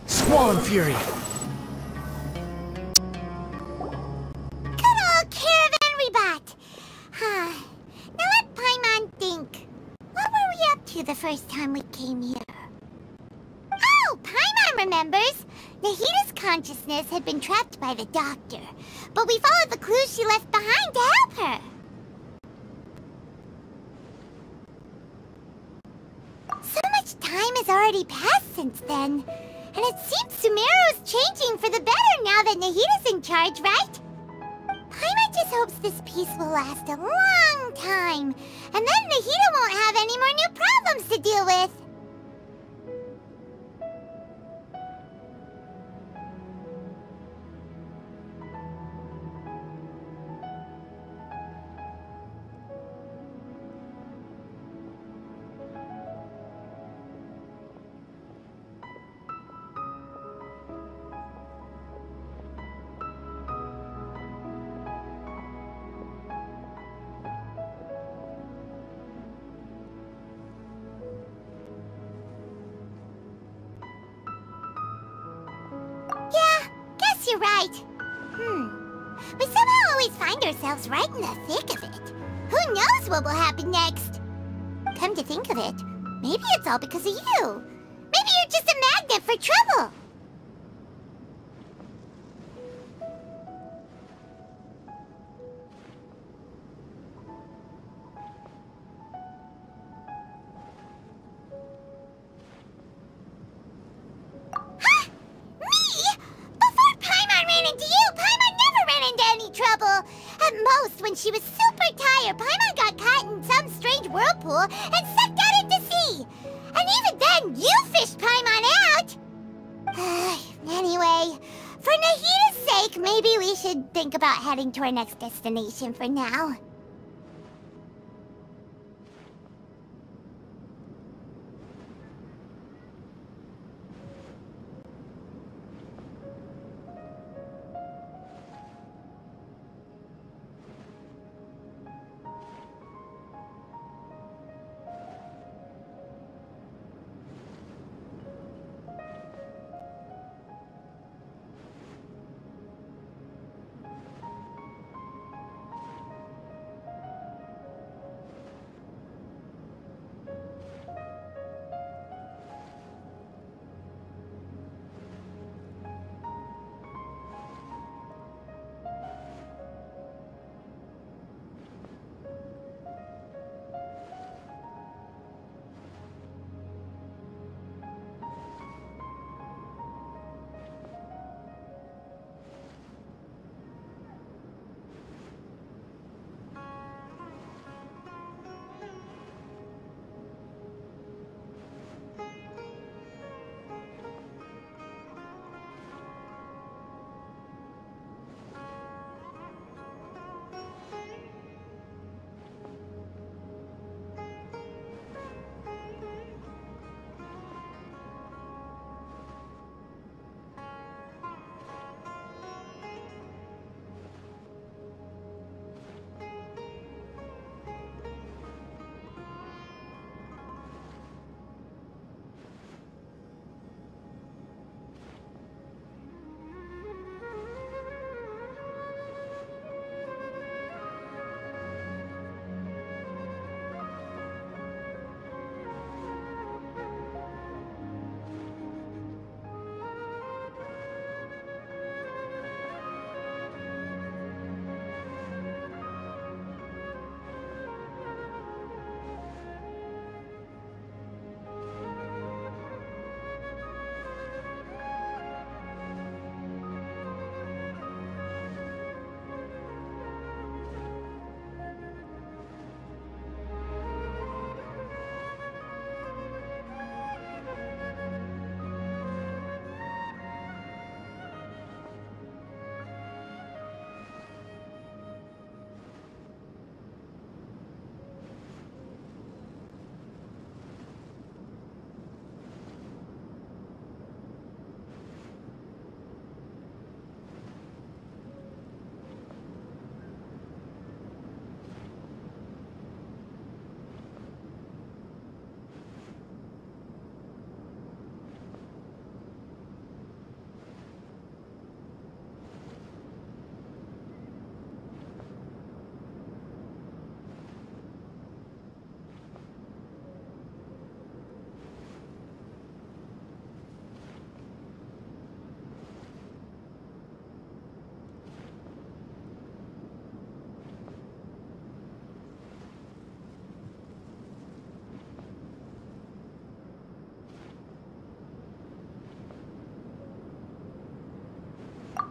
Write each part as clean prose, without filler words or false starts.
Squall Fury! Good old caravan rebot! Huh. Now let Paimon think. What were we up to the first time we came here? Oh, Paimon remembers! Nahita's consciousness had been trapped by the doctor, but we followed the clues she left behind to help her. So much time has already passed since then. And it seems Sumeru's changing for the better now that Nahita's in charge, right? Paimon just hopes this peace will last a long time. And then Nahita won't have any more new problems to deal with. You're right. We somehow always find ourselves right in the thick of it. Who knows what will happen next? Come to think of it, maybe it's all because of you. Maybe you're just a magnet for trouble. When she was super tired, Paimon got caught in some strange whirlpool and sucked out into sea. And even then, you fished Paimon out! Anyway, for Nahita's sake, maybe we should think about heading to our next destination for now.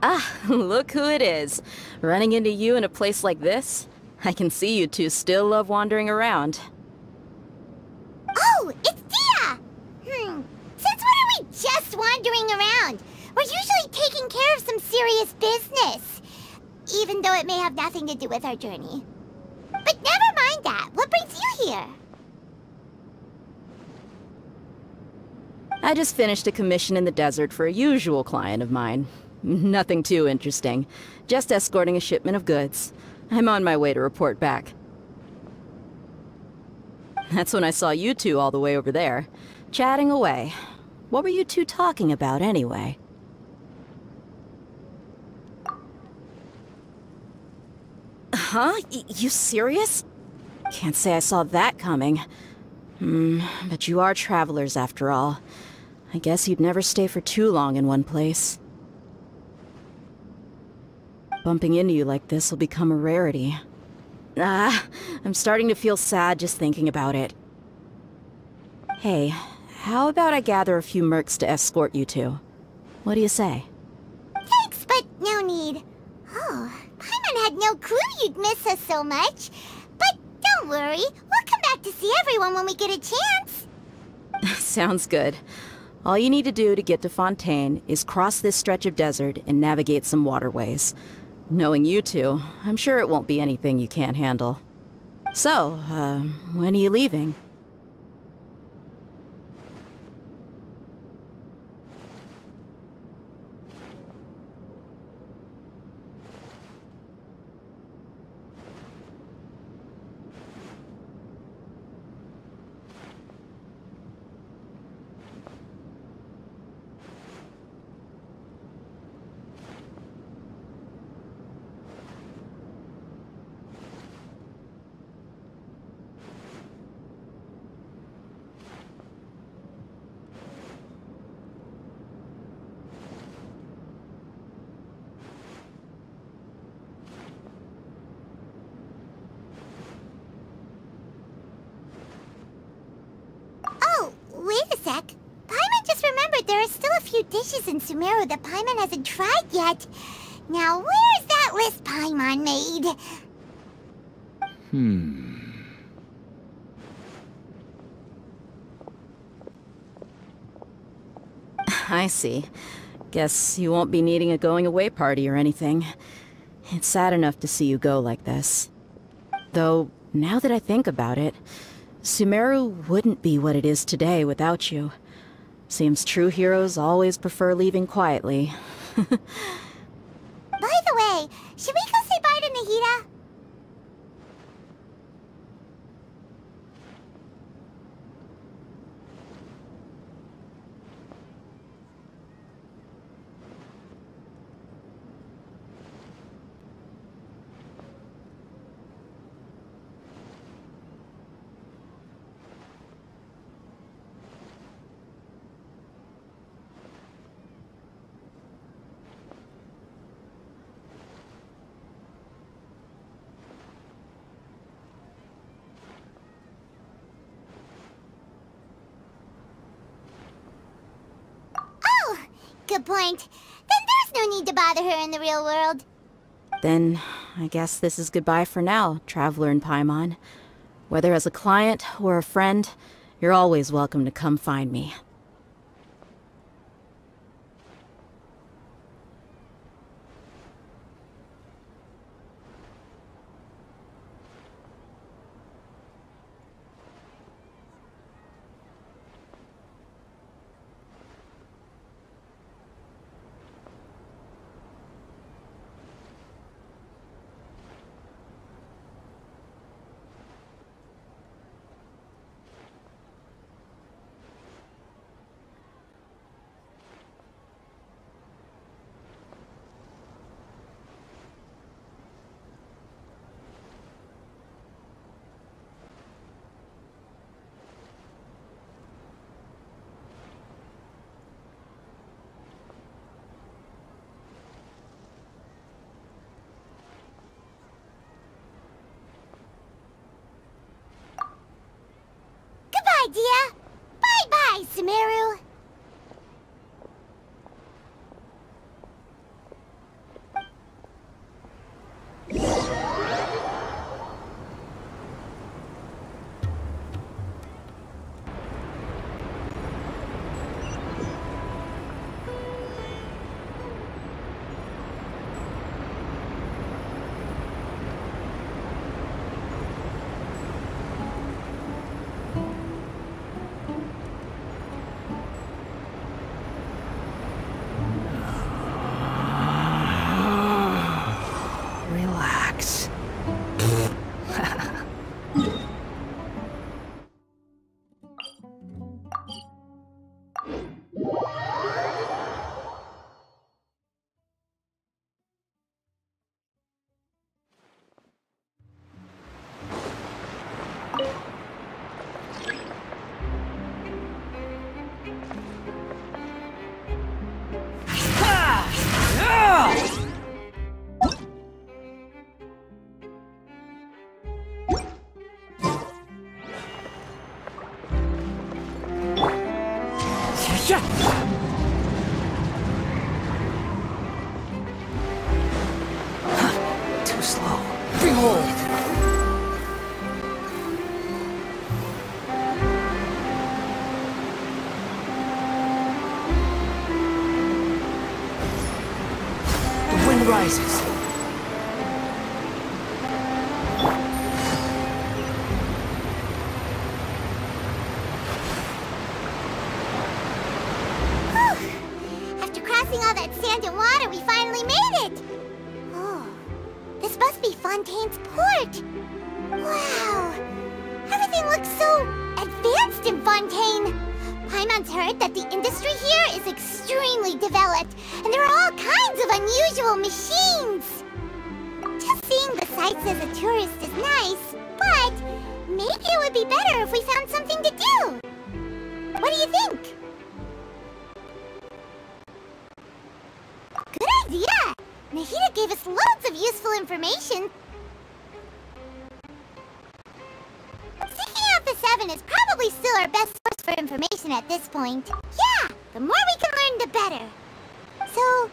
Ah, look who it is. Running into you in a place like this? I can see you two still love wandering around. Oh, it's Dia! Since when are we just wandering around? We're usually taking care of some serious business. Even though it may have nothing to do with our journey. But never mind that. What brings you here? I just finished a commission in the desert for a usual client of mine. Nothing too interesting. Just escorting a shipment of goods. I'm on my way to report back. That's when I saw you two all the way over there, chatting away. What were you two talking about anyway? Huh? You serious? Can't say I saw that coming. But you are travelers after all. I guess you'd never stay for too long in one place. Bumping into you like this will become a rarity. I'm starting to feel sad just thinking about it. Hey, how about I gather a few mercs to escort you two? What do you say? Thanks, but no need. Oh, Paimon had no clue you'd miss us so much. But don't worry, we'll come back to see everyone when we get a chance. Sounds good. All you need to do to get to Fontaine is cross this stretch of desert and navigate some waterways. Knowing you two, I'm sure it won't be anything you can't handle. So, when are you leaving? Wait a sec. Paimon just remembered there are still a few dishes in Sumeru that Paimon hasn't tried yet. Now, where's that list Paimon made? I see. Guess you won't be needing a going-away party or anything. It's sad enough to see you go like this. Though, now that I think about it, Sumeru wouldn't be what it is today without you. Seems true heroes always prefer leaving quietly. By the way, should we go say bye to Nahida? Good point. Then there's no need to bother her in the real world. Then, I guess this is goodbye for now, traveler in Paimon. Whether as a client or a friend, you're always welcome to come find me. Idea. Bye-bye, Sumeru. Shit! Too slow. Behold! The wind rises. After crossing all that sand and water, we finally made it! Oh, this must be Fontaine's port! Wow! Everything looks so advanced in Fontaine! Paimon's heard that the industry here is extremely developed, and there are all kinds of unusual machines! Just seeing the sights as a tourist is nice, but maybe it would be better if we found something to do! What do you think? Good idea! Nahida gave us loads of useful information. Seeking out the Seven is probably still our best source for information at this point. Yeah, the more we can learn, the better. So,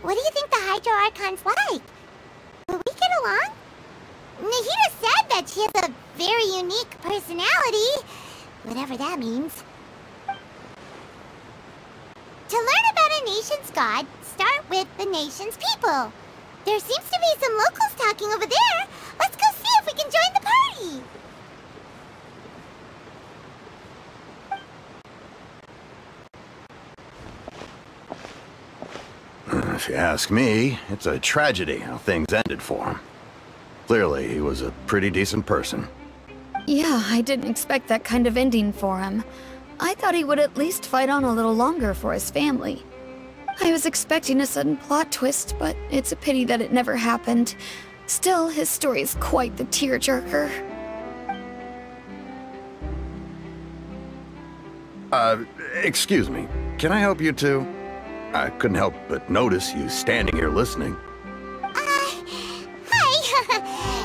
what do you think the Hydro Archon's like? Will we get along? Nahida said that she has a very unique personality, whatever that means. To learn about a nation's god, start with the nation's people. There seems to be some locals talking over there. Let's go see if we can join the party. If you ask me, it's a tragedy how things ended for him. Clearly, he was a pretty decent person. Yeah, I didn't expect that kind of ending for him. I thought he would at least fight on a little longer for his family. I was expecting a sudden plot twist, but it's a pity that it never happened. Still, his story is quite the tearjerker. Excuse me. Can I help you two? I couldn't help but notice you standing here listening. Hi.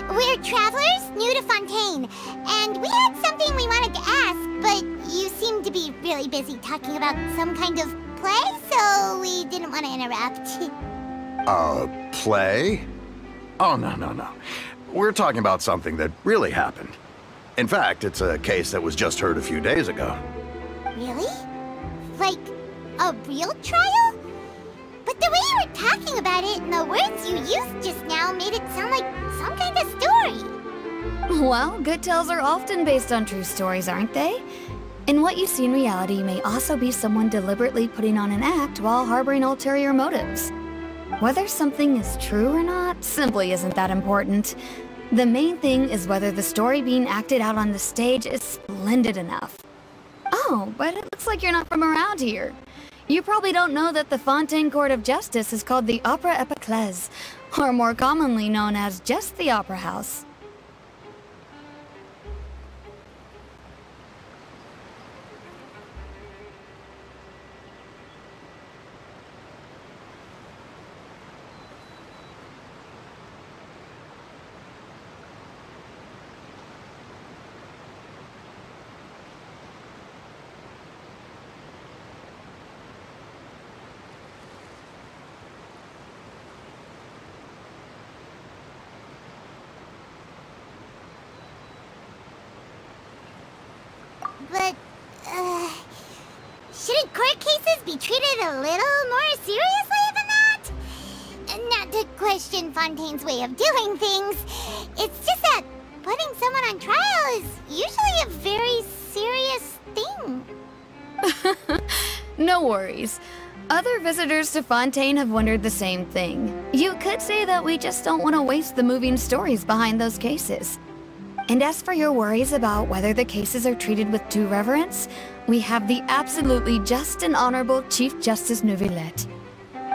We're travelers new to Fontaine, and we had something we wanted to ask, but you seemed to be really busy talking about some kind of play, so we didn't want to interrupt. Play? Oh, no. We're talking about something that really happened. In fact, it's a case that was just heard a few days ago. Really? Like, a real trial? But the way you were talking about it and the words you used just now made it sound like some kind of story. Well, good tales are often based on true stories, aren't they? And what you see in reality may also be someone deliberately putting on an act while harboring ulterior motives. Whether something is true or not simply isn't that important. The main thing is whether the story being acted out on the stage is splendid enough. Oh, but it looks like you're not from around here. You probably don't know that the Fontaine Court of Justice is called the Opera Epiclese, or more commonly known as just the Opera House. But, shouldn't court cases be treated a little more seriously than that? Not to question Fontaine's way of doing things. It's just that putting someone on trial is usually a very serious thing. No worries. Other visitors to Fontaine have wondered the same thing. You could say that we just don't want to waste the moving stories behind those cases. And as for your worries about whether the cases are treated with due reverence, we have the absolutely just and honorable Chief Justice Neuvillette,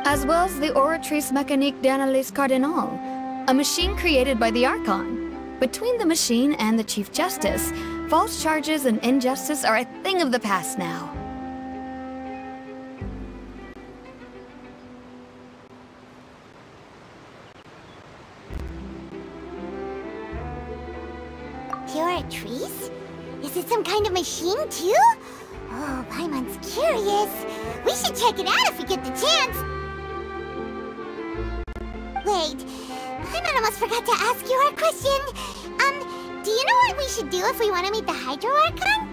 as well as the Oratrice Mécanique d'Analyse Cardinal, a machine created by the Archon. Between the machine and the Chief Justice, false charges and injustice are a thing of the past now. Oratrice? Is it some kind of machine, too? Oh, Paimon's curious. We should check it out if we get the chance. Wait, Paimon almost forgot to ask you our question. Do you know what we should do if we want to meet the Hydro Archon?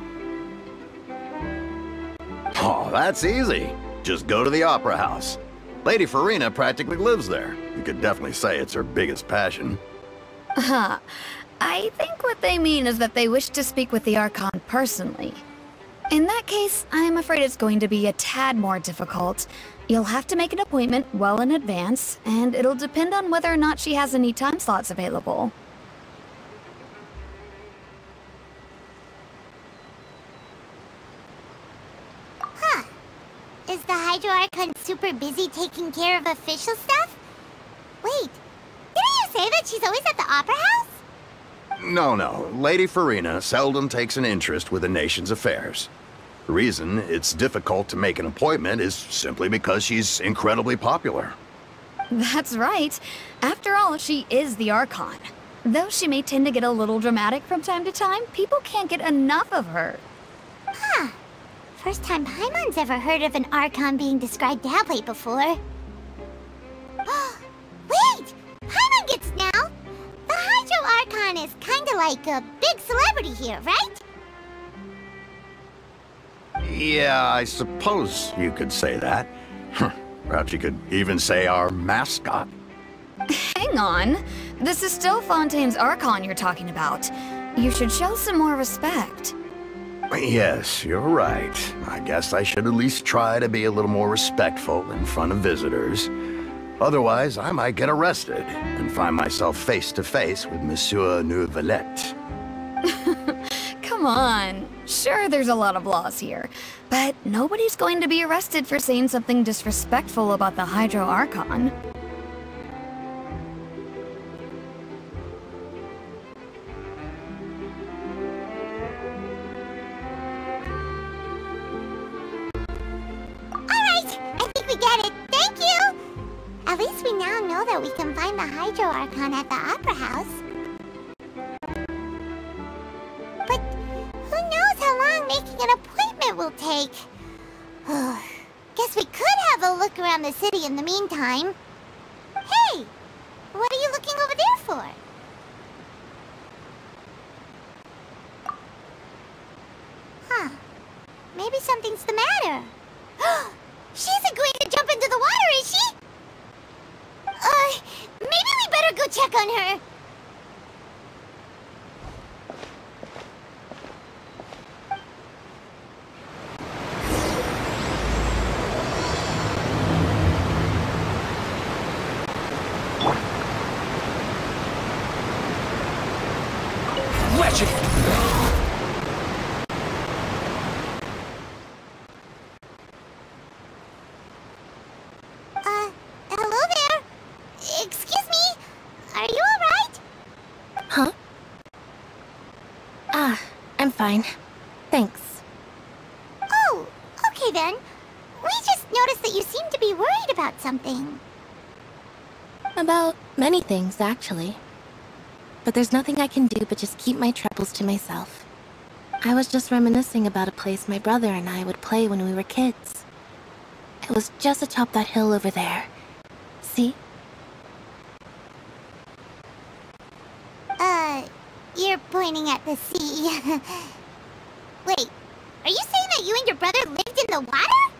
Oh, that's easy. Just go to the Opera House. Lady Farina practically lives there. You could definitely say it's her biggest passion. Huh. I think what they mean is that they wish to speak with the Archon personally. In that case, I'm afraid it's going to be a tad more difficult. You'll have to make an appointment well in advance, and it'll depend on whether or not she has any time slots available. Huh. Is the Hydro Archon super busy taking care of official stuff? Wait, didn't you say that she's always at the Opera House? No. Lady Farina seldom takes an interest with the nation's affairs. The reason it's difficult to make an appointment is simply because she's incredibly popular. That's right. After all, she is the Archon. Though she may tend to get a little dramatic from time to time, people can't get enough of her. Huh. First time Paimon's ever heard of an Archon being described that way before. Wait! Paimon gets now! The Hydro Archon is kinda like a big celebrity here, right? Yeah, I suppose you could say that. Perhaps you could even say our mascot. Hang on. This is still Fontaine's Archon you're talking about. You should show some more respect. Yes, you're right. I guess I should at least try to be a little more respectful in front of visitors. Otherwise, I might get arrested and find myself face to face with Monsieur Neuvillette. Come on. Sure, there's a lot of laws here, but nobody's going to be arrested for saying something disrespectful about the Hydro Archon. Alright, I think we get it. Thank you! At least we now know that we can find the Hydro Archon at the Opera House. But who knows how long making an appointment will take? Guess we could have a look around the city in the meantime. Hey! What are you looking over there for? Huh. Maybe something's the matter. She isn't going to jump into the water, is she? Maybe we better go check on her. Wretched! Hello there? Excuse me? Are you alright? Huh? I'm fine. Thanks. Oh, okay then. We just noticed that you seem to be worried about something. About many things, actually. But there's nothing I can do but just keep my troubles to myself. I was just reminiscing about a place my brother and I would play when we were kids. It was just atop that hill over there. See? You're pointing at the sea. Wait, are you saying that you and your brother lived in the water?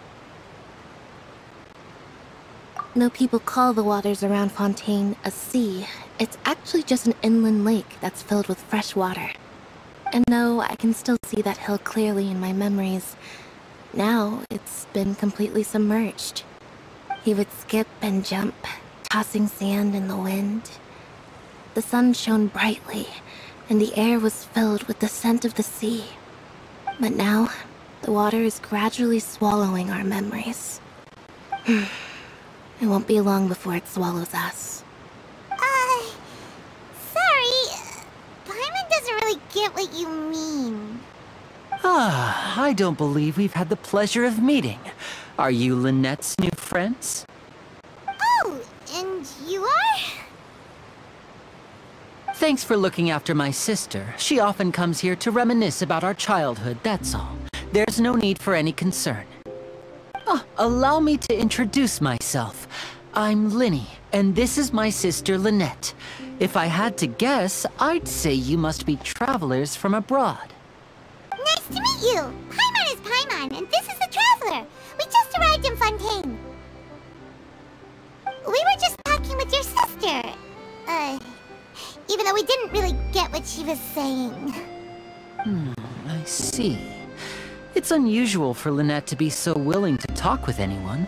No people call the waters around Fontaine a sea. It's actually just an inland lake that's filled with fresh water. And though I can still see that hill clearly in my memories, now it's been completely submerged. He would skip and jump, tossing sand in the wind. The sun shone brightly, and the air was filled with the scent of the sea. But now, the water is gradually swallowing our memories. It won't be long before it swallows us. Sorry. Paimon doesn't really get what you mean. I don't believe we've had the pleasure of meeting. Are you Lynette's new friends? Oh, and you are? Thanks for looking after my sister. She often comes here to reminisce about our childhood, that's all. There's no need for any concern. Allow me to introduce myself. I'm Linny, and this is my sister Lynette. If I had to guess, I'd say you must be travelers from abroad. Nice to meet you! Paimon is Paimon, and this is the Traveler. We just arrived in Fontaine. We were just talking with your sister. Even though we didn't really get what she was saying. I see. It's unusual for Lynette to be so willing to talk with anyone.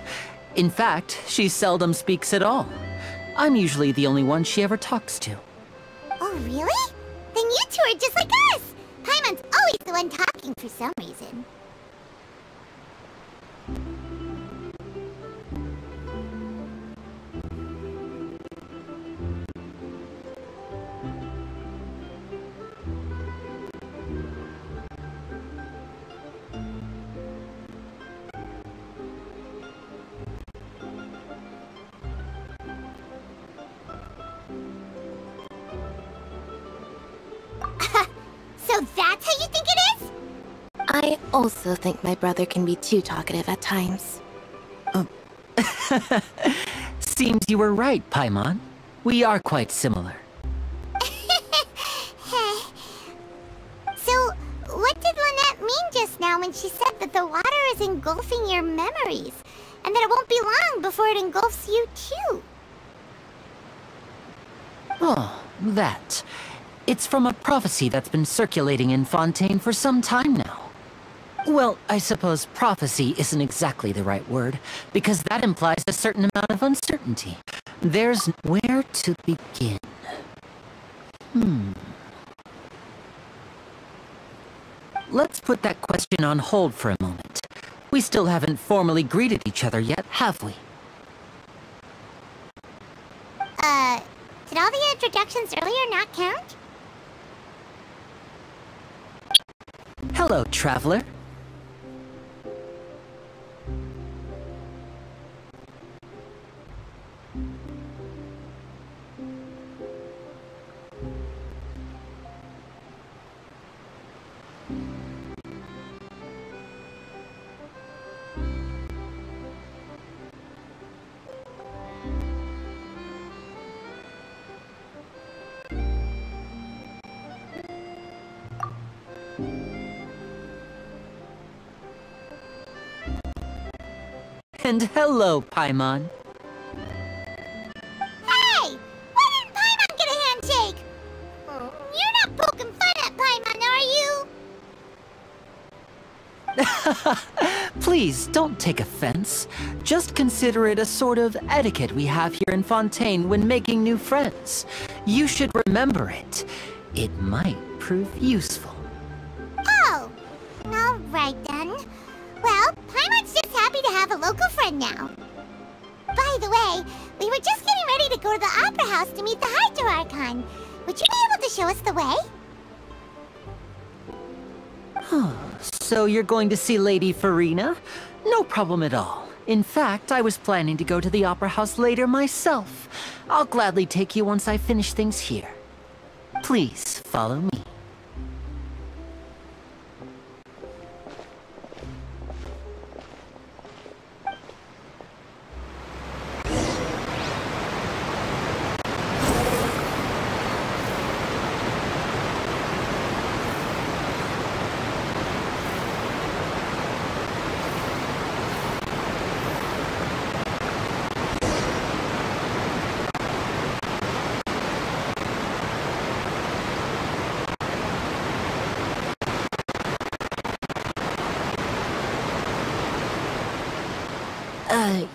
In fact, she seldom speaks at all. I'm usually the only one she ever talks to. Oh, really? Then you two are just like us! Paimon's always the one talking for some reason. So that's how you think it is? I also think my brother can be too talkative at times. Seems you were right, Paimon. We are quite similar. So, what did Lynette mean just now when she said that the water is engulfing your memories? And that it won't be long before it engulfs you too? Oh, that. It's from a prophecy that's been circulating in Fontaine for some time now. Well, I suppose prophecy isn't exactly the right word, because that implies a certain amount of uncertainty. There's where to begin. Let's put that question on hold for a moment. We still haven't formally greeted each other yet, have we? Did all the introductions earlier not count? Hello, traveler. And hello, Paimon. Hey! Why didn't Paimon get a handshake? You're not poking fun at Paimon, are you? Please, don't take offense. Just consider it a sort of etiquette we have here in Fontaine when making new friends. You should remember it. It might prove useful. Oh! Alright then. Well, Paimon's just happy to have a local friend now. By the way, we were just getting ready to go to the Opera House to meet the Archon. Would you be able to show us the way? So you're going to see Lady Farina? No problem at all. In fact, I was planning to go to the Opera House later myself. I'll gladly take you once I finish things here. Please, follow me.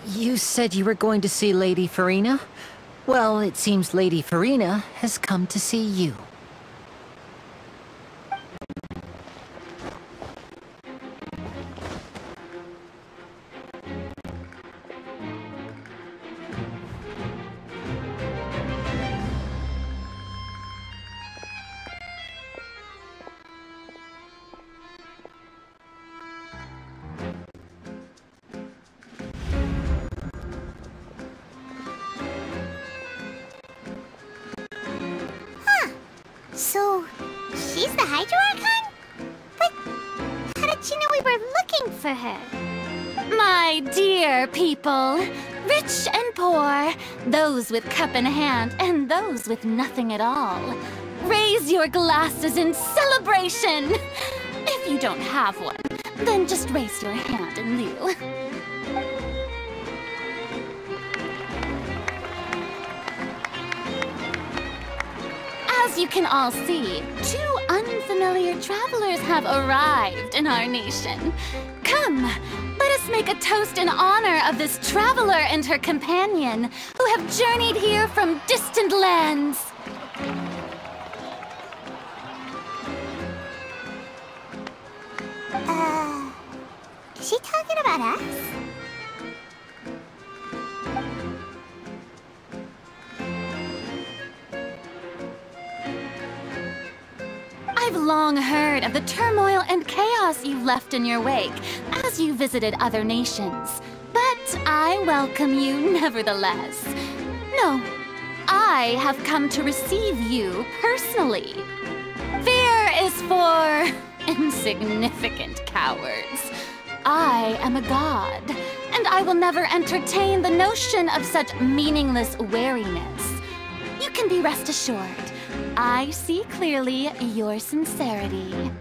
You said you were going to see Lady Farina? Well, it seems Lady Farina has come to see you. So, she's the Archon? But how did she knew we were looking for her. My dear people, rich and poor, those with cup in hand and those with nothing at all, raise your glasses in celebration! If you don't have one, then just raise your hand in lieu. As you can all see, 2 unfamiliar travelers have arrived in our nation. Come, let us make a toast in honor of this traveler and her companion, who have journeyed here from distant lands. Is she talking about us? I've long heard of the turmoil and chaos you left in your wake as you visited other nations, but I welcome you nevertheless. No, I have come to receive you personally. Fear is for insignificant cowards. I am a god, and I will never entertain the notion of such meaningless wariness. You can be rest assured, I see clearly your sincerity.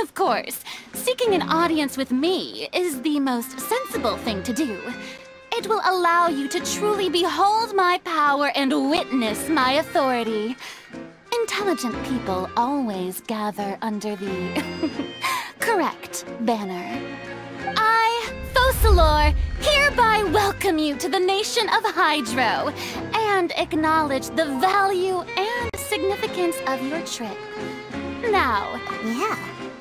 Of course, seeking an audience with me is the most sensible thing to do. It will allow you to truly behold my power and witness my authority. Intelligent people always gather under the correct banner. I, Focalor, hereby welcome you to the nation of Hydro and acknowledge the value and significance of your trip. Now... Yeah,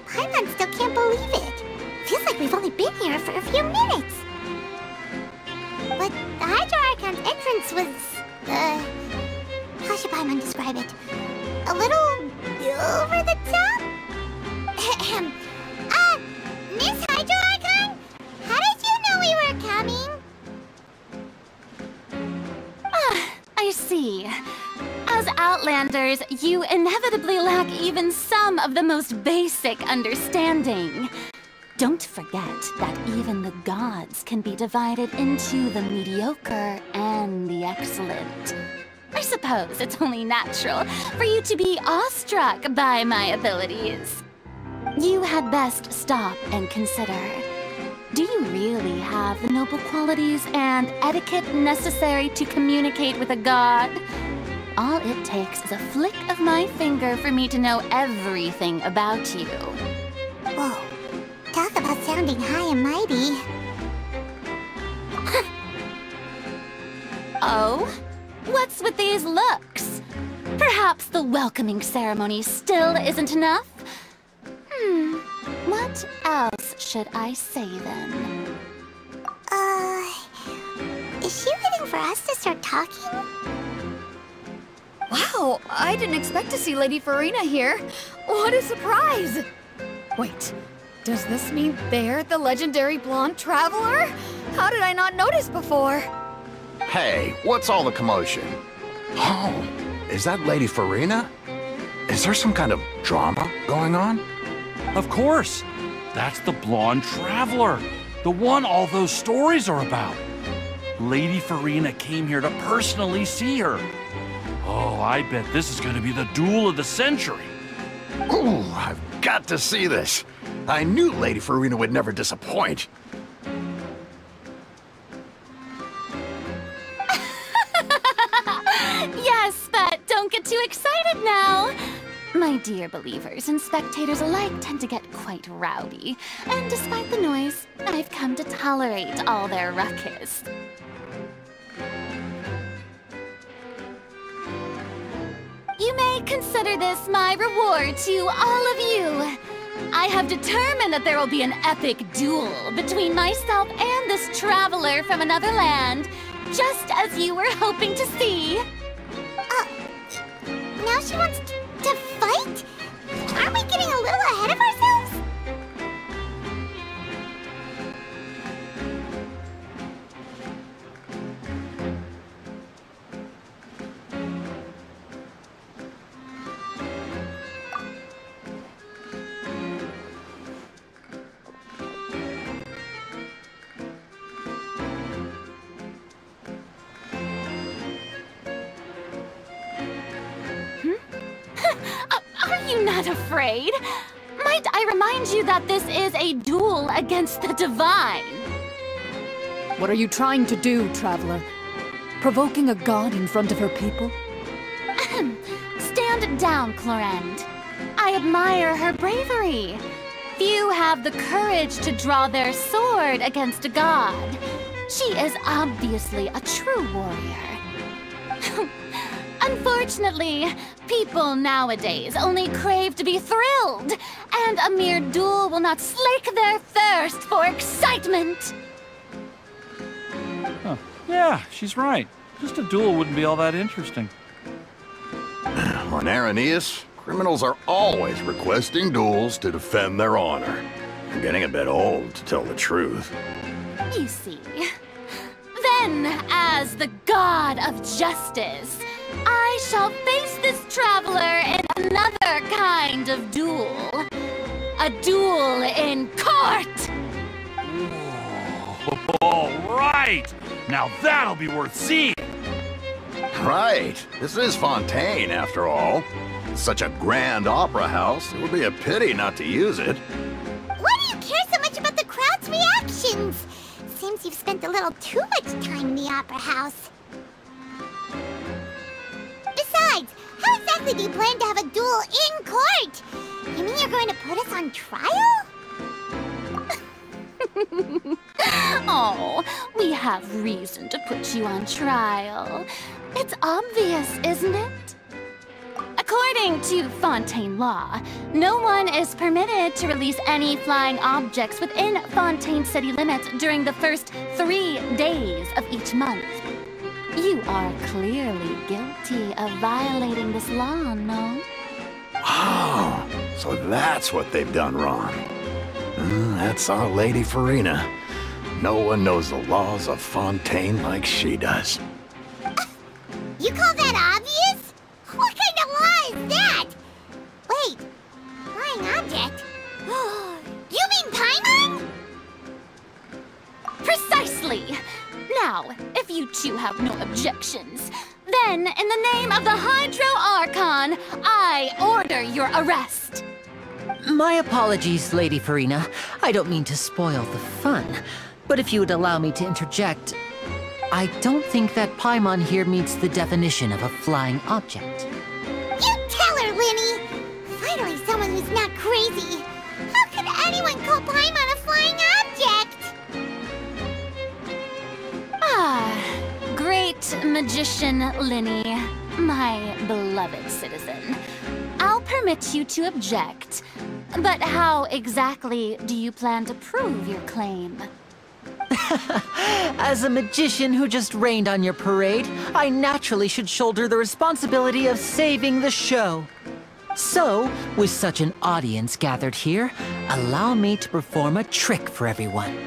Paimon still can't believe it. Feels like we've only been here for a few minutes. But the Hydro Archon's entrance was, how should Paimon describe it? A little over the top? Miss Hydro Archon? How did you know we were coming? I see. As Outlanders, you inevitably lack even some of the most basic understanding. Don't forget that even the gods can be divided into the mediocre and the excellent. I suppose it's only natural for you to be awestruck by my abilities. You had best stop and consider. Do you really have the noble qualities and etiquette necessary to communicate with a god? All it takes is a flick of my finger for me to know everything about you. Whoa, talk about sounding high and mighty. Oh? What's with these looks? Perhaps the welcoming ceremony still isn't enough? What else should I say then? Is she waiting for us to start talking? Wow, I didn't expect to see Lady Farina here. What a surprise! Wait, does this mean they're the legendary blonde traveler? How did I not notice before? Hey, what's all the commotion? Oh, is that Lady Farina? Is there some kind of drama going on? Of course! That's the blonde traveler, the one all those stories are about. Lady Farina came here to personally see her. Oh, I bet this is gonna be the duel of the century. Ooh, I've got to see this. I knew Lady Farina would never disappoint. Yes, but don't get too excited now. My dear believers and spectators alike tend to get quite rowdy, and despite the noise, I've come to tolerate all their ruckus. You may consider this my reward to all of you. I have determined that there will be an epic duel between myself and this traveler from another land, just as you were hoping to see. Now she wants to fight? Aren't we getting a little ahead of ourselves? not afraid. Might I remind you that this is a duel against the divine? What are you trying to do, Traveler? Provoking a god in front of her people? Stand down, Clorend. I admire her bravery. Few have the courage to draw their sword against a god. She is obviously a true warrior. Unfortunately, people nowadays only crave to be thrilled, and a mere duel will not slake their thirst for excitement. Huh. Yeah, she's right. Just a duel wouldn't be all that interesting. On Araneus, criminals are always requesting duels to defend their honor. I'm getting a bit old, to tell the truth. You see. Then, as the god of justice, I shall face this traveler in another kind of duel. A duel in court! All right! Now that'll be worth seeing! Right. This is Fontaine, after all. Such a grand opera house, it would be a pity not to use it. Why do you care so much about the crowd's reactions? Seems you've spent a little too much time in the opera house. Besides, how exactly do you plan to have a duel in court? You mean you're going to put us on trial? Oh, we have reason to put you on trial. It's obvious, isn't it? According to Fontaine law, no one is permitted to release any flying objects within Fontaine city limits during the first 3 days of each month. You are clearly guilty of violating this law, no? Oh, so that's what they've done wrong. That's our Lady Farina. No one knows the laws of Fontaine like she does. You call that obvious? What kind of law is that? Wait, flying object? You mean Paimon? Precisely! Now, if you two have no objections, then in the name of the Hydro Archon, I order your arrest. My apologies, Lady Farina. I don't mean to spoil the fun, but if you would allow me to interject, I don't think that Paimon here meets the definition of a flying object. You tell her, Linny! Finally someone who's not crazy. How could anyone call Paimon a flying object? Ah, great magician Linny, my beloved citizen. I'll permit you to object, but how exactly do you plan to prove your claim? As a magician who just rained on your parade, I naturally should shoulder the responsibility of saving the show. So, with such an audience gathered here, allow me to perform a trick for everyone.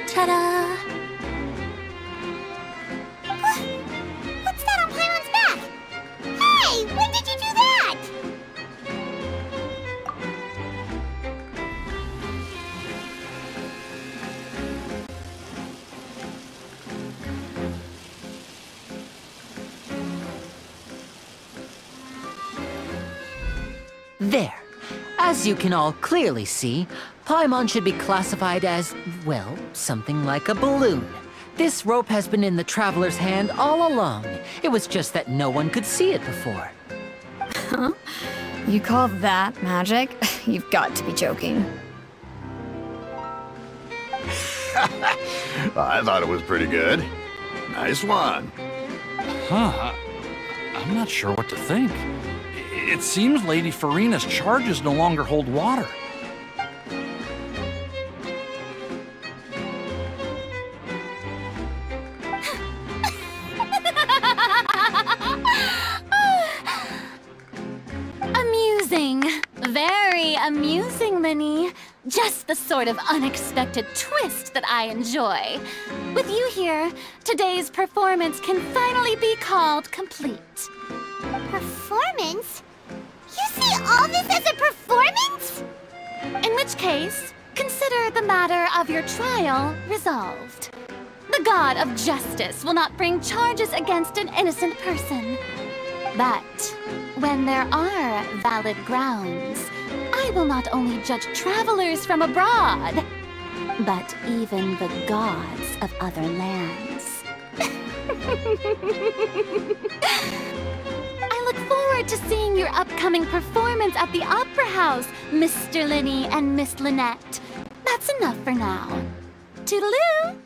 Ta-da! What's that on Paimon's back? Hey, when did you do that? There. As you can all clearly see, Paimon should be classified as, well, something like a balloon. This rope has been in the Traveler's hand all along. It was just that no one could see it before. Huh? You call that magic? You've got to be joking. I thought it was pretty good. Nice one. Huh. I'm not sure what to think. It seems Lady Farina's charges no longer hold water. Amusing. Very amusing, Linny. Just the sort of unexpected twist that I enjoy. With you here, today's performance can finally be called complete. Performance? You see all this as a performance? In which case, consider the matter of your trial resolved. The god of justice will not bring charges against an innocent person. But when there are valid grounds, I will not only judge travelers from abroad, but even the gods of other lands. I look forward to seeing your upcoming performance at the Opera House, Mr. Linny and Miss Lynette. That's enough for now. Toodaloo!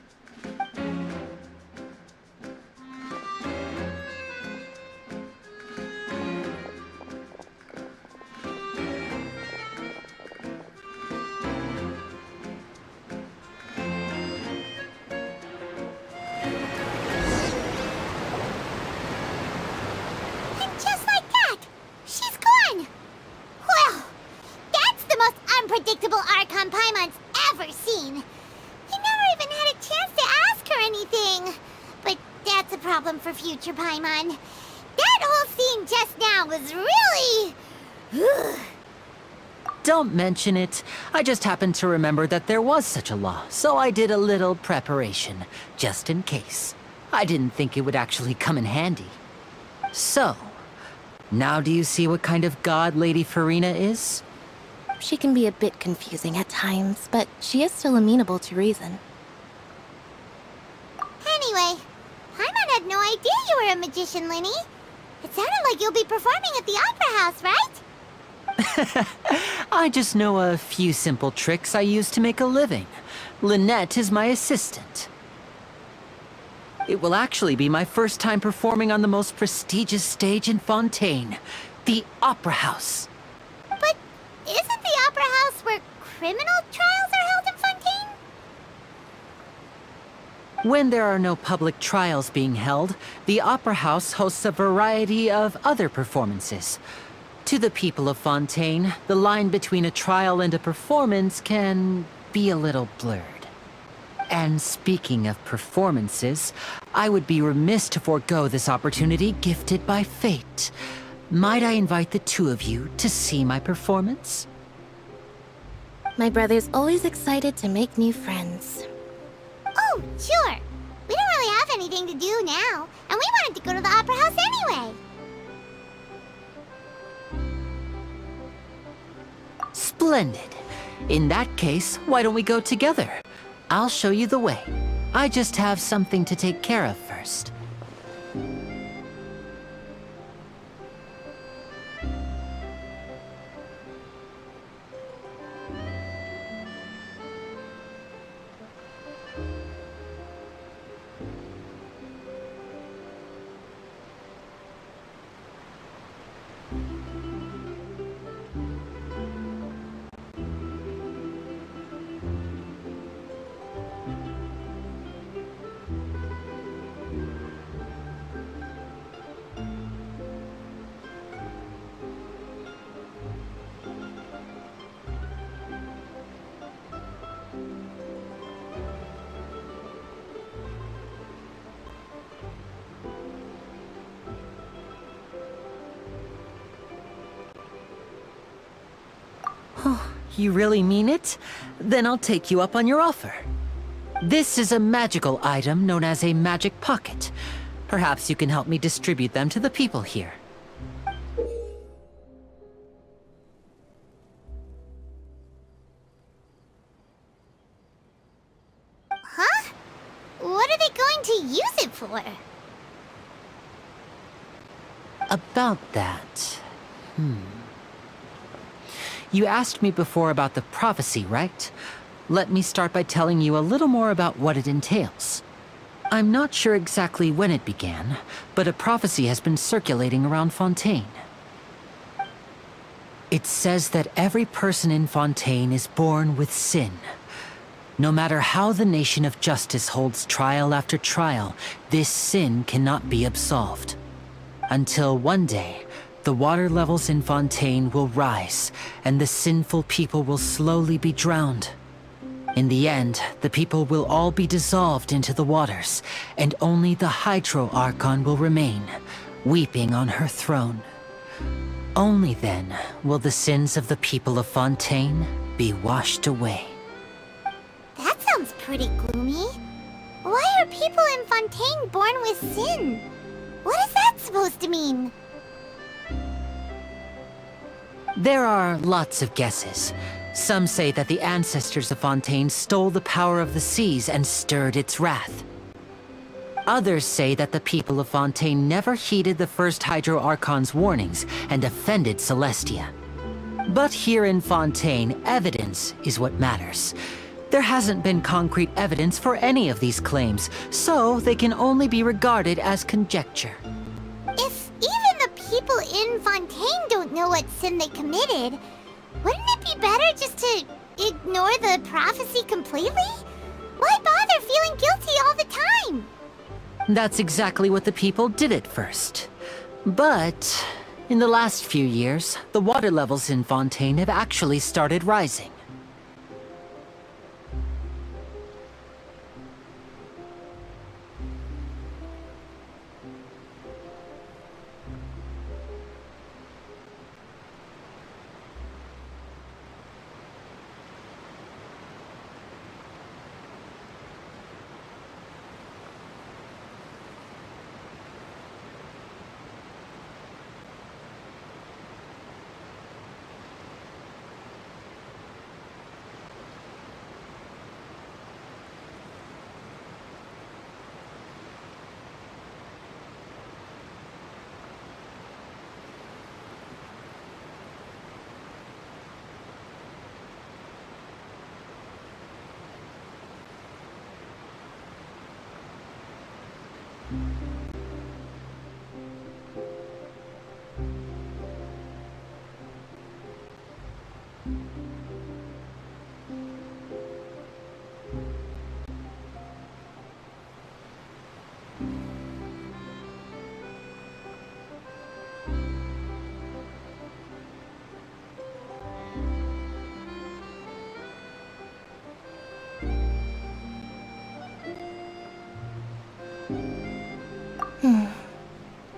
Unpredictable Archon Paimon's ever seen. He never even had a chance to ask her anything. But that's a problem for future Paimon. That whole scene just now was really... Don't mention it. I just happened to remember that there was such a law, so I did a little preparation, just in case. I didn't think it would actually come in handy. So, now do you see what kind of god Lady Farina is? She can be a bit confusing at times, but she is still amenable to reason. Anyway, Paimon had no idea you were a magician, Linny. It sounded like you'll be performing at the Opera House, right? I just know a few simple tricks I use to make a living. Lynette is my assistant. It will actually be my first time performing on the most prestigious stage in Fontaine, the Opera House. But isn't the Opera House where criminal trials are held in Fontaine? When there are no public trials being held, the Opera House hosts a variety of other performances. To the people of Fontaine, the line between a trial and a performance can be a little blurred. And speaking of performances, I would be remiss to forego this opportunity gifted by fate. Might I invite the two of you to see my performance? My brother's always excited to make new friends. Oh, sure. We don't really have anything to do now, and we wanted to go to the Opera House anyway. Splendid. In that case, why don't we go together? I'll show you the way. I just have something to take care of first. You really mean it? Then I'll take you up on your offer. This is a magical item known as a magic pocket. Perhaps you can help me distribute them to the people here. Huh? What are they going to use it for? About that... You asked me before about the prophecy, right? Let me start by telling you a little more about what it entails. I'm not sure exactly when it began, but a prophecy has been circulating around Fontaine. It says that every person in Fontaine is born with sin. No matter how the nation of justice holds trial after trial, this sin cannot be absolved. Until one day, the water levels in Fontaine will rise, and the sinful people will slowly be drowned. In the end, the people will all be dissolved into the waters, and only the Hydro Archon will remain, weeping on her throne. Only then will the sins of the people of Fontaine be washed away. That sounds pretty gloomy. Why are people in Fontaine born with sin? What is that supposed to mean? There are lots of guesses. Some say that the ancestors of Fontaine stole the power of the seas and stirred its wrath. Others say that the people of Fontaine never heeded the first Hydro Archon's warnings and offended Celestia. But here in Fontaine, evidence is what matters. There hasn't been concrete evidence for any of these claims, so they can only be regarded as conjecture. If even the people in Fontaine don't know what sin they committed, wouldn't it be better just to ignore the prophecy completely? Why bother feeling guilty all the time? That's exactly what the people did at first. But in the last few years, the water levels in Fontaine have actually started rising.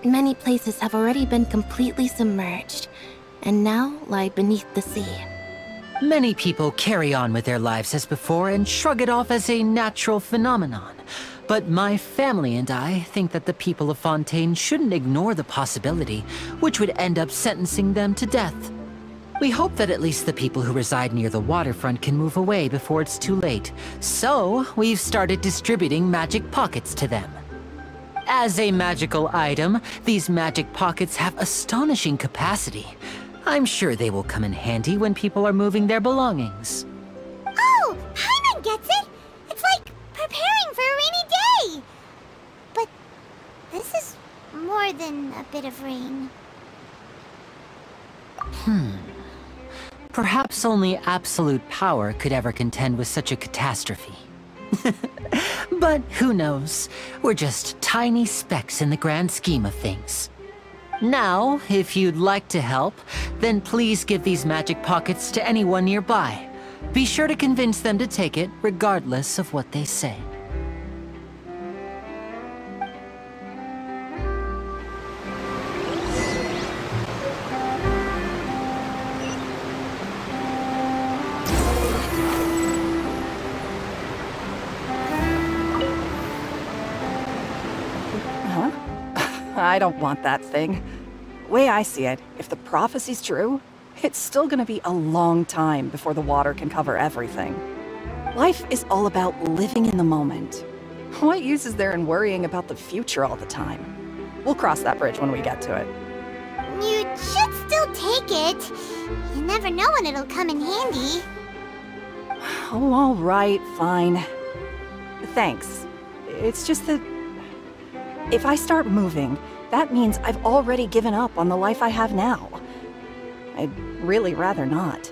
Many places have already been completely submerged, and now lie beneath the sea. Many people carry on with their lives as before and shrug it off as a natural phenomenon. But my family and I think that the people of Fontaine shouldn't ignore the possibility, which would end up sentencing them to death. We hope that at least the people who reside near the waterfront can move away before it's too late. So, we've started distributing magic pockets to them. As a magical item, these magic pockets have astonishing capacity. I'm sure they will come in handy when people are moving their belongings. Oh, Paimon gets it! It's like preparing for a rainy day! But this is more than a bit of rain. Perhaps only absolute power could ever contend with such a catastrophe. But who knows? We're just tiny specks in the grand scheme of things. Now, if you'd like to help, then please give these magic pockets to anyone nearby. Be sure to convince them to take it, regardless of what they say. I don't want that thing. Way I see it, if the prophecy's true, it's still gonna be a long time before the water can cover everything. Life is all about living in the moment. What use is there in worrying about the future all the time? We'll cross that bridge when we get to it. You should still take it. You never know when it'll come in handy. Oh, all right, fine. Thanks. It's just that if I start moving, that means I've already given up on the life I have now. I'd really rather not.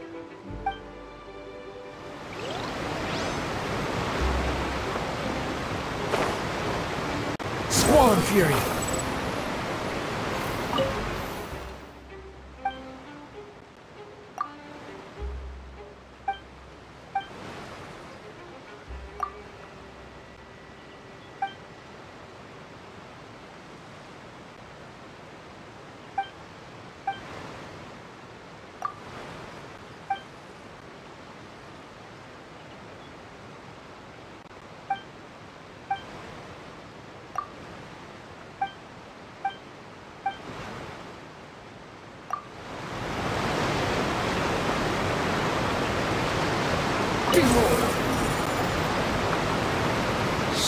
Squall and Fury!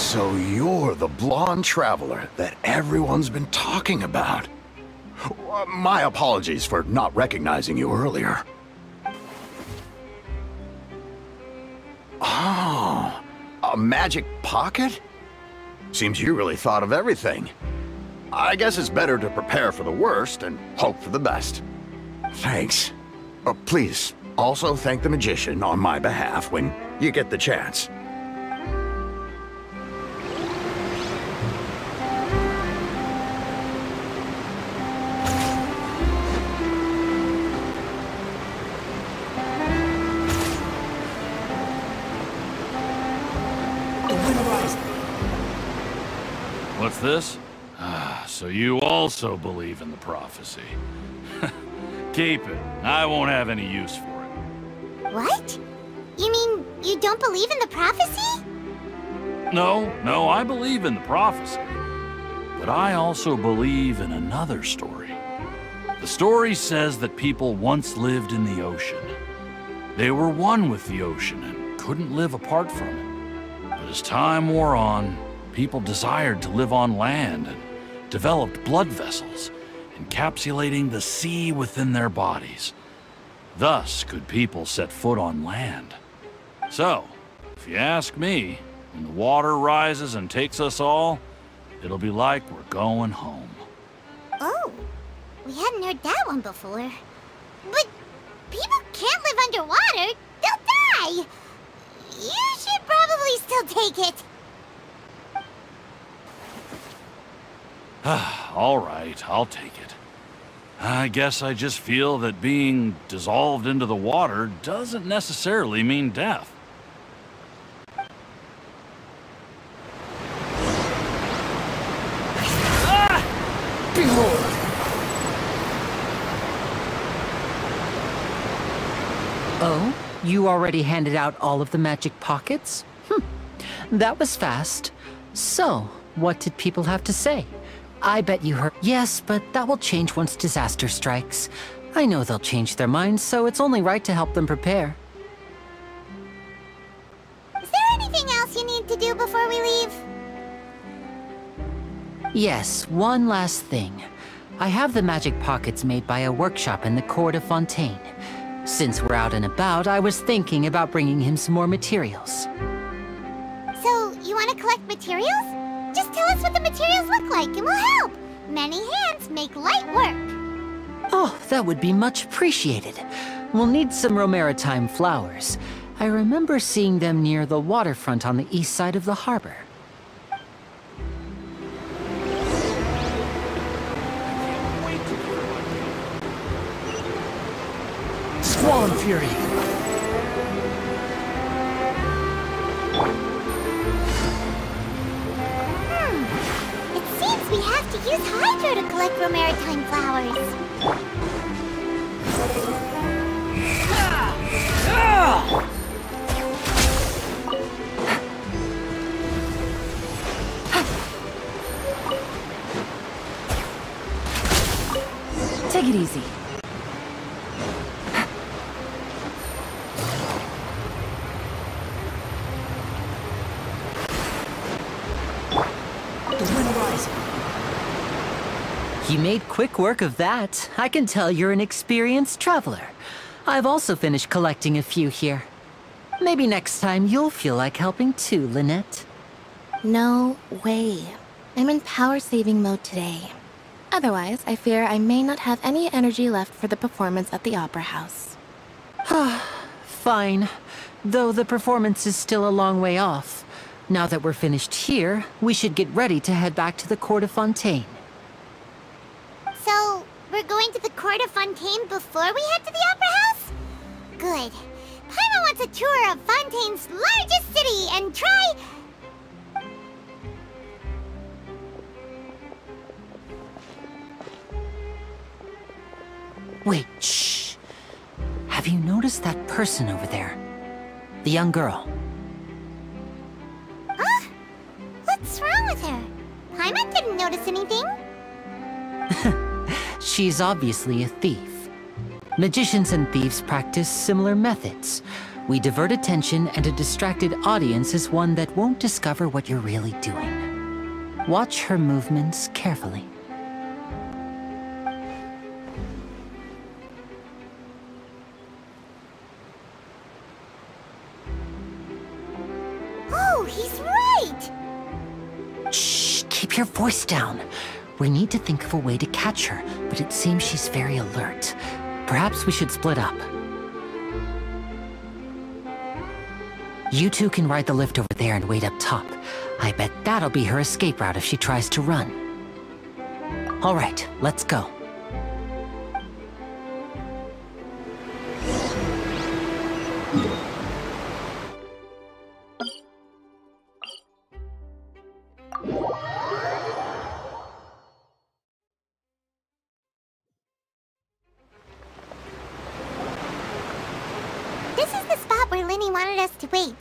So you're the blonde traveler that everyone's been talking about. My apologies for not recognizing you earlier. Oh, a magic pocket? Seems you really thought of everything. I guess it's better to prepare for the worst and hope for the best. Thanks. Please, also thank the magician on my behalf when you get the chance. What's this? So you also believe in the prophecy. Keep it. I won't have any use for it. What? You mean you don't believe in the prophecy? No, I believe in the prophecy. But I also believe in another story. The story says that people once lived in the ocean. They were one with the ocean and couldn't live apart from it. But as time wore on, people desired to live on land and developed blood vessels, encapsulating the sea within their bodies. Thus could people set foot on land. So, if you ask me, when the water rises and takes us all, it'll be like we're going home. Oh, we hadn't heard that one before. But people can't live underwater. They'll die. You should probably still take it. All right, I'll take it. I guess I just feel that being dissolved into the water doesn't necessarily mean death. Behold! Oh, you already handed out all of the magic pockets? That was fast. So, what did people have to say? I bet you heard. Yes, but that will change once disaster strikes. I know they'll change their minds, so it's only right to help them prepare. Is there anything else you need to do before we leave? Yes, one last thing. I have the magic pockets made by a workshop in the court of Fontaine. Since we're out and about, I was thinking about bringing him some more materials. So, you want to collect materials? Just tell us what the materials look like and we'll help. Many hands make light work. Oh, that would be much appreciated. We'll need some romaritime flowers. I remember seeing them near the waterfront on the east side of the harbor. Squall and Fury! It seems we have to use Hydro to collect romaritime flowers. Take it easy. You made quick work of that. I can tell you're an experienced traveler. I've also finished collecting a few here. Maybe next time you'll feel like helping too, Lynette. No way. I'm in power-saving mode today. Otherwise, I fear I may not have any energy left for the performance at the Opera House. Fine. Though the performance is still a long way off. Now that we're finished here, we should get ready to head back to the court of Fontaine. So, we're going to the court of Fontaine before we head to the Opera House? Good. Paimon wants a tour of Fontaine's largest city and try... Wait, shh. Have you noticed that person over there? The young girl. Huh? What's wrong with her? Paimon didn't notice anything. She's obviously a thief. Magicians and thieves practice similar methods. We divert attention, and a distracted audience is one that won't discover what you're really doing. Watch her movements carefully. Oh, he's right! Shh, keep your voice down. We need to think of a way to catch her, but it seems she's very alert. Perhaps we should split up. You two can ride the lift over there and wait up top. I bet that'll be her escape route if she tries to run. All right, let's go. This is the spot where Linny wanted us to wait.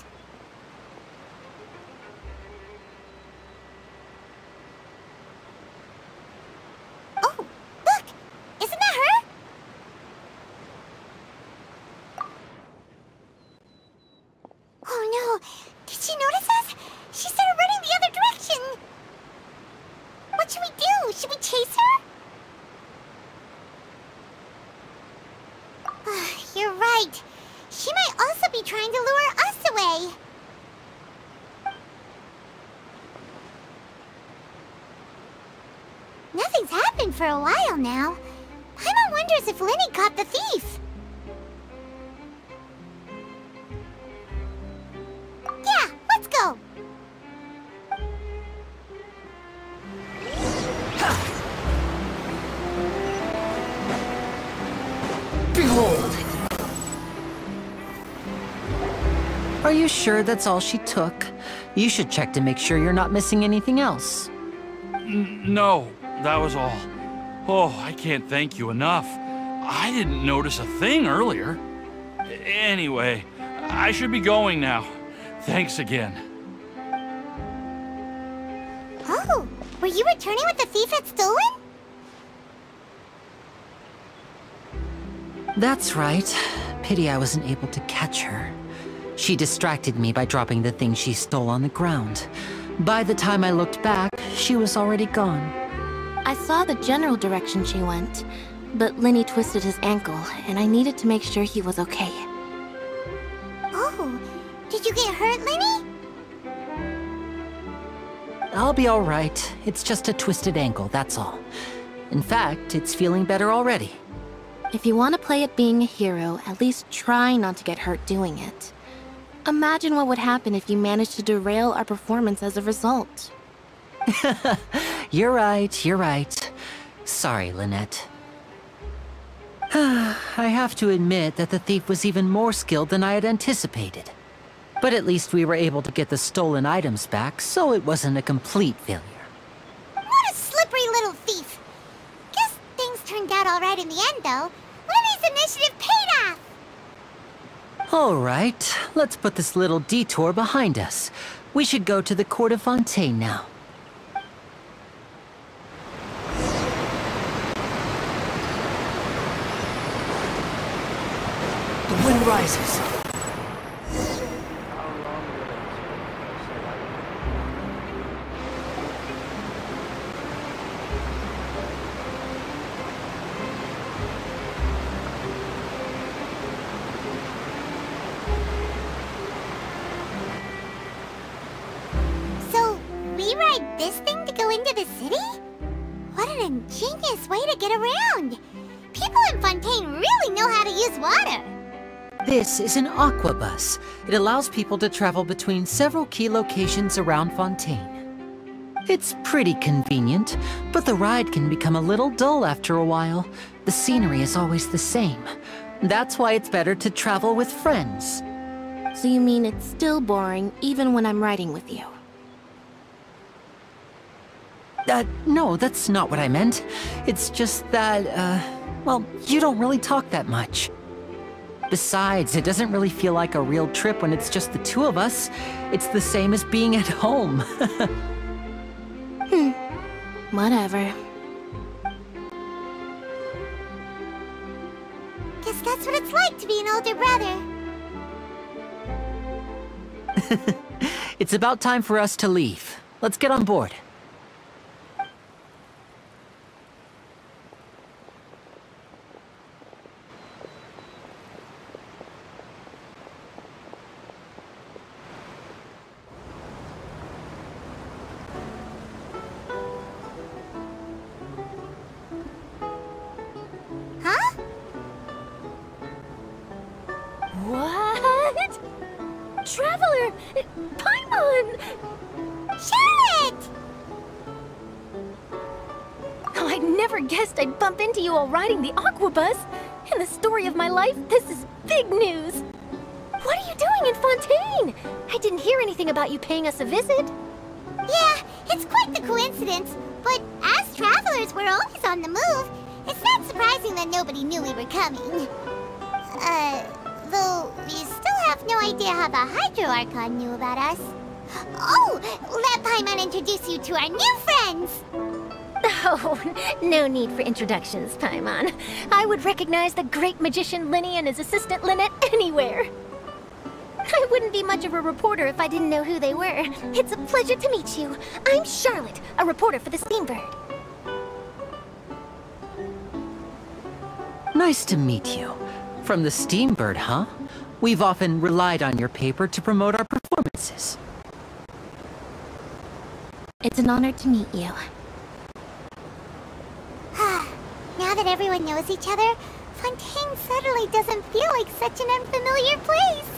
Oh, look! Isn't that her? Oh no! Did she notice us? She started running the other direction! What should we do? Should we chase her? You're right. She might also be trying to lure us away. Nothing's happened for a while now. Paimon wonders if Linny caught the thief. Yeah, let's go. Behold! Are you sure that's all she took? You should check to make sure you're not missing anything else. No, that was all. Oh, I can't thank you enough. I didn't notice a thing earlier. Anyway, I should be going now. Thanks again. Oh, were you returning what the thief had stolen? That's right. Pity I wasn't able to catch her. She distracted me by dropping the thing she stole on the ground. By the time I looked back, she was already gone. I saw the general direction she went, but Linny twisted his ankle, and I needed to make sure he was okay. Oh, did you get hurt, Linny? I'll be all right. It's just a twisted ankle, that's all. In fact, it's feeling better already. If you want to play at being a hero, at least try not to get hurt doing it. Imagine what would happen if you managed to derail our performance as a result. You're right, you're right. Sorry, Lynette. I have to admit that the thief was even more skilled than I had anticipated. But at least we were able to get the stolen items back, so it wasn't a complete failure. What a slippery little thief! Guess things turned out alright in the end, though. Linny's initiative paid off! All right, let's put this little detour behind us. We should go to the court of Fontaine now. The wind rises. So, we ride this thing to go into the city? What an ingenious way to get around! People in Fontaine really know how to use water! This is an aquabus. It allows people to travel between several key locations around Fontaine. It's pretty convenient, but the ride can become a little dull after a while. The scenery is always the same. That's why it's better to travel with friends. So you mean it's still boring even when I'm riding with you? No, that's not what I meant. It's just that, well, you don't really talk that much. Besides, it doesn't really feel like a real trip when it's just the two of us. It's the same as being at home. Whatever. Guess that's what it's like to be an older brother. It's about time for us to leave. Let's get on board. What? Traveler! Paimon! Charlotte! Oh, I never guessed I'd bump into you all riding the Aquabus. In the story of my life, this is big news. What are you doing in Fontaine? I didn't hear anything about you paying us a visit. Yeah, it's quite the coincidence, but as travelers, we're always on the move. It's not surprising that nobody knew we were coming. Though we still have no idea how the Hydro Archon knew about us. Oh, let Paimon introduce you to our new friends! Oh, no need for introductions, Paimon. I would recognize the great magician Linny and his assistant Lynette anywhere. I wouldn't be much of a reporter if I didn't know who they were. It's a pleasure to meet you. I'm Charlotte, a reporter for the Steambird. Nice to meet you. From the Steambird, huh? We've often relied on your paper to promote our performances. It's an honor to meet you. Now that everyone knows each other, Fontaine suddenly doesn't feel like such an unfamiliar place.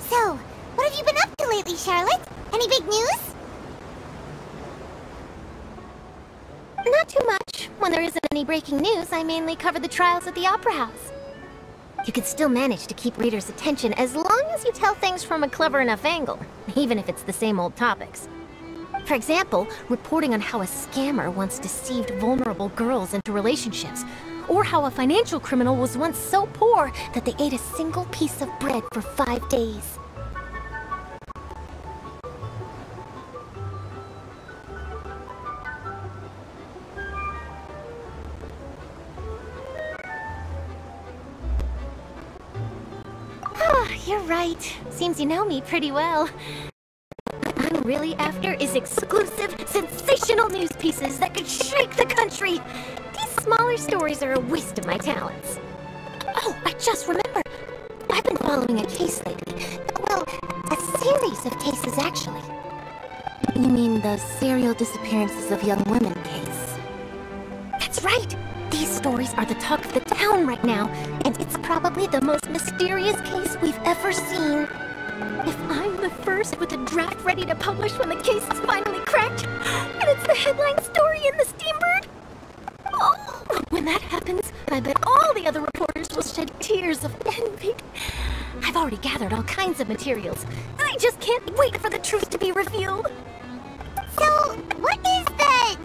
So, what have you been up to lately, Charlotte? Any big news? Not too much. When there isn't any breaking news, I mainly cover the trials at the Opera House. You can still manage to keep readers' attention as long as you tell things from a clever enough angle, even if it's the same old topics. For example, reporting on how a scammer once deceived vulnerable girls into relationships, or how a financial criminal was once so poor that they ate a single piece of bread for 5 days. You're right. Seems you know me pretty well. What I'm really after is exclusive, sensational news pieces that could shake the country. These smaller stories are a waste of my talents. Oh, I just remembered. I've been following a case lately. Well, a series of cases, actually. You mean the serial disappearances of young women case? That's right. These stories are the talk of the town right now, and it's probably the most mysterious case we've ever seen. If I'm the first with a draft ready to publish when the case is finally cracked, and it's the headline story in the Steambird, oh, when that happens, I bet all the other reporters will shed tears of envy. I've already gathered all kinds of materials. I just can't wait for the truth to be revealed. So, what is the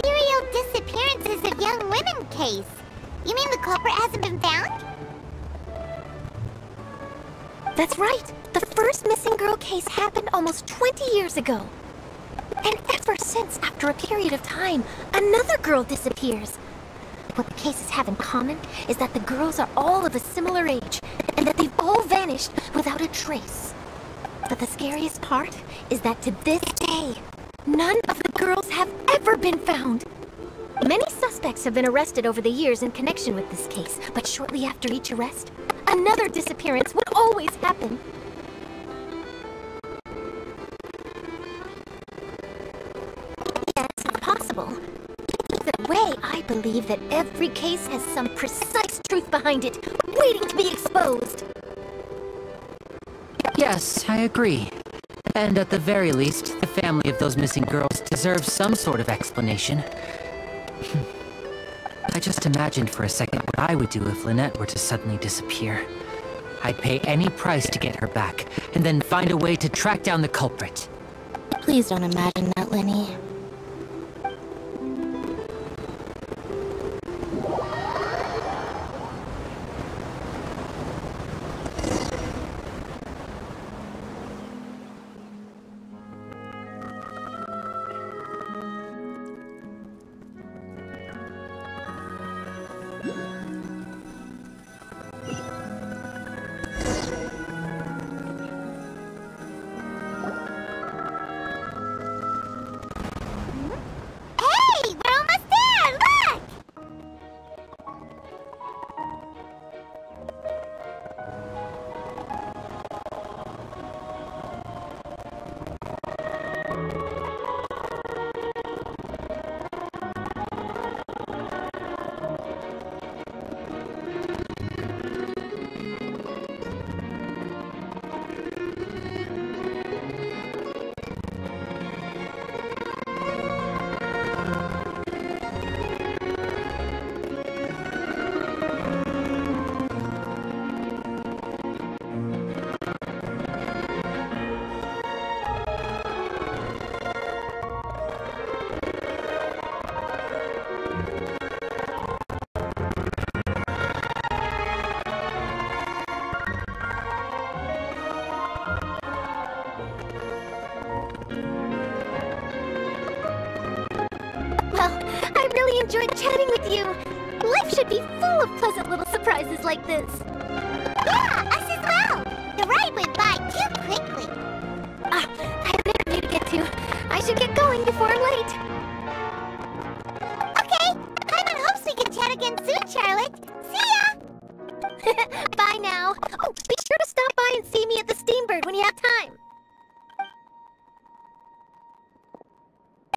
serial disappearances of young women case? You mean the culprit hasn't been found? That's right. The first missing girl case happened almost 20 years ago. And ever since, after a period of time, another girl disappears. What the cases have in common is that the girls are all of a similar age, and that they've all vanished without a trace. But the scariest part is that to this day, none of the girls have ever been found. Many suspects have been arrested over the years in connection with this case, but shortly after each arrest, another disappearance would always happen. Yes, it's possible. Either way, I believe that every case has some precise truth behind it, waiting to be exposed. Yes, I agree. And at the very least, the family of those missing girls deserves some sort of explanation. I just imagined for a second what I would do if Lynette were to suddenly disappear. I'd pay any price to get her back, and then find a way to track down the culprit. Please don't imagine that, Lenny. really enjoyed chatting with you. Life should be full of pleasant little surprises like this. Yeah, us as well. The ride went by too quickly. I have an interview to get to. I should get going before I'm late. Okay, Paimon hopes we can chat again soon, Charlotte. See ya! Bye now. Oh, be sure to stop by and see me at the Steambird when you have time.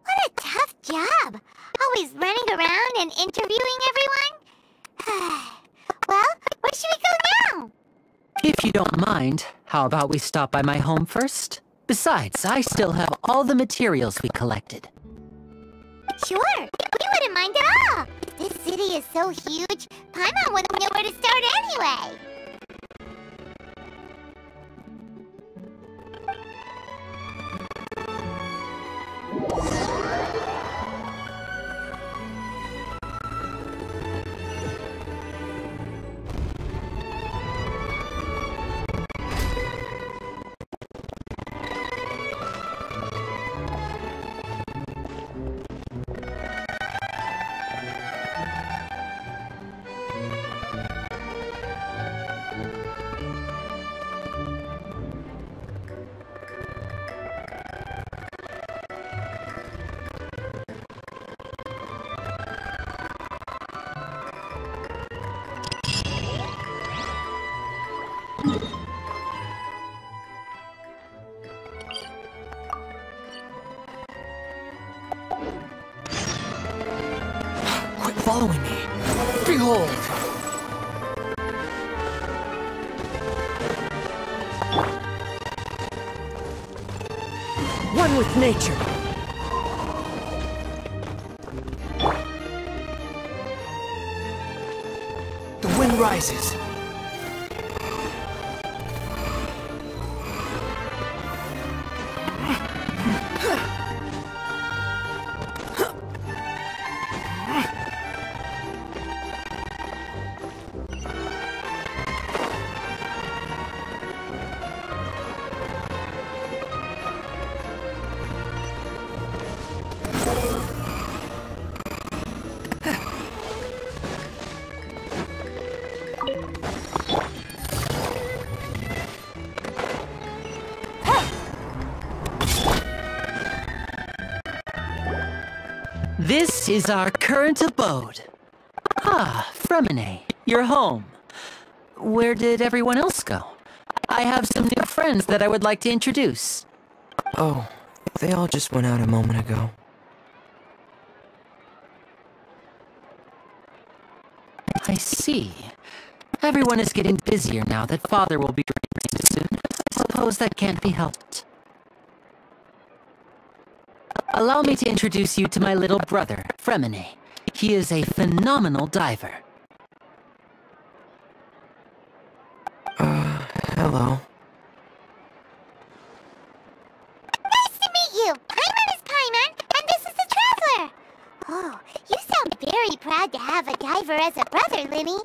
What a tough job. Always running around and interviewing everyone. Well, where should we go now? If you don't mind, how about we stop by my home first? Besides, I still have all the materials we collected. Sure, we wouldn't mind at all. This city is so huge, Paimon wouldn't know where to start anyway. Quit following me. Behold! One with nature. The wind rises. This is our current abode. Ah, Fremine, you're home. Where did everyone else go? I have some new friends that I would like to introduce. Oh, they all just went out a moment ago. I see. Everyone is getting busier now that Father will be returning soon. I suppose that can't be helped. Allow me to introduce you to my little brother, Fremine. He is a phenomenal diver. Hello. Nice to meet you. Paimon is Paimon, and this is the Traveler. Oh, you sound very proud to have a diver as a brother, Linny.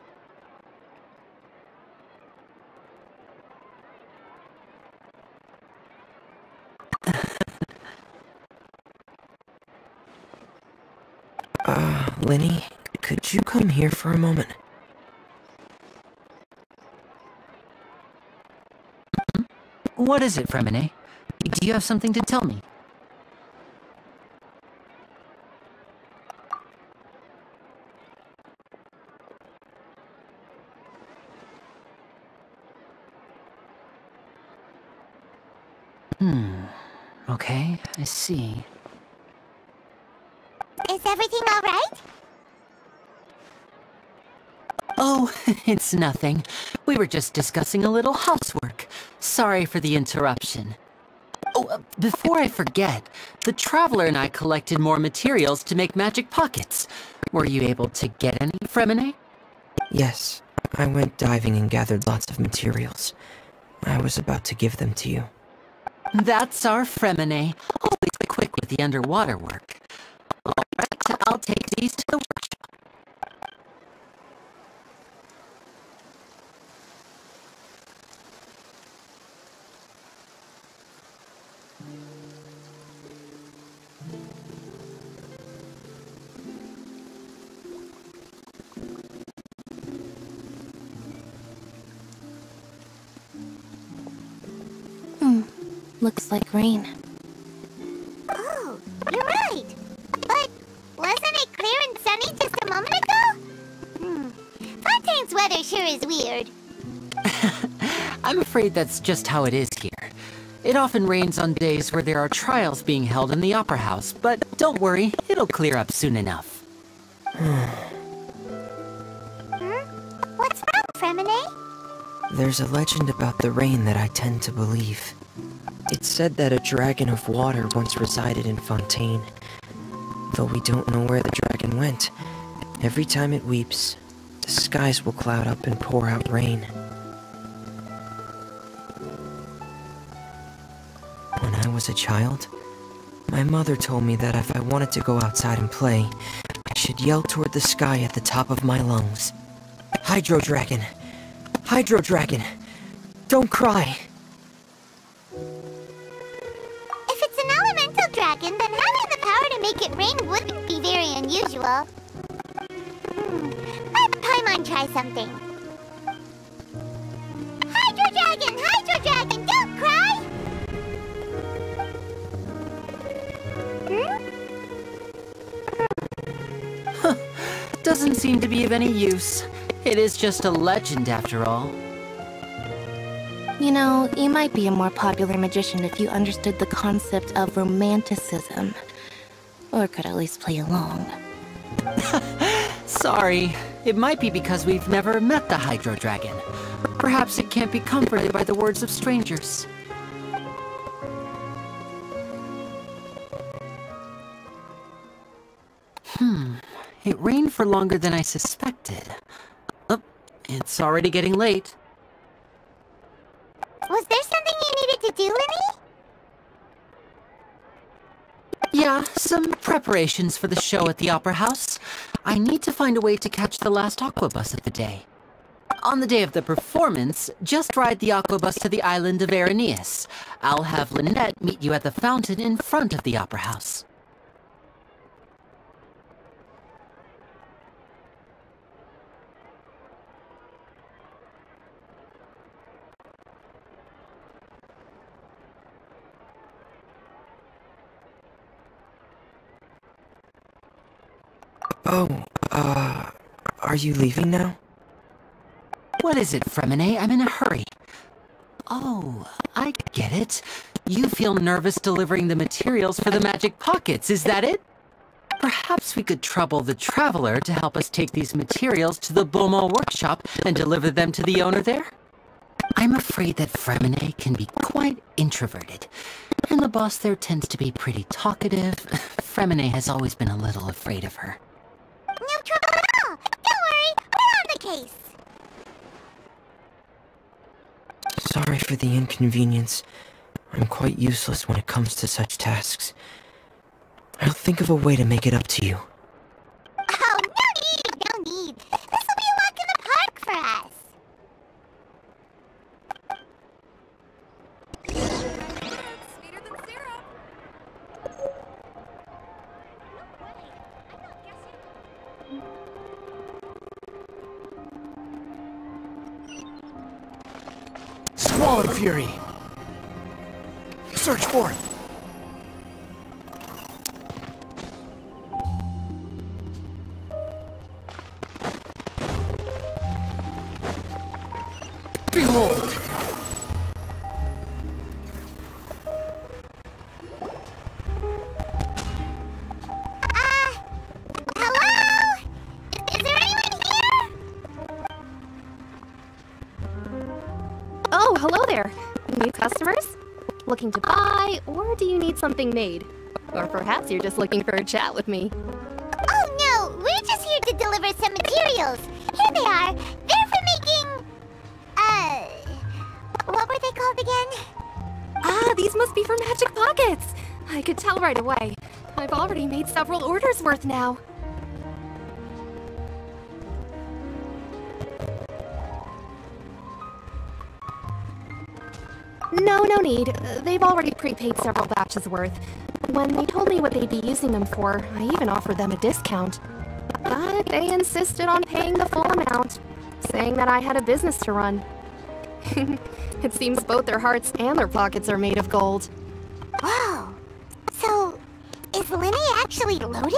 Linny, could you come here for a moment? What is it, Fremine? Do you have something to tell me? Okay, I see. Is everything all right? Oh, it's nothing. We were just discussing a little housework. Sorry for the interruption. Oh, before I forget, the Traveler and I collected more materials to make magic pockets. Were you able to get any, Fremine? Yes, I went diving and gathered lots of materials. I was about to give them to you. That's our Fremine. Always quick with the underwater work. Alright, I'll take these to the workshop. Looks like rain. Oh, you're right. But wasn't it clear and sunny just a moment ago? Fontaine's weather sure is weird. I'm afraid that's just how it is here. It often rains on days where there are trials being held in the Opera House, but don't worry, it'll clear up soon enough. What's wrong, Fremine? There's a legend about the rain that I tend to believe. It's said that a dragon of water once resided in Fontaine. Though we don't know where the dragon went, every time it weeps, the skies will cloud up and pour out rain. When I was a child, my mother told me that if I wanted to go outside and play, I should yell toward the sky at the top of my lungs. Hydro Dragon! Hydro Dragon! Don't cry! If it's an elemental dragon, then having the power to make it rain wouldn't be very unusual. Let Paimon try something. Hydro Dragon! Hydro Dragon! Don't cry! Doesn't seem to be of any use. It is just a legend after all. You know, you might be a more popular magician if you understood the concept of romanticism. Or could at least play along. Sorry. It might be because we've never met the Hydro Dragon. Perhaps it can't be comforted by the words of strangers. It rained for longer than I suspected. Oh, it's already getting late. Was there something you needed to do, Linny? Yeah, some preparations for the show at the Opera House. I need to find a way to catch the last aquabus of the day. On the day of the performance, just ride the aquabus to the island of Aeneas. I'll have Lynette meet you at the fountain in front of the Opera House. Oh, are you leaving now? What is it, Fremine? I'm in a hurry. Oh, I get it. You feel nervous delivering the materials for the magic pockets, is that it? Perhaps we could trouble the Traveler to help us take these materials to the Beaumont workshop and deliver them to the owner there? I'm afraid that Fremine can be quite introverted, and the boss there tends to be pretty talkative. Fremine has always been a little afraid of her. No trouble at all! Don't worry, we're on the case! Sorry for the inconvenience. I'm quite useless when it comes to such tasks. I'll think of a way to make it up to you. Oh, no need! This will be a walk in the park for us! Sweeter than syrup. Squall Fury! Search for it! Behold! Hello? Is there anyone here? Oh, hello there. New customers? Looking to buy, or do you need something made? Or perhaps you're just looking for a chat with me. Oh no, we're just here to deliver some materials. Here they are. They're for making... what were they called again? Ah, these must be for magic pockets. I could tell right away. I've already made several orders worth now. No need. They've already prepaid several batches worth. When they told me what they'd be using them for, I even offered them a discount. But they insisted on paying the full amount, saying that I had a business to run. It seems both their hearts and their pockets are made of gold. Whoa. So, is Lenny actually loaded?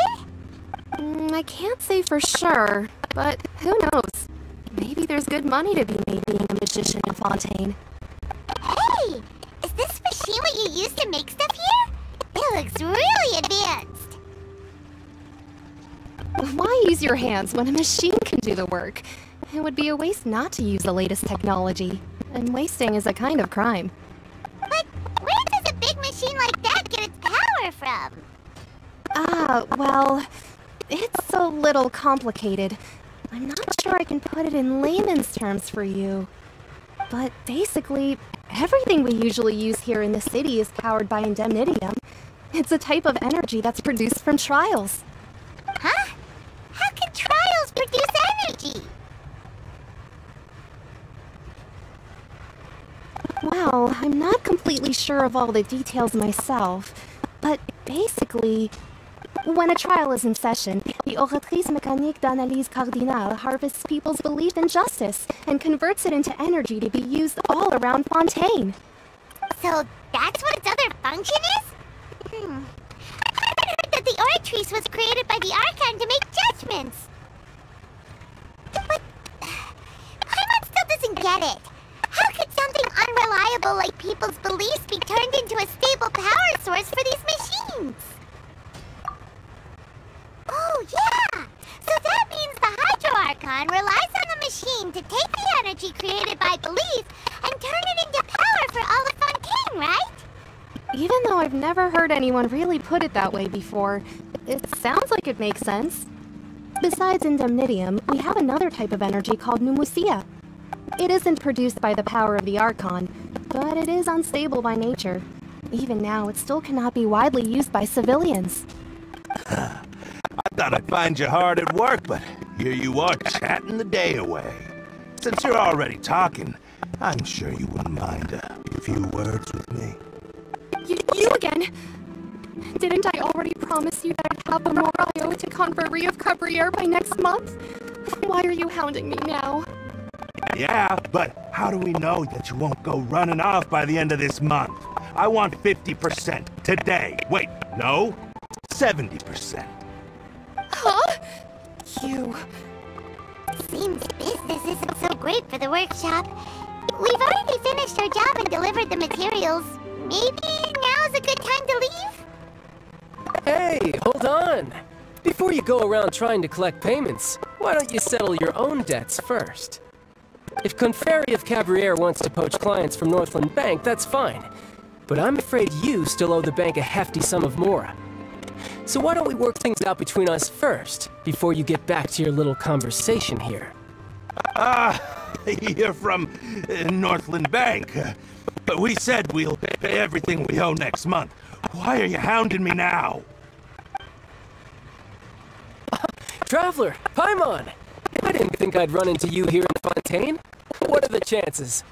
I can't say for sure, but who knows? Maybe there's good money to be made being a magician in Fontaine. Hey! Is this machine what you use to make stuff here? It looks really advanced. Why use your hands when a machine can do the work? It would be a waste not to use the latest technology. And wasting is a kind of crime. But where does a big machine like that get its power from? Well, it's a little complicated. I'm not sure I can put it in layman's terms for you. But basically, everything we usually use here in the city is powered by indemnitium. It's a type of energy that's produced from trials. Huh? How can trials produce energy? Well, I'm not completely sure of all the details myself, but basically, when a trial is in session, the oratrice mécanique d'analyse cardinale harvests people's belief in justice and converts it into energy to be used all around Fontaine. So that's what its other function is? I heard that the oratrice was created by the Archon to make judgments. But Paimon still doesn't get it. How could something unreliable like people's beliefs be turned into a stable power source for these machines? Oh, yeah! So that means the Hydro Archon relies on the machine to take the energy created by belief and turn it into power for all of Fontaine, right? Even though I've never heard anyone really put it that way before, it sounds like it makes sense. Besides indemnitium, we have another type of energy called pneumosia. It isn't produced by the power of the Archon, but it is unstable by nature. Even now, it still cannot be widely used by civilians. I thought I'd find you hard at work, but here you are chatting the day away. Since you're already talking, I'm sure you wouldn't mind a few words with me. You again? Didn't I already promise you that I'd have the Moraio to Converie of Cabriere by next month? Why are you hounding me now? Yeah, but how do we know that you won't go running off by the end of this month? I want 50% today. Wait, no, 70%. Huh? You... Seems business isn't so great for the workshop. We've already finished our job and delivered the materials. Maybe now's a good time to leave? Hey, hold on. Before you go around trying to collect payments, why don't you settle your own debts first? If Conferri of Cabriere wants to poach clients from Northland Bank, that's fine. But I'm afraid you still owe the bank a hefty sum of mora. So why don't we work things out between us first, before you get back to your little conversation here? You're from Northland Bank. But we said we'll pay everything we owe next month. Why are you hounding me now? Traveler, Paimon! I didn't think I'd run into you here in Fontaine. What are the chances?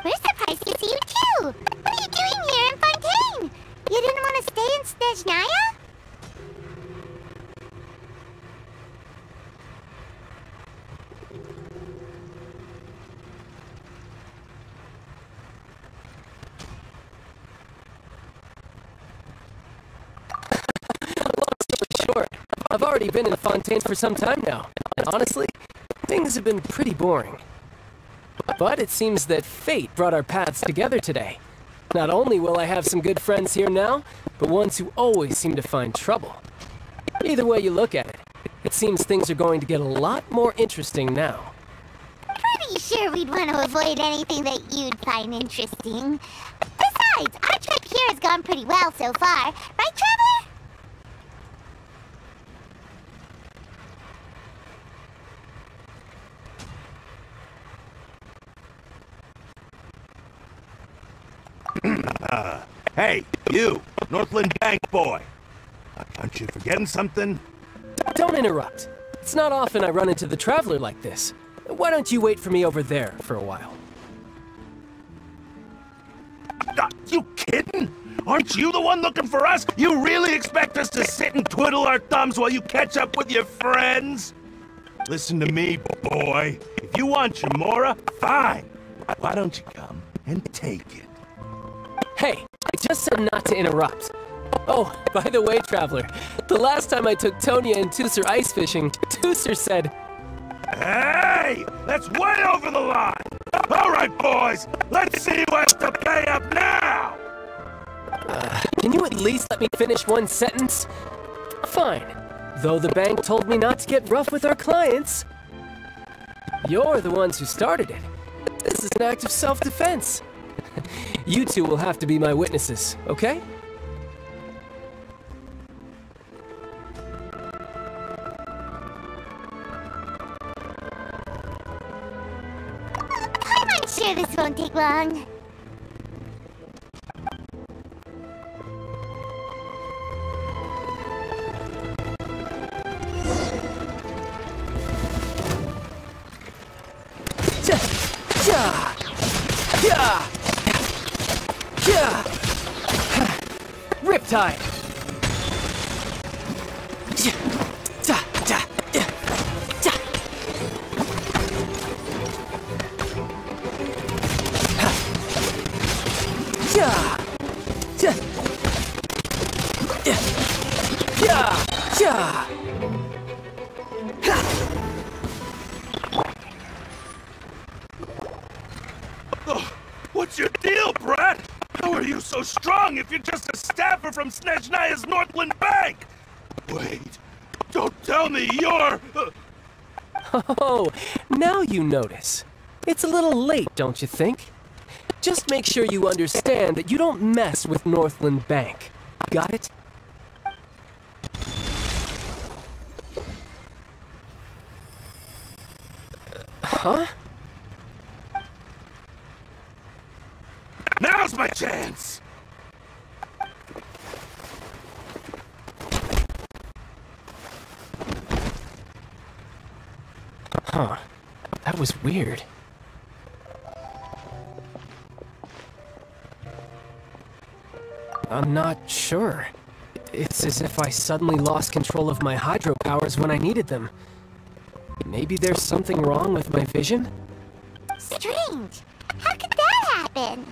We're surprised to see you too! What are you doing here in Fontaine? You didn't want to stay in Snezhnaya? Short. I've already been in Fontaine for some time now, and honestly, things have been pretty boring. But it seems that fate brought our paths together today. Not only will I have some good friends here now, but ones who always seem to find trouble. Either way you look at it, it seems things are going to get a lot more interesting now. Pretty sure we'd want to avoid anything that you'd find interesting. Besides, our trip here has gone pretty well so far, right, Traveler? Hey, you, Northland Bank boy. Aren't you forgetting something? Don't interrupt. It's not often I run into the Traveler like this. Why don't you wait for me over there for a while? You kidding? Aren't you the one looking for us? You really expect us to sit and twiddle our thumbs while you catch up with your friends? Listen to me, boy. If you want your mora, fine. Why don't you come and take it? Hey, I just said not to interrupt. Oh, by the way, Traveler, the last time I took Tonya and Tooser ice fishing, Tooser said, "Hey, that's way over the line! All right, boys, let's see who has to pay up now!" Can you at least let me finish one sentence? Fine. Though the bank told me not to get rough with our clients. You're the ones who started it. This is an act of self-defense. You two will have to be my witnesses, okay? I'm sure this won't take long. Riptide! What's your deal, Brad? How are you so strong if you're just a staffer from Snezhnaya's Northland Bank? Wait, don't tell me you're... Oh, now you notice. It's a little late, don't you think? Just make sure you understand that you don't mess with Northland Bank. Got it? Huh? Now's my chance! Huh. That was weird. I'm not sure. It's as if I suddenly lost control of my hydro powers when I needed them. Maybe there's something wrong with my vision? Strange. How could that happen?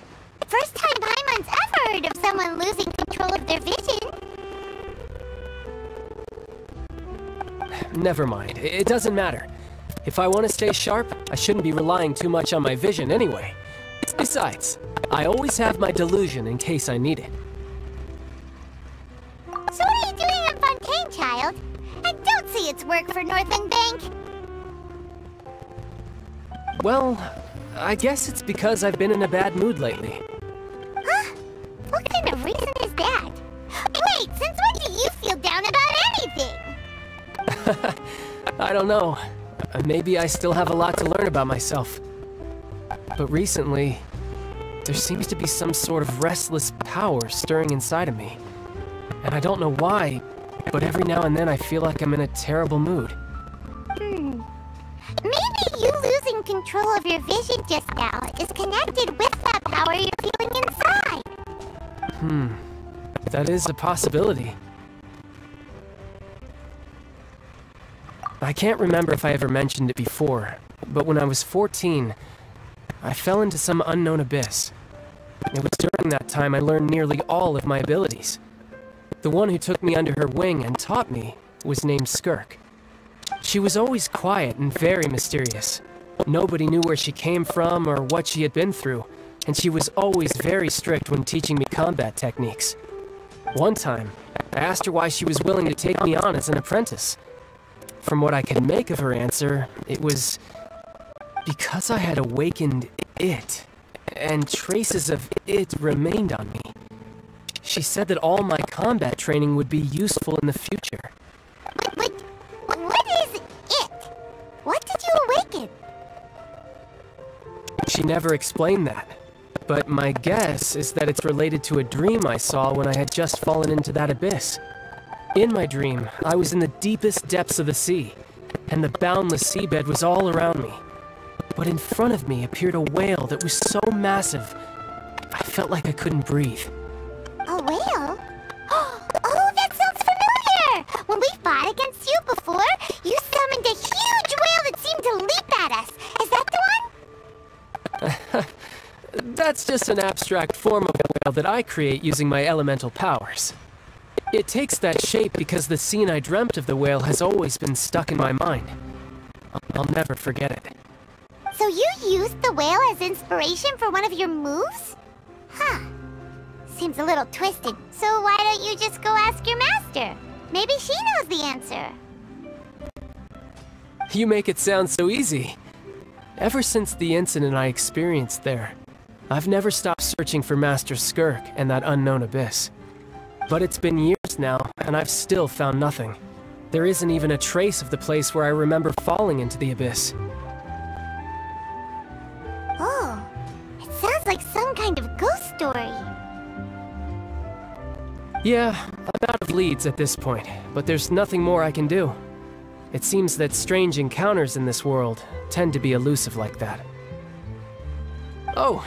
First time Paimon's ever heard of someone losing control of their vision. Never mind. It doesn't matter. If I want to stay sharp, I shouldn't be relying too much on my vision anyway. Besides, I always have my delusion in case I need it. So what are you doing in Fontaine, child? I don't see its work for Northland Bank. Well, I guess it's because I've been in a bad mood lately. Huh? What kind of reason is that? Wait, since when do you feel down about anything? I don't know. Maybe I still have a lot to learn about myself. But recently, there seems to be some sort of restless power stirring inside of me. And I don't know why, but every now and then I feel like I'm in a terrible mood. Maybe you losing control of your vision just now is connected with that power you're feeling inside. That is a possibility. I can't remember if I ever mentioned it before, but when I was 14, I fell into some unknown abyss. It was during that time I learned nearly all of my abilities. The one who took me under her wing and taught me was named Skirk. She was always quiet and very mysterious. Nobody knew where she came from or what she had been through, and she was always very strict when teaching me combat techniques. One time, I asked her why she was willing to take me on as an apprentice. From what I could make of her answer, it was because I had awakened it, and traces of it remained on me. She said that all my combat training would be useful in the future. What is it? What did you awaken? She never explained that, but my guess is that it's related to a dream I saw when I had just fallen into that abyss. In my dream, I was in the deepest depths of the sea, and the boundless seabed was all around me. But in front of me appeared a whale that was so massive, I felt like I couldn't breathe. A whale? Oh, that sounds familiar! When we fought against you before, you summoned a huge whale that seemed to leap at us. Is that the one? That's just an abstract form of a whale that I create using my elemental powers. It takes that shape because the scene I dreamt of the whale has always been stuck in my mind. I'll never forget it. So you used the whale as inspiration for one of your moves? Huh. Seems a little twisted, so why don't you just go ask your master? Maybe she knows the answer. You make it sound so easy. Ever since the incident I experienced there, I've never stopped searching for Master Skirk and that unknown abyss. But it's been years now, and I've still found nothing. There isn't even a trace of the place where I remember falling into the abyss. Oh, it sounds like some kind of ghost story. Yeah, I'm out of leads at this point, but there's nothing more I can do. It seems that strange encounters in this world tend to be elusive like that. Oh,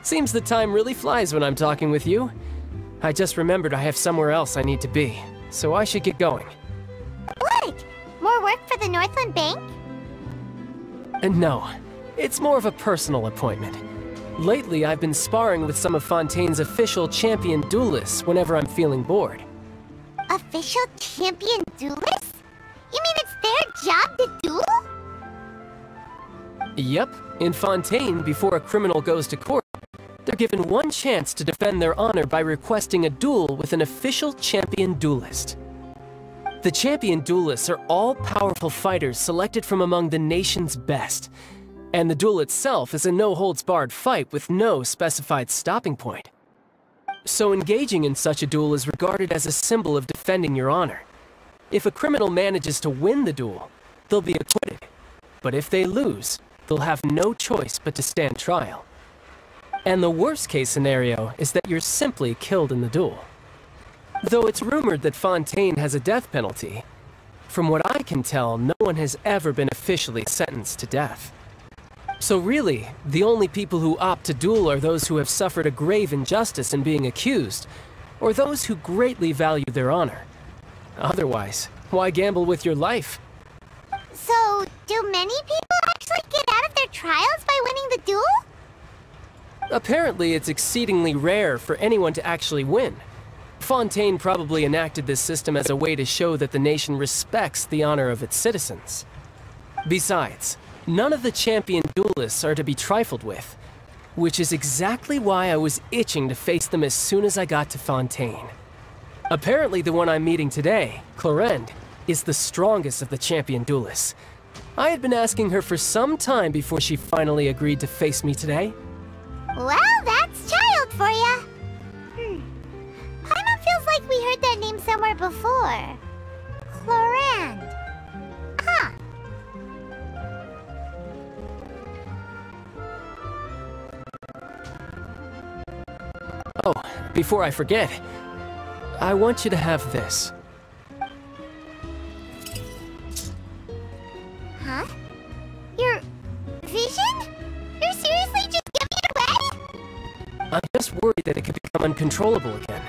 seems the time really flies when I'm talking with you. I just remembered I have somewhere else I need to be, so I should get going. What? More work for the Northland Bank? And no, it's more of a personal appointment. Lately, I've been sparring with some of Fontaine's official champion duelists whenever I'm feeling bored. Official champion duelists? You mean it's their job to duel? Yep, in Fontaine, before a criminal goes to court, they're given one chance to defend their honor by requesting a duel with an official champion duelist. The champion duelists are all powerful fighters selected from among the nation's best, and the duel itself is a no-holds-barred fight with no specified stopping point. So engaging in such a duel is regarded as a symbol of defending your honor. If a criminal manages to win the duel, they'll be acquitted. But if they lose, they'll have no choice but to stand trial. And the worst-case scenario is that you're simply killed in the duel. Though it's rumored that Fontaine has a death penalty, from what I can tell, no one has ever been officially sentenced to death. So really, the only people who opt to duel are those who have suffered a grave injustice in being accused, or those who greatly value their honor. Otherwise, why gamble with your life? So, do many people actually get out of their trials by winning the duel? Apparently, it's exceedingly rare for anyone to actually win. Fontaine probably enacted this system as a way to show that the nation respects the honor of its citizens. Besides, none of the champion duelists are to be trifled with, which is exactly why I was itching to face them as soon as I got to Fontaine. Apparently the one I'm meeting today, Clorinde, is the strongest of the champion duelists. I had been asking her for some time before she finally agreed to face me today. Well, that's child for ya. Paimon feels like we heard that name somewhere before. Clorinde. Huh. Oh, before I forget, I want you to have this. Huh? Your vision? You're seriously just giving it away? I'm just worried that it could become uncontrollable again.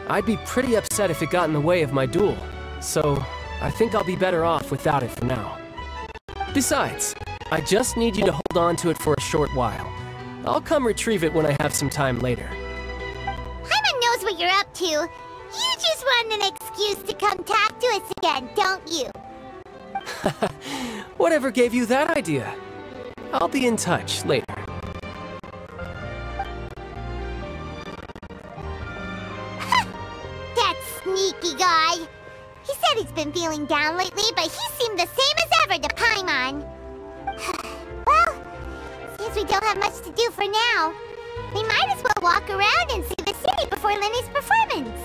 I'd be pretty upset if it got in the way of my duel, so I think I'll be better off without it for now. Besides, I just need you to hold on to it for a short while. I'll come retrieve it when I have some time later. Paimon knows what you're up to. You just want an excuse to come talk to us again, don't you? Whatever gave you that idea? I'll be in touch later. That sneaky guy. He said he's been feeling down lately, but he seemed the same as ever to Paimon. Well, seems we don't have much to do for now. We might as well walk around and see the city before Lenny's performance.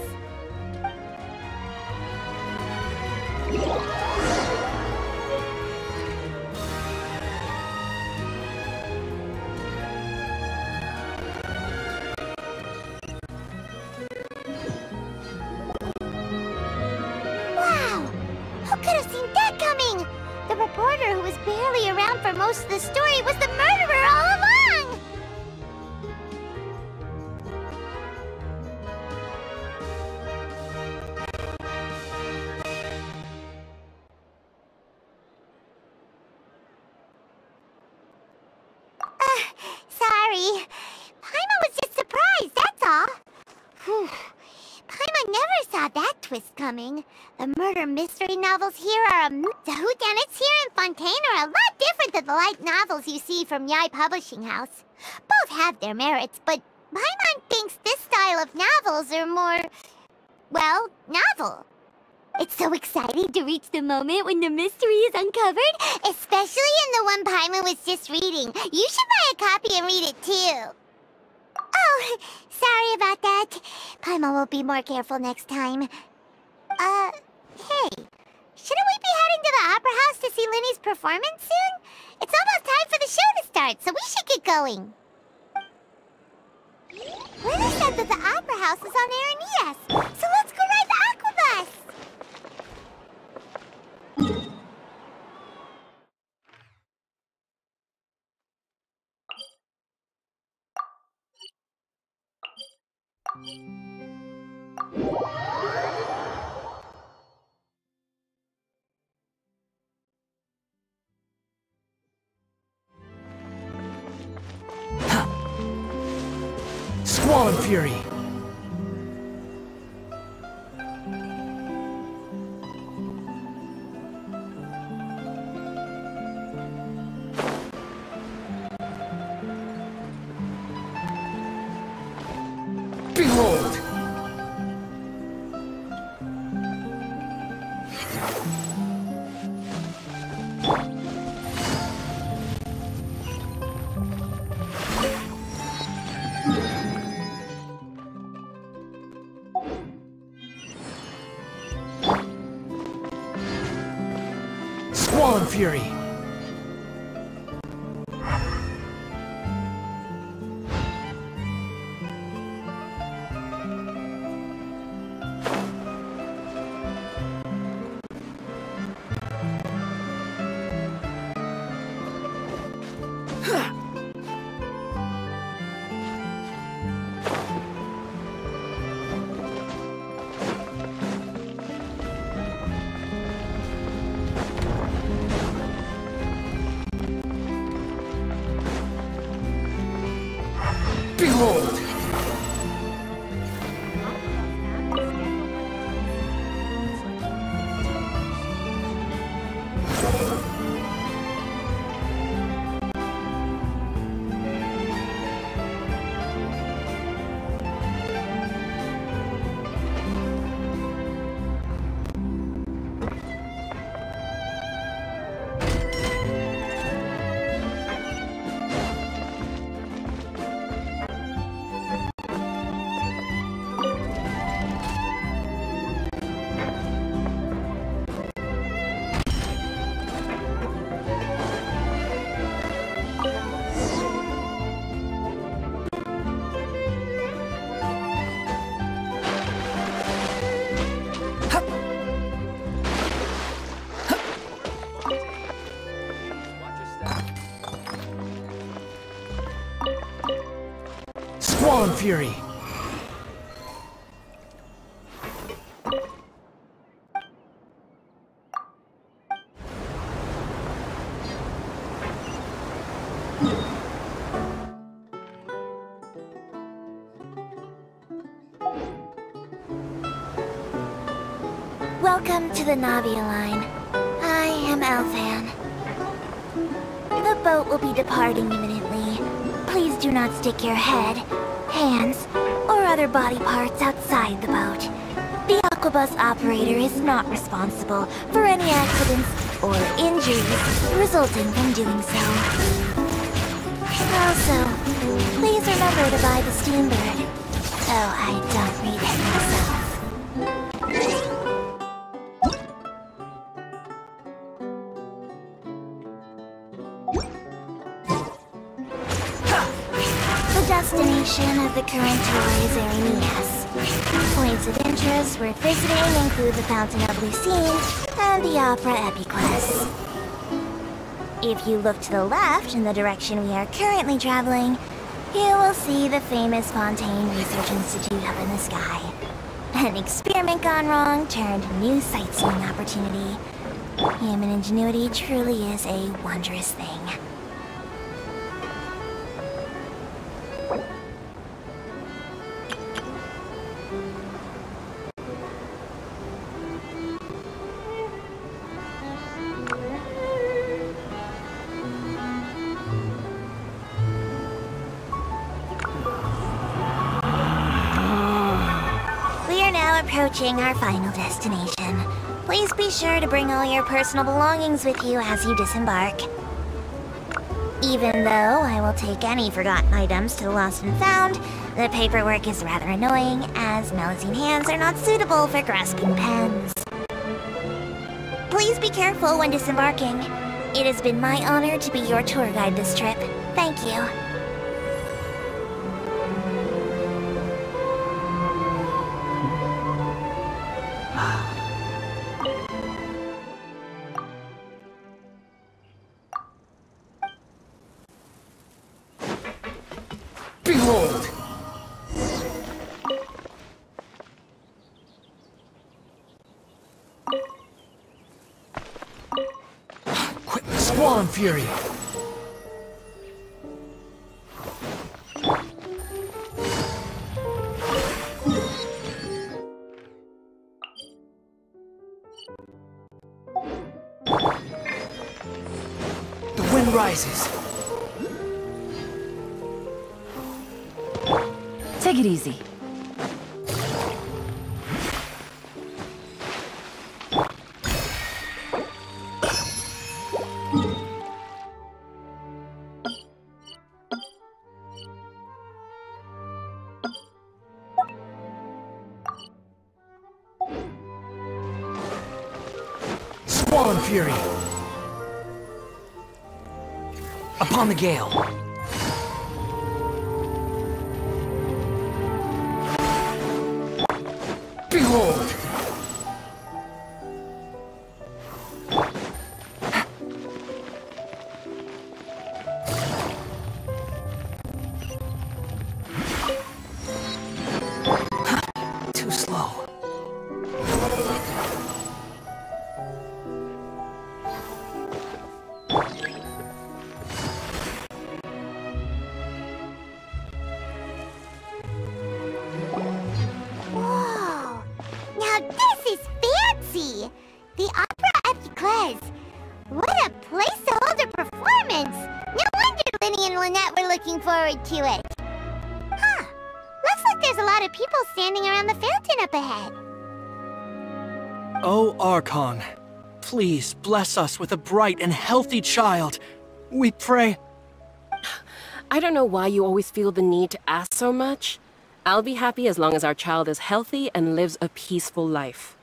Wow! Who could have seen that coming? The reporter who was barely around for most of the story was the murderer all along! Sorry. Paimon twist coming. The murder mystery novels here are the whodunits here in Fontaine are a lot different than the light novels you see from Yai Publishing House. Both have their merits, but Paimon thinks this style of novels are more, well, novel. It's so exciting to reach the moment when the mystery is uncovered, especially in the one Paimon was just reading. You should buy a copy and read it too. Oh, sorry about that. Paimon will be more careful next time. Hey, shouldn't we be heading to the Opera House to see Linny's performance soon? It's almost time for the show to start, so we should get going. Linny said that the Opera House is on Aranias, so let's go ride the Aquabus! Squall Fury! Behold! Squall Fury! Behold! Squall Fury! Welcome to the Navia line. I am Elfan. The boat will be departing imminently. Please do not stick your head, hands, or other body parts outside the boat. The Aquabus operator is not responsible for any accidents or injuries resulting from doing so. Also, please remember to buy the Steambird. Oh, I don't read it myself. The destination of the current tour is Aranias. Points of interest worth visiting include the Fountain of Lucine and the Opera Epiclese. If you look to the left in the direction we are currently traveling, you will see the famous Fontaine Research Institute up in the sky. An experiment gone wrong turned new sightseeing opportunity. Human ingenuity truly is a wondrous thing. approaching our final destination. Please be sure to bring all your personal belongings with you as you disembark. Even though I will take any forgotten items to the lost and found, the paperwork is rather annoying, as Melusine hands are not suitable for grasping pens. Please be careful when disembarking. It has been my honor to be your tour guide this trip. Thank you. Behold! Quick, Squall Fury! The wind rises. Take it easy. Squall Fury! Upon the gale! Behold! Too slow. The Opera Epiclese! What a place to hold a performance! No wonder Linny and Lynette were looking forward to it. Huh. Looks like there's a lot of people standing around the fountain up ahead. Oh, Archon, please bless us with a bright and healthy child. We pray. I don't know why you always feel the need to ask so much. I'll be happy as long as our child is healthy and lives a peaceful life.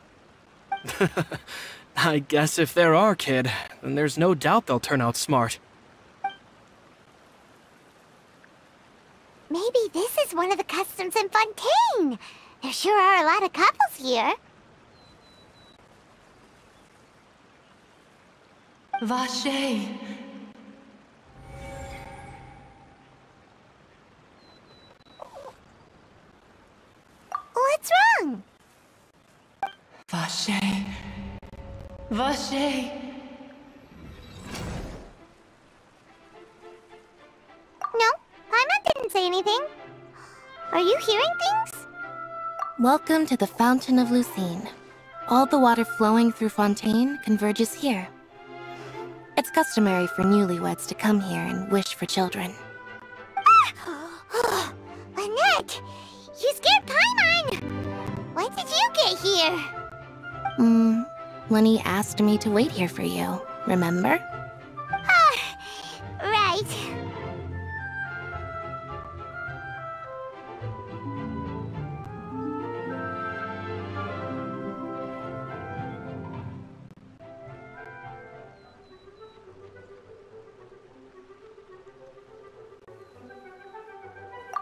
I guess if they're our kid, then there's no doubt they'll turn out smart. Maybe this is one of the customs in Fontaine. There sure are a lot of couples here. Vache. What's wrong? Vache. Vache. No, Paimon didn't say anything. Are you hearing things? Welcome to the Fountain of Lucine. All the water flowing through Fontaine converges here. It's customary for newlyweds to come here and wish for children. Ah! Lynette! You scared Paimon! When did you get here? Lenny asked me to wait here for you, remember? Right.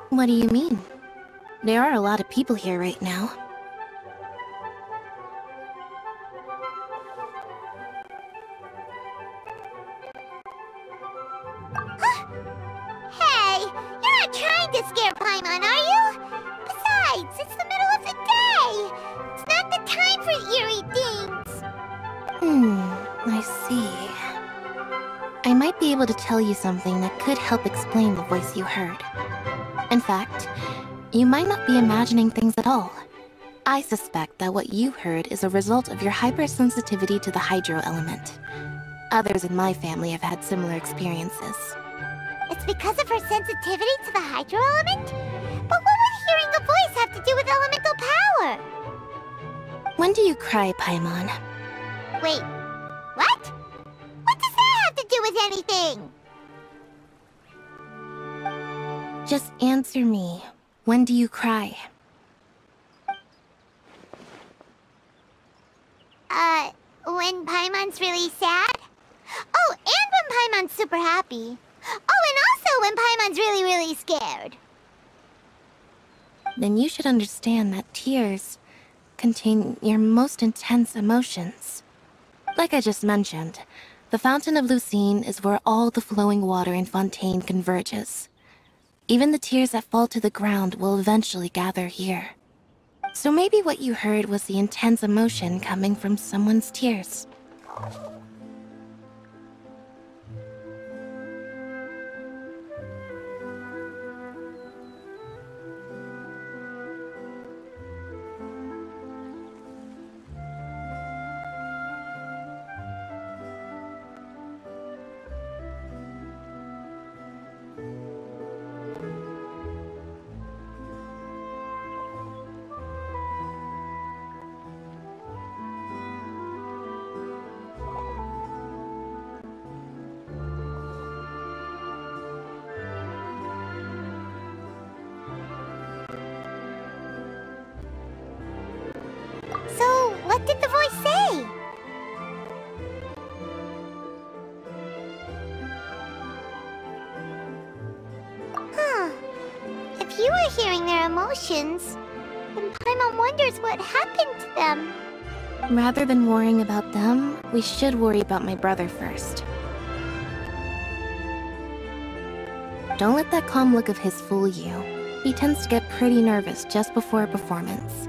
What do you mean? There are a lot of people here right now. Hey, you're not trying to scare Paimon, are you? Besides, it's the middle of the day. It's not the time for eerie things. I see. I might be able to tell you something that could help explain the voice you heard. In fact, you might not be imagining things at all. I suspect that what you heard is a result of your hypersensitivity to the hydro element. Others in my family have had similar experiences. It's because of her sensitivity to the hydro element? But what would hearing a voice have to do with elemental power? When do you cry, Paimon? Wait, what? What does that have to do with anything? Just answer me. When do you cry? When Paimon's really sad? Oh, and when Paimon's super happy. Oh, and also when Paimon's really, really scared. Then you should understand that tears contain your most intense emotions. Like I just mentioned, the Fountain of Lucine is where all the flowing water in Fontaine converges. Even the tears that fall to the ground will eventually gather here. So maybe what you heard was the intense emotion coming from someone's tears. So, what did the voice say? Huh. If you were hearing their emotions, then Paimon wonders what happened to them. Rather than worrying about them, we should worry about my brother first. Don't let that calm look of his fool you. He tends to get pretty nervous just before a performance.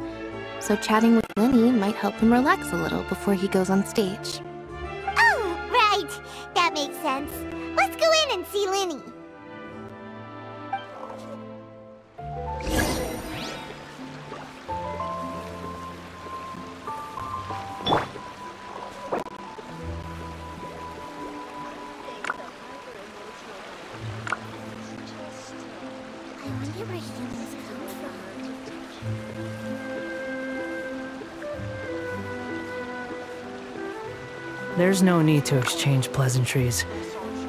So chatting with Linny might help him relax a little before he goes on stage. Oh, right. That makes sense. Let's go in and see Linny. I wonder where humans come from. There's no need to exchange pleasantries.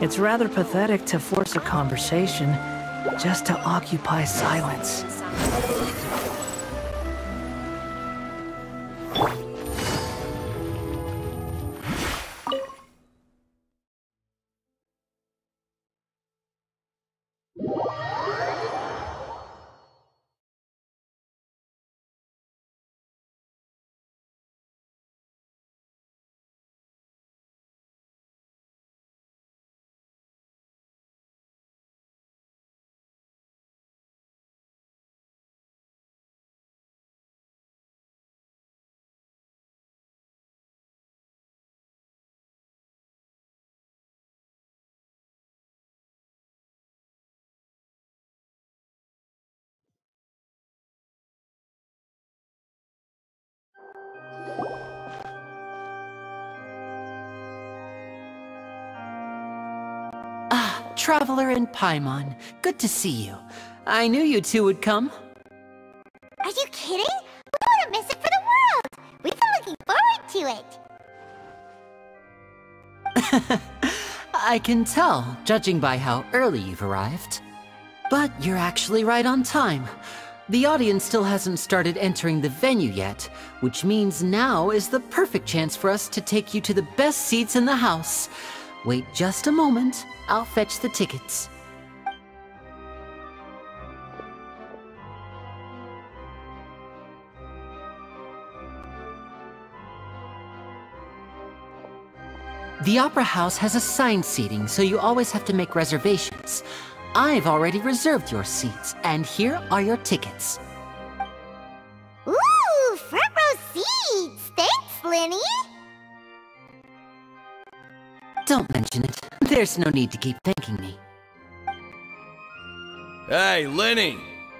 It's rather pathetic to force a conversation just to occupy silence. Traveler and Paimon, good to see you. I knew you two would come. Are you kidding? We wouldn't miss it for the world! We've been looking forward to it! I can tell, judging by how early you've arrived. But you're actually right on time. The audience still hasn't started entering the venue yet, which means now is the perfect chance for us to take you to the best seats in the house. Wait just a moment, I'll fetch the tickets. The Opera House has assigned seating, so you always have to make reservations. I've already reserved your seats, and here are your tickets. Ooh, front row seats! Thanks, Linny! Don't mention it. There's no need to keep thanking me. Hey, Linny!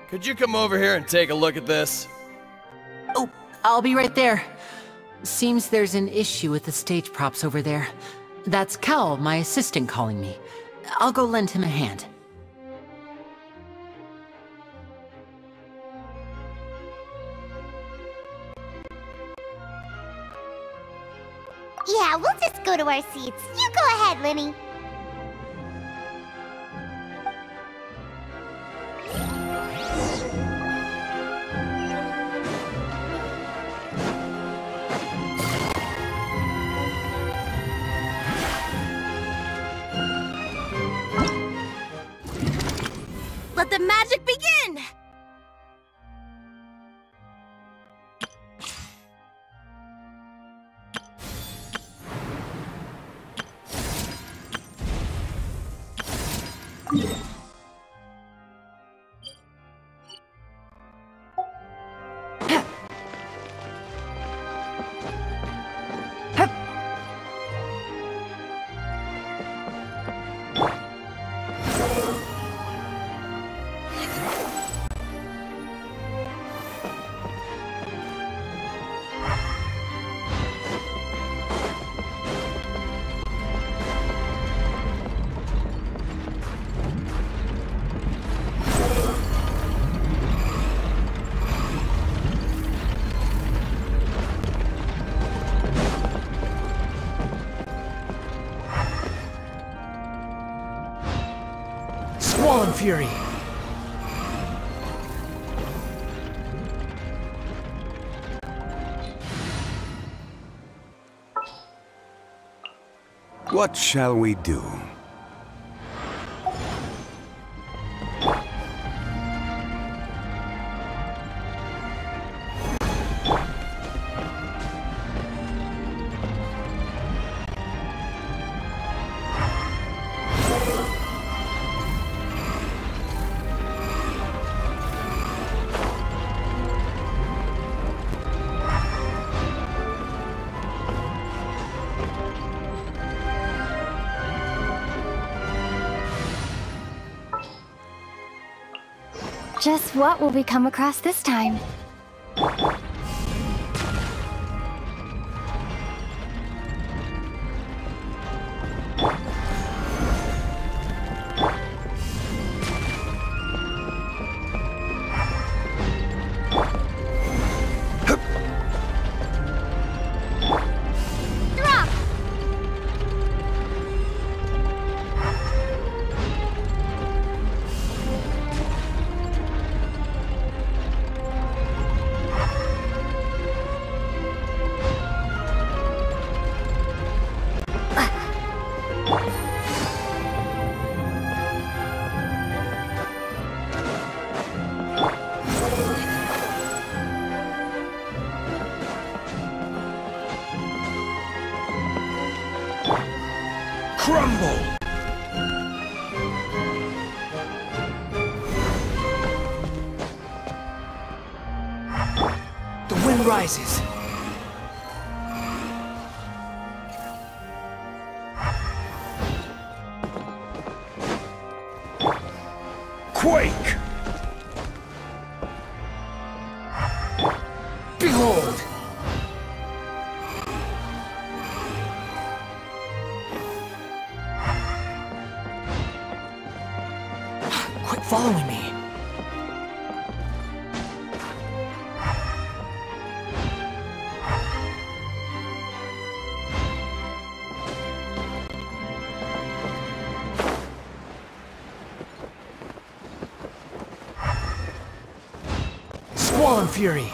Could you come over here and take a look at this? Oh, I'll be right there. Seems there's an issue with the stage props over there. That's Cal, my assistant, calling me. I'll go lend him a hand. Yeah, we'll just go to our seats. You go ahead, Lenny. Let the magic begin! Squall Fury! What shall we do? Just what will we come across this time? Crumble! The wind rises. Quake! Behold! Quit following me. Squall Fury!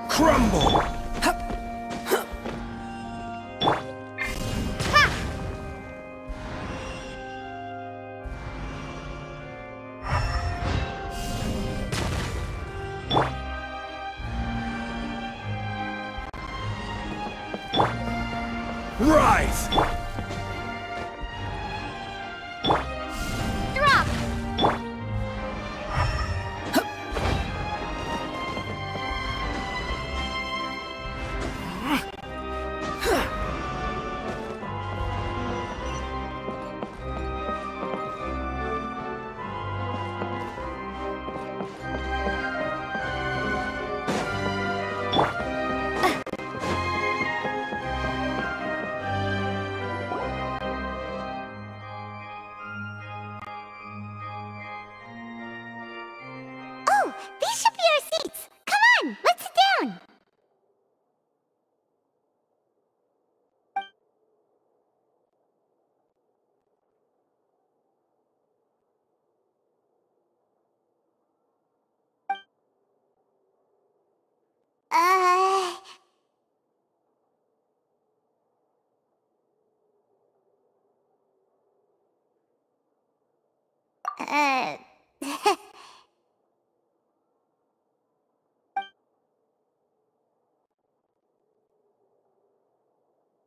Crumble! Rise! Drop! these should be our seats. Come on, let's sit down.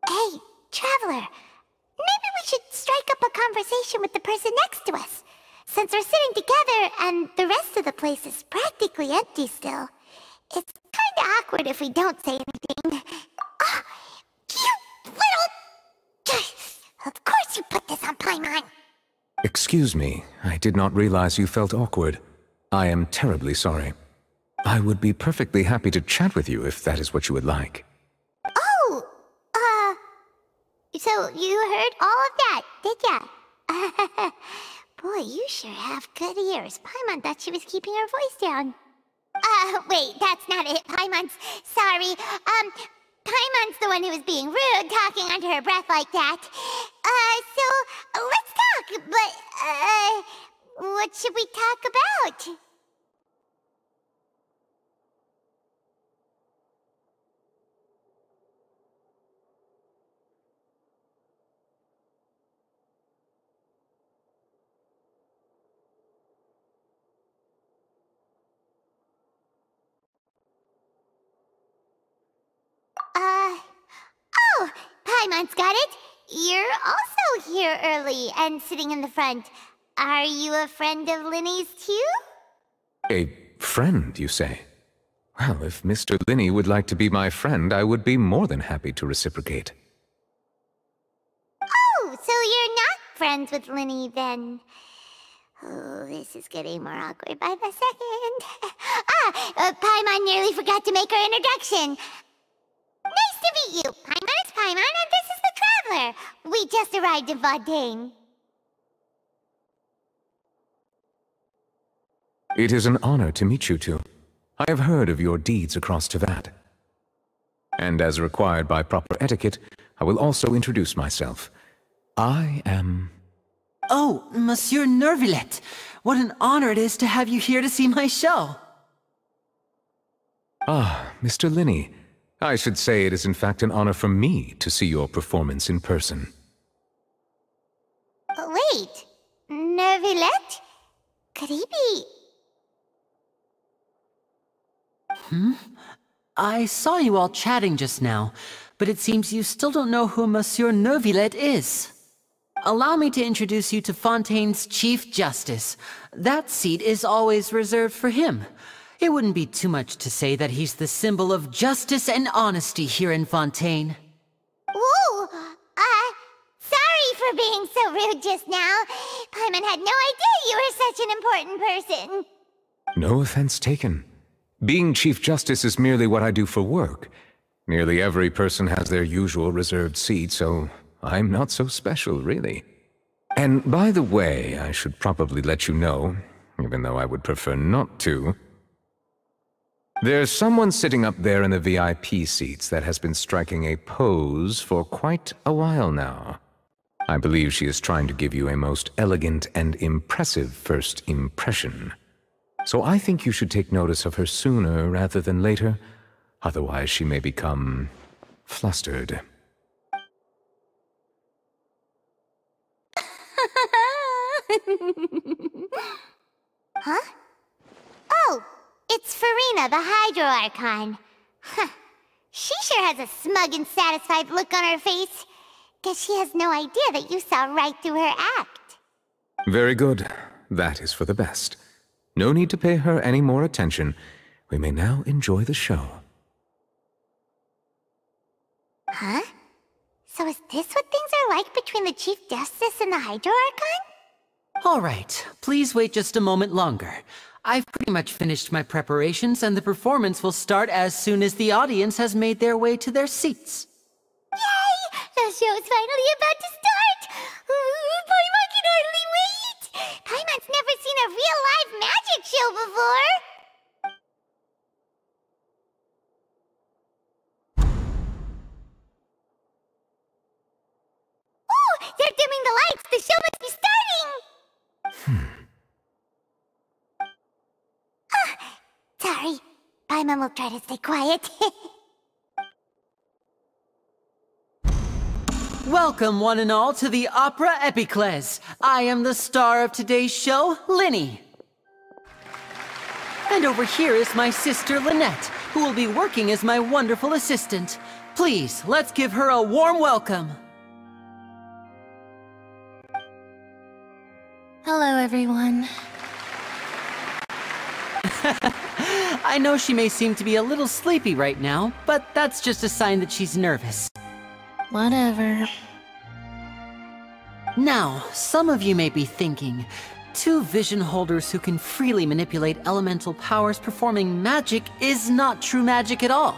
Hey, Traveler. Maybe we should strike up a conversation with the person next to us. Since we're sitting together and the rest of the place is practically empty still, it's kinda awkward if we don't say anything. Oh, you little... Of course you put this on Paimon. Excuse me, I did not realize you felt awkward. I am terribly sorry. I would be perfectly happy to chat with you if that is what you would like. Oh, so you heard all of that, did ya? Boy, you sure have good ears. Paimon thought she was keeping her voice down. Wait, that's not it. Paimon's sorry. Paimon's the one who was being rude, talking under her breath like that. So, let's talk, but, what should we talk about? Oh, Paimon's got it. You're also here early and sitting in the front. Are you a friend of Linny's too? A friend, you say? Well, if Mr. Linny would like to be my friend, I would be more than happy to reciprocate. Oh, so you're not friends with Linny then? Oh, this is getting more awkward by the second. Paimon nearly forgot to make her introduction. Nice to meet you. Paimon is Paimon, and this is the Traveler. We just arrived in Fontaine. It is an honor to meet you two. I have heard of your deeds across Tevat. And as required by proper etiquette, I will also introduce myself. I am... Oh, Monsieur Nervillet! What an honor it is to have you here to see my show! Ah, Mr. Linny. I should say it is in fact an honor for me to see your performance in person. Wait, Nervillet? Could he be... I saw you all chatting just now, but it seems you still don't know who Monsieur Nervillet is. Allow me to introduce you to Fontaine's Chief Justice. That seat is always reserved for him. It wouldn't be too much to say that he's the symbol of justice and honesty here in Fontaine. Whoa! Sorry for being so rude just now. Paimon had no idea you were such an important person. No offense taken. Being Chief Justice is merely what I do for work. Nearly every person has their usual reserved seat, so I'm not so special, really. And by the way, I should probably let you know, even though I would prefer not to, there's someone sitting up there in the VIP seats that has been striking a pose for quite a while now. I believe she is trying to give you a most elegant and impressive first impression. So I think you should take notice of her sooner rather than later, otherwise she may become flustered. Huh? Oh, it's Farina, the Hydro Archon. Huh. She sure has a smug and satisfied look on her face. Guess she has no idea that you saw right through her act. Very good. That is for the best. No need to pay her any more attention. We may now enjoy the show. Huh? So is this what things are like between the Chief Justice and the Hydro Archon? All right, please wait just a moment longer. I've pretty much finished my preparations, and the performance will start as soon as the audience has made their way to their seats. Yay! The show's finally about to start! Paimon can hardly wait! Paimon's never seen a real live magic show before! Sorry. Paimon will try to stay quiet. Welcome, one and all, to the Opera Epiclese. I am the star of today's show, Linny. And over here is my sister, Lynette, who will be working as my wonderful assistant. Please, let's give her a warm welcome. Hello, everyone. I know she may seem to be a little sleepy right now, but that's just a sign that she's nervous. Whatever. Now, some of you may be thinking, two vision holders who can freely manipulate elemental powers performing magic is not true magic at all.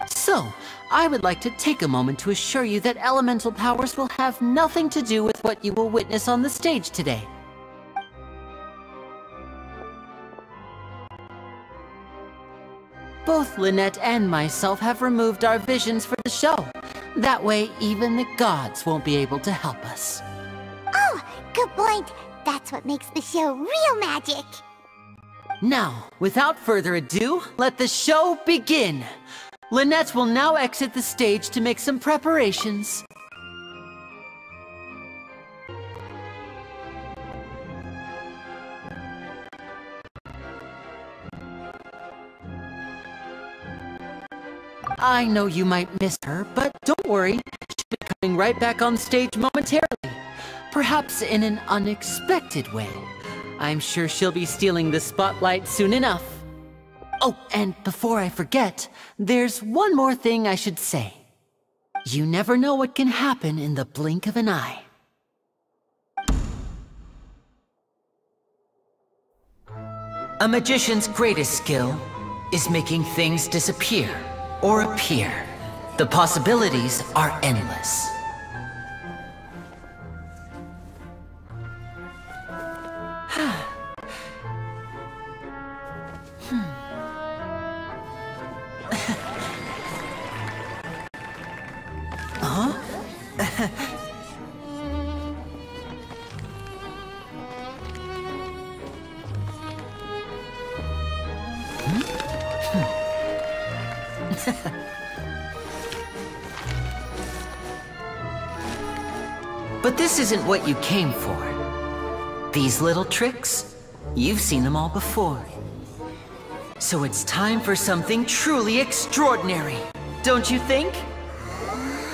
So, I would like to take a moment to assure you that elemental powers will have nothing to do with what you will witness on the stage today. Both Lynette and myself have removed our visions for the show. That way, even the gods won't be able to help us. Oh, good point. That's what makes the show real magic. Now, without further ado, let the show begin. Lynette will now exit the stage to make some preparations. I know you might miss her, but don't worry. She'll be coming right back on stage momentarily. Perhaps in an unexpected way. I'm sure she'll be stealing the spotlight soon enough. Oh, and before I forget, there's one more thing I should say. You never know what can happen in the blink of an eye. A magician's greatest skill is making things disappear or appear. The possibilities are endless. But this isn't what you came for. These little tricks, you've seen them all before. So it's time for something truly extraordinary, don't you think?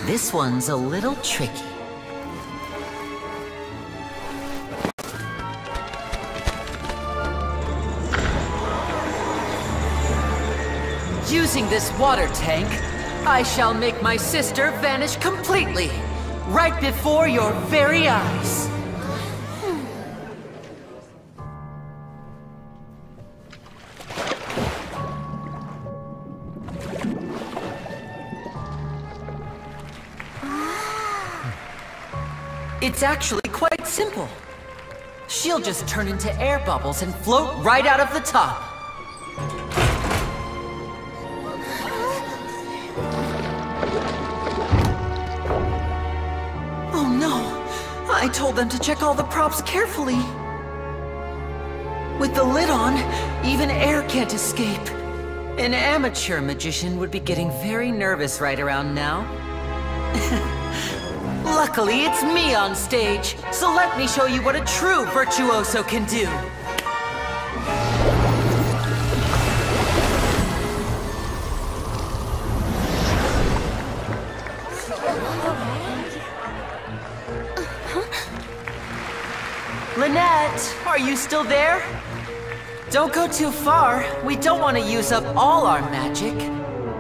This one's a little tricky. Using this water tank, I shall make my sister vanish completely, right before your very eyes. It's actually quite simple. She'll just turn into air bubbles and float right out of the top. Oh no! I told them to check all the props carefully. With the lid on, even air can't escape. An amateur magician would be getting very nervous right around now. Luckily, it's me on stage, so let me show you what a true virtuoso can do. Lynette, are you still there? Don't go too far. We don't want to use up all our magic.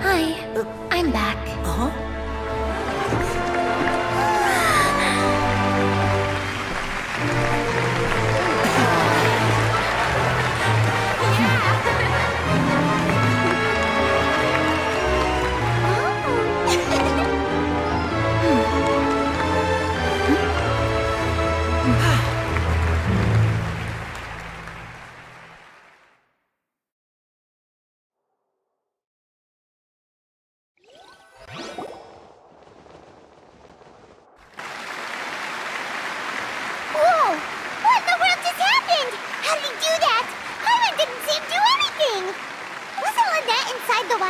Hi, I'm back. Uh-huh.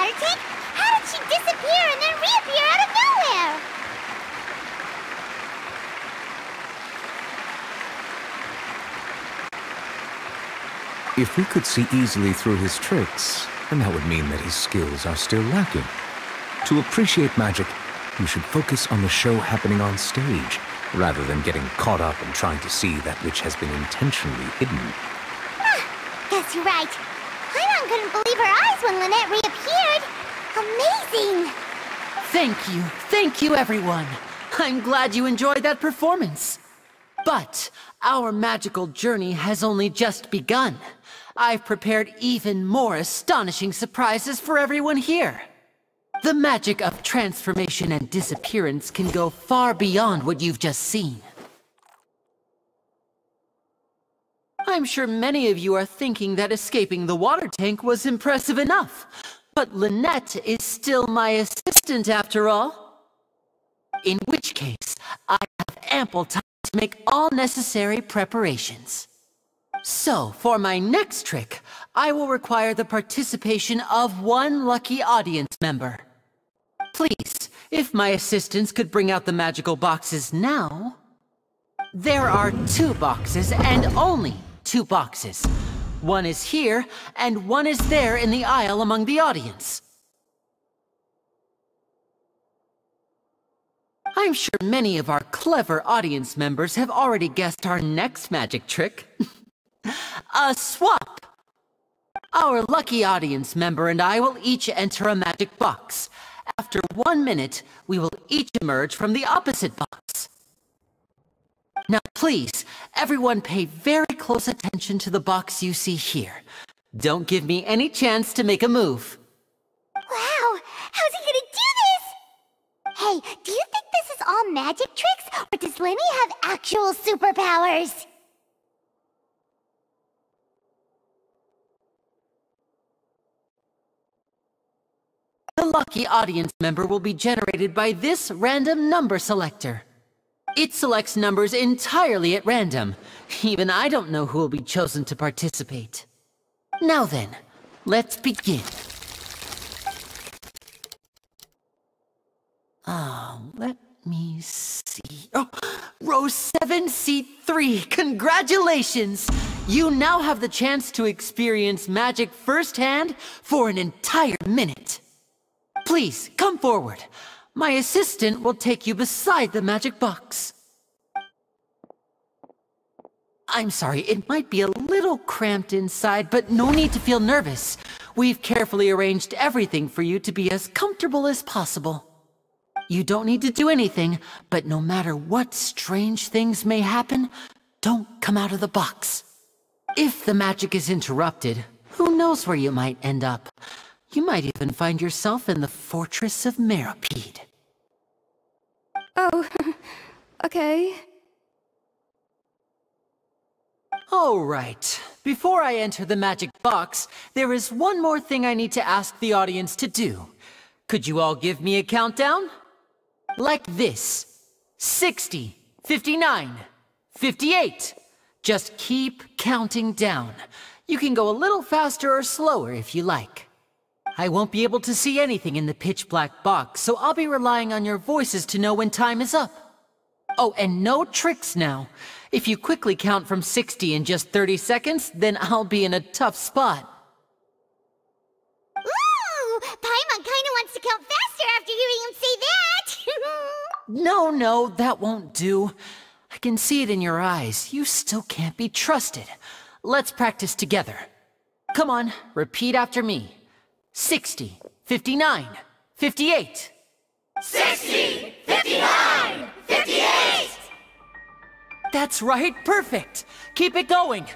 water tank? How did she disappear and then reappear out of nowhere? If we could see easily through his tricks, then that would mean that his skills are still lacking. To appreciate magic, you should focus on the show happening on stage, rather than getting caught up in trying to see that which has been intentionally hidden. Guess you're right. Paimon couldn't believe her eyes when Lynette reappeared. Amazing! Thank you everyone. I'm glad you enjoyed that performance. But our magical journey has only just begun. I've prepared even more astonishing surprises for everyone here. The magic of transformation and disappearance can go far beyond what you've just seen. I'm sure many of you are thinking that escaping the water tank was impressive enough, but Lynette is still my assistant after all. In which case, I have ample time to make all necessary preparations. So, for my next trick, I will require the participation of one lucky audience member. Please, if my assistants could bring out the magical boxes now. There are 2 boxes, and only 2 boxes. One is here, and one is there in the aisle among the audience. I'm sure many of our clever audience members have already guessed our next magic trick. A swap! Our lucky audience member and I will each enter a magic box. After 1 minute, we will each emerge from the opposite box. Now please, everyone pay very close attention to the box you see here. Don't give me any chance to make a move. Wow! How's he gonna do this? Hey, do you think this is all magic tricks, or does Lenny have actual superpowers? The lucky audience member will be generated by this random number selector. It selects numbers entirely at random. Even I don't know who will be chosen to participate. Now then, let's begin. Let me see. Oh, row 7, seat 3. Congratulations! You now have the chance to experience magic firsthand for an entire minute. Please, come forward. My assistant will take you beside the magic box. I'm sorry, it might be a little cramped inside, but no need to feel nervous. We've carefully arranged everything for you to be as comfortable as possible. You don't need to do anything, but no matter what strange things may happen, don't come out of the box. If the magic is interrupted, who knows where you might end up? You might even find yourself in the Fortress of Meropide. Oh, okay. All right. Before I enter the magic box, there is one more thing I need to ask the audience to do. Could you all give me a countdown? Like this. 60, 59, 58. Just keep counting down. You can go a little faster or slower if you like. I won't be able to see anything in the pitch-black box, so I'll be relying on your voices to know when time is up. Oh, and no tricks now. If you quickly count from 60 in just 30 seconds, then I'll be in a tough spot. Ooh! Paimon kinda wants to count faster after hearing him say that! No, that won't do. I can see it in your eyes. You still can't be trusted. Let's practice together. Come on, repeat after me. 60, 59, 58. 60, 59, 58! That's right, perfect. Keep it going.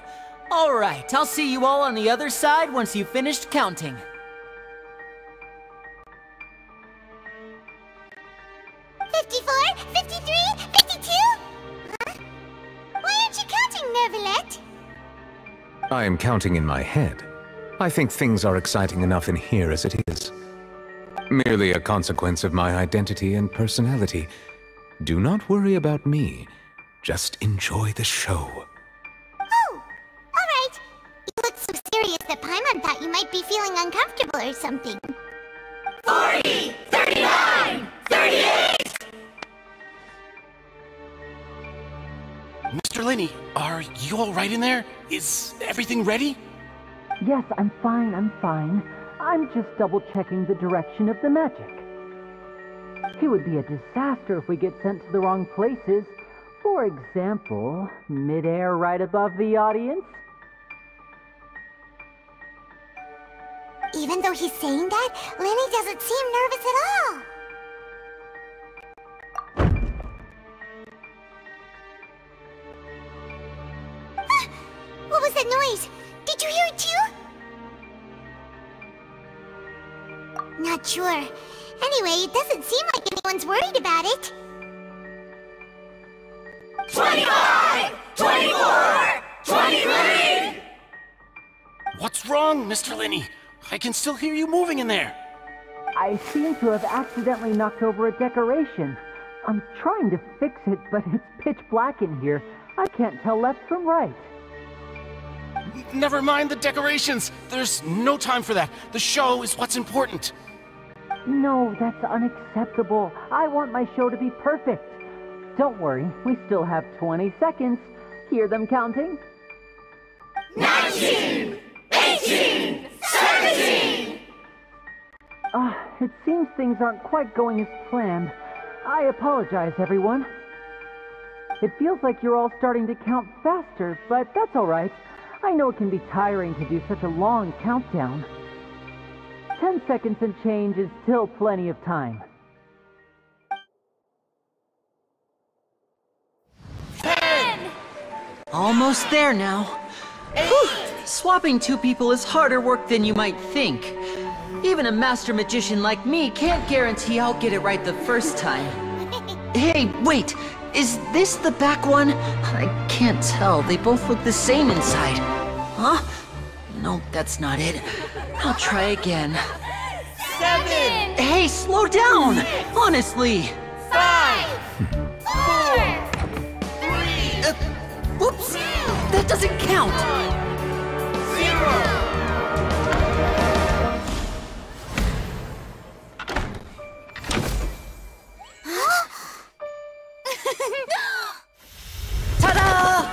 All right, I'll see you all on the other side once you've finished counting. "54, 53, 52? Huh? Why aren't you counting, Neuvillette? I am counting in my head. I think things are exciting enough in here as it is. Merely a consequence of my identity and personality. Do not worry about me. Just enjoy the show. Oh, alright. You look so serious that Paimon thought you might be feeling uncomfortable or something. Linny, are you all right in there? Is everything ready? Yes, I'm fine, I'm fine. I'm just double-checking the direction of the magic. It would be a disaster if we get sent to the wrong places. For example, mid-air right above the audience. Even though he's saying that, Lenny doesn't seem nervous at all. What was that noise? Did you hear it too? Not sure. Anyway, it doesn't seem like anyone's worried about it. 25! 24! 23! What's wrong, Mr. Linny? I can still hear you moving in there. I seem to have accidentally knocked over a decoration. I'm trying to fix it, but it's pitch black in here. I can't tell left from right. Never mind the decorations. There's no time for that. The show is what's important. No, that's unacceptable. I want my show to be perfect. Don't worry, we still have 20 seconds. Hear them counting? 19! 18! 17! It seems things aren't quite going as planned. I apologize, everyone. It feels like you're all starting to count faster, but that's all right. I know it can be tiring to do such a long countdown. 10 seconds and change is still plenty of time. 10! Almost there now. 8! Swapping two people is harder work than you might think. Even a master magician like me can't guarantee I'll get it right the first time. Hey, wait! Is this the back one? I can't tell. They both look the same inside. Huh? No, that's not it. I'll try again. 7! Hey, slow down! Honestly! 5! 4! 3! Whoops! That doesn't count! 0! Ta-da!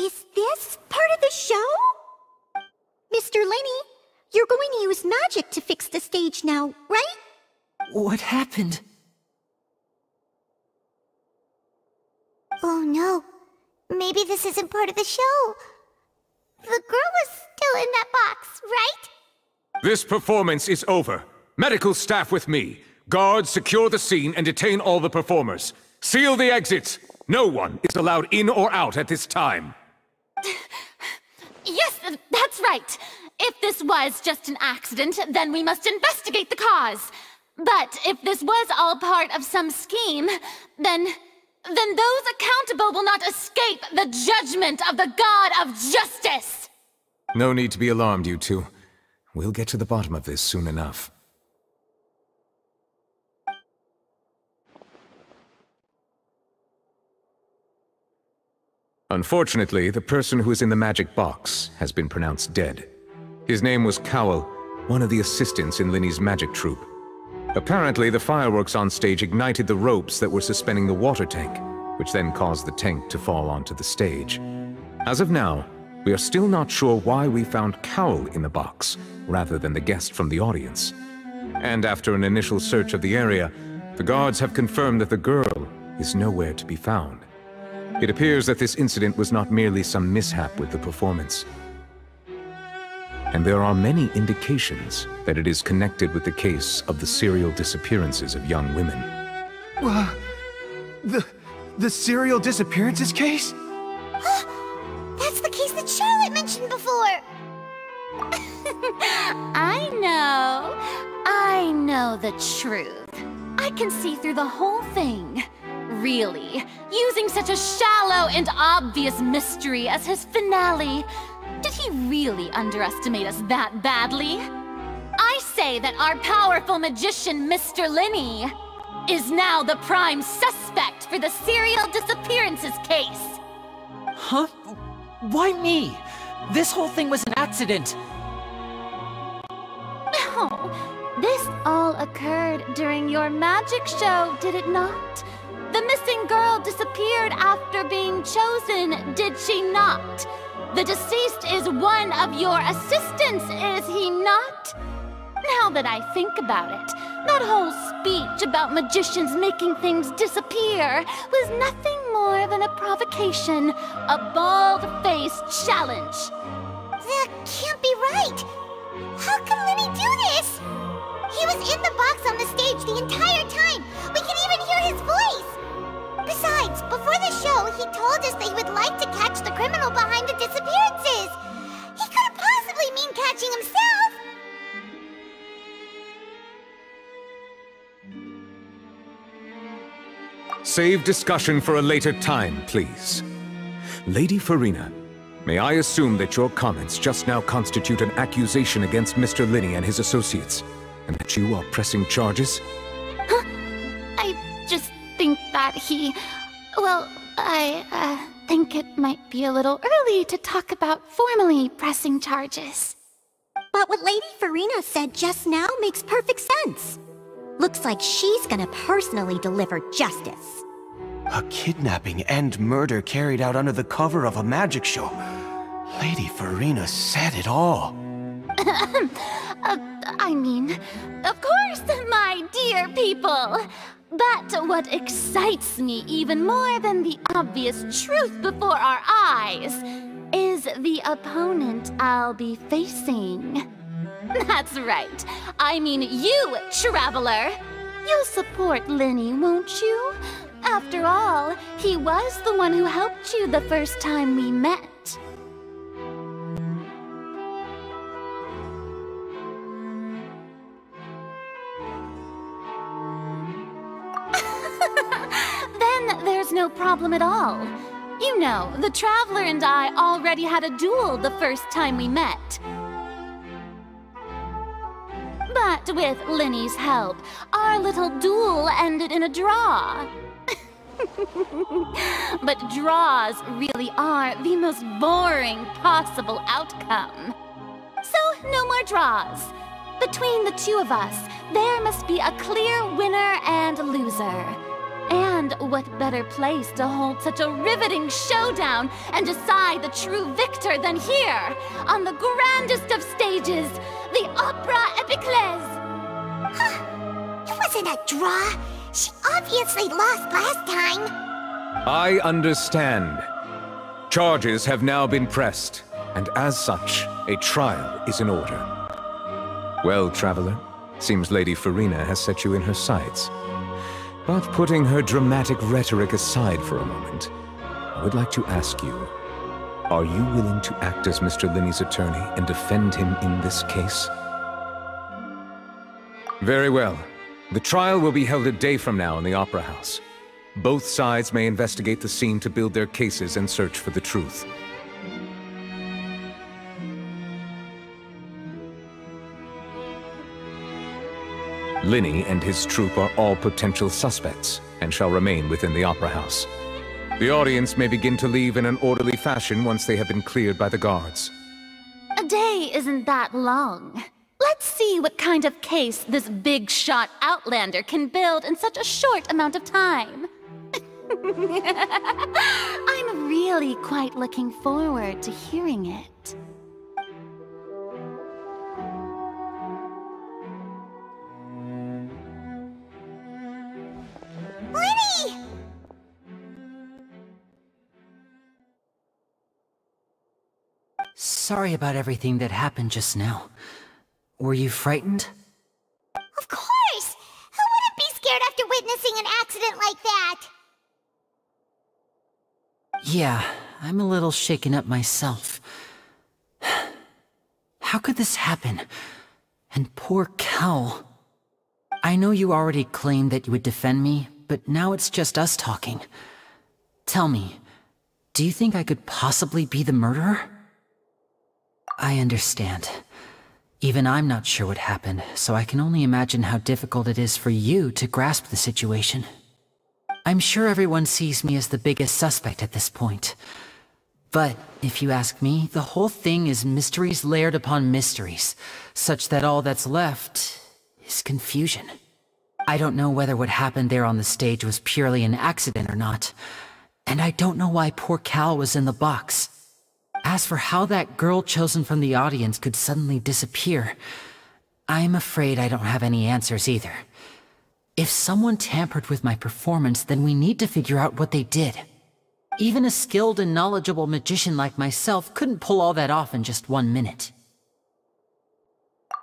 Is this part of the show? Mr. Lenny, you're going to use magic to fix the stage now, right? What happened? Oh no. Maybe this isn't part of the show. The girl was still in that box, right? This performance is over. Medical staff with me. Guards, secure the scene and detain all the performers. Seal the exits. No one is allowed in or out at this time. Yes, that's right. If this was just an accident, then we must investigate the cause. But if this was all part of some scheme, then those accountable will not escape the judgment of the God of Justice! No need to be alarmed, you two. We'll get to the bottom of this soon enough. Unfortunately, the person who is in the magic box has been pronounced dead. His name was Cowell, one of the assistants in Linny's magic troupe. Apparently, the fireworks on stage ignited the ropes that were suspending the water tank, which then caused the tank to fall onto the stage. As of now, we are still not sure why we found Cowell in the box, rather than the guest from the audience. And after an initial search of the area, the guards have confirmed that the girl is nowhere to be found. It appears that this incident was not merely some mishap with the performance. and there are many indications that it is connected with the case of the serial disappearances of young women. The serial disappearances case? That's the case that Charlotte mentioned before! I know the truth. I can see through the whole thing. Really, using such a shallow and obvious mystery as his finale. Did he really underestimate us that badly? I say that our powerful magician, Mr. Linney, is now the prime suspect for the serial disappearances case. Huh? Why me? This whole thing was an accident. No, this all occurred during your magic show, did it not? The missing girl disappeared after being chosen, did she not? The deceased is one of your assistants, is he not? Now that I think about it, that whole speech about magicians making things disappear was nothing more than a provocation, a bald-faced challenge. That can't be right! How can Linney do this? He was in the box on the stage the entire time! We can even hear his voice! Besides, before the show, he told us that he would like to catch the criminal behind the disappearances! He couldn't possibly mean catching himself! Save discussion for a later time, please. Lady Farina, may I assume that your comments just now constitute an accusation against Mr. Linney and his associates, and that you are pressing charges? Huh? I just think that I think it might be a little early to talk about formally pressing charges. But what Lady Farina said just now makes perfect sense. Looks like she's gonna personally deliver justice. A kidnapping and murder carried out under the cover of a magic show. Lady Farina said it all. I mean, of course, my dear people. But what excites me even more than the obvious truth before our eyes is the opponent I'll be facing. That's right. I mean you, Traveler. You'll support Linney, won't you? After all, he was the one who helped you the first time we met. Then there's no problem at all. You know, the Traveler and I already had a duel the first time we met. But with Linney's help, our little duel ended in a draw. But draws really are the most boring possible outcome. So, no more draws. Between the two of us, there must be a clear winner and loser. And what better place to hold such a riveting showdown and decide the true victor than here, on the grandest of stages, the Opera Epiclese! It wasn't a draw. She obviously lost last time. I understand. Charges have now been pressed, and as such, a trial is in order. Well, Traveler, seems Lady Farina has set you in her sights. But putting her dramatic rhetoric aside for a moment, I would like to ask you, are you willing to act as Mr. Linney's attorney and defend him in this case? Very well. The trial will be held a day from now in the Opera House. Both sides may investigate the scene to build their cases and search for the truth. Linney and his troupe are all potential suspects and shall remain within the Opera House. The audience may begin to leave in an orderly fashion once they have been cleared by the guards. A day isn't that long. Let's see what kind of case this big-shot outlander can build in such a short amount of time. I'm really quite looking forward to hearing it. Linney! sorry about everything that happened just now. Were you frightened? Of course! Who wouldn't be scared after witnessing an accident like that? Yeah, I'm a little shaken up myself. How could this happen? And poor Cal. I know you already claimed that you would defend me, but now it's just us talking. Tell me, do you think I could possibly be the murderer? I understand. Even I'm not sure what happened, so I can only imagine how difficult it is for you to grasp the situation. I'm sure everyone sees me as the biggest suspect at this point. But, if you ask me, the whole thing is mysteries layered upon mysteries, such that all that's left is confusion. I don't know whether what happened there on the stage was purely an accident or not, and I don't know why poor Cal was in the box. As for how that girl chosen from the audience could suddenly disappear, I'm afraid I don't have any answers either. If someone tampered with my performance, then we need to figure out what they did. Even a skilled and knowledgeable magician like myself couldn't pull all that off in just 1 minute.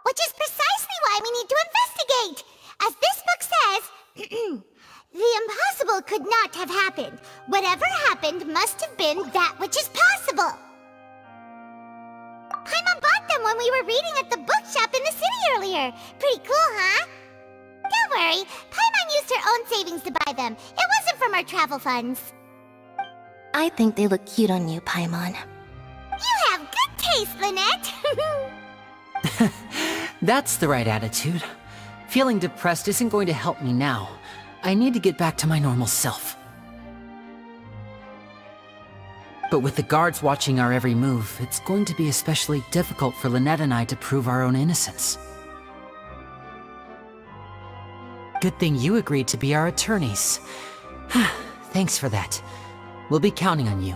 Which is precisely why we need to investigate! As this book says, the impossible could not have happened. Whatever happened must have been that which is possible. Paimon bought them when we were reading at the bookshop in the city earlier. Pretty cool, huh? Don't worry, Paimon used her own savings to buy them. It wasn't from our travel funds. I think they look cute on you, Paimon. You have good taste, Lynette! That's the right attitude. Feeling depressed isn't going to help me now. I need to get back to my normal self. But with the guards watching our every move, it's going to be especially difficult for Lynette and I to prove our own innocence. Good thing you agreed to be our attorneys. Thanks for that. We'll be counting on you.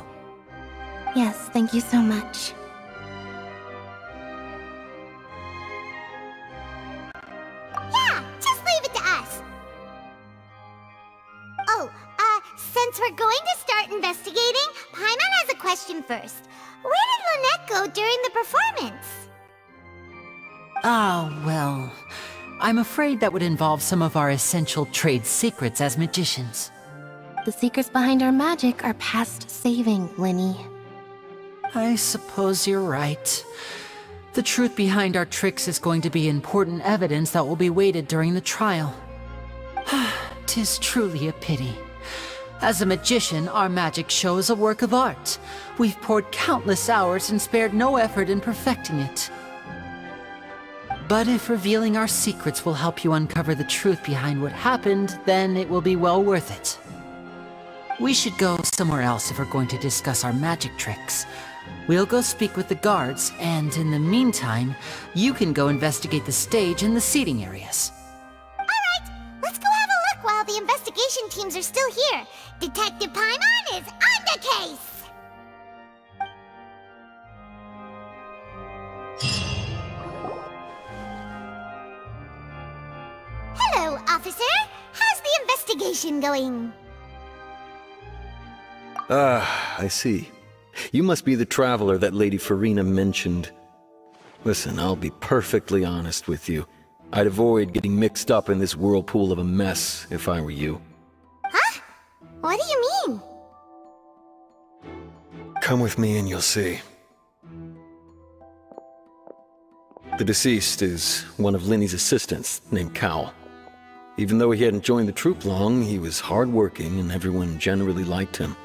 Yes, thank you so much. Yeah, just leave it to us. Oh, since we're going to start investigating, Paimon has a question first. Where did Lynette go during the performance? Ah, well, I'm afraid that would involve some of our essential trade secrets as magicians. The secrets behind our magic are past saving, Linny. I suppose you're right. The truth behind our tricks is going to be important evidence that will be weighted during the trial. 'Tis truly a pity. As a magician, our magic show is a work of art. We've poured countless hours and spared no effort in perfecting it. But if revealing our secrets will help you uncover the truth behind what happened, then it will be well worth it. We should go somewhere else if we're going to discuss our magic tricks. We'll go speak with the guards, and in the meantime, you can go investigate the stage and the seating areas. Alright, let's go have a look while the investigation teams are still here. Detective Paimon is on the case! Hello, officer. How's the investigation going? I see. You must be the traveler that Lady Farina mentioned. Listen, I'll be perfectly honest with you. I'd avoid getting mixed up in this whirlpool of a mess if I were you. Huh? What do you mean? Come with me and you'll see. The deceased is one of Linny's assistants, named Cal. Even though he hadn't joined the troupe long, he was hardworking and everyone generally liked him.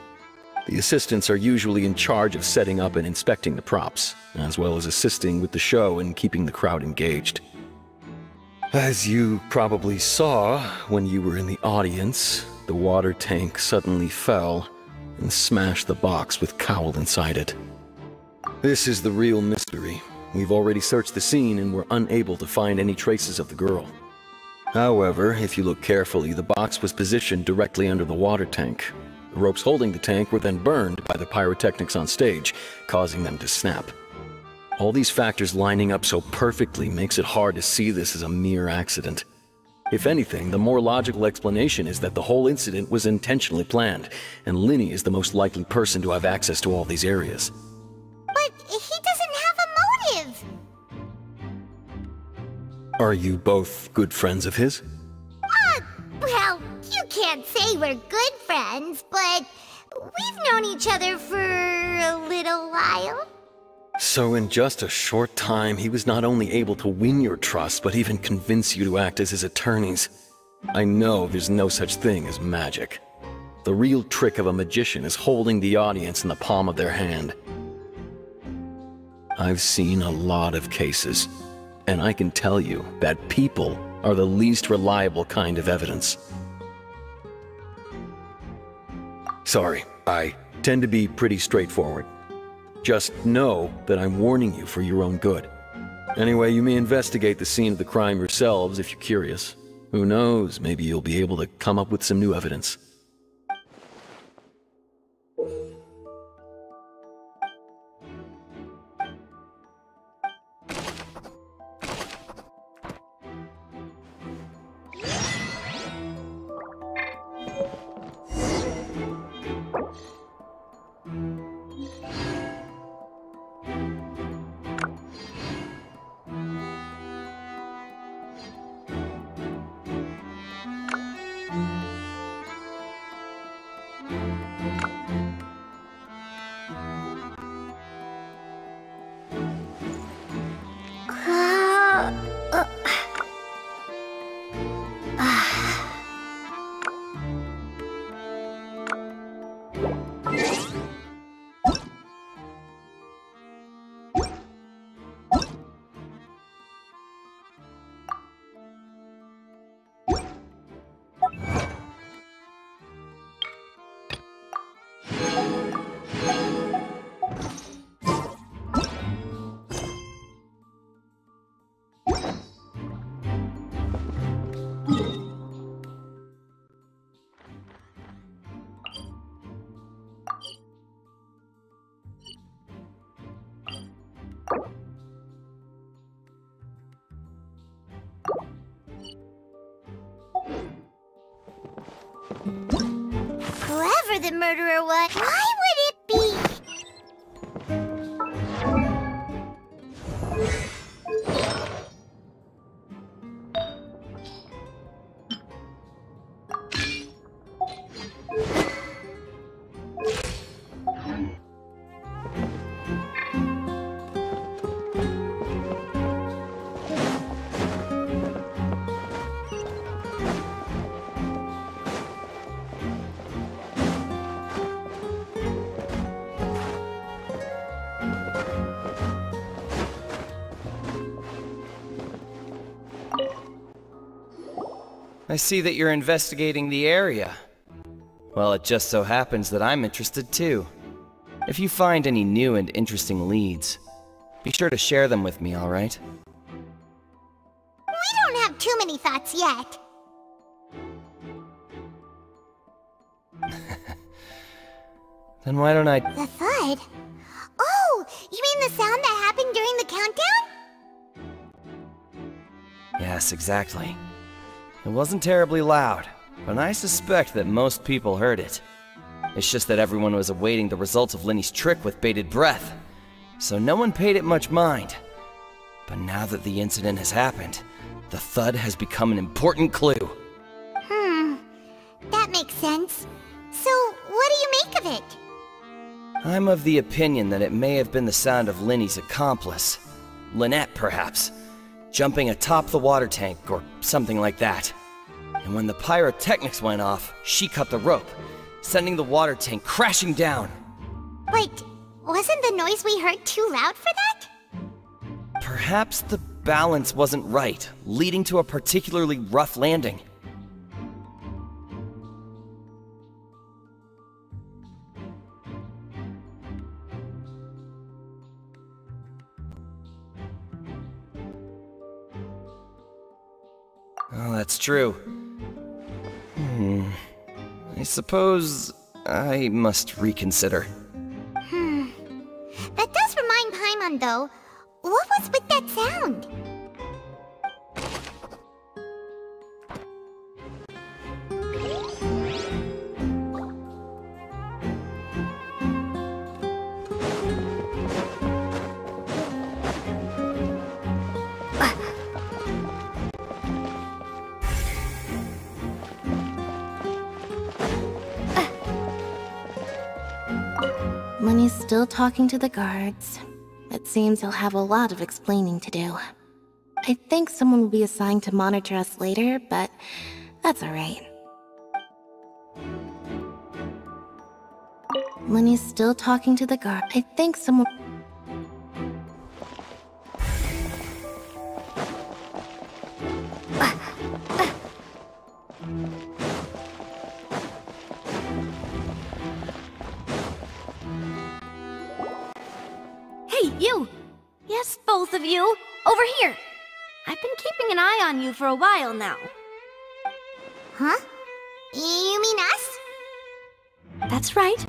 The assistants are usually in charge of setting up and inspecting the props, as well as assisting with the show and keeping the crowd engaged. As you probably saw when you were in the audience, the water tank suddenly fell and smashed the box with Cowl inside it. This is the real mystery. We've already searched the scene and were unable to find any traces of the girl. However, if you look carefully, the box was positioned directly under the water tank. The ropes holding the tank were then burned by the pyrotechnics on stage, causing them to snap. All these factors lining up so perfectly makes it hard to see this as a mere accident. If anything, the more logical explanation is that the whole incident was intentionally planned, and Linny is the most likely person to have access to all these areas. But he doesn't have Are you both good friends of his? Well, you can't say we're good friends, but we've known each other for a little while. So in just a short time, he was not only able to win your trust, but even convince you to act as his attorneys. I know there's no such thing as magic. The real trick of a magician is holding the audience in the palm of their hand. I've seen a lot of cases, and I can tell you that people are the least reliable kind of evidence. Sorry, I tend to be pretty straightforward. Just know that I'm warning you for your own good. Anyway, you may investigate the scene of the crime yourselves if you're curious. Who knows, maybe you'll be able to come up with some new evidence. Whoever the murderer was, why would it be? I see that you're investigating the area. Well, it just so happens that I'm interested too. If you find any new and interesting leads, be sure to share them with me, alright? We don't have too many thoughts yet. Then why don't I... The thud? Oh, you mean the sound that happened during the countdown? Yes, exactly. It wasn't terribly loud, but I suspect that most people heard it. It's just that everyone was awaiting the results of Lenny's trick with bated breath, so no one paid it much mind. But now that the incident has happened, the thud has become an important clue. That makes sense. So, what do you make of it? I'm of the opinion that it may have been the sound of Lenny's accomplice. Lynette, perhaps. Jumping atop the water tank, or something like that. And when the pyrotechnics went off, she cut the rope, sending the water tank crashing down. Wait, wasn't the noise we heard too loud for that? Perhaps the balance wasn't right, leading to a particularly rough landing. Oh, that's true. I suppose I must reconsider. That does remind Paimon, though. What was with that sound? Lenny's still talking to the guards. It seems he'll have a lot of explaining to do. I think someone will be assigned to monitor us later, but that's alright. Lenny's still talking to the guard. I think someone... Hey, you! Yes, both of you! Over here! I've been keeping an eye on you for a while now. Huh? You mean us? That's right.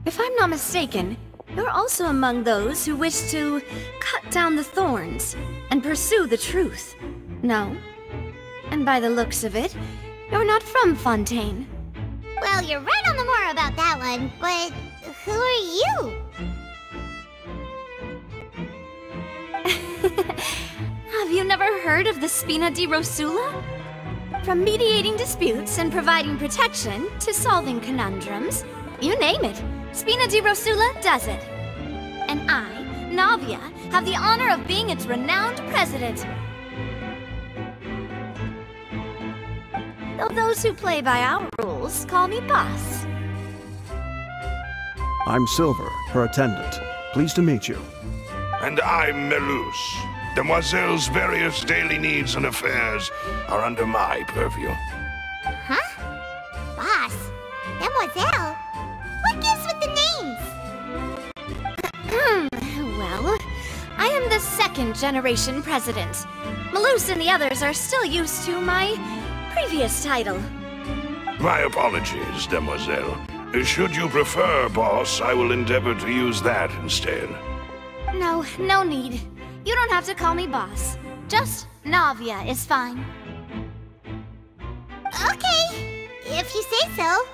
If I'm not mistaken, you're also among those who wish to cut down the thorns and pursue the truth. No? And by the looks of it, you're not from Fontaine. Well, you're right on the more about that one, but who are you? Have you never heard of the Spina di Rosula? From mediating disputes and providing protection to solving conundrums, you name it, Spina di Rosula does it. And I, Navia, have the honor of being its renowned president. Though those who play by our rules call me boss. I'm Silver, her attendant. Pleased to meet you. And I'm Melus. Demoiselle's various daily needs and affairs are under my purview. Huh? Boss? Demoiselle? What gives with the names? Well, I am the second generation president. Melus and the others are still used to my previous title. My apologies, Demoiselle. Should you prefer, boss, I will endeavor to use that instead. No, no need. You don't have to call me boss. Just Navia is fine. Okay, if you say so.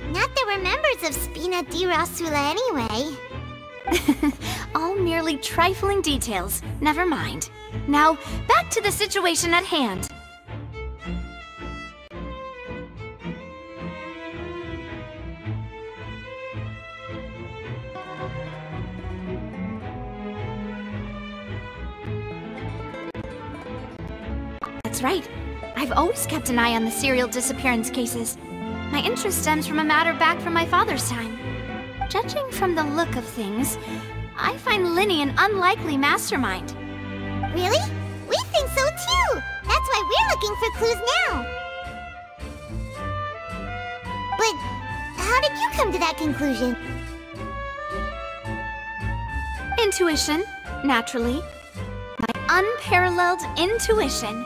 Not that we're members of Spina di Rosula anyway. All merely trifling details. Never mind. Now, back to the situation at hand. That's right. I've always kept an eye on the serial disappearance cases. My interest stems from a matter back from my father's time. Judging from the look of things, I find Linny an unlikely mastermind. Really? We think so too! That's why we're looking for clues now! But how did you come to that conclusion? Intuition, naturally. My unparalleled intuition.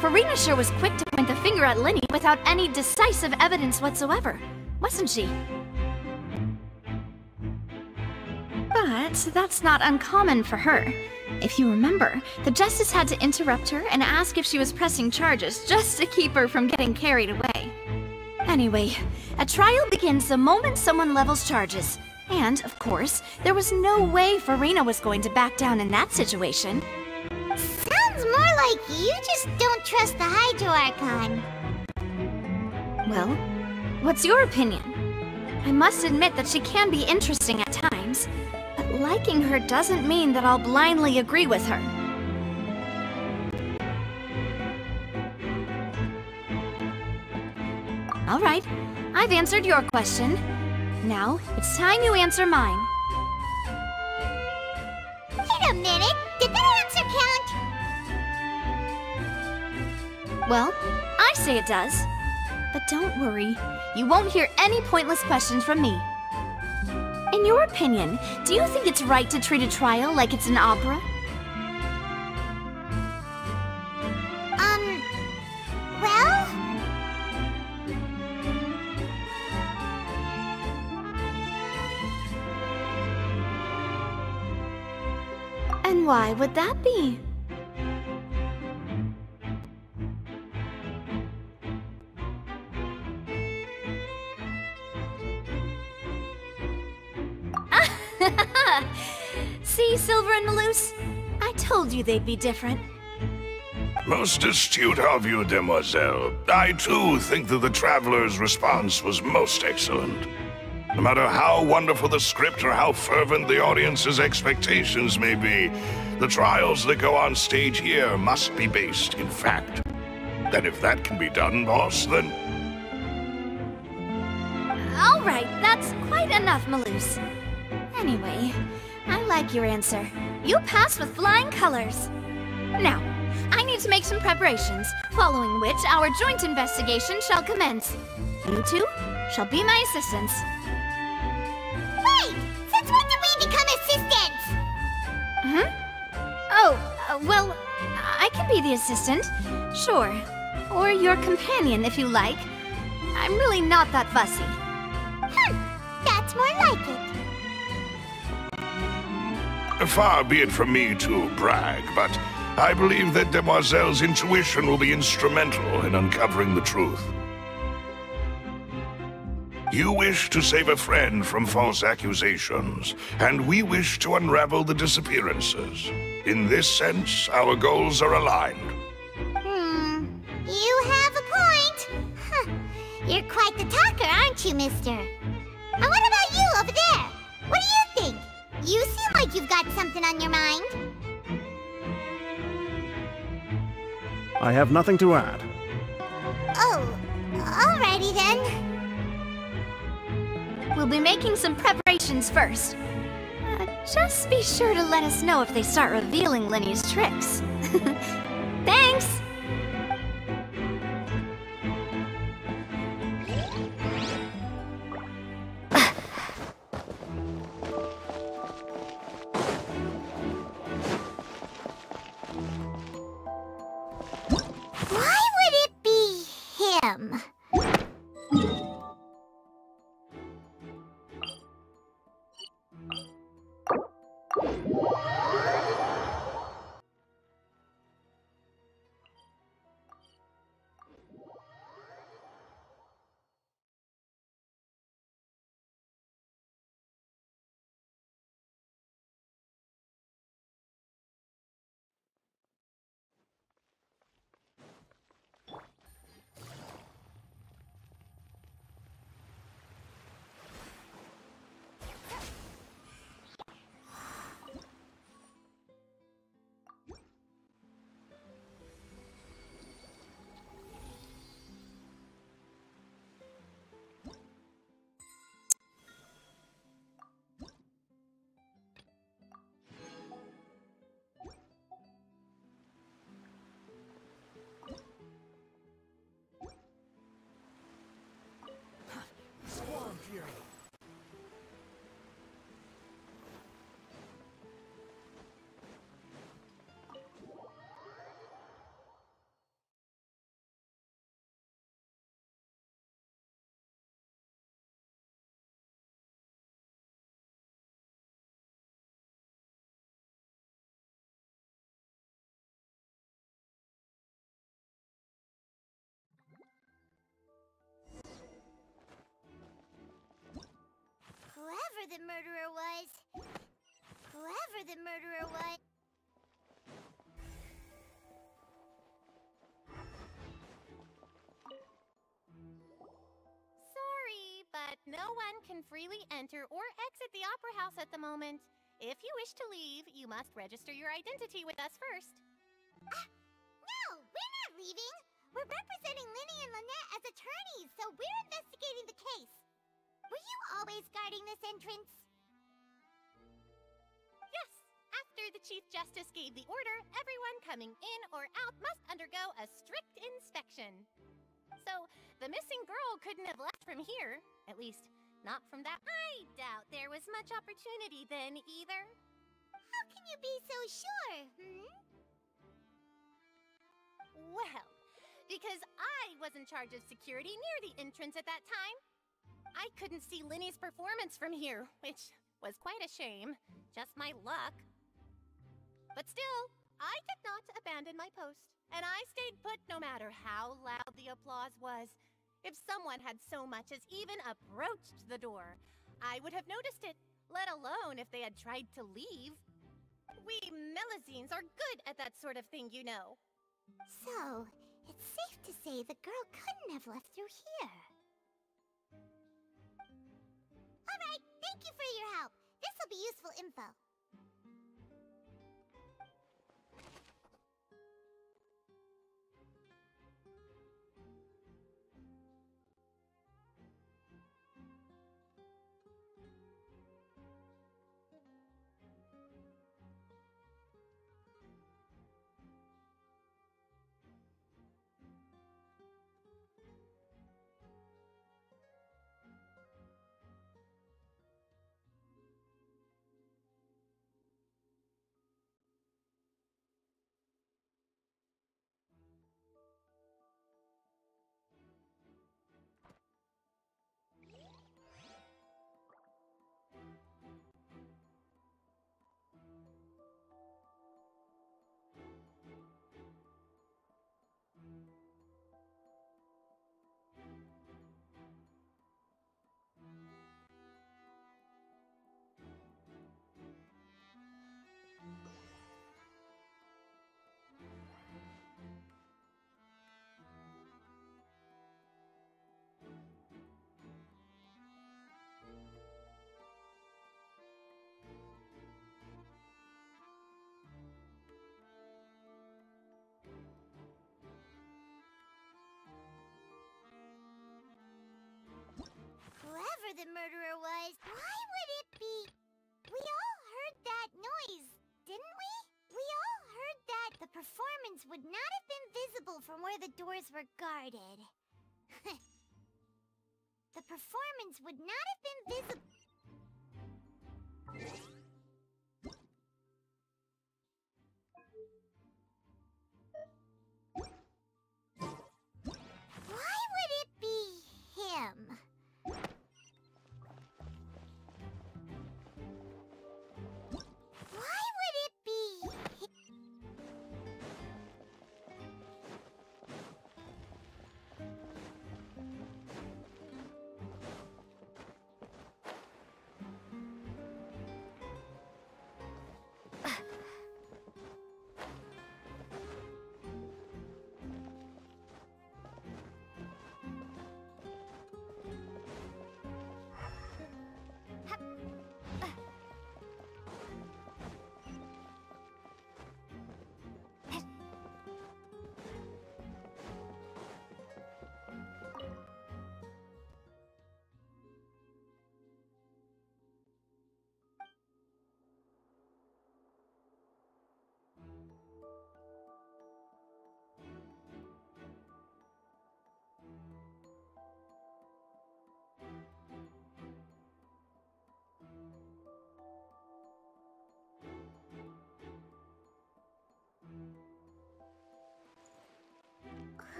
Farina sure was quick to point the finger at Linny without any decisive evidence whatsoever, wasn't she? But that's not uncommon for her. If you remember, the Justice had to interrupt her and ask if she was pressing charges just to keep her from getting carried away. Anyway, a trial begins the moment someone levels charges. And, of course, there was no way Farina was going to back down in that situation. Sounds more like you just don't trust the Hydro Archon. Well, what's your opinion? I must admit that she can be interesting at times, but liking her doesn't mean that I'll blindly agree with her. All right, I've answered your question. Now, it's time you answer mine. Wait a minute, did that answer count? Well, I say it does. But don't worry, you won't hear any pointless questions from me. In your opinion, do you think it's right to treat a trial like it's an opera? Well... And why would that be? See, Silver and Maloose? I told you they'd be different. Most astute of you, demoiselle. I too think that the Traveler's response was most excellent. No matter how wonderful the script or how fervent the audience's expectations may be, the trials that go on stage here must be based in fact. And if that can be done, boss, then... All right, that's quite enough, Maloose. Anyway, I like your answer. You passed with flying colors. Now, I need to make some preparations, following which our joint investigation shall commence. You two shall be my assistants. Wait! Since when did we become assistants? Well, I can be the assistant, sure. Or your companion, if you like. I'm really not that fussy. That's more like it. Far be it from me to brag, but I believe that Demoiselle's intuition will be instrumental in uncovering the truth. You wish to save a friend from false accusations, and we wish to unravel the disappearances. In this sense, our goals are aligned. You have a point. You're quite the talker, aren't you, mister? And what about you over there? What do you think? You seem like you've got something on your mind. I have nothing to add. Oh, alrighty then. We'll be making some preparations first. Just be sure to let us know if they start revealing Lenny's tricks. Thanks! Why would it be him? Whoever the murderer was... Sorry, but no one can freely enter or exit the Opera House at the moment. If you wish to leave, you must register your identity with us first. No, we're not leaving. We're representing Linny and Lynette as attorneys, so we're investigating the case. Were you always guarding this entrance? Yes. After the Chief Justice gave the order, everyone coming in or out must undergo a strict inspection. So, the missing girl couldn't have left from here. At least, not from that. I doubt there was much opportunity then, either. How can you be so sure, Well, because I was in charge of security near the entrance at that time. I couldn't see Linny's performance from here, which was quite a shame. Just my luck. But still, I did not abandon my post, and I stayed put no matter how loud the applause was. If someone had so much as even approached the door, I would have noticed it, let alone if they had tried to leave. We Melusines are good at that sort of thing, you know. So, it's safe to say the girl couldn't have left through here. Alright, thank you for your help. This'll be useful info. Whoever the murderer was, why would it be? We all heard that noise, didn't we? We all heard that the performance would not have been visible from where the doors were guarded. The performance would not have been visible. Why would it be him? Why would it be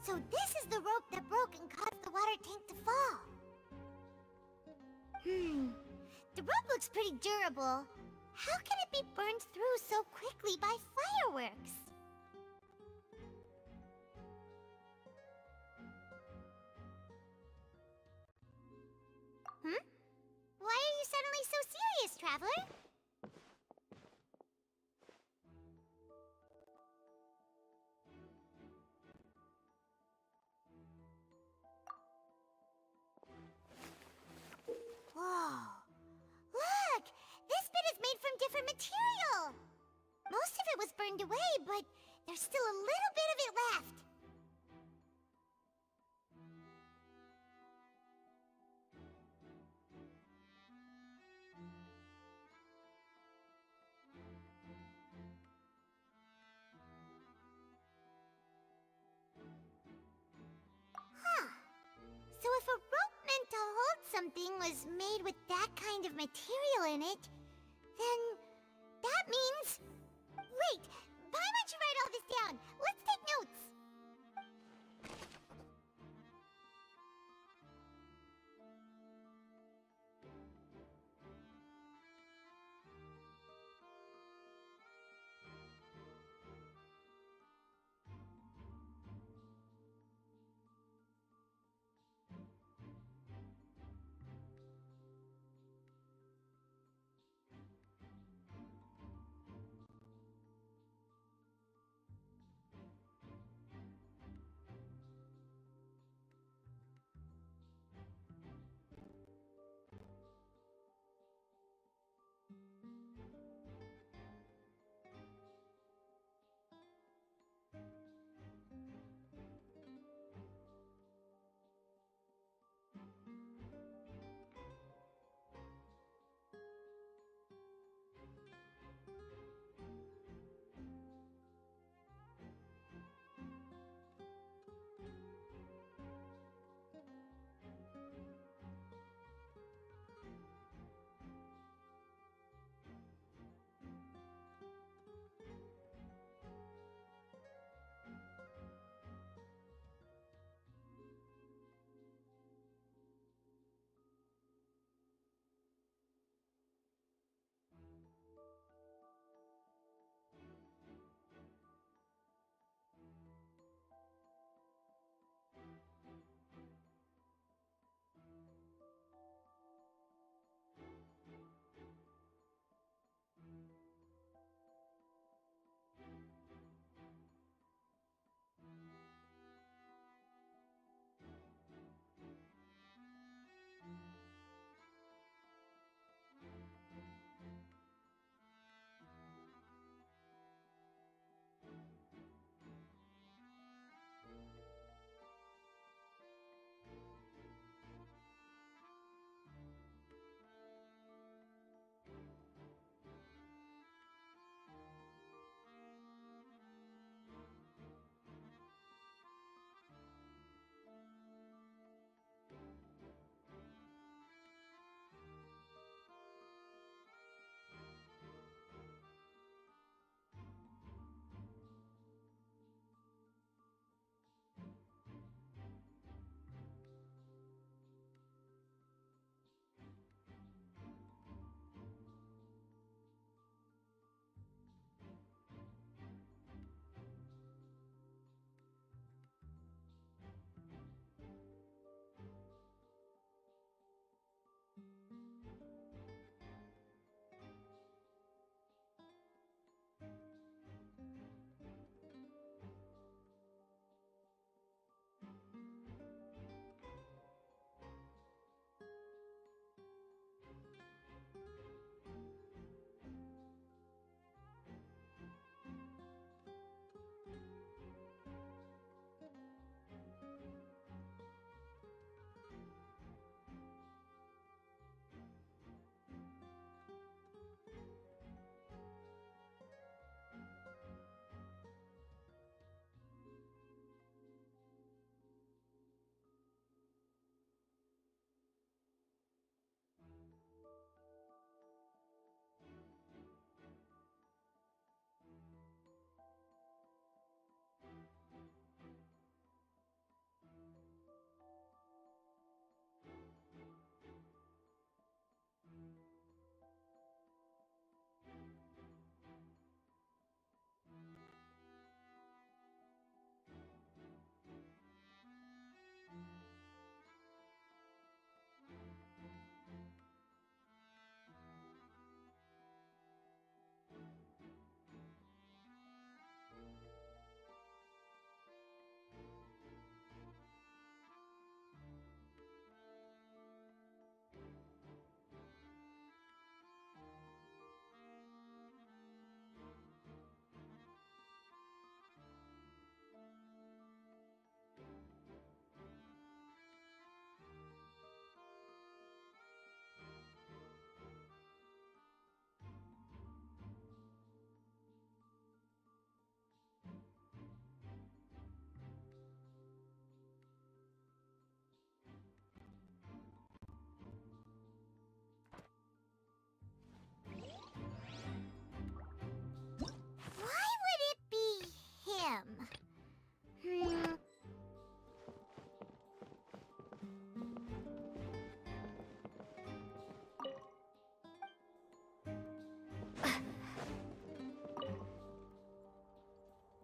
So this is the rope that broke and caused the water tank to fall. The rope looks pretty durable. How can it be burned through so quickly by fireworks? Hmm? Why are you suddenly so serious, Traveler? Whoa. Look! This bit is made from different material! Most of it was burned away, but there's still a little bit of it left. Huh. So if a rope meant to hold something was made with that kind of material in it, then that means... Wait! Paimon should write all this down! Let's take notes!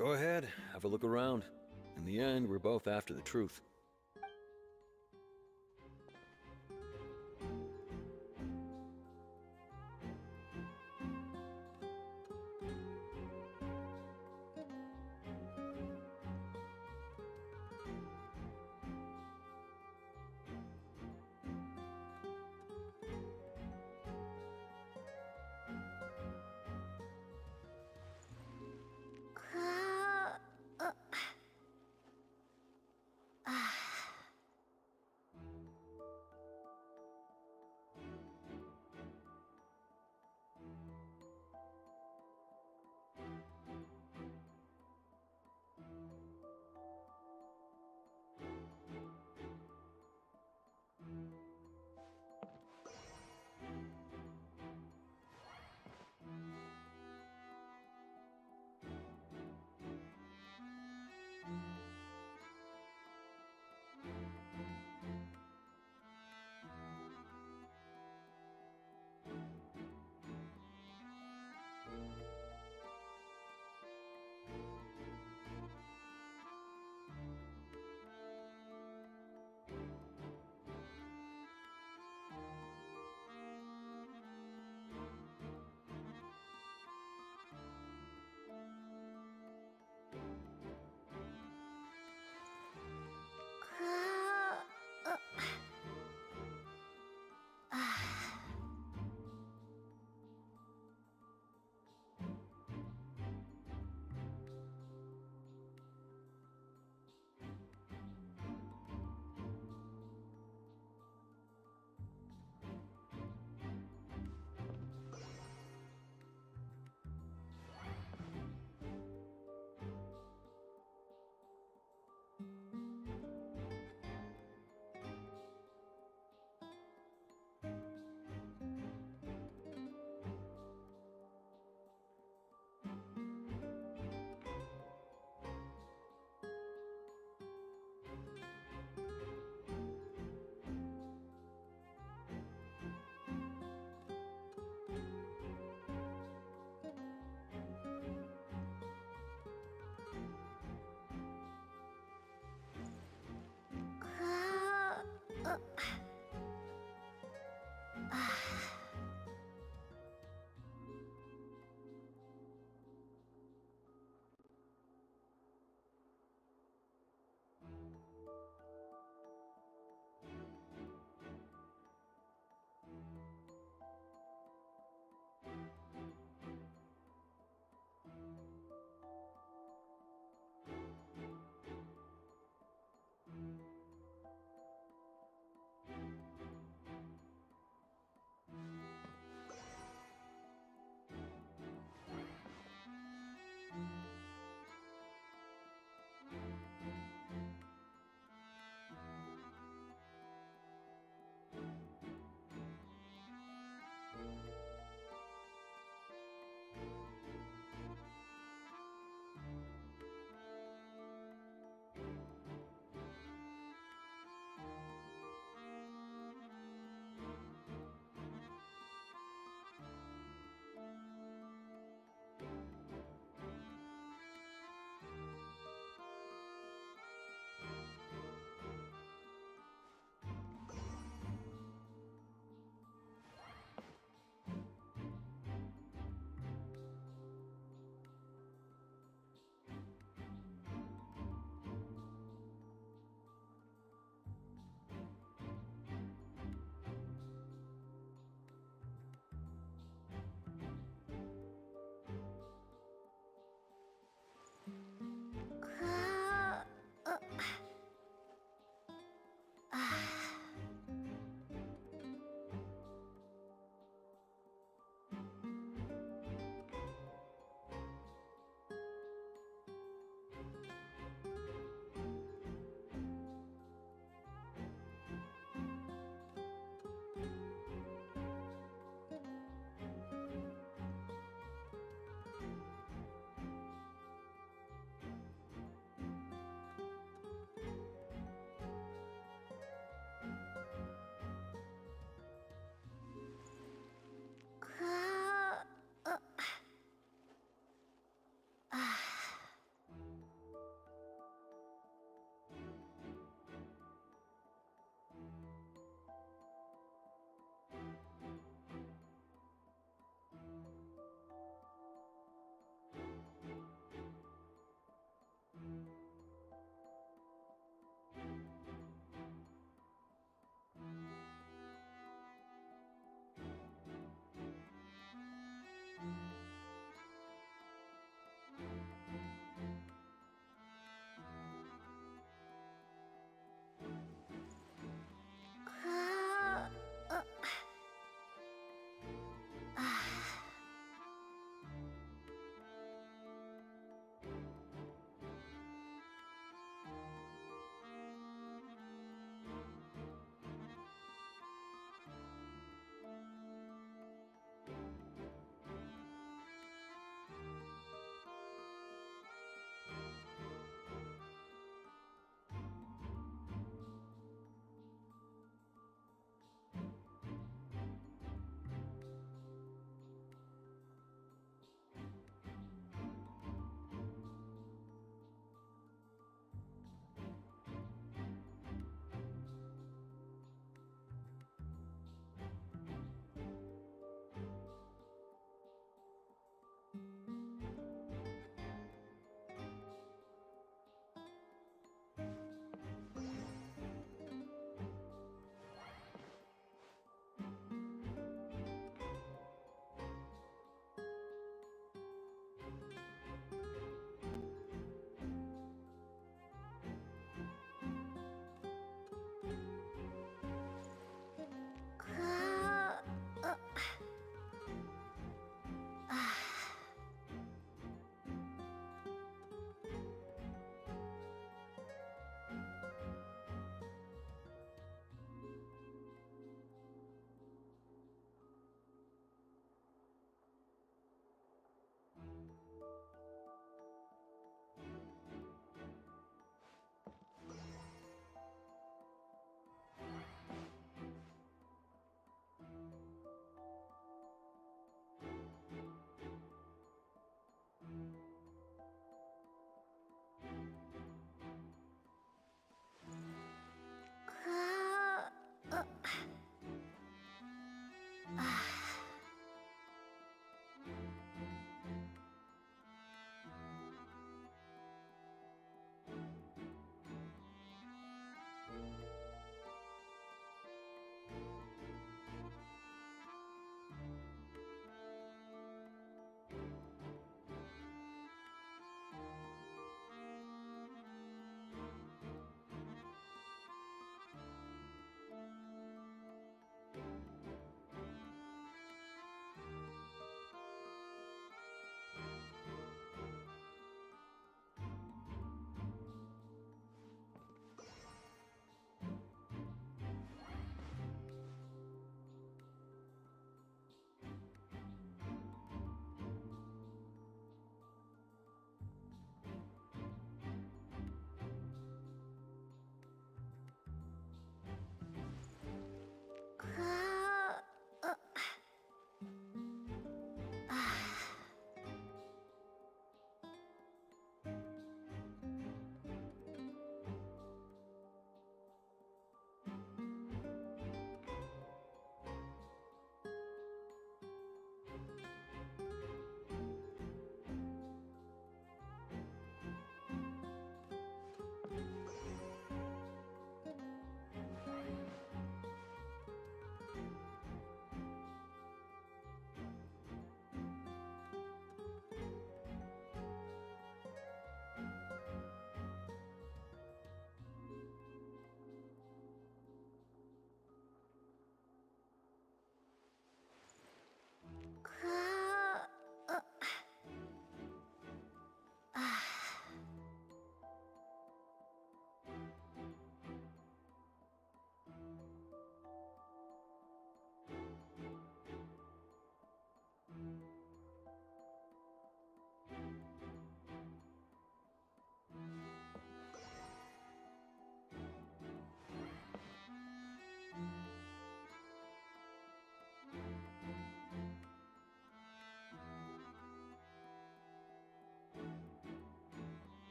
Go ahead, have a look around. In the end, we're both after the truth.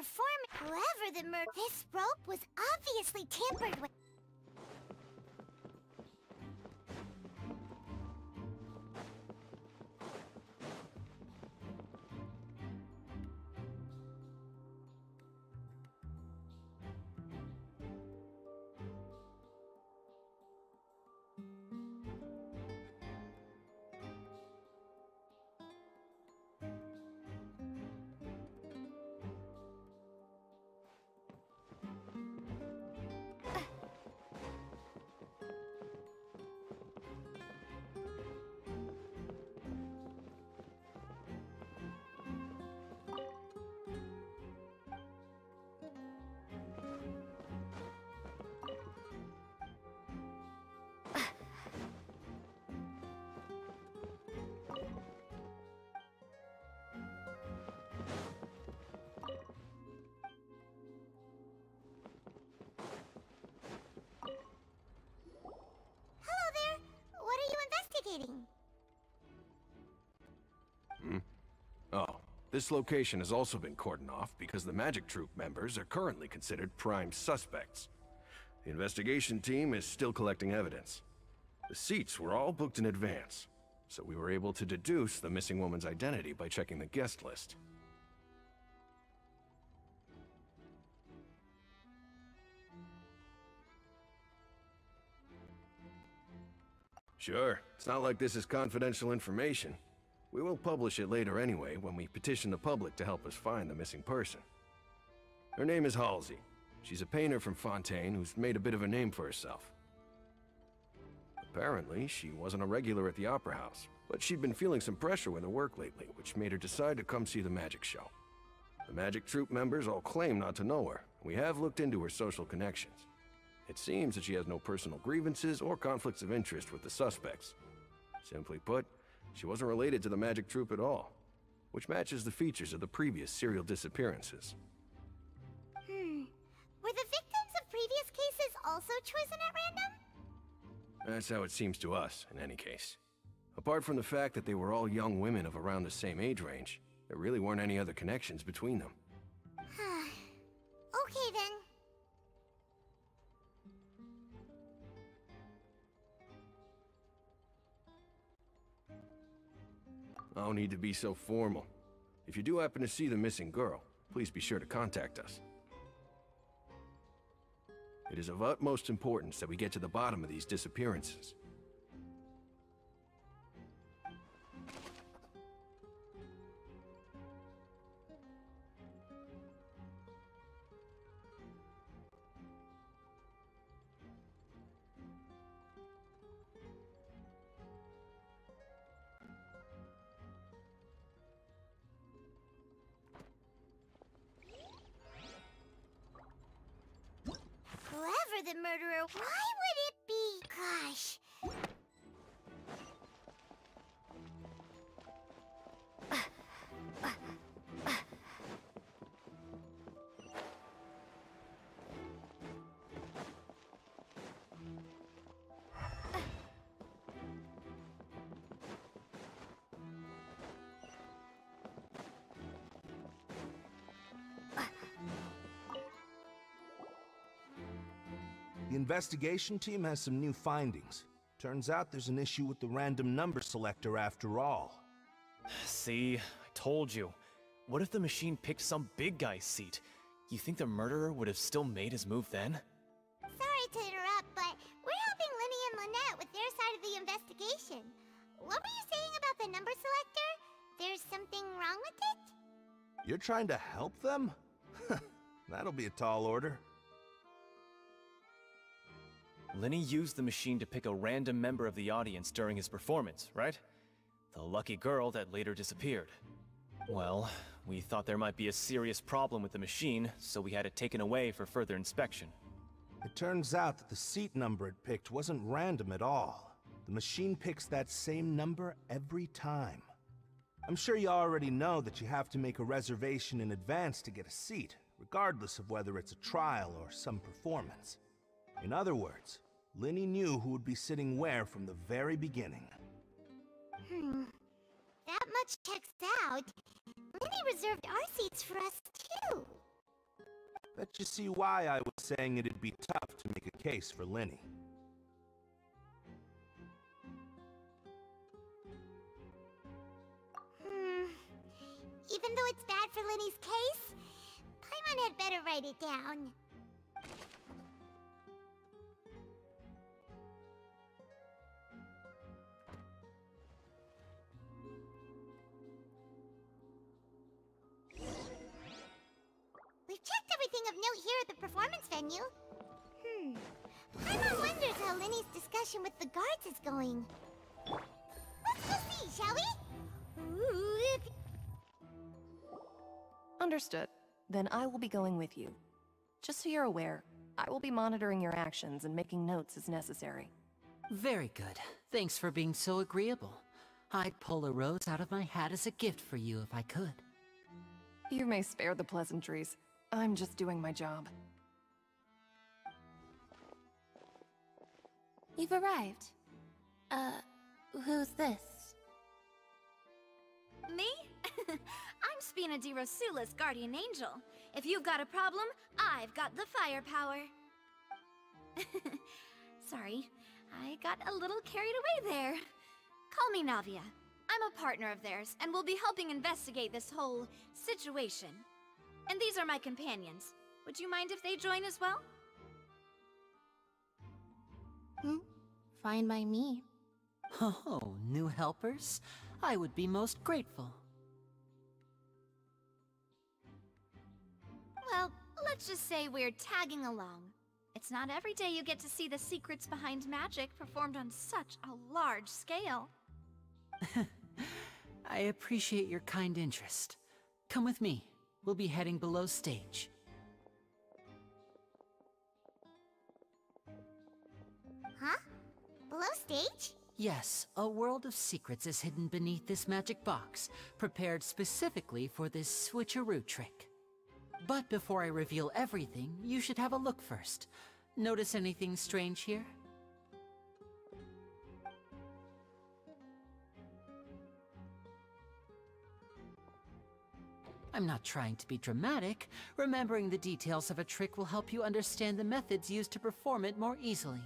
performance. Whoever the this rope was obviously tampered with. Oh, this location has also been cordoned off because the Magic Troop members are currently considered prime suspects. The investigation team is still collecting evidence. The seats were all booked in advance, so we were able to deduce the missing woman's identity by checking the guest list. Sure, it's not like this is confidential information. We will publish it later anyway when we petition the public to help us find the missing person. Her name is Halsey. She's a painter from Fontaine who's made a bit of a name for herself. Apparently, she wasn't a regular at the Opera House, but she'd been feeling some pressure with her work lately, which made her decide to come see the magic show. The Magic Troop members all claim not to know her, and we have looked into her social connections. It seems that she has no personal grievances or conflicts of interest with the suspects. Simply put, she wasn't related to the Magic Troop at all, which matches the features of the previous serial disappearances. Were the victims of previous cases also chosen at random? That's how it seems to us, in any case. Apart from the fact that they were all young women of around the same age range, there really weren't any other connections between them. Okay then. No need to be so formal. If you do happen to see the missing girl, please be sure to contact us. It is of utmost importance that we get to the bottom of these disappearances. Whoever the murderer, why would it be? Gosh. The investigation team has some new findings. Turns out there's an issue with the random number selector after all. See, I told you. What if the machine picked some big guy's seat? You think the murderer would have still made his move then? Sorry to interrupt, but we're helping Linny and Lynette with their side of the investigation. What were you saying about the number selector? There's something wrong with it? You're trying to help them? That'll be a tall order. Linny used the machine to pick a random member of the audience during his performance, right? The lucky girl that later disappeared. Well, we thought there might be a serious problem with the machine, so we had it taken away for further inspection. It turns out that the seat number it picked wasn't random at all. The machine picks that same number every time. I'm sure you already know that you have to make a reservation in advance to get a seat, regardless of whether it's a trial or some performance. In other words, Linny knew who would be sitting where from the very beginning. That much checks out. Linny reserved our seats for us too. Bet you see why I was saying it'd be tough to make a case for Lenny. Even though it's bad for Lenny's case, Paimon had better write it down. We've checked everything of note here at the performance venue. Paimon wonders how Lenny's discussion with the guards is going. Let's go see, shall we? Understood. Then I will be going with you. Just so you're aware, I will be monitoring your actions and making notes as necessary. Very good. Thanks for being so agreeable. I'd pull a rose out of my hat as a gift for you if I could. You may spare the pleasantries. I'm just doing my job. You've arrived. Who's this? Me? I'm Spina di Rosula's guardian angel. If you've got a problem, I've got the firepower. Sorry, I got a little carried away there. Call me Navia. I'm a partner of theirs, and will be helping investigate this whole situation. And these are my companions. Would you mind if they join as well? Fine by me. Oh, new helpers? I would be most grateful. Well, let's just say we're tagging along. It's not every day you get to see the secrets behind magic performed on such a large scale. I appreciate your kind interest. Come with me. We'll be heading below stage. Huh? Below stage? Yes, a world of secrets is hidden beneath this magic box, prepared specifically for this switcheroo trick. But before I reveal everything, you should have a look first. Notice anything strange here? I'm not trying to be dramatic. Remembering the details of a trick will help you understand the methods used to perform it more easily.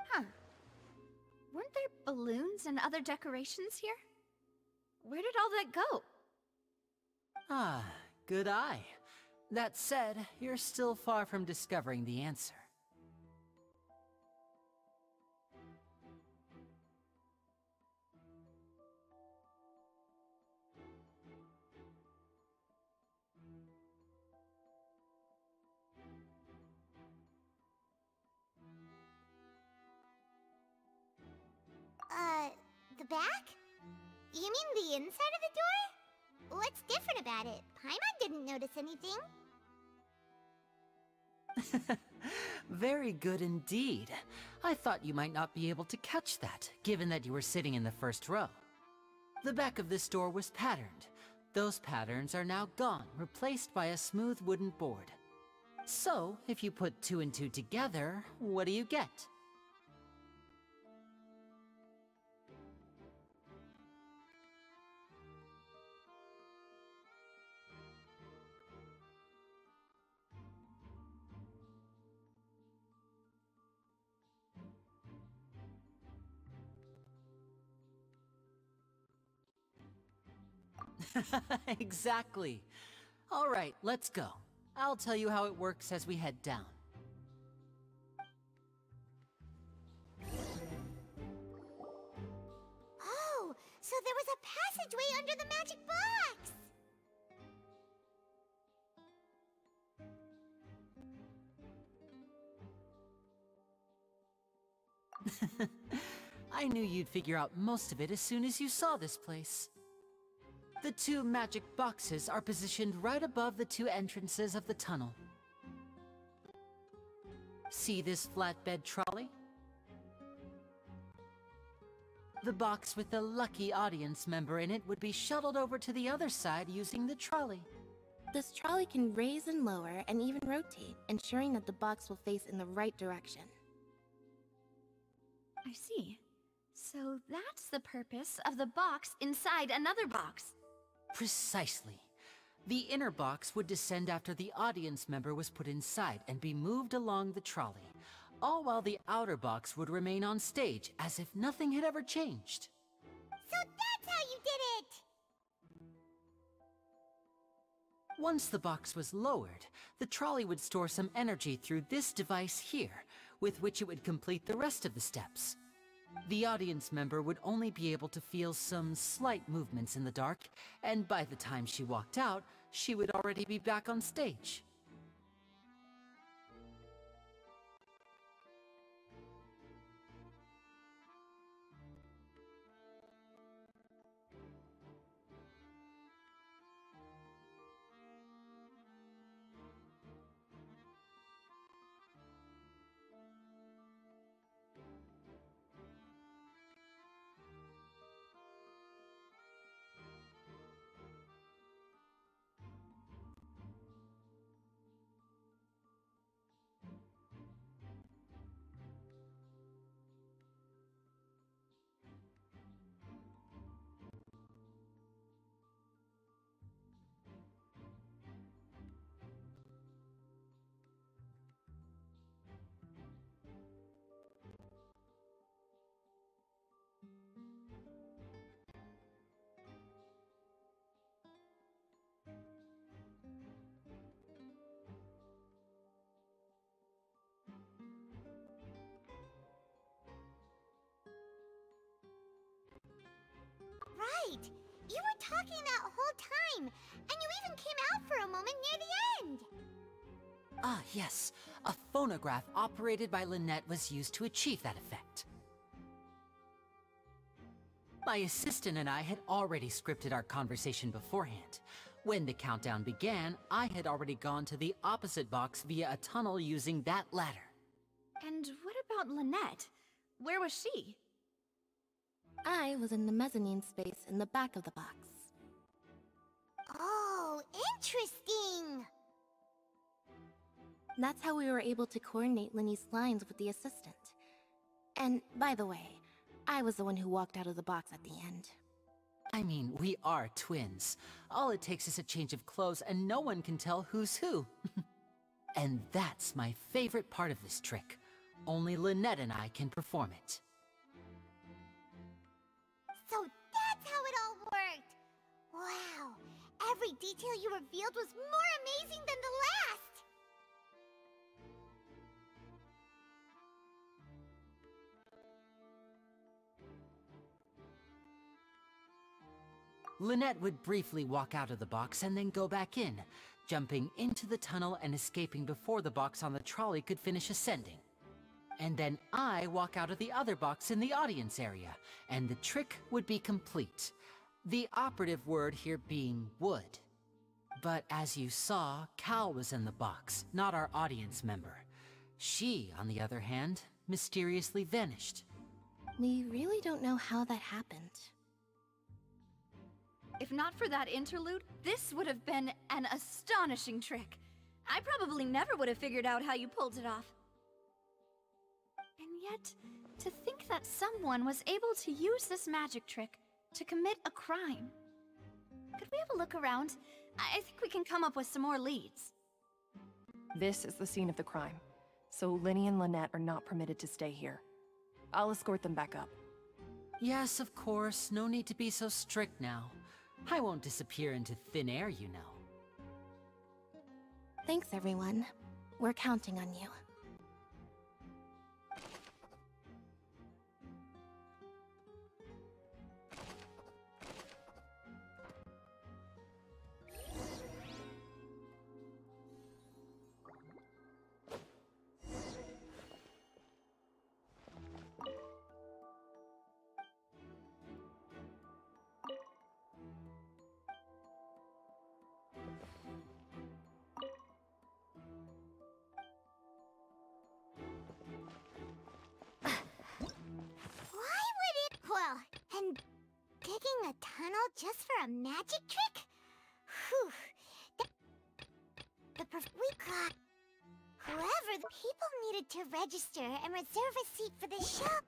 Huh. Weren't there balloons and other decorations here? Where did all that go? Ah, good eye. That said, you're still far from discovering the answer. The back? You mean the inside of the door? What's different about it? Paimon didn't notice anything. Very good indeed. I thought you might not be able to catch that, given that you were sitting in the first row. The back of this door was patterned. Those patterns are now gone, replaced by a smooth wooden board. So, if you put 2 and 2 together, what do you get? Exactly. All right, let's go. I'll tell you how it works as we head down. Oh, so there was a passageway under the magic box! I knew you'd figure out most of it as soon as you saw this place. The 2 magic boxes are positioned right above the 2 entrances of the tunnel. See this flatbed trolley? The box with the lucky audience member in it would be shuttled over to the other side using the trolley. This trolley can raise and lower and even rotate, ensuring that the box will face in the right direction. I see. So that's the purpose of the box inside another box. Precisely. The inner box would descend after the audience member was put inside and be moved along the trolley, all while the outer box would remain on stage as if nothing had ever changed. So that's how you did it! Once the box was lowered, the trolley would store some energy through this device here, with which it would complete the rest of the steps. The audience member would only be able to feel some slight movements in the dark, and by the time she walked out, she would already be back on stage. Right! You were talking that whole time, and you even came out for a moment near the end! Ah, yes. A phonograph operated by Lynette was used to achieve that effect. My assistant and I had already scripted our conversation beforehand. When the countdown began, I had already gone to the opposite box via a tunnel using that ladder. And what about Lynette? Where was she? I was in the mezzanine space in the back of the box. Oh, interesting! That's how we were able to coordinate Linny's lines with the assistant. And, by the way, I was the one who walked out of the box at the end. I mean, we are twins. All it takes is a change of clothes and no one can tell who's who. And that's my favorite part of this trick. Only Lynette and I can perform it. So that's how it all worked! Wow! Every detail you revealed was more amazing than the last! Lynette would briefly walk out of the box and then go back in, jumping into the tunnel and escaping before the box on the trolley could finish ascending. And then I walk out of the other box in the audience area, and the trick would be complete. The operative word here being would. But as you saw, Cal was in the box, not our audience member. She, on the other hand, mysteriously vanished. We really don't know how that happened. If not for that interlude, this would have been an astonishing trick. I probably never would have figured out how you pulled it off. And yet, to think that someone was able to use this magic trick to commit a crime. Could we have a look around? I think we can come up with some more leads. This is the scene of the crime, so Linny and Lynette are not permitted to stay here. I'll escort them back up. Yes, of course. No need to be so strict now. I won't disappear into thin air, you know. Thanks, everyone. We're counting on you. Well, and digging a tunnel just for a magic trick? Whew. We got... Whoever the people needed to register and reserve a seat for the show.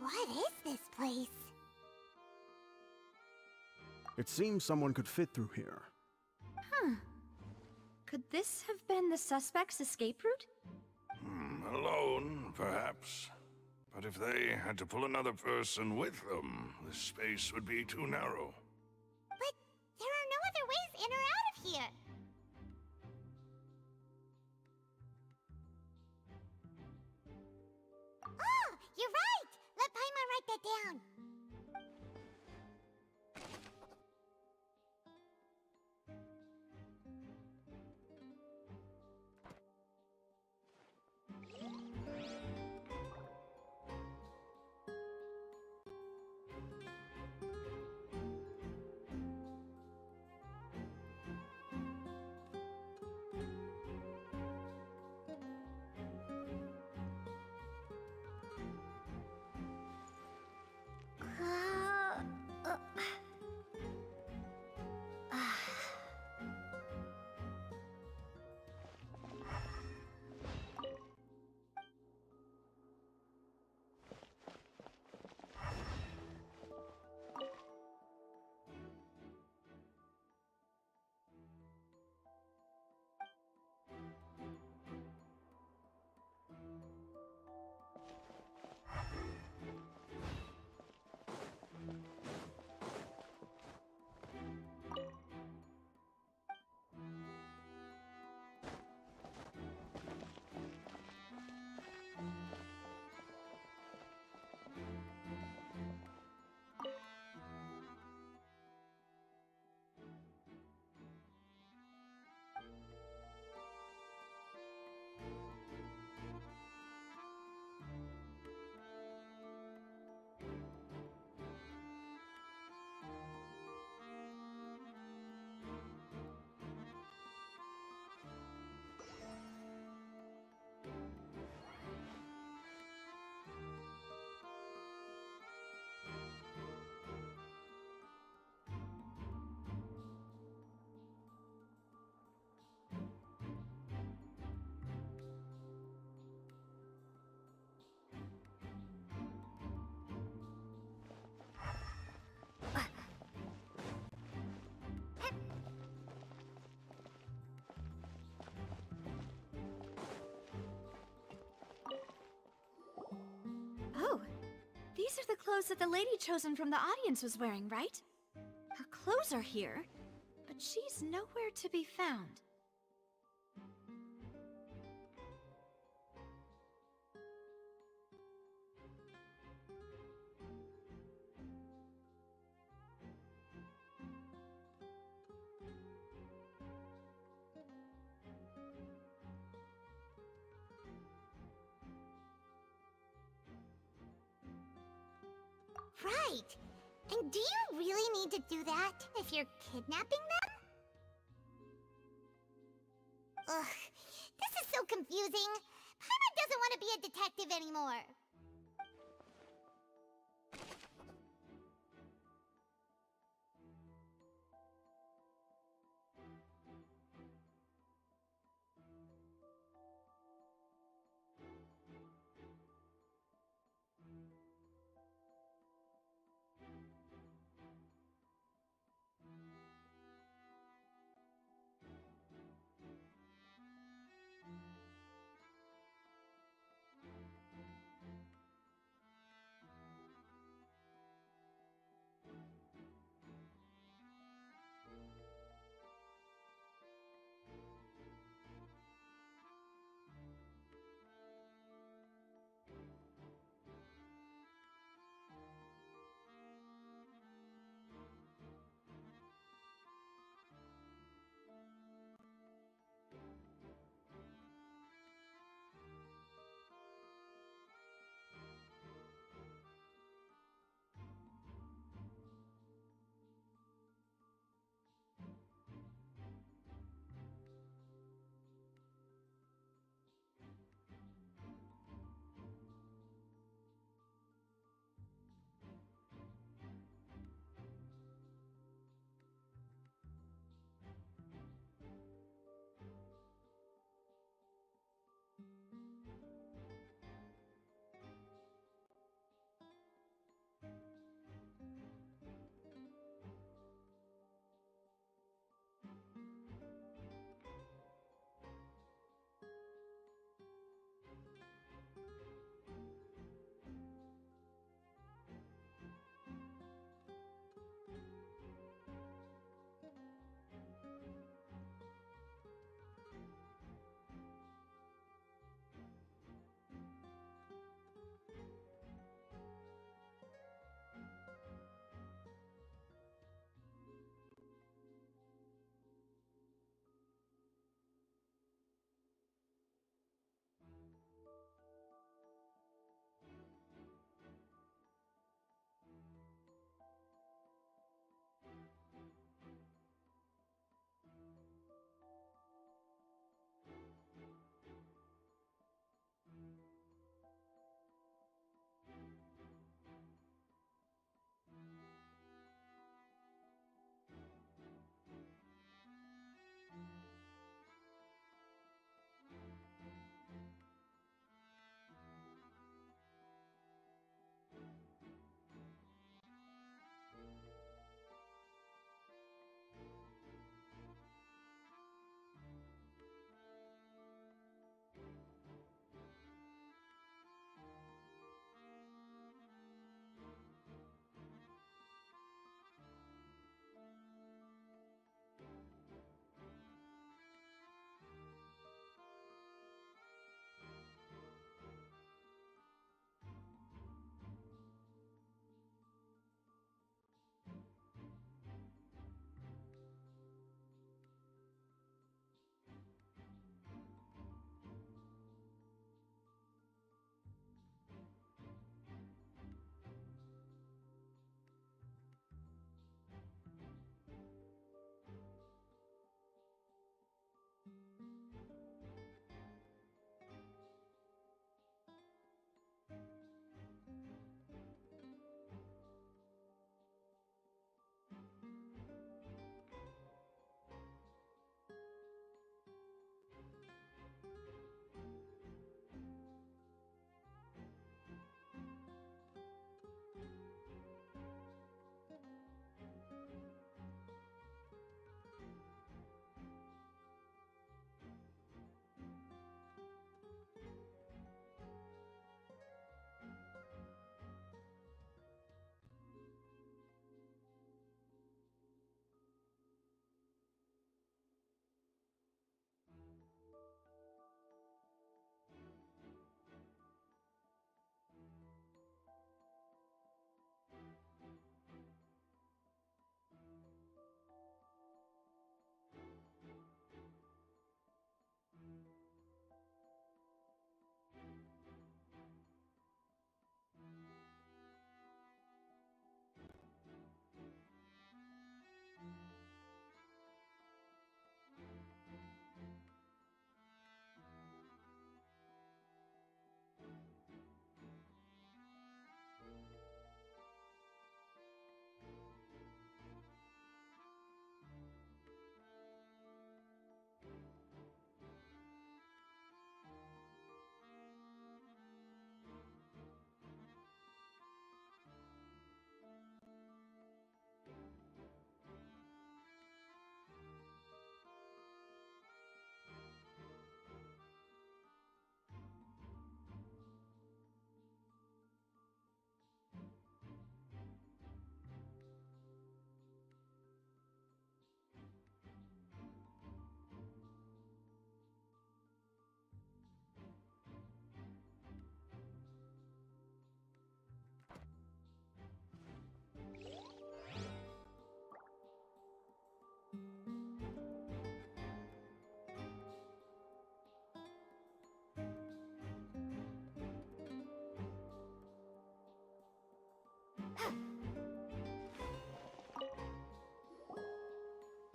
What is this place? It seems someone could fit through here. Huh. Could this have been the suspect's escape route? Alone, perhaps. But if they had to pull another person with them, the space would be too narrow. But there are no other ways in or out of here. Oh, you're right! Let Paimon write that down. Oh, these are the clothes that the lady chosen from the audience was wearing, right? Her clothes are here, but she's nowhere to be found. Right! And do you really need to do that if you're kidnapping them? Ugh, this is so confusing. Paimon doesn't want to be a detective anymore.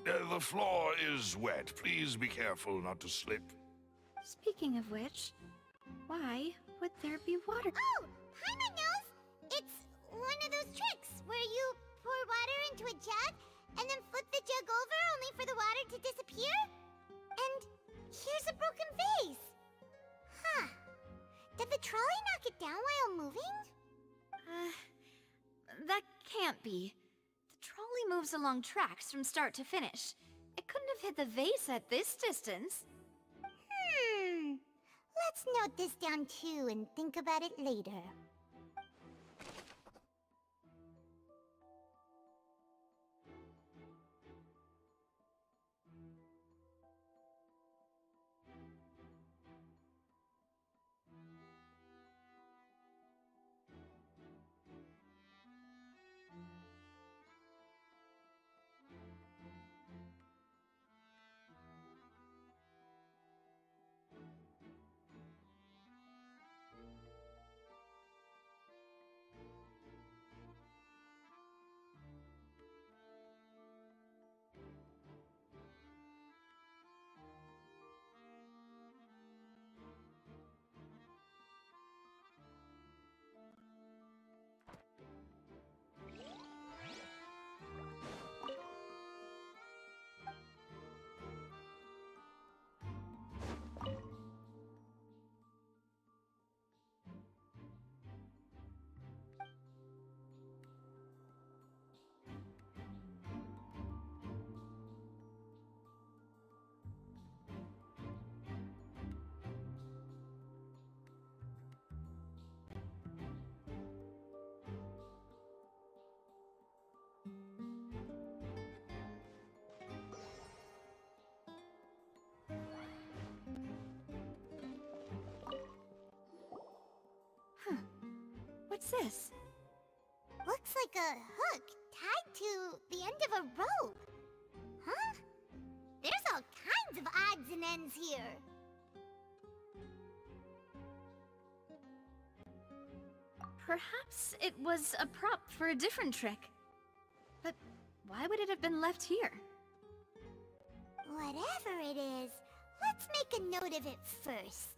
The floor is wet. Please be careful not to slip. Speaking of which, why would there be water? Oh, Paimon knows! It's one of those tricks where you pour water into a jug and then flip the jug over only for the water to disappear? And here's a broken vase. Huh. Did the trolley knock it down while moving? That can't be. The trolley moves along tracks from start to finish. It couldn't have hit the vase at this distance. Let's note this down too and think about it later. What's this? Looks like a hook tied to the end of a rope. Huh? There's all kinds of odds and ends here. Perhaps it was a prop for a different trick. But why would it have been left here? Whatever it is, let's make a note of it first.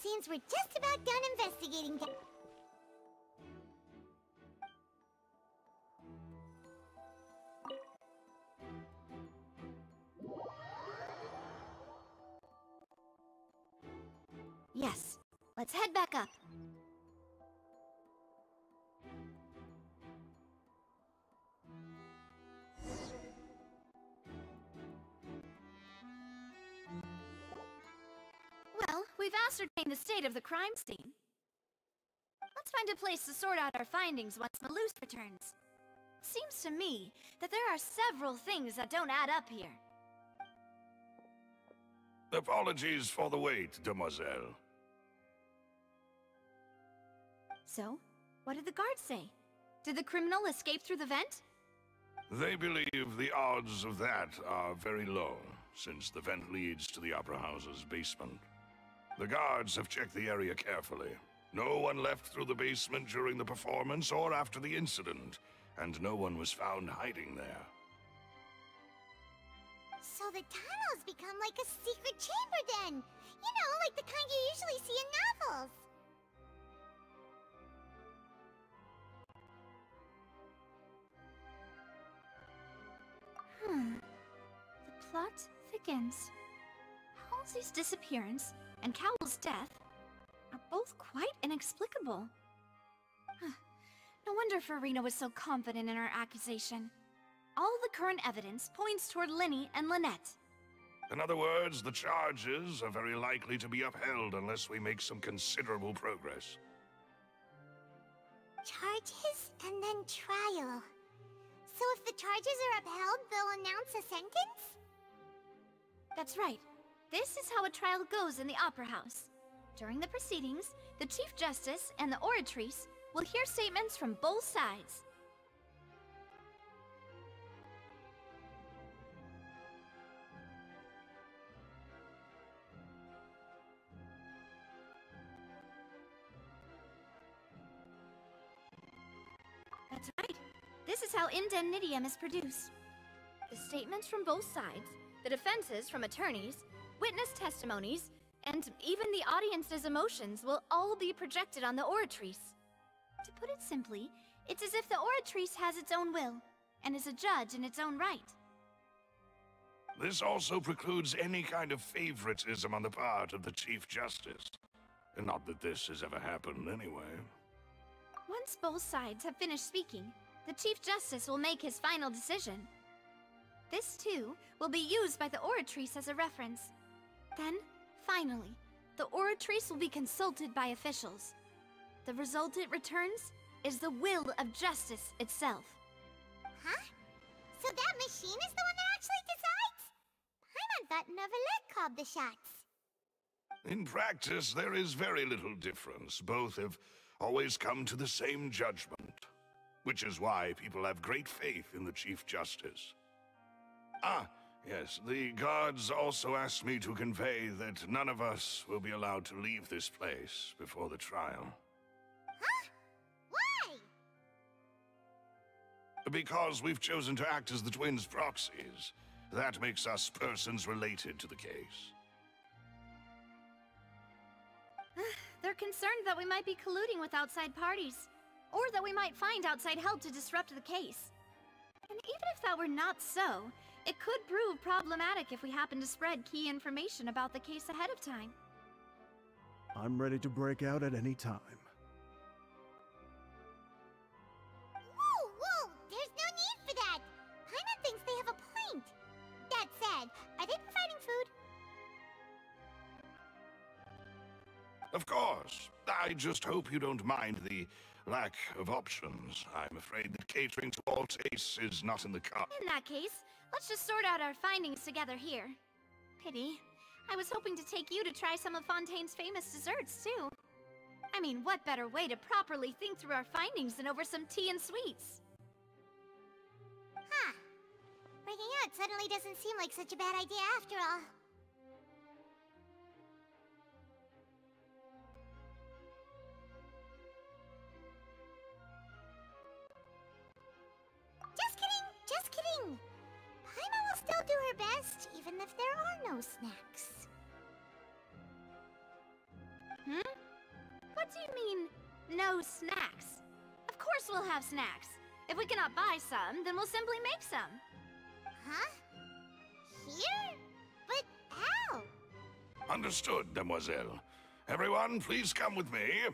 Seems we're just about done investigating that. Yes, let's head back up. Well, we've ascertained the state of the crime scene. Let's find a place to sort out our findings once Malus returns. Seems to me that there are several things that don't add up here. Apologies for the wait, demoiselle. So, what did the guards say? Did the criminal escape through the vent? They believe the odds of that are very low, since the vent leads to the Opera House's basement. The guards have checked the area carefully. No one left through the basement during the performance or after the incident, and no one was found hiding there. So the tunnels become like a secret chamber then! You know, like the kind you usually see in novels! The plot thickens. Halsey's disappearance and Cowell's death are both quite inexplicable. No wonder Farina was so confident in her accusation. All the current evidence points toward Linny and Lynette. In other words, the charges are very likely to be upheld unless we make some considerable progress. Charges and then trial. So if the charges are upheld, they'll announce a sentence? That's right. This is how a trial goes in the Opera House. During the proceedings, the Chief Justice and the Oratrice will hear statements from both sides. That's right. This is how indemnitium is produced. The statements from both sides, the defenses from attorneys, witness testimonies, and even the audience's emotions will all be projected on the oratrice. To put it simply, it's as if the oratrice has its own will, and is a judge in its own right. This also precludes any kind of favoritism on the part of the Chief Justice. And not that this has ever happened anyway. Once both sides have finished speaking, the Chief Justice will make his final decision. This, too, will be used by the oratrice as a reference. Then, finally, the oratrice will be consulted by officials. The result it returns is the will of justice itself. Huh? So that machine is the one that actually decides? Paimon thought Neverlet called the shots. In practice, there is very little difference. Both have always come to the same judgment. Which is why people have great faith in the Chief Justice. Ah, yes, the guards also asked me to convey that none of us will be allowed to leave this place before the trial. Huh? Why? Because we've chosen to act as the twins' proxies. That makes us persons related to the case. They're concerned that we might be colluding with outside parties, or that we might find outside help to disrupt the case. And even if that were not so, it could prove problematic if we happen to spread key information about the case ahead of time. I'm ready to break out at any time. Whoa, whoa! There's no need for that! Paimon thinks they have a point. That said, are they providing food? Of course. I just hope you don't mind the lack of options. I'm afraid that catering to all tastes is not in the cards. In that case, let's just sort out our findings together here. Pity. I was hoping to take you to try some of Fontaine's famous desserts, too. I mean, what better way to properly think through our findings than over some tea and sweets? Huh. Breaking out suddenly doesn't seem like such a bad idea after all. Just kidding! Paimon will still do her best, even if there are no snacks. Hmm? What do you mean, no snacks? Of course we'll have snacks. If we cannot buy some, then we'll simply make some. Huh? Here? But how? Understood, Demoiselle. Everyone, please come with me.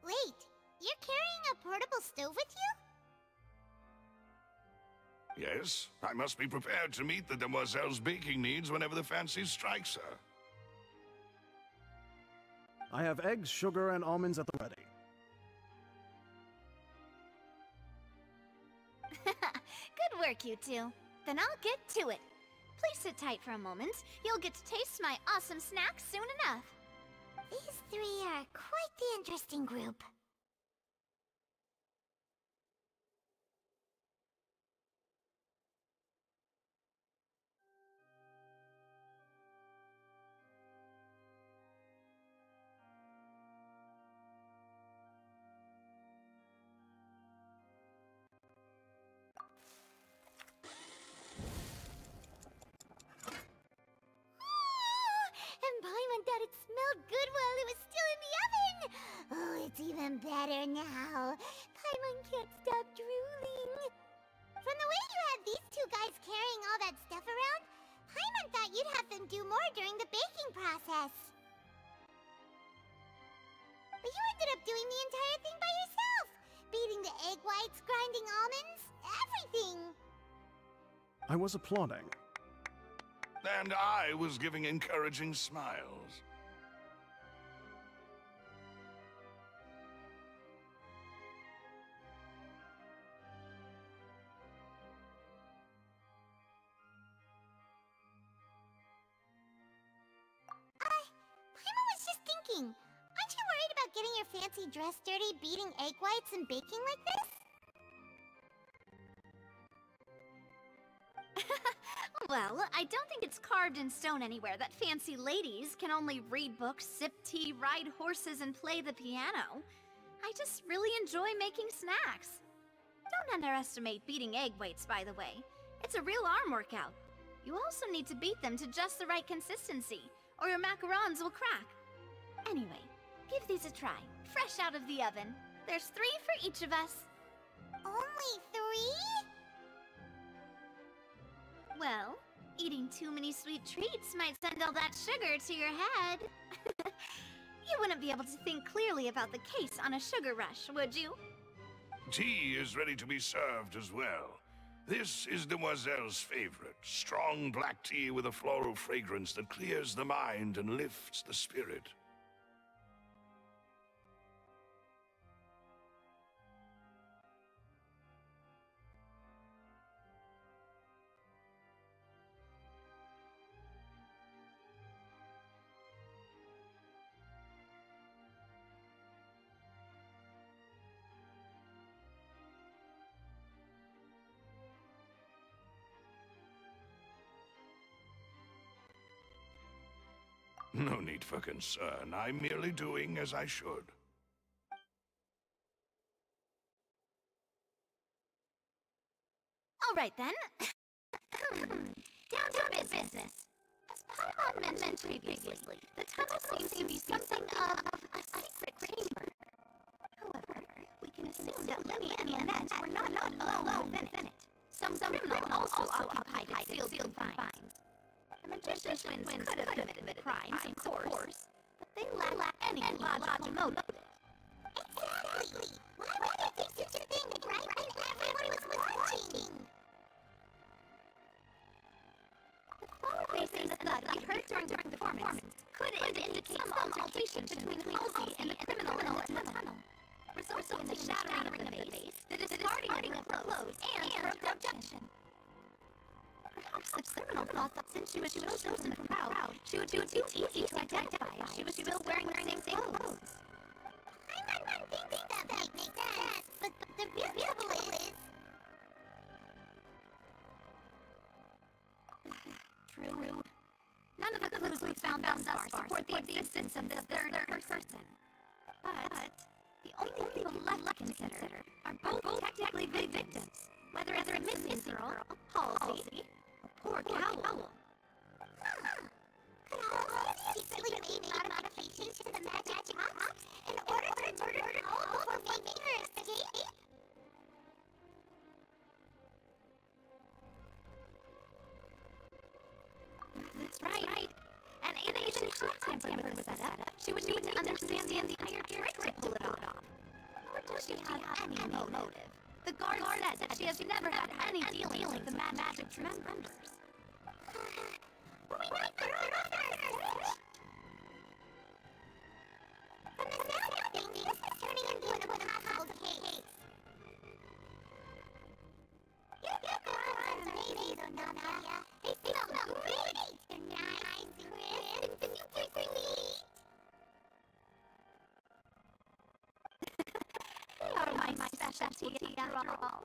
Wait, you're carrying a portable stove with you? Yes, I must be prepared to meet the Demoiselle's baking needs whenever the fancy strikes her. I have eggs, sugar, and almonds at the ready. Good work, you two. Then I'll get to it. Please sit tight for a moment. You'll get to taste my awesome snacks soon enough. These three are quite the interesting group. And Paimon thought it smelled good while it was still in the oven! Oh, it's even better now. Paimon can't stop drooling. From the way you had these two guys carrying all that stuff around, Paimon thought you'd have them do more during the baking process. But you ended up doing the entire thing by yourself! Beating the egg whites, grinding almonds, everything! I was applauding. And I was giving encouraging smiles. Paimon was just thinking, aren't you worried about getting your fancy dress dirty beating egg whites and baking like this? Well, I don't think it's carved in stone anywhere that fancy ladies can only read books, sip tea, ride horses, and play the piano. I just really enjoy making snacks. Don't underestimate beating egg weights, by the way. It's a real arm workout. You also need to beat them to just the right consistency, or your macarons will crack. Anyway, give these a try, fresh out of the oven. There's 3 for each of us. Only 3? Well, eating too many sweet treats might send all that sugar to your head. You wouldn't be able to think clearly about the case on a sugar rush, would you? Tea is ready to be served as well. This is Demoiselle's favorite, strong black tea with a floral fragrance that clears the mind and lifts the spirit. No need for concern. I'm merely doing as I should. All right, then. Down to business. As Paimon mentioned previously, the tunnel seems to be something of a secret chamber. However, we can assume that Lenny and Lynette were not alone within it. Some criminal also occupied it, sealed confined. The magician's twins could have committed the crimes, of course, but they lack any logical motive. Exactly! Why would they do such a thing right when everyone was watching? The qualities of thud we heard during the performance could indicate some altercation between Halsey and the criminal in the tunnel, resulting in the shattering of the base, the discarding of her clothes, and her abduction. Perhaps the criminal thought that since she was chosen in the crowd, she would be too easy to identify if she was still wearing the same clothes. I think that makes sense, but the real trouble is... True. None of the clues we found thus far support the existence of this third person. But the only people left to consider are both technically victims, whether it's a missing girl, Halsey, or poor Cowl. Could Halsey secretly made modifications to the magic box in order to murder Cowl before making her escape? That's right. And in ancient tamper was set up, she would need to understand the entire trick to pull it off. Nor does she have any motive. The guard said that she has never had any dealings with the magic members. We might put her on first. From the sound of things, this is turning into an impossible case. Your girls are amazing, Nadia. They smell great. They're nice, crisp, and super sweet. They are my specialty after all.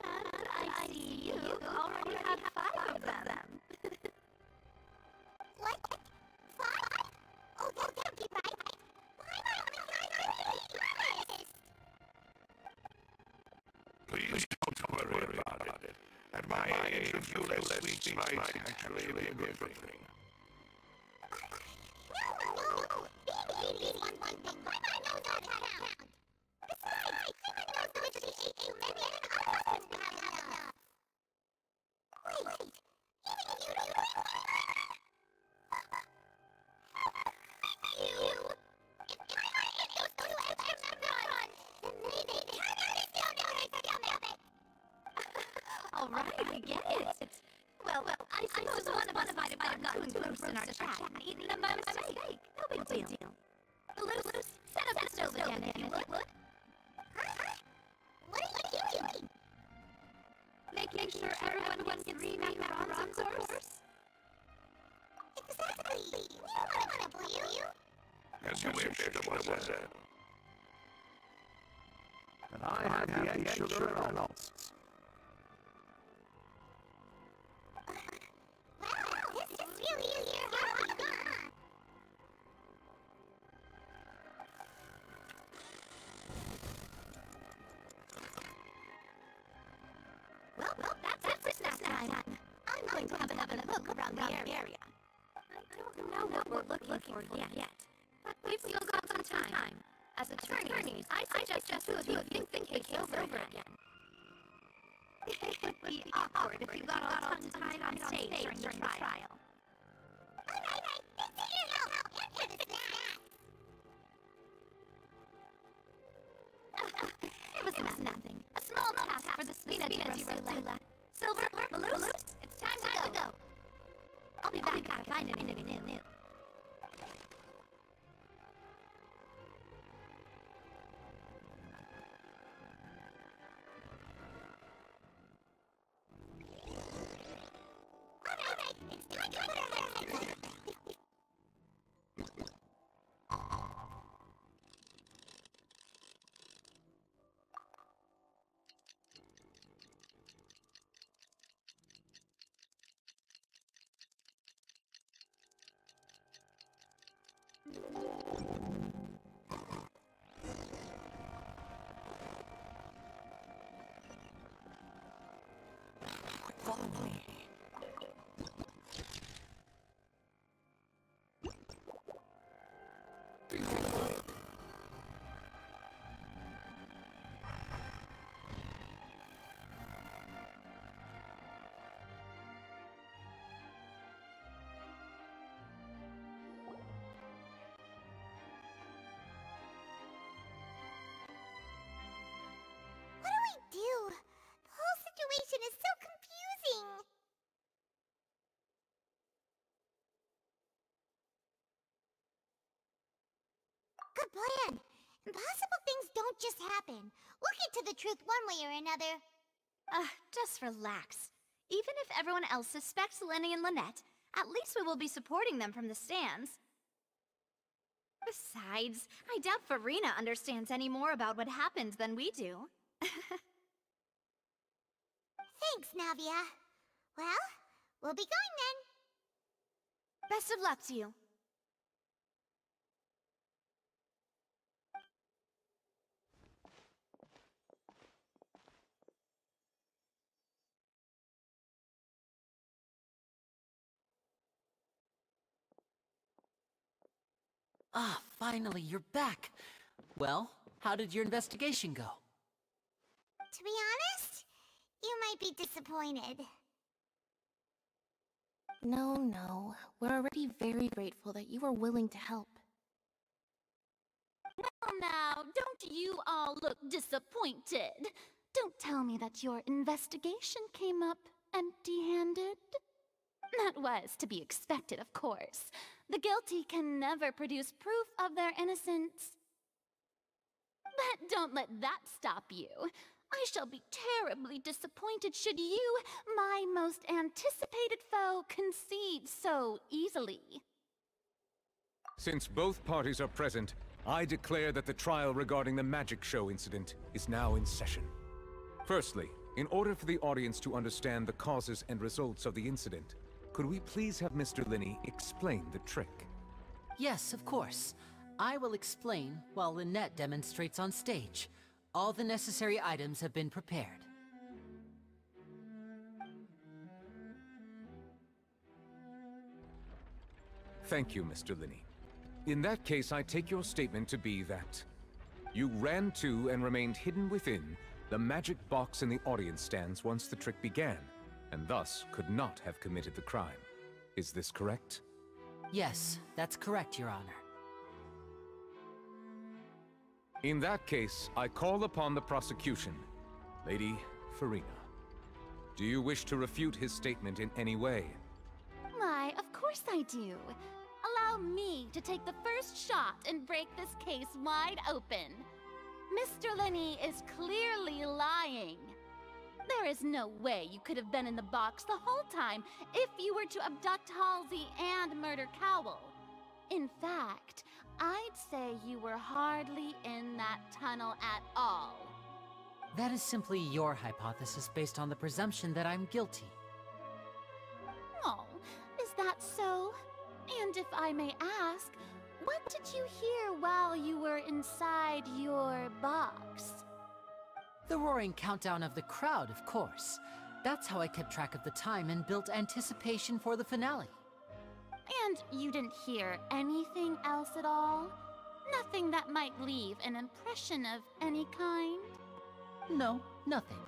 And I see you already have 5 of them. What? 5? Oh, don't be right. Why am I only 5 honest? Please don't worry about it. At my age, a few less sweets might actually be a good thing. No. Baby, one thing. Why am I not count? Besides, even though she ate too many, I couldn't have enough. Wait, even you don't know. You. If I ate those 2 extra neurons, then maybe tighnaris don't know how to stomach it. Alright, I get it. Well, I suppose one of us might have gotten too engrossed in our chat and eaten them by mistake. No big deal. Luz, set up the stove again if you would. What are you doing? Making sure everyone gets 3 macarons, of course. Exactly. We want to trouble you. As you wish, Demoiselle. And I have the egg sugar and all. really is your hobby, huh? Well, that's it for snack time. I'm going to have another look around the area. I don't know what we're looking for yet, but we've still got some time. As attorneys, I suggest just two of you think the case over again. It would be awkward if you got all tongue tied on stage during the trial. Alright, thanks for your help. Here's the snacks. It was nothing. A small task for the sweet Lula. Silver, Malus, it's time to go. I'll be back to find anything new. The whole situation is so confusing. Good plan. Impossible things don't just happen. We'll get to the truth one way or another. Just relax. Even if everyone else suspects Lenny and Lynette, at least we will be supporting them from the stands. Besides, I doubt Farina understands any more about what happened than we do. Thanks, Navia. Well, we'll be going then. Best of luck to you. Ah, finally, you're back. Well, how did your investigation go? To be honest, you might be disappointed. No. We're already very grateful that you were willing to help. Well now, don't you all look disappointed? Don't tell me that your investigation came up empty-handed. That was to be expected, of course. The guilty can never produce proof of their innocence. But don't let that stop you. I shall be terribly disappointed should you, my most anticipated foe, concede so easily. Since both parties are present, I declare that the trial regarding the magic show incident is now in session. Firstly, in order for the audience to understand the causes and results of the incident, could we please have Mr. Linney explain the trick? Yes, of course. I will explain while Lynette demonstrates on stage. All the necessary items have been prepared. Thank you, Mr. Linney. In that case, I take your statement to be that you ran to and remained hidden within the magic box in the audience stands once the trick began, and thus could not have committed the crime. Is this correct? Yes, that's correct, Your Honor. In that case, I call upon the prosecution. Lady Farina, do you wish to refute his statement in any way? Why, of course I do. Allow me to take the first shot and break this case wide open. Mr. Linney is clearly lying. There is no way you could have been in the box the whole time if you were to abduct Halsey and murder Cowell. In fact, I'd say you were hardly in that tunnel at all. That is simply your hypothesis based on the presumption that I'm guilty. Oh, is that so? And if I may ask, what did you hear while you were inside your box? The roaring countdown of the crowd, of course. That's how I kept track of the time and built anticipation for the finale. And you didn't hear anything else at all? Nothing that might leave an impression of any kind? No, nothing.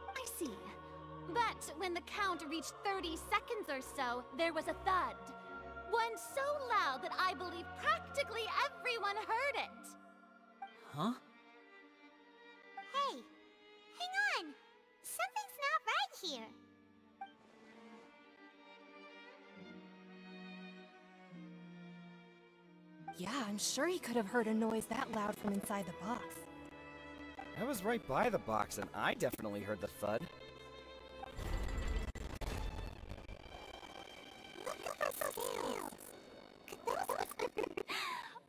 I see. But when the count reached 30 seconds or so, there was a thud. One so loud that I believe practically everyone heard it. Huh? Hey, hang on. Something's not right here. Yeah, I'm sure he could have heard a noise that loud from inside the box. I was right by the box, and I definitely heard the thud.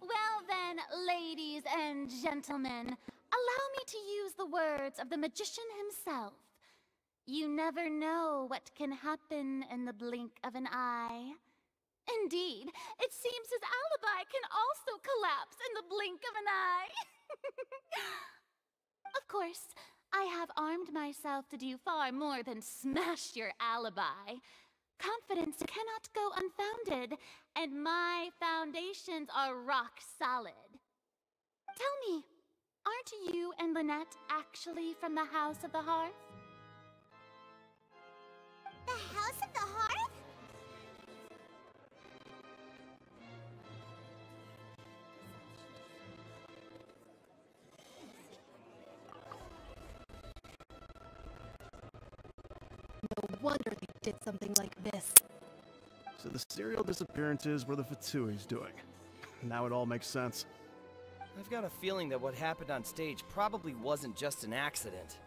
Well then, ladies and gentlemen, allow me to use the words of the magician himself. You never know what can happen in the blink of an eye. Indeed, it seems his alibi can also collapse in the blink of an eye. Of course, I have armed myself to do far more than smash your alibi. Confidence cannot go unfounded, and my foundations are rock solid. Tell me, aren't you and Lynette actually from the House of the Hearth? The House of the Hearth? No wonder they did something like this. So the serial disappearances were the Fatui's doing. Now it all makes sense. I've got a feeling that what happened on stage probably wasn't just an accident.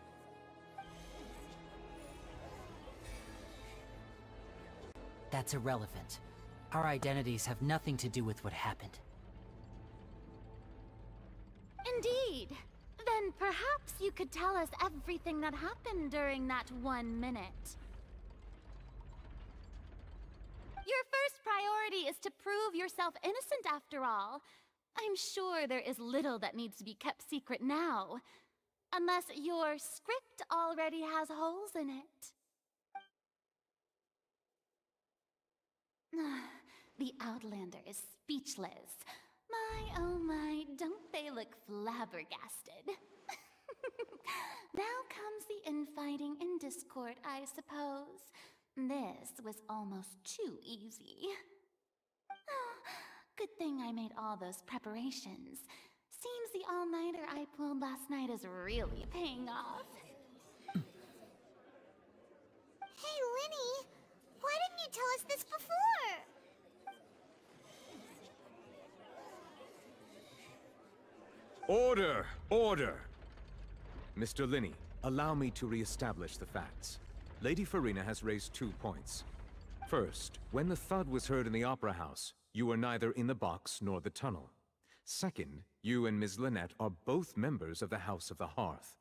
That's irrelevant. Our identities have nothing to do with what happened. Indeed. Then perhaps you could tell us everything that happened during that 1 minute. Your first priority is to prove yourself innocent after all. I'm sure there is little that needs to be kept secret now. Unless your script already has holes in it. The Outlander is speechless. My, oh my, don't they look flabbergasted? Now comes the infighting and discord, I suppose. This was almost too easy. Good thing I made all those preparations. Seems the all-nighter I pulled last night is really paying off. Hey, Linny, why didn't you tell us this before? Order! Order! Mr. Linney, allow me to re-establish the facts. Lady Farina has raised 2 points. First, when the thud was heard in the Opera House, you were neither in the box nor the tunnel. Second, you and Ms. Lynette are both members of the House of the Hearth.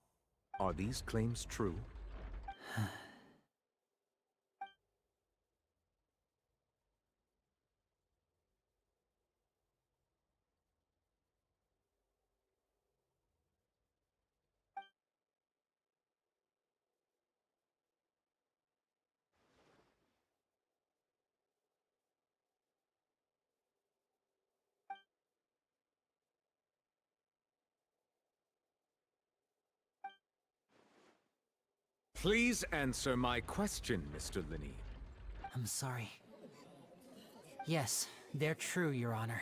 Are these claims true? Please answer my question, Mr. Linney. I'm sorry. Yes, they're true, Your Honor.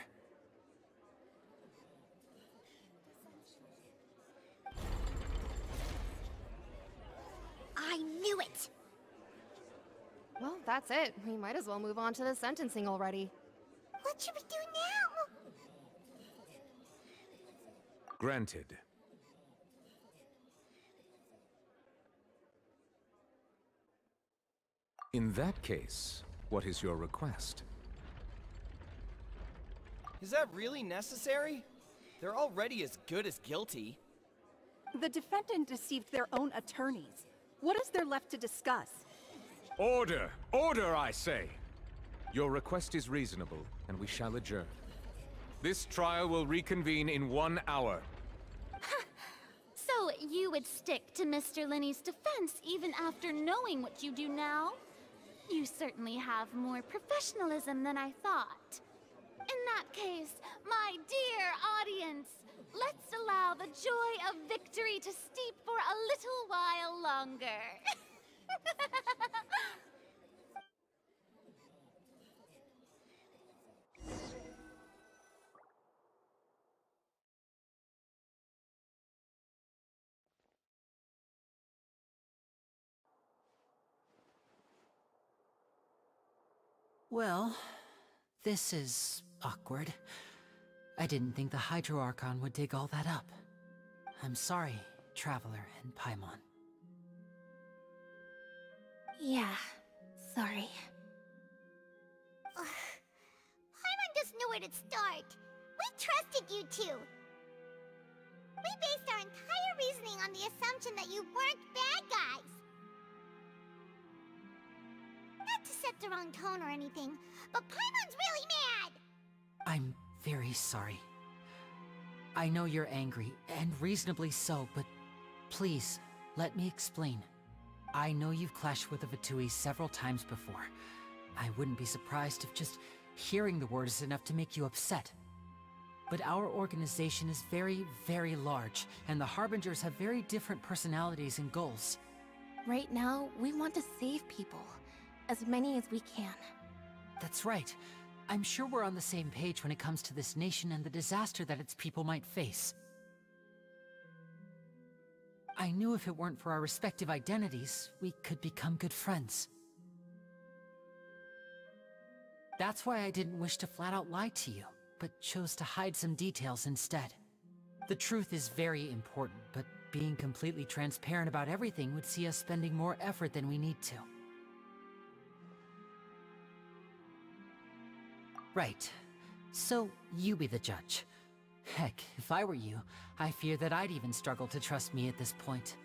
I knew it! Well, that's it. We might as well move on to the sentencing already. What should we do now? Granted. In that case, what is your request? Is that really necessary? They're already as good as guilty. The defendant deceived their own attorneys. What is there left to discuss? Order! Order, I say! Your request is reasonable, and we shall adjourn. This trial will reconvene in 1 hour. So you would stick to Mr. Linney's defense even after knowing what you do now? You certainly have more professionalism than I thought. In that case, my dear audience, let's allow the joy of victory to steep for a little while longer. Well, this is awkward. I didn't think the Hydro Archon would dig all that up. I'm sorry, Traveler and Paimon. Yeah, sorry. Paimon doesn't know where to start. We trusted you two. We based our entire reasoning on the assumption that you weren't bad guys. Not to set the wrong tone or anything, but Paimon's really mad! I'm very sorry. I know you're angry, and reasonably so, but please, let me explain. I know you've clashed with the Fatui several times before. I wouldn't be surprised if just hearing the word is enough to make you upset. But our organization is very, very large, and the Harbingers have very different personalities and goals. Right now, we want to save people. As many as we can. That's right. I'm sure we're on the same page when it comes to this nation and the disaster that its people might face. I knew if it weren't for our respective identities, we could become good friends. That's why I didn't wish to flat out lie to you, but chose to hide some details instead. The truth is very important, but being completely transparent about everything would see us spending more effort than we need to. Right. So, you be the judge. Heck, if I were you, I fear that I'd even struggle to trust me at this point.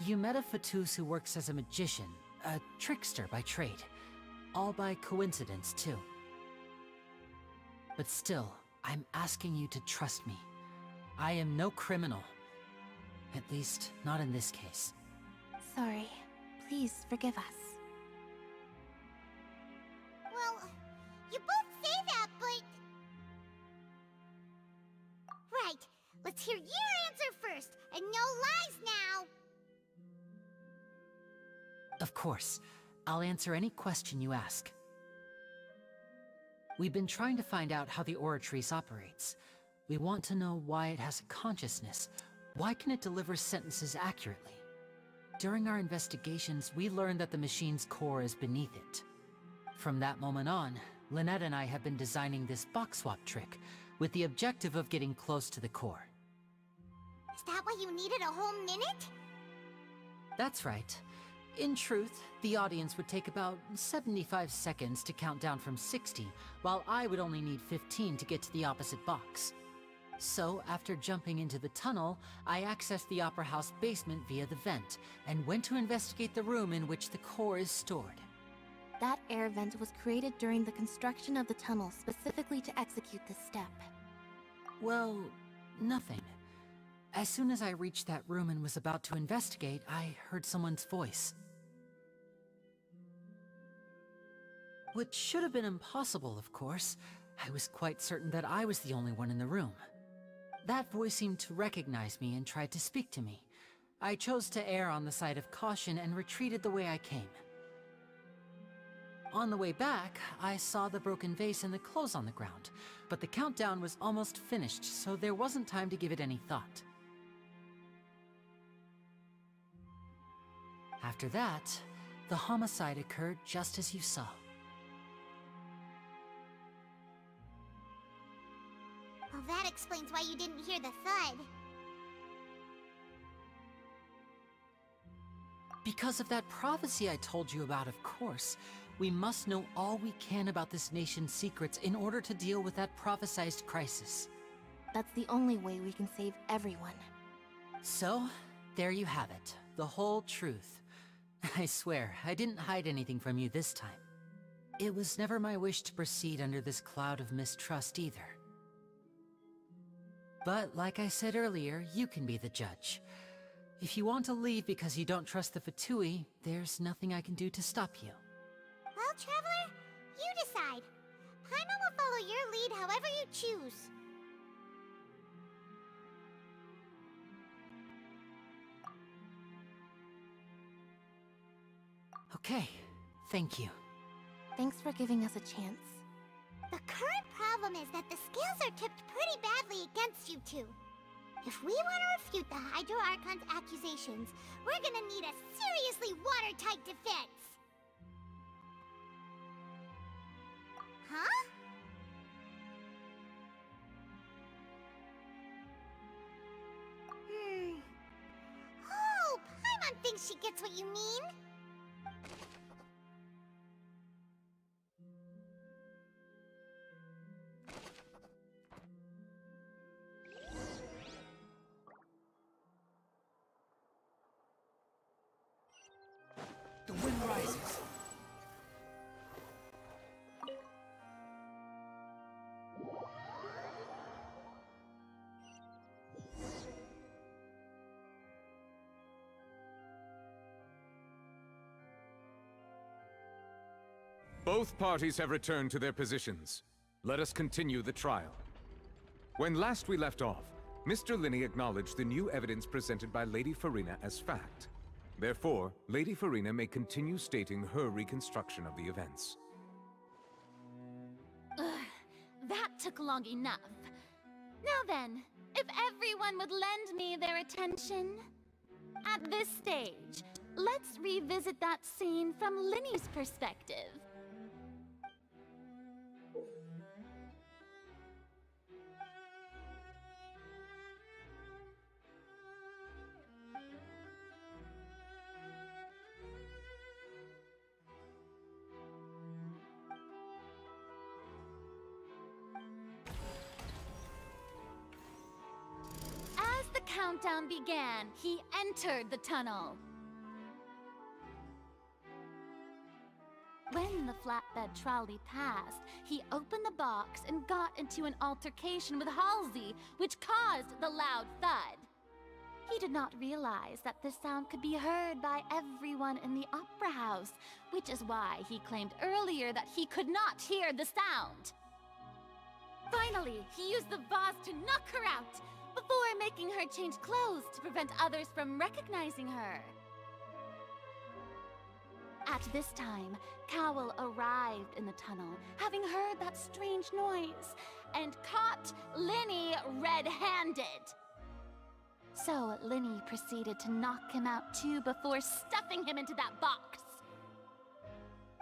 You met a Fatus who works as a magician, a trickster by trade. All by coincidence, too. But still, I'm asking you to trust me. I am no criminal. At least, not in this case. Sorry. Please forgive us. Well, you both say that, but... Right. Let's hear your answer first, and no lies now! Of course. I'll answer any question you ask. We've been trying to find out how the Oratrice operates. We want to know why it has a consciousness. Why can it deliver sentences accurately? During our investigations, we learned that the machine's core is beneath it. From that moment on, Lynette and I have been designing this box swap trick, with the objective of getting close to the core. Is that why you needed a whole minute? That's right. In truth, the audience would take about 75 seconds to count down from 60, while I would only need 15 to get to the opposite box. So, after jumping into the tunnel, I accessed the Opera House basement via the vent, and went to investigate the room in which the core is stored. That air vent was created during the construction of the tunnel specifically to execute this step. Well, nothing. As soon as I reached that room and was about to investigate, I heard someone's voice. Which should have been impossible, of course. I was quite certain that I was the only one in the room. That voice seemed to recognize me and tried to speak to me. I chose to err on the side of caution and retreated the way I came. On the way back, I saw the broken vase and the clothes on the ground, but the countdown was almost finished, so there wasn't time to give it any thought. After that, the homicide occurred just as you saw. Well, that explains why you didn't hear the thud. Because of that prophecy I told you about, of course. We must know all we can about this nation's secrets in order to deal with that prophesized crisis. That's the only way we can save everyone. So, there you have it. The whole truth. I swear, I didn't hide anything from you this time. It was never my wish to proceed under this cloud of mistrust either. But like I said earlier, you can be the judge. If you want to leave because you don't trust the Fatui, there's nothing I can do to stop you. Well, Traveler, you decide. Paimon will follow your lead however you choose. Okay, thank you. Thanks for giving us a chance. The current problem is that the scales are tipped pretty badly against you two. If we want to refute the Hydro Archon's accusations, we're gonna need a seriously watertight defense. Huh? Oh, Paimon thinks she gets what you mean. The wind rises. Both parties have returned to their positions. Let us continue the trial. When last we left off, Mr. Linney acknowledged the new evidence presented by Lady Farina as fact. Therefore, Lady Farina may continue stating her reconstruction of the events. Ugh, that took long enough. Now then, if everyone would lend me their attention. At this stage, let's revisit that scene from Linney's perspective. As the countdown began, he entered the tunnel. When the flatbed trolley passed, he opened the box and got into an altercation with Halsey, which caused the loud thud. He did not realize that this sound could be heard by everyone in the opera house, which is why he claimed earlier that he could not hear the sound. Finally, he used the vase to knock her out, before making her change clothes to prevent others from recognizing her. At this time, Cowell arrived in the tunnel, having heard that strange noise, and caught Linney red-handed. So Linney proceeded to knock him out too before stuffing him into that box.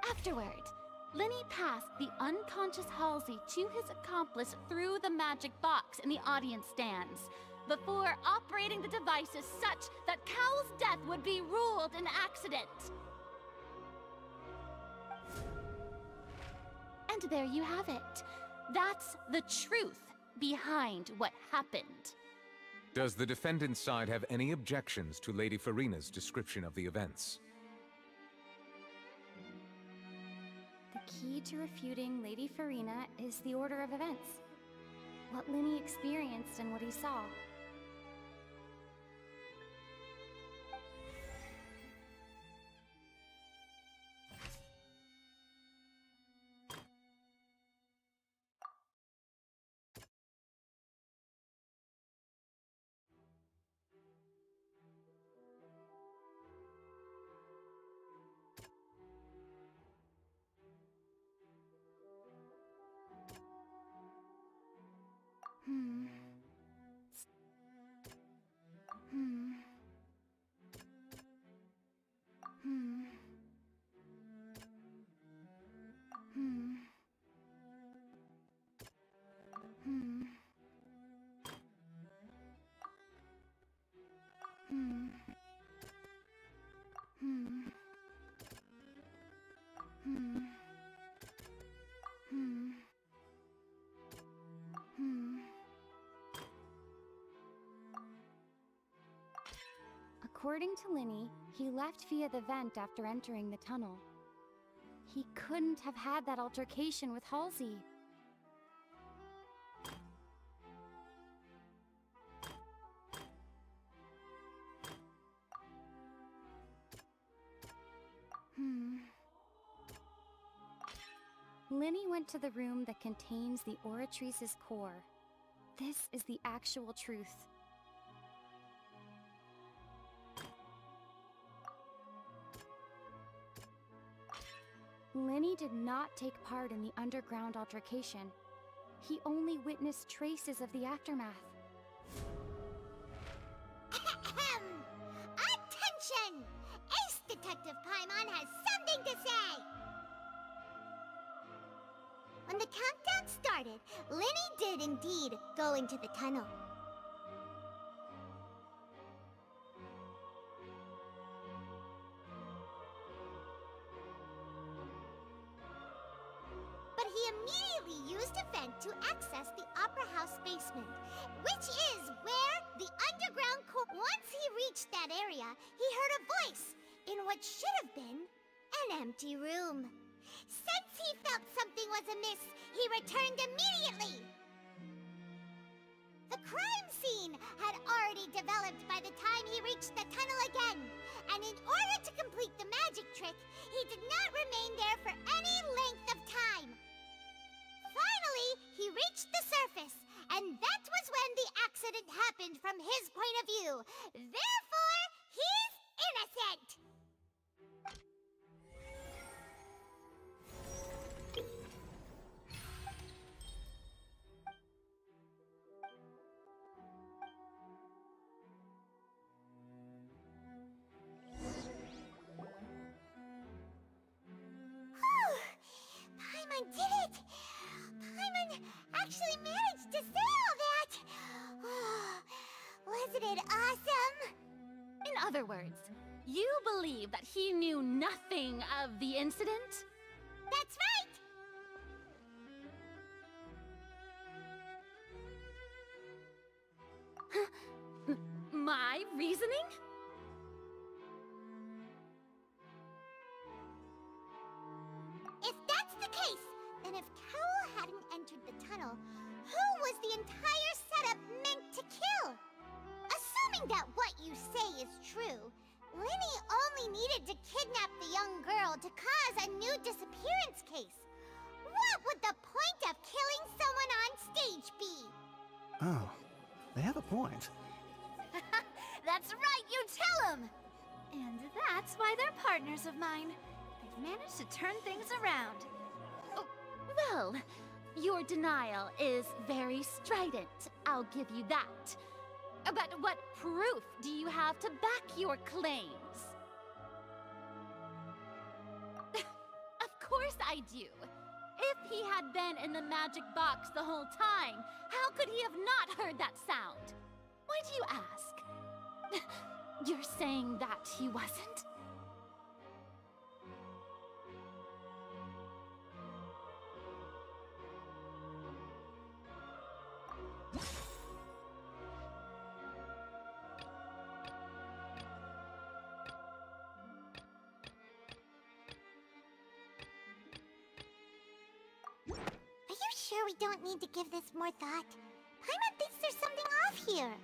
Afterward, Linney passed the unconscious Halsey to his accomplice through the magic box in the audience stands, before operating the devices such that Cowell's death would be ruled an accident. And there you have it. That's the truth behind what happened. Does the defendant's side have any objections to Lady Farina's description of the events? The key to refuting Lady Farina is the order of events. What Linney experienced and what he saw. According to Linny, he left via the vent after entering the tunnel. He couldn't have had that altercation with Halsey. Linny went to the room that contains the Oratrice's core. This is the actual truth. Linny did not take part in the underground altercation. He only witnessed traces of the aftermath. Attention! Ace Detective Paimon has something to say! When the countdown started, Linny did indeed go into the tunnel. But he immediately used a vent to access the Opera House basement, which is where the underground core... Once he reached that area, he heard a voice in what should have been an empty room. Since he felt something was amiss, he returned immediately. The crime scene had already developed by the time he reached the tunnel again, and in order to complete the magic trick, he did not remain there for any length of time. Finally, he reached the surface, and that was when the accident happened from his point of view. Therefore, he's innocent! Paimon did it! Paimon actually managed to say all that! Wasn't it awesome? In other words, you believe that he knew nothing of the incident? That's right! My reasoning? If that's the case, then if Carol hadn't entered the tunnel, who was the entire setup meant to kill? Assuming that what you say is true, Linny only needed to kidnap the young girl to cause a new disappearance case. What would the point of killing someone on stage be? Oh, they have a point. That's right, you tell him! And that's why they're partners of mine. They've managed to turn things around. Oh, well, your denial is very strident, I'll give you that. But what proof do you have to back your claims? Of course I do. If he had been in the magic box the whole time, how could he have not heard that sound? Why do you ask? You're saying that he wasn't? Are you sure we don't need to give this more thought? Paimon thinks there's something off here.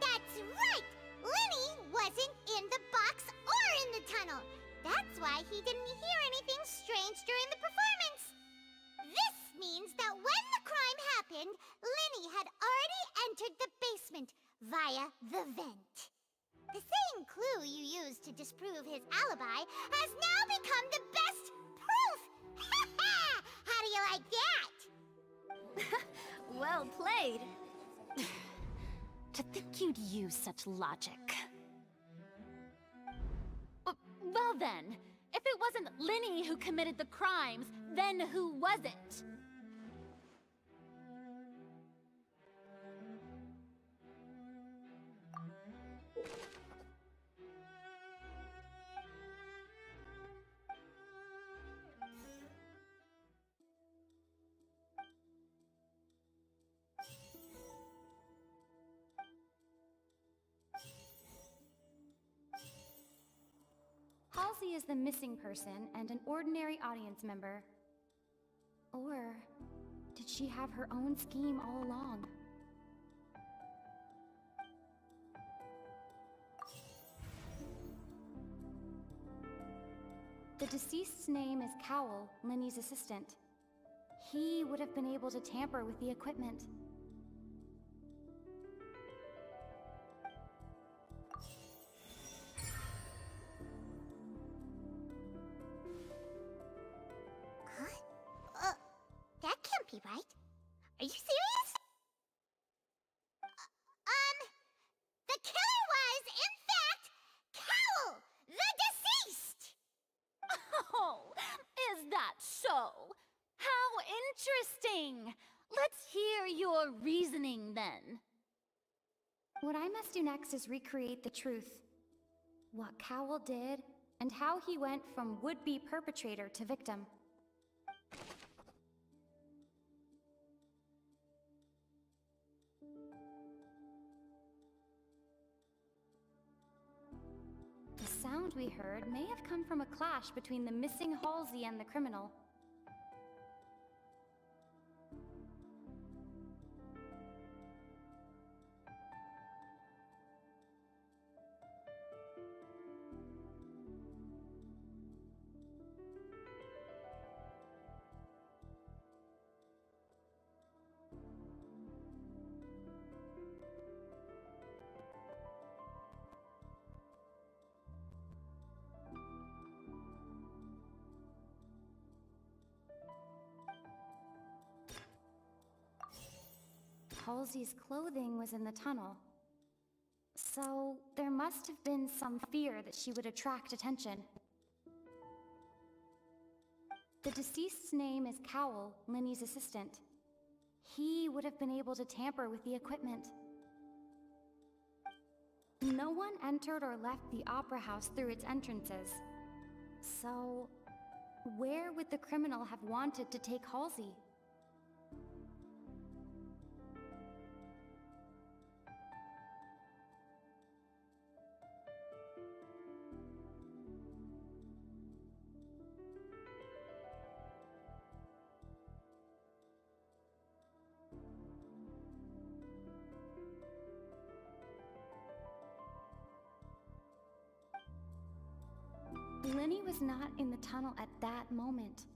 That's right! Linny wasn't in the box or in the tunnel. That's why he didn't hear anything strange during the performance. This means that when the crime happened, Linny had already entered the basement via the vent. The same clue you used to disprove his alibi has now become the best proof! Ha ha! How do you like that? Well played. To think you'd use such logic. Well then, if it wasn't Linny who committed the crimes, then who was it? Halsey is the missing person and an ordinary audience member. Or did she have her own scheme all along? The deceased's name is Cowell, Lenny's assistant. He would have been able to tamper with the equipment. Huh? That can't be right. Are you serious? The killer was, in fact, Cowell, the deceased! Oh, is that so? How interesting! Let's hear your reasoning then. What I must do next is recreate the truth. What Cowell did, and how he went from would-be perpetrator to victim. The sound we heard may have come from a clash between the missing Halsey and the criminal. Halsey's clothing was in the tunnel. So, there must have been some fear that she would attract attention. The deceased's name is Cowell, Lenny's assistant. He would have been able to tamper with the equipment. No one entered or left the Opera House through its entrances. So, where would the criminal have wanted to take Halsey? Lenny was not in the tunnel at that moment,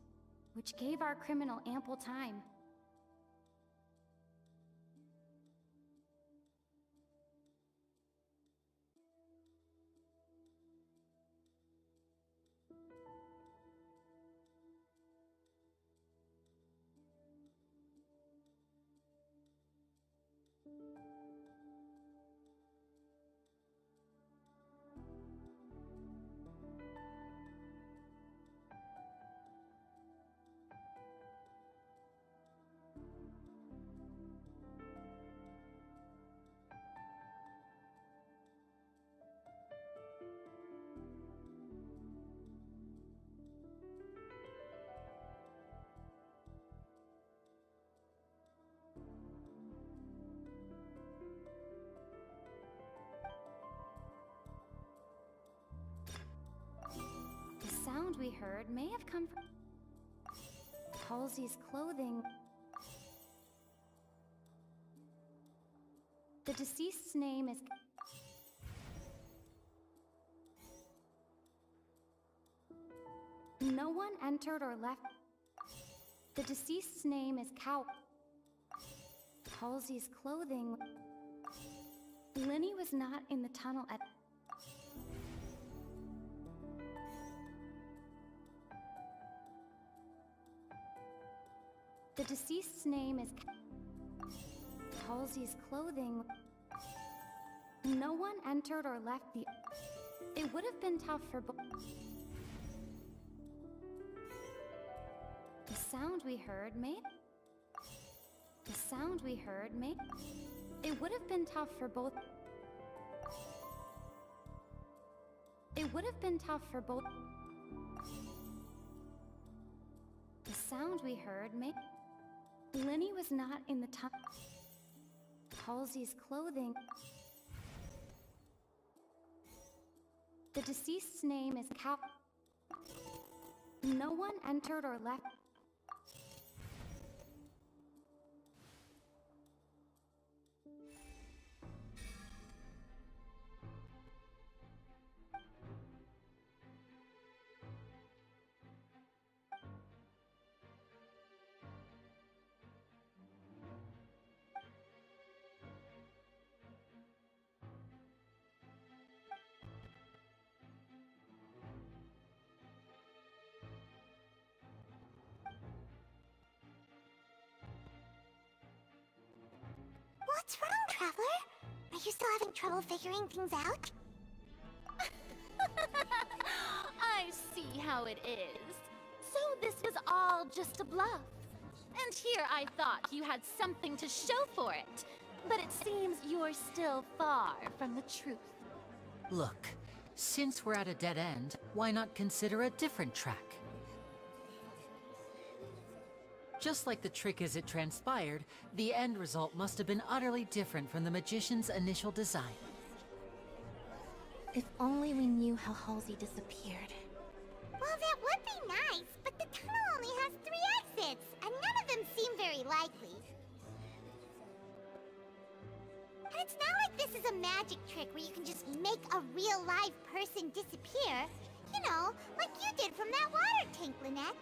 which gave our criminal ample time. The sound we heard may have come from Halsey's clothing. The deceased's name is... No one entered or left. The deceased's name is Cowell. Halsey's clothing... Lenny was not in the tunnel at... The deceased's name is... Halsey's clothing... No one entered or left the... It would have been tough for both... The sound we heard may... The sound we heard may... It would have been tough for both... It would have been tough for both... The sound we heard may... Lenny was not in the tunnel. Halsey's clothing... The deceased's name is Cow... No one entered or left. What's wrong, Traveler? Are you still having trouble figuring things out? I see how it is. So this was all just a bluff. And here I thought you had something to show for it. But it seems you're still far from the truth. Look, since we're at a dead end, why not consider a different track? Just like the trick as it transpired, the end result must have been utterly different from the magician's initial design. If only we knew how Halsey disappeared. Well, that would be nice, but the tunnel only has 3 exits, and none of them seem very likely. And it's not like this is a magic trick where you can just make a real live person disappear. You know, like you did from that water tank, Lynette.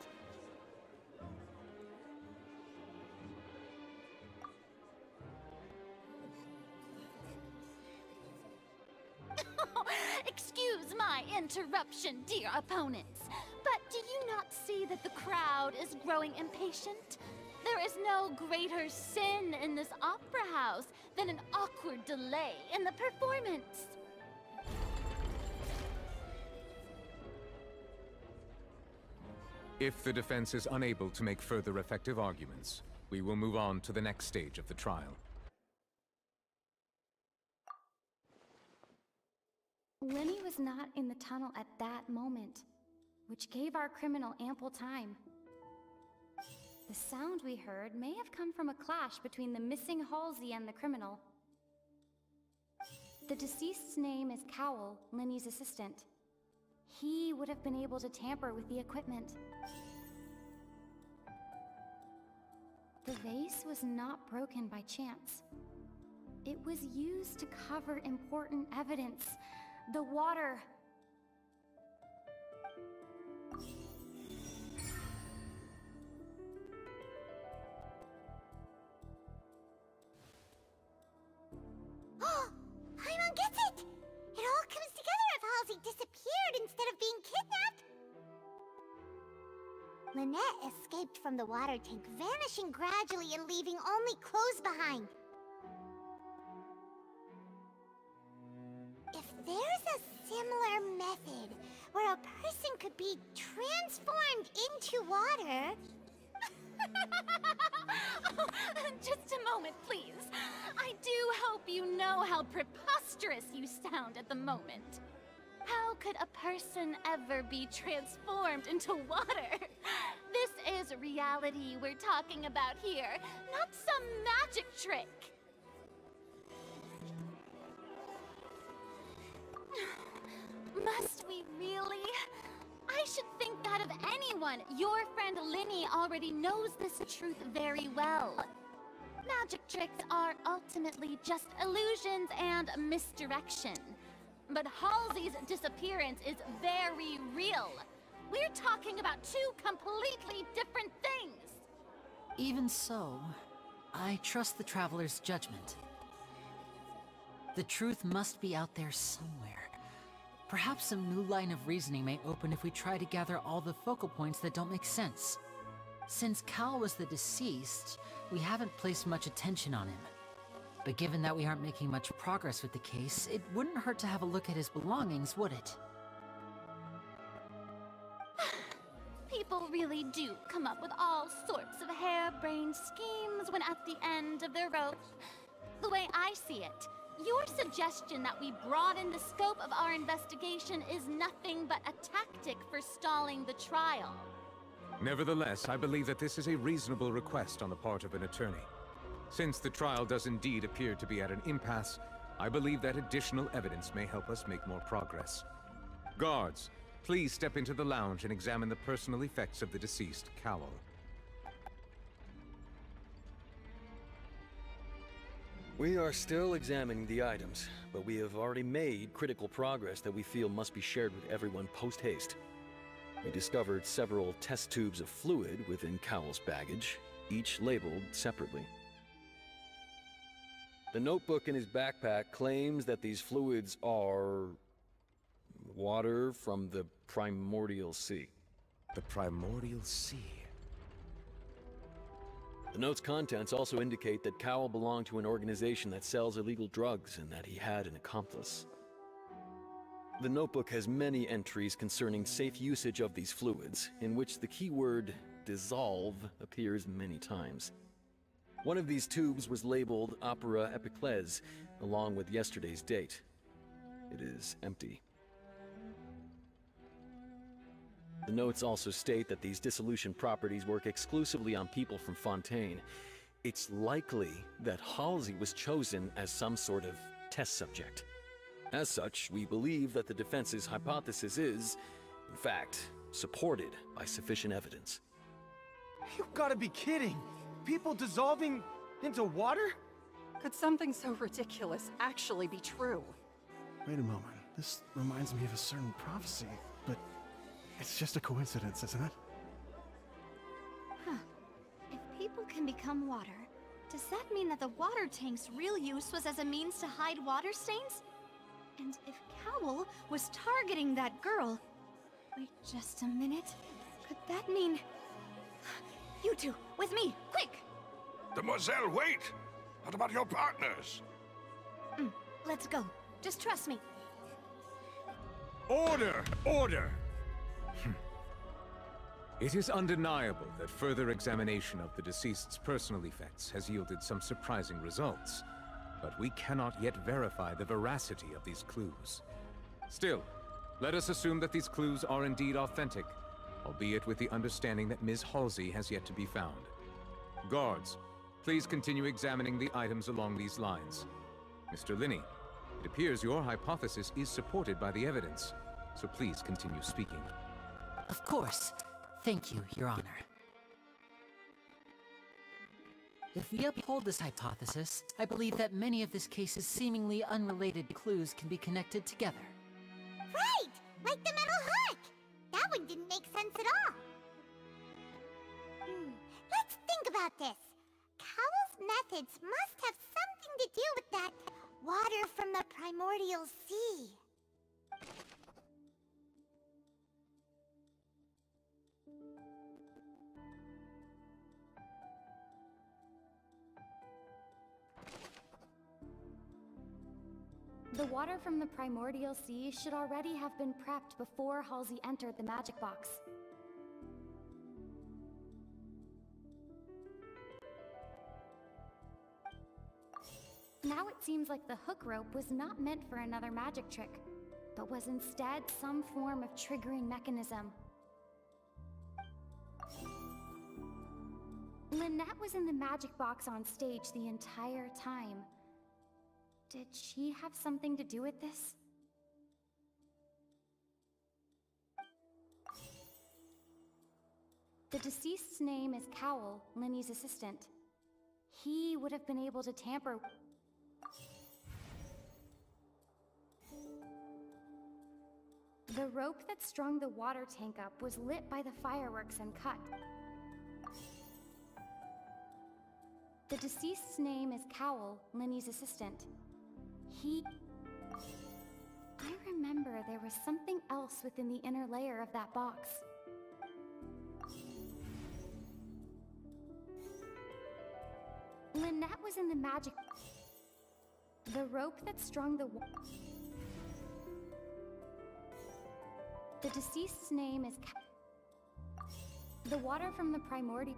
Excuse my interruption, dear opponents, but do you not see that the crowd is growing impatient? There is no greater sin in this opera house than an awkward delay in the performance. If the defense is unable to make further effective arguments, we will move on to the next stage of the trial. Lenny was not in the tunnel at that moment, which gave our criminal ample time. The sound we heard may have come from a clash between the missing Halsey and the criminal. The deceased's name is Cowell, Lenny's assistant. He would have been able to tamper with the equipment. The vase was not broken by chance. It was used to cover important evidence. The water. Oh, Paimon gets it! It all comes together if Halsey disappeared instead of being kidnapped. Lynette escaped from the water tank, vanishing gradually and leaving only clothes behind. If there's a similar method where a person could be transformed into water... Oh, just a moment, please. I do hope you know how preposterous you sound at the moment. How could a person ever be transformed into water? This is reality we're talking about here, not some magic trick. Must we really? I should think that of anyone. Your friend Linny already knows this truth very well. Magic tricks are ultimately just illusions and misdirection. But Halsey's disappearance is very real. We're talking about 2 completely different things. Even so, I trust the Traveler's judgment. The truth must be out there somewhere. Perhaps some new line of reasoning may open if we try to gather all the focal points that don't make sense. Since Cal was the deceased, we haven't placed much attention on him. But given that we aren't making much progress with the case, it wouldn't hurt to have a look at his belongings, would it? People really do come up with all sorts of harebrained schemes when at the end of their rope. The way I see it, your suggestion that we broaden the scope of our investigation is nothing but a tactic for stalling the trial. Nevertheless, I believe that this is a reasonable request on the part of an attorney. Since the trial does indeed appear to be at an impasse, I believe that additional evidence may help us make more progress. Guards, Please step into the lounge and examine the personal effects of the deceased, Cowell. We are still examining the items, but we have already made critical progress that we feel must be shared with everyone post-haste. We discovered several test tubes of fluid within Cowell's baggage, each labeled separately. The notebook in his backpack claims that these fluids are water from the primordial sea. The primordial sea? The note's contents also indicate that Cowell belonged to an organization that sells illegal drugs and that he had an accomplice. The notebook has many entries concerning safe usage of these fluids, in which the keyword dissolve appears many times. One of these tubes was labeled Opera Epiclese, along with yesterday's date. It is empty. The notes also state that these dissolution properties work exclusively on people from Fontaine. It's likely that Halsey was chosen as some sort of test subject. As such, we believe that the defense's hypothesis is, in fact, supported by sufficient evidence. You've gotta be kidding! People dissolving into water? Could something so ridiculous actually be true? Wait a moment. This reminds me of a certain prophecy, but it's just a coincidence, isn't it? Huh. If people can become water, does that mean that the water tank's real use was as a means to hide water stains? And if Cowell was targeting that girl... Wait just a minute. Could that mean... You two, with me, quick! Demoiselle, wait! What about your partners? Let's go. Just trust me. Order! Order! It is undeniable that further examination of the deceased's personal effects has yielded some surprising results, but we cannot yet verify the veracity of these clues. Still, let us assume that these clues are indeed authentic, albeit with the understanding that Ms. Halsey has yet to be found. Guards, please continue examining the items along these lines. Mr. Linney, it appears your hypothesis is supported by the evidence, so please continue speaking. Of course. Thank you, Your Honor. If we uphold this hypothesis, I believe that many of this case's seemingly unrelated clues can be connected together. Right! Like the metal hook! That one didn't make sense at all. Let's think about this. Cowell's methods must have something to do with that water from the primordial sea. The water from the primordial sea should already have been prepped before Halsey entered the magic box. Now it seems like the hook rope was not meant for another magic trick, but was instead some form of triggering mechanism. Lynette was in the magic box on stage the entire time. Did she have something to do with this? The deceased's name is Cowell, Linny's assistant. He would have been able to tamper... The rope that strung the water tank up was lit by the fireworks and cut. The deceased's name is Cowell, Linny's assistant. I remember there was something else within the inner layer of that box. Lynette was in the magic... The rope that strung the... The deceased's name is... The water from the primordial...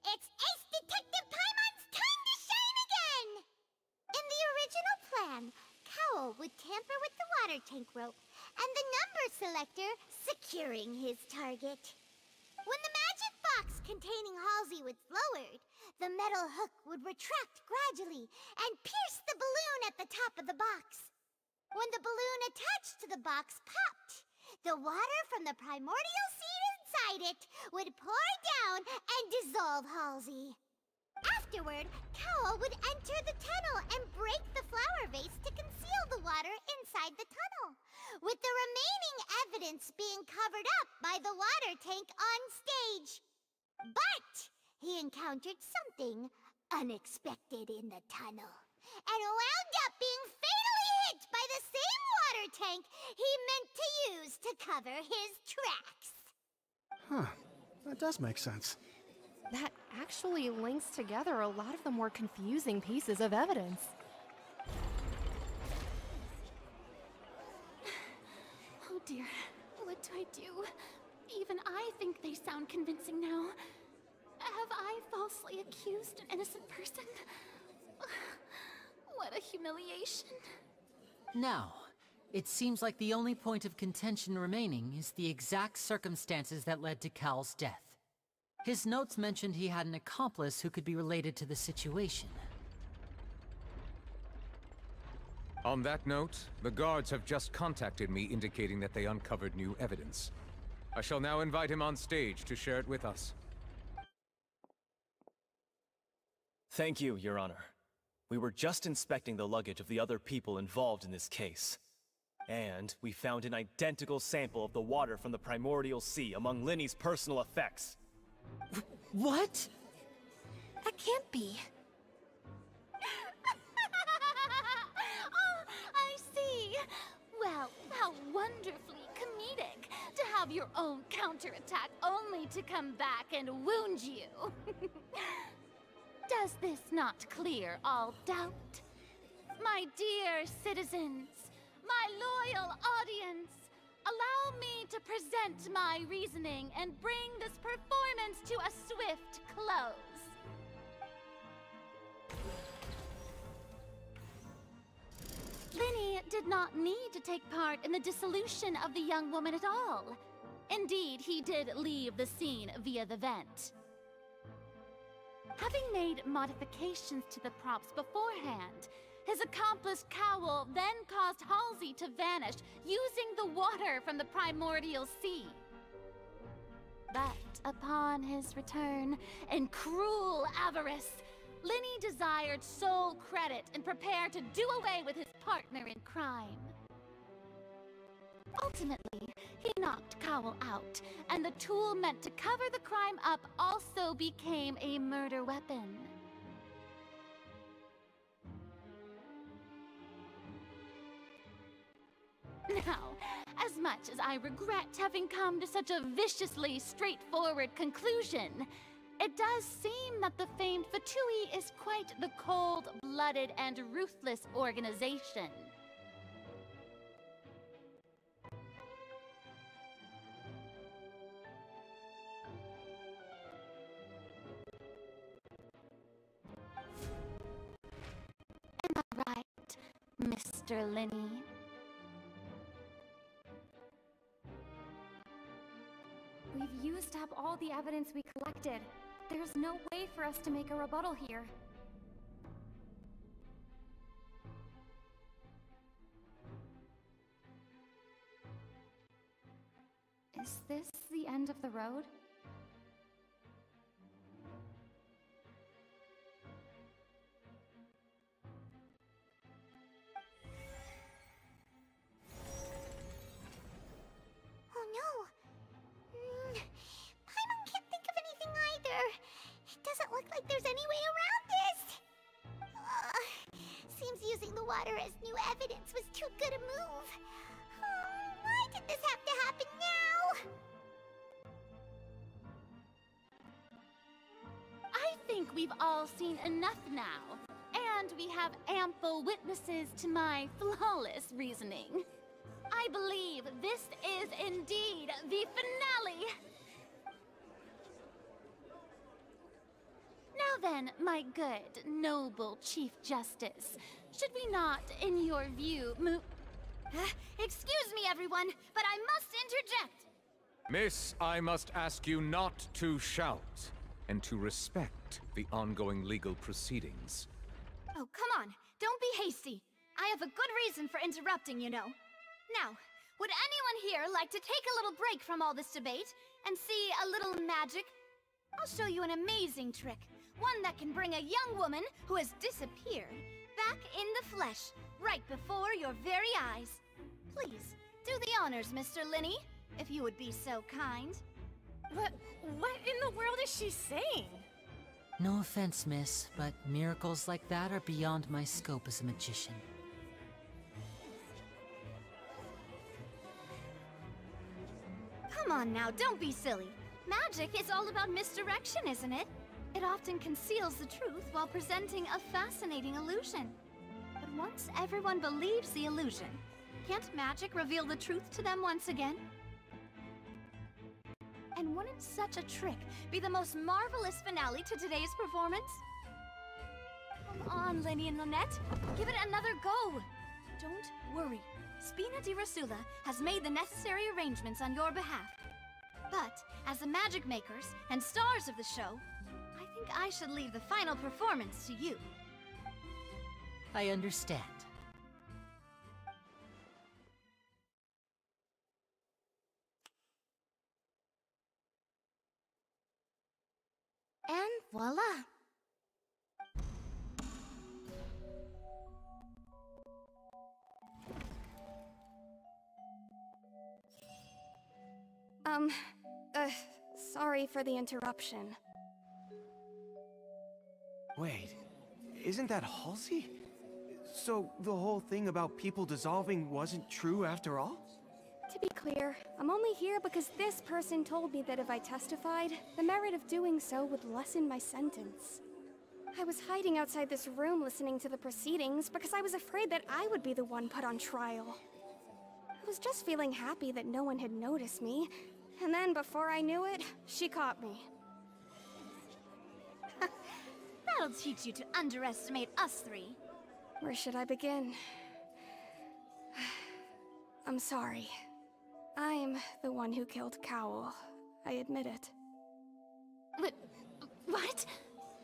It's Ace Detective Paimon's time to shine again! In the original plan, Cowell would tamper with the water tank rope, and the number selector securing his target. When the magic box containing Halsey was lowered, the metal hook would retract gradually and pierce the balloon at the top of the box. When the balloon attached to the box popped, the water from the primordial seed inside it would pour down and dissolve Halsey. Afterward, Cowl would enter the tunnel and break the flower vase to conceal the water inside the tunnel, with the remaining evidence being covered up by the water tank on stage. But he encountered something unexpected in the tunnel, and wound up being fatally hit by the same water tank he meant to use to cover his tracks. Huh. That does make sense. That actually links together a lot of the more confusing pieces of evidence. Oh dear, what do I do? Even I think they sound convincing now. Have I falsely accused an innocent person? What a humiliation. Now, it seems like the only point of contention remaining is the exact circumstances that led to Cal's death. His notes mentioned he had an accomplice who could be related to the situation. On that note, the guards have just contacted me indicating that they uncovered new evidence. I shall now invite him on stage to share it with us. Thank you, Your Honor. We were just inspecting the luggage of the other people involved in this case. And we found an identical sample of the water from the primordial sea among Linny's personal effects. What? That can't be. Oh, I see. Well, how wonderfully comedic to have your own counterattack only to come back and wound you. Does this not clear all doubt? My dear citizens, my loyal audience, allow me to present my reasoning and bring this performance to a swift close. Linny did not need to take part in the dissolution of the young woman at all. Indeed, he did leave the scene via the vent. Having made modifications to the props beforehand, his accomplice Cowl then caused Halsey to vanish using the water from the primordial sea. But upon his return, in cruel avarice, Linny desired sole credit and prepared to do away with his partner in crime. Ultimately, he knocked Cowl out, and the tool meant to cover the crime up also became a murder weapon. Now, as much as I regret having come to such a viciously straightforward conclusion, it does seem that the famed Fatui is quite the cold-blooded and ruthless organization. Am I right, Mr. Linny? We've used up all the evidence we collected. There's no way for us to make a rebuttal here. Is this the end of the road? Oh no! Paimon can't think of anything either. It doesn't look like there's any way around this. Seems using the water as new evidence was too good a move. Why did this have to happen now? I think we've all seen enough now, and we have ample witnesses to my flawless reasoning. I believe this is indeed the finale. Now then, my good, noble Chief Justice, should we not, in your view, Excuse me, everyone, but I must interject. Miss, I must ask you not to shout, and to respect the ongoing legal proceedings. Oh, come on. Don't be hasty. I have a good reason for interrupting, you know. Now, would anyone here like to take a little break from all this debate and see a little magic? I'll show you an amazing trick. One that can bring a young woman who has disappeared back in the flesh, right before your very eyes. Please, do the honors, Mr. Linny, if you would be so kind. What in the world is she saying? No offense, miss, but miracles like that are beyond my scope as a magician. Come on now, don't be silly. Magic is all about misdirection, isn't it? It often conceals the truth while presenting a fascinating illusion. But once everyone believes the illusion, can't magic reveal the truth to them once again? And wouldn't such a trick be the most marvelous finale to today's performance? Come on, Lenny and Lynette. Give it another go. Don't worry. Spina di Rasula has made the necessary arrangements on your behalf. But, as the magic makers and stars of the show, I think I should leave the final performance to you. I understand. And voila! Sorry for the interruption. Wait, isn't that Halsey? So the whole thing about people dissolving wasn't true after all? To be clear, I'm only here because this person told me that if I testified, the merit of doing so would lessen my sentence. I was hiding outside this room listening to the proceedings because I was afraid that I would be the one put on trial. I was just feeling happy that no one had noticed me, and then before I knew it, she caught me. That'll teach you to underestimate us three. Where should I begin? I'm sorry. I'm the one who killed Cowl. I admit it. What?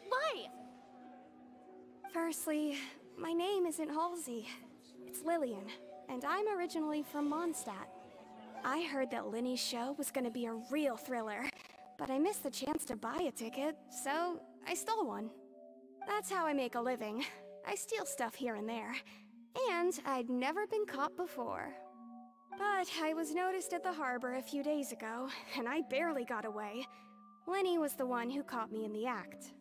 Why? Firstly, my name isn't Halsey. It's Lillian, and I'm originally from Mondstadt. I heard that Linny's show was gonna be a real thriller, but I missed the chance to buy a ticket, so I stole one. That's how I make a living. I steal stuff here and there. And I'd never been caught before. But I was noticed at the harbor a few days ago, and I barely got away. Linny was the one who caught me in the act.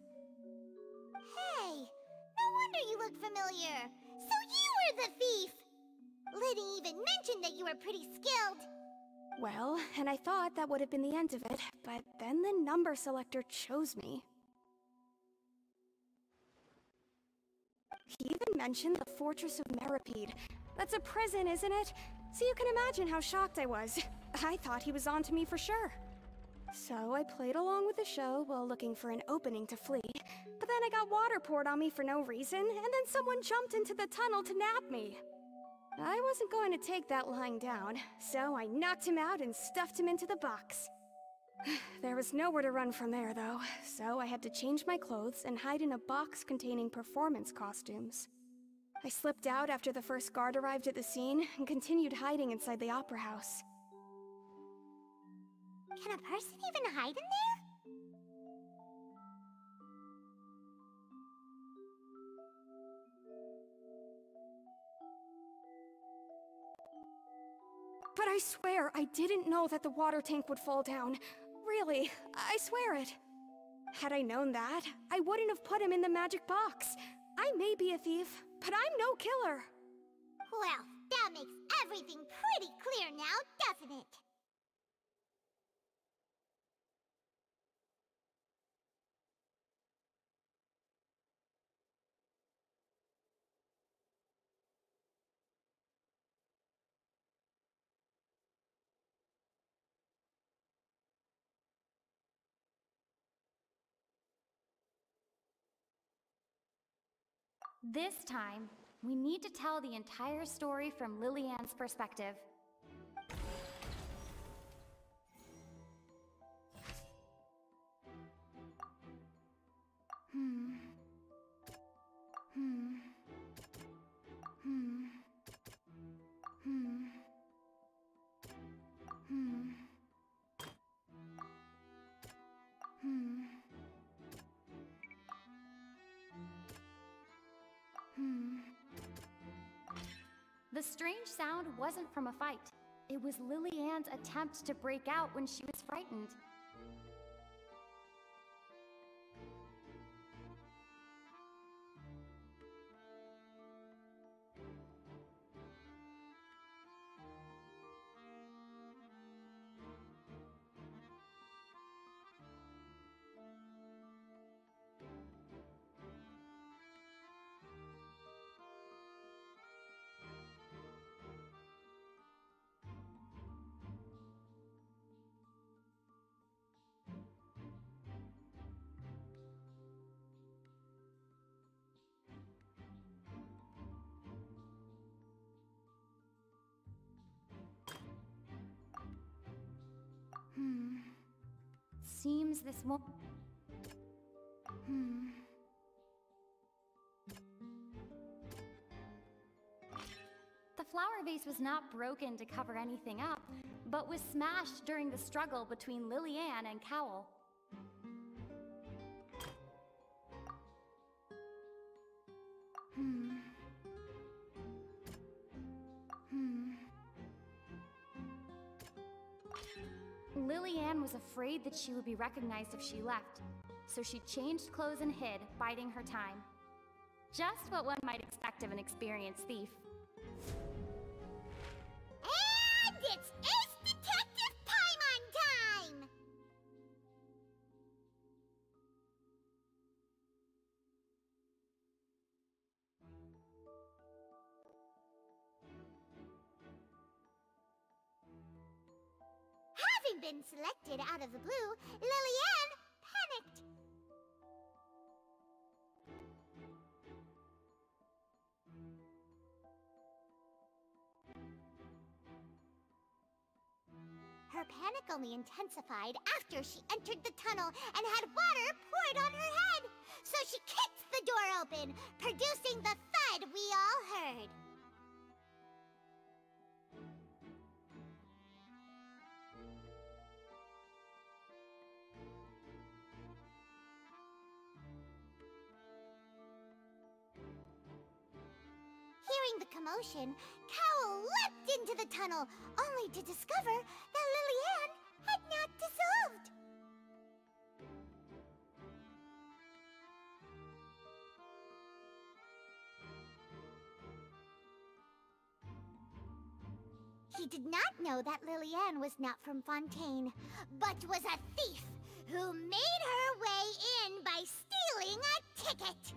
Hey, no wonder you look familiar. So you were the thief! Liddy even mentioned that you were pretty skilled. Well, and I thought that would have been the end of it, but then the number selector chose me. He even mentioned the Fortress of Meripede. That's a prison, isn't it? So you can imagine how shocked I was. I thought he was onto me for sure. So I played along with the show while looking for an opening to flee, but then I got water poured on me for no reason, and then someone jumped into the tunnel to nab me. I wasn't going to take that lying down, so I knocked him out and stuffed him into the box. There was nowhere to run from there, though, so I had to change my clothes and hide in a box containing performance costumes. I slipped out after the first guard arrived at the scene and continued hiding inside the opera house. Can a person even hide in there? But I swear, I didn't know that the water tank would fall down. Really, I swear it. Had I known that, I wouldn't have put him in the magic box. I may be a thief, but I'm no killer. Well, that makes everything pretty clear now, doesn't it? This time, we need to tell the entire story from Lillian's perspective. The strange sound wasn't from a fight. It was Lily-Ann's attempt to break out when she was frightened. Seems this won't... The flower vase was not broken to cover anything up, but was smashed during the struggle between Lily-Ann and Cowell. Lily-Ann was afraid that she would be recognized if she left, so she changed clothes and hid, biding her time. Just what one might expect of an experienced thief. And it's Ace Detective Paimon time! Having been selected out of the blue, Lily-Ann panicked. Her panic only intensified after she entered the tunnel and had water poured on her head. So she kicked the door open, producing the thud we all heard. Hearing the commotion, Cowell leapt into the tunnel, only to discover that Lily-Ann had not dissolved. He did not know that Lily-Ann was not from Fontaine, but was a thief who made her way in by stealing a ticket.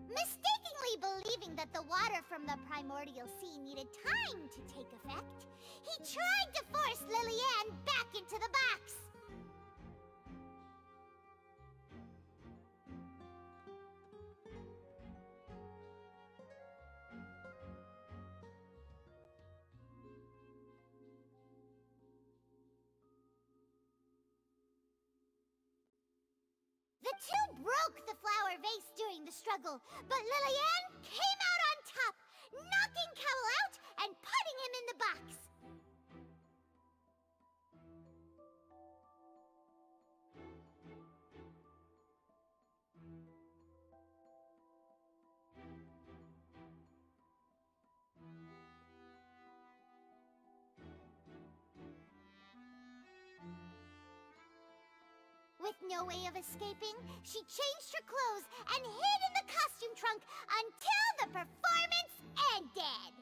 Mistakenly believing that the water from the primordial sea needed time to take effect, he tried to force Lily-Ann back into the box. The two broke the flower vase during the struggle, but Lily-Ann came out on top, knocking Cowell out and putting him in the box. With no way of escaping, she changed her clothes and hid in the costume trunk until the performance ended.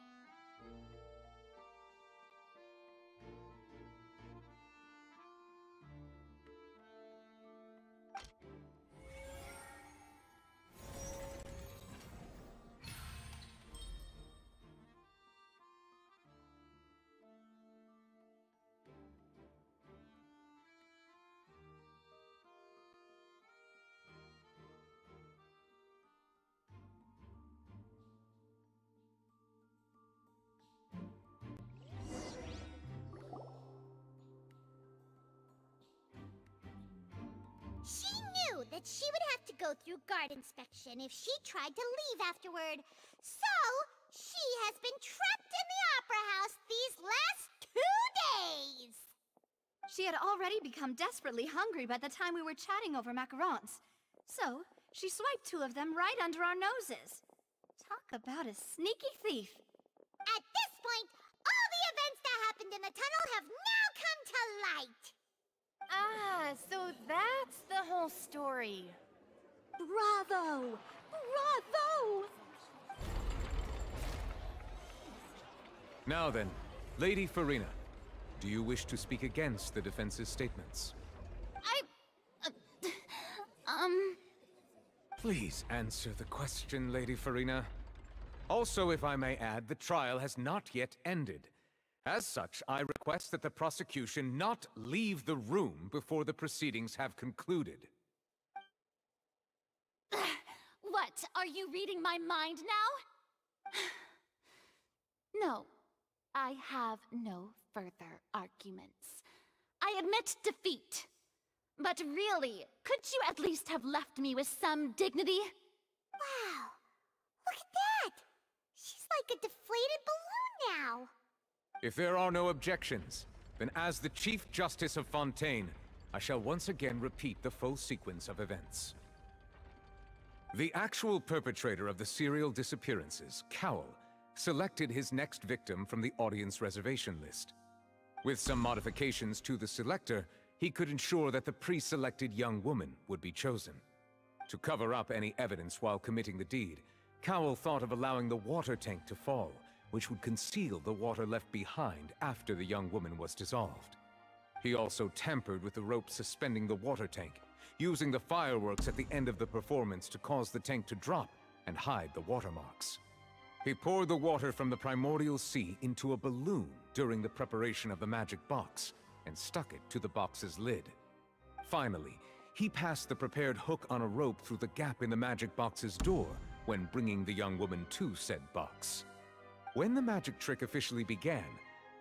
that she would have to go through guard inspection if she tried to leave afterward. So, she has been trapped in the Opera House these last 2 days! She had already become desperately hungry by the time we were chatting over macarons. So, she swiped 2 of them right under our noses. Talk about a sneaky thief. At this point, all the events that happened in the tunnel have now come to light! Ah, so that's the whole story. Bravo! Bravo! Now then, Lady Farina, do you wish to speak against the defense's statements? Please answer the question, Lady Farina. Also, if I may add, the trial has not yet ended. As such, I request that the prosecution not leave the room before the proceedings have concluded. What, are you reading my mind now? No, I have no further arguments. I admit defeat. But really, could you at least have left me with some dignity? Wow, look at that! She's like a deflated balloon now. If there are no objections, then as the Chief Justice of Fontaine, I shall once again repeat the full sequence of events. The actual perpetrator of the serial disappearances, Cowell, selected his next victim from the audience reservation list. With some modifications to the selector, he could ensure that the pre-selected young woman would be chosen. To cover up any evidence while committing the deed, Cowell thought of allowing the water tank to fall, which would conceal the water left behind after the young woman was dissolved. He also tampered with the rope suspending the water tank, using the fireworks at the end of the performance to cause the tank to drop and hide the watermarks. He poured the water from the primordial sea into a balloon during the preparation of the magic box, and stuck it to the box's lid. Finally, he passed the prepared hook on a rope through the gap in the magic box's door when bringing the young woman to said box. When the magic trick officially began,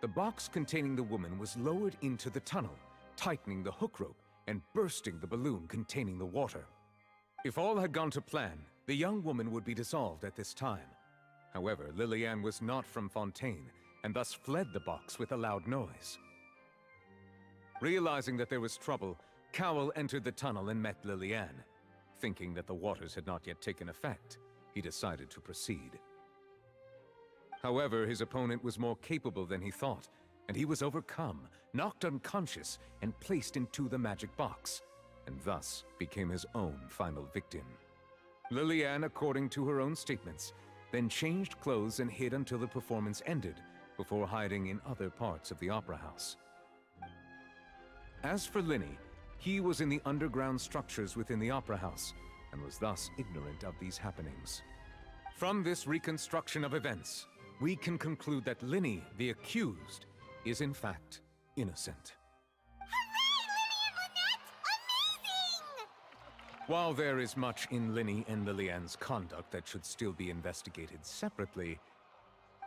the box containing the woman was lowered into the tunnel, tightening the hook rope and bursting the balloon containing the water. If all had gone to plan, the young woman would be dissolved at this time. However, Liliane was not from Fontaine, and thus fled the box with a loud noise. Realizing that there was trouble, Cowell entered the tunnel and met Liliane. Thinking that the waters had not yet taken effect, he decided to proceed. However, his opponent was more capable than he thought, and he was overcome, knocked unconscious, and placed into the magic box, and thus became his own final victim. Liliane, according to her own statements, then changed clothes and hid until the performance ended, before hiding in other parts of the opera house. As for Linny, he was in the underground structures within the opera house, and was thus ignorant of these happenings. From this reconstruction of events, we can conclude that Linny, the accused, is in fact innocent. While there is much in Linny and Liliane's conduct that should still be investigated separately,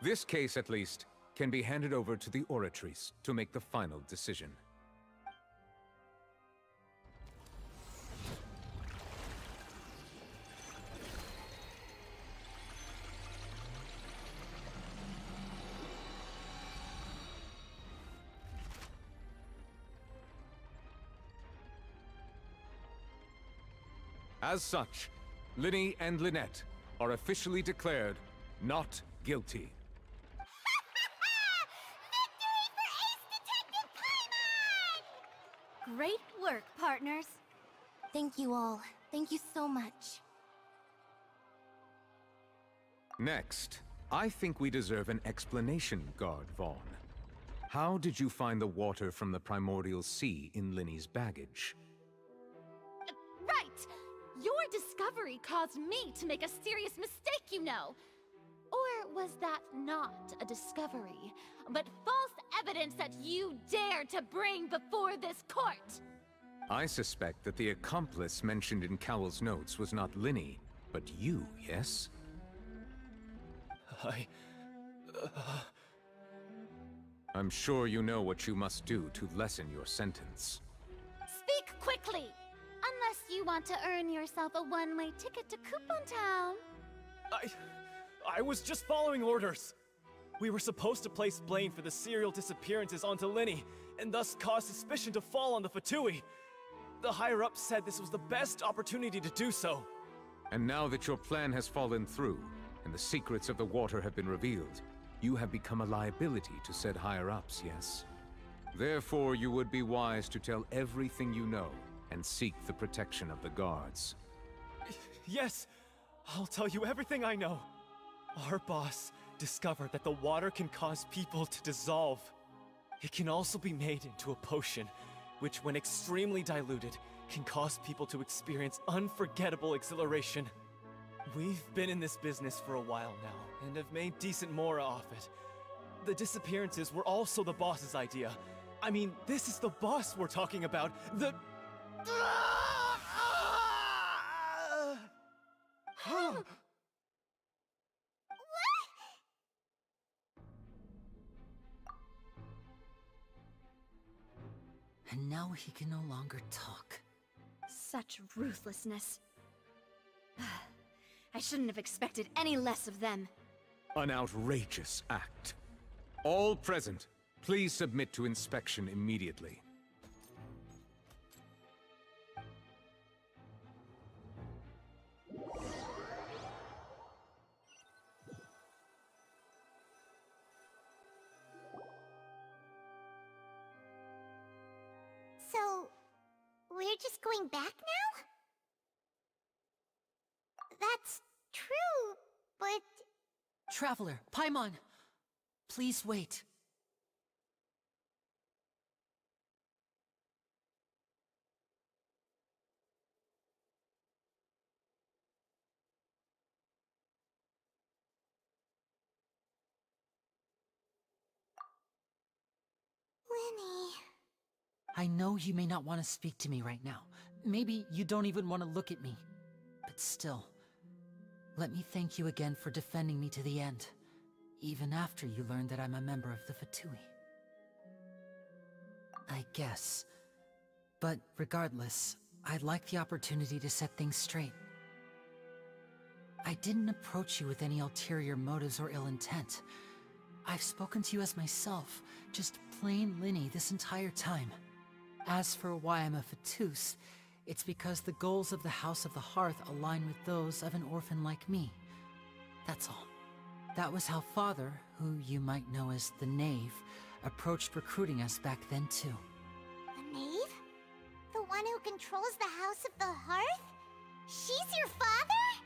this case, at least, can be handed over to the Oratrice to make the final decision. As such, Linny and Lynette are officially declared not guilty. Great work, partners. Thank you all. Thank you so much. Next, I think we deserve an explanation, Guard Vaughn. How did you find the water from the primordial sea in Linny's baggage? Right! Your discovery caused me to make a serious mistake, you know. Or was that not a discovery, but false evidence that you dared to bring before this court? I suspect that the accomplice mentioned in Cowell's notes was not Linny, but you, yes? I'm sure you know what you must do to lessen your sentence. Speak quickly! Unless you want to earn yourself a one-way ticket to Coupon Town. I was just following orders. We were supposed to place blame for the serial disappearances onto Linny, and thus cause suspicion to fall on the Fatui. The higher-ups said this was the best opportunity to do so. And now that your plan has fallen through, and the secrets of the water have been revealed, you have become a liability to said higher-ups, yes? Therefore, you would be wise to tell everything you know, and seek the protection of the guards. Yes, I'll tell you everything I know. Our boss discovered that the water can cause people to dissolve. It can also be made into a potion, which when extremely diluted, can cause people to experience unforgettable exhilaration. We've been in this business for a while now, and have made decent mora off it. The disappearances were also the boss's idea. I mean, this is the boss we're talking about. And now he can no longer talk. Such ruthlessness. I shouldn't have expected any less of them. An outrageous act. All present, please submit to inspection immediately. So, we're just going back now? That's true, but... Traveler, Paimon! Please wait. Lenny... I know you may not want to speak to me right now. Maybe you don't even want to look at me. But still, let me thank you again for defending me to the end, even after you learned that I'm a member of the Fatui. I guess. But regardless, I'd like the opportunity to set things straight. I didn't approach you with any ulterior motives or ill intent. I've spoken to you as myself, just plain Linny this entire time. As for why I'm a Fatus, it's because the goals of the House of the Hearth align with those of an orphan like me. That's all. That was how Father, who you might know as the Knave, approached recruiting us back then too. The Knave? The one who controls the House of the Hearth? She's your father?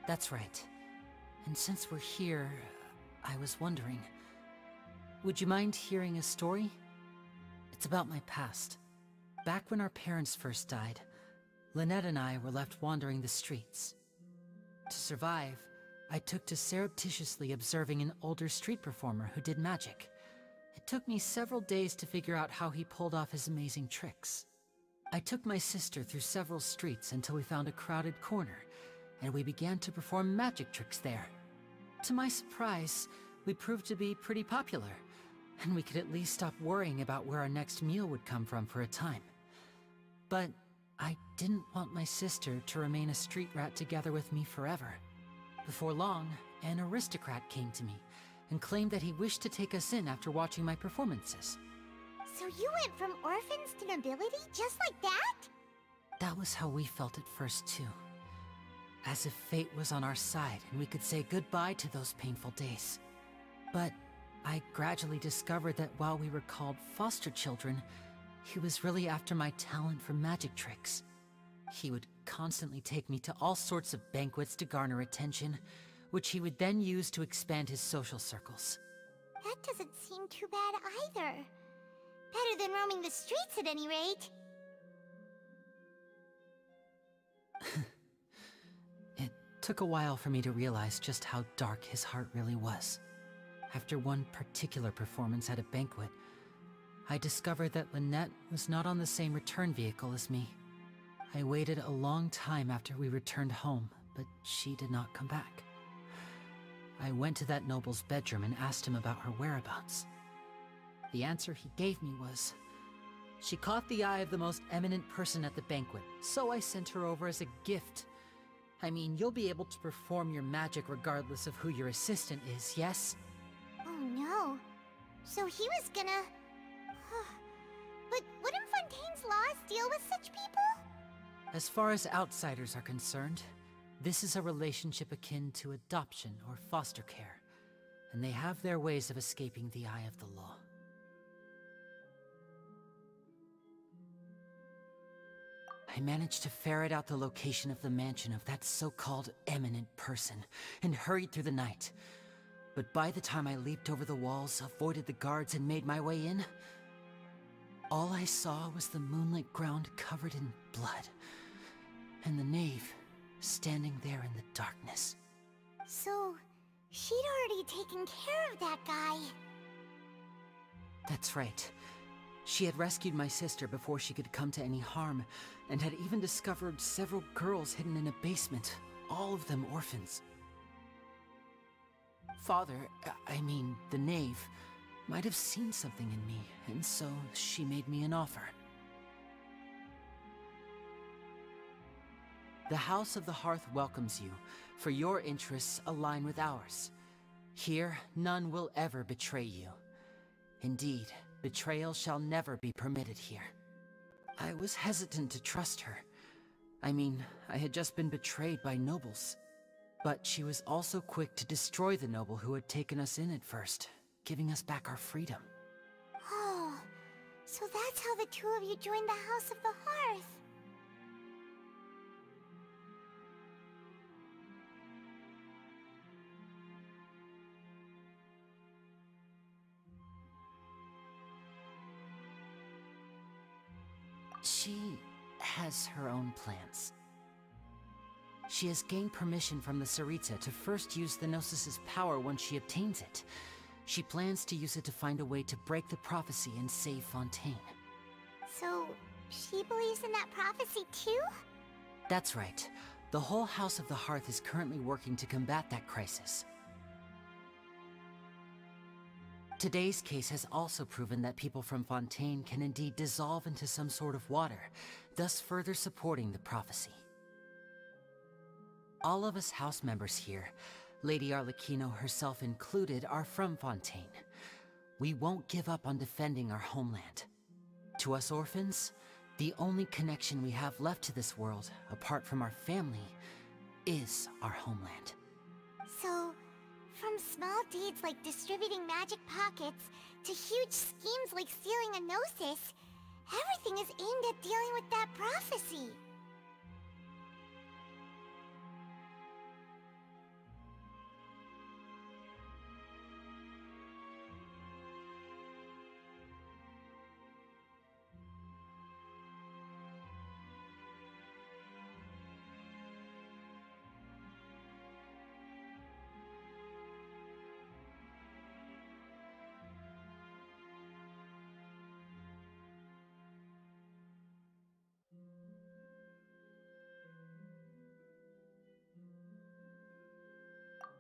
That's right. And since we're here, I was wondering, would you mind hearing a story? It's about my past. Back when our parents first died, Lynette and I were left wandering the streets. To survive, I took to surreptitiously observing an older street performer who did magic. It took me several days to figure out how he pulled off his amazing tricks. I took my sister through several streets until we found a crowded corner, and we began to perform magic tricks there. To my surprise, we proved to be pretty popular, and we could at least stop worrying about where our next meal would come from for a time. But I didn't want my sister to remain a street rat together with me forever. Before long, an aristocrat came to me and claimed that he wished to take us in after watching my performances. So you went from orphans to nobility just like that? That was how we felt at first too. As if fate was on our side and we could say goodbye to those painful days. But I gradually discovered that while we were called foster children, he was really after my talent for magic tricks. He would constantly take me to all sorts of banquets to garner attention, which he would then use to expand his social circles. That doesn't seem too bad either. Better than roaming the streets at any rate. It took a while for me to realize just how dark his heart really was. After one particular performance at a banquet, I discovered that Lynette was not on the same return vehicle as me. I waited a long time after we returned home, but she did not come back. I went to that noble's bedroom and asked him about her whereabouts. The answer he gave me was, She caught the eye of the most eminent person at the banquet, so I sent her over as a gift. I mean, you'll be able to perform your magic regardless of who your assistant is, yes? Oh no. So he was gonna... But wouldn't Fontaine's laws deal with such people? As far as outsiders are concerned, this is a relationship akin to adoption or foster care, and they have their ways of escaping the eye of the law. I managed to ferret out the location of the mansion of that so-called eminent person, and hurried through the night. But by the time I leaped over the walls, avoided the guards, and made my way in, all I saw was the moonlit ground covered in blood, and the knave standing there in the darkness. So, she'd already taken care of that guy. That's right. She had rescued my sister before she could come to any harm, and had even discovered several girls hidden in a basement, all of them orphans. Father, I mean, the knave, might have seen something in me, and so she made me an offer. The House of the Hearth welcomes you, for your interests align with ours. Here, none will ever betray you. Indeed, betrayal shall never be permitted here. I was hesitant to trust her. I mean, I had just been betrayed by nobles. But she was also quick to destroy the noble who had taken us in at first, giving us back our freedom. Oh, so that's how the two of you joined the House of the Hearth. She has her own plans. She has gained permission from the Tsaritsa to first use the Gnosis' power once she obtains it. She plans to use it to find a way to break the prophecy and save Fontaine. So, she believes in that prophecy too? That's right. The whole House of the Hearth is currently working to combat that crisis. Today's case has also proven that people from Fontaine can indeed dissolve into some sort of water, thus further supporting the prophecy. All of us house members here, Lady Arlecchino herself included, are from Fontaine. We won't give up on defending our homeland. To us orphans, the only connection we have left to this world, apart from our family, is our homeland. So, from small deeds like distributing magic pockets to huge schemes like stealing a Gnosis, everything is aimed at dealing with that prophecy.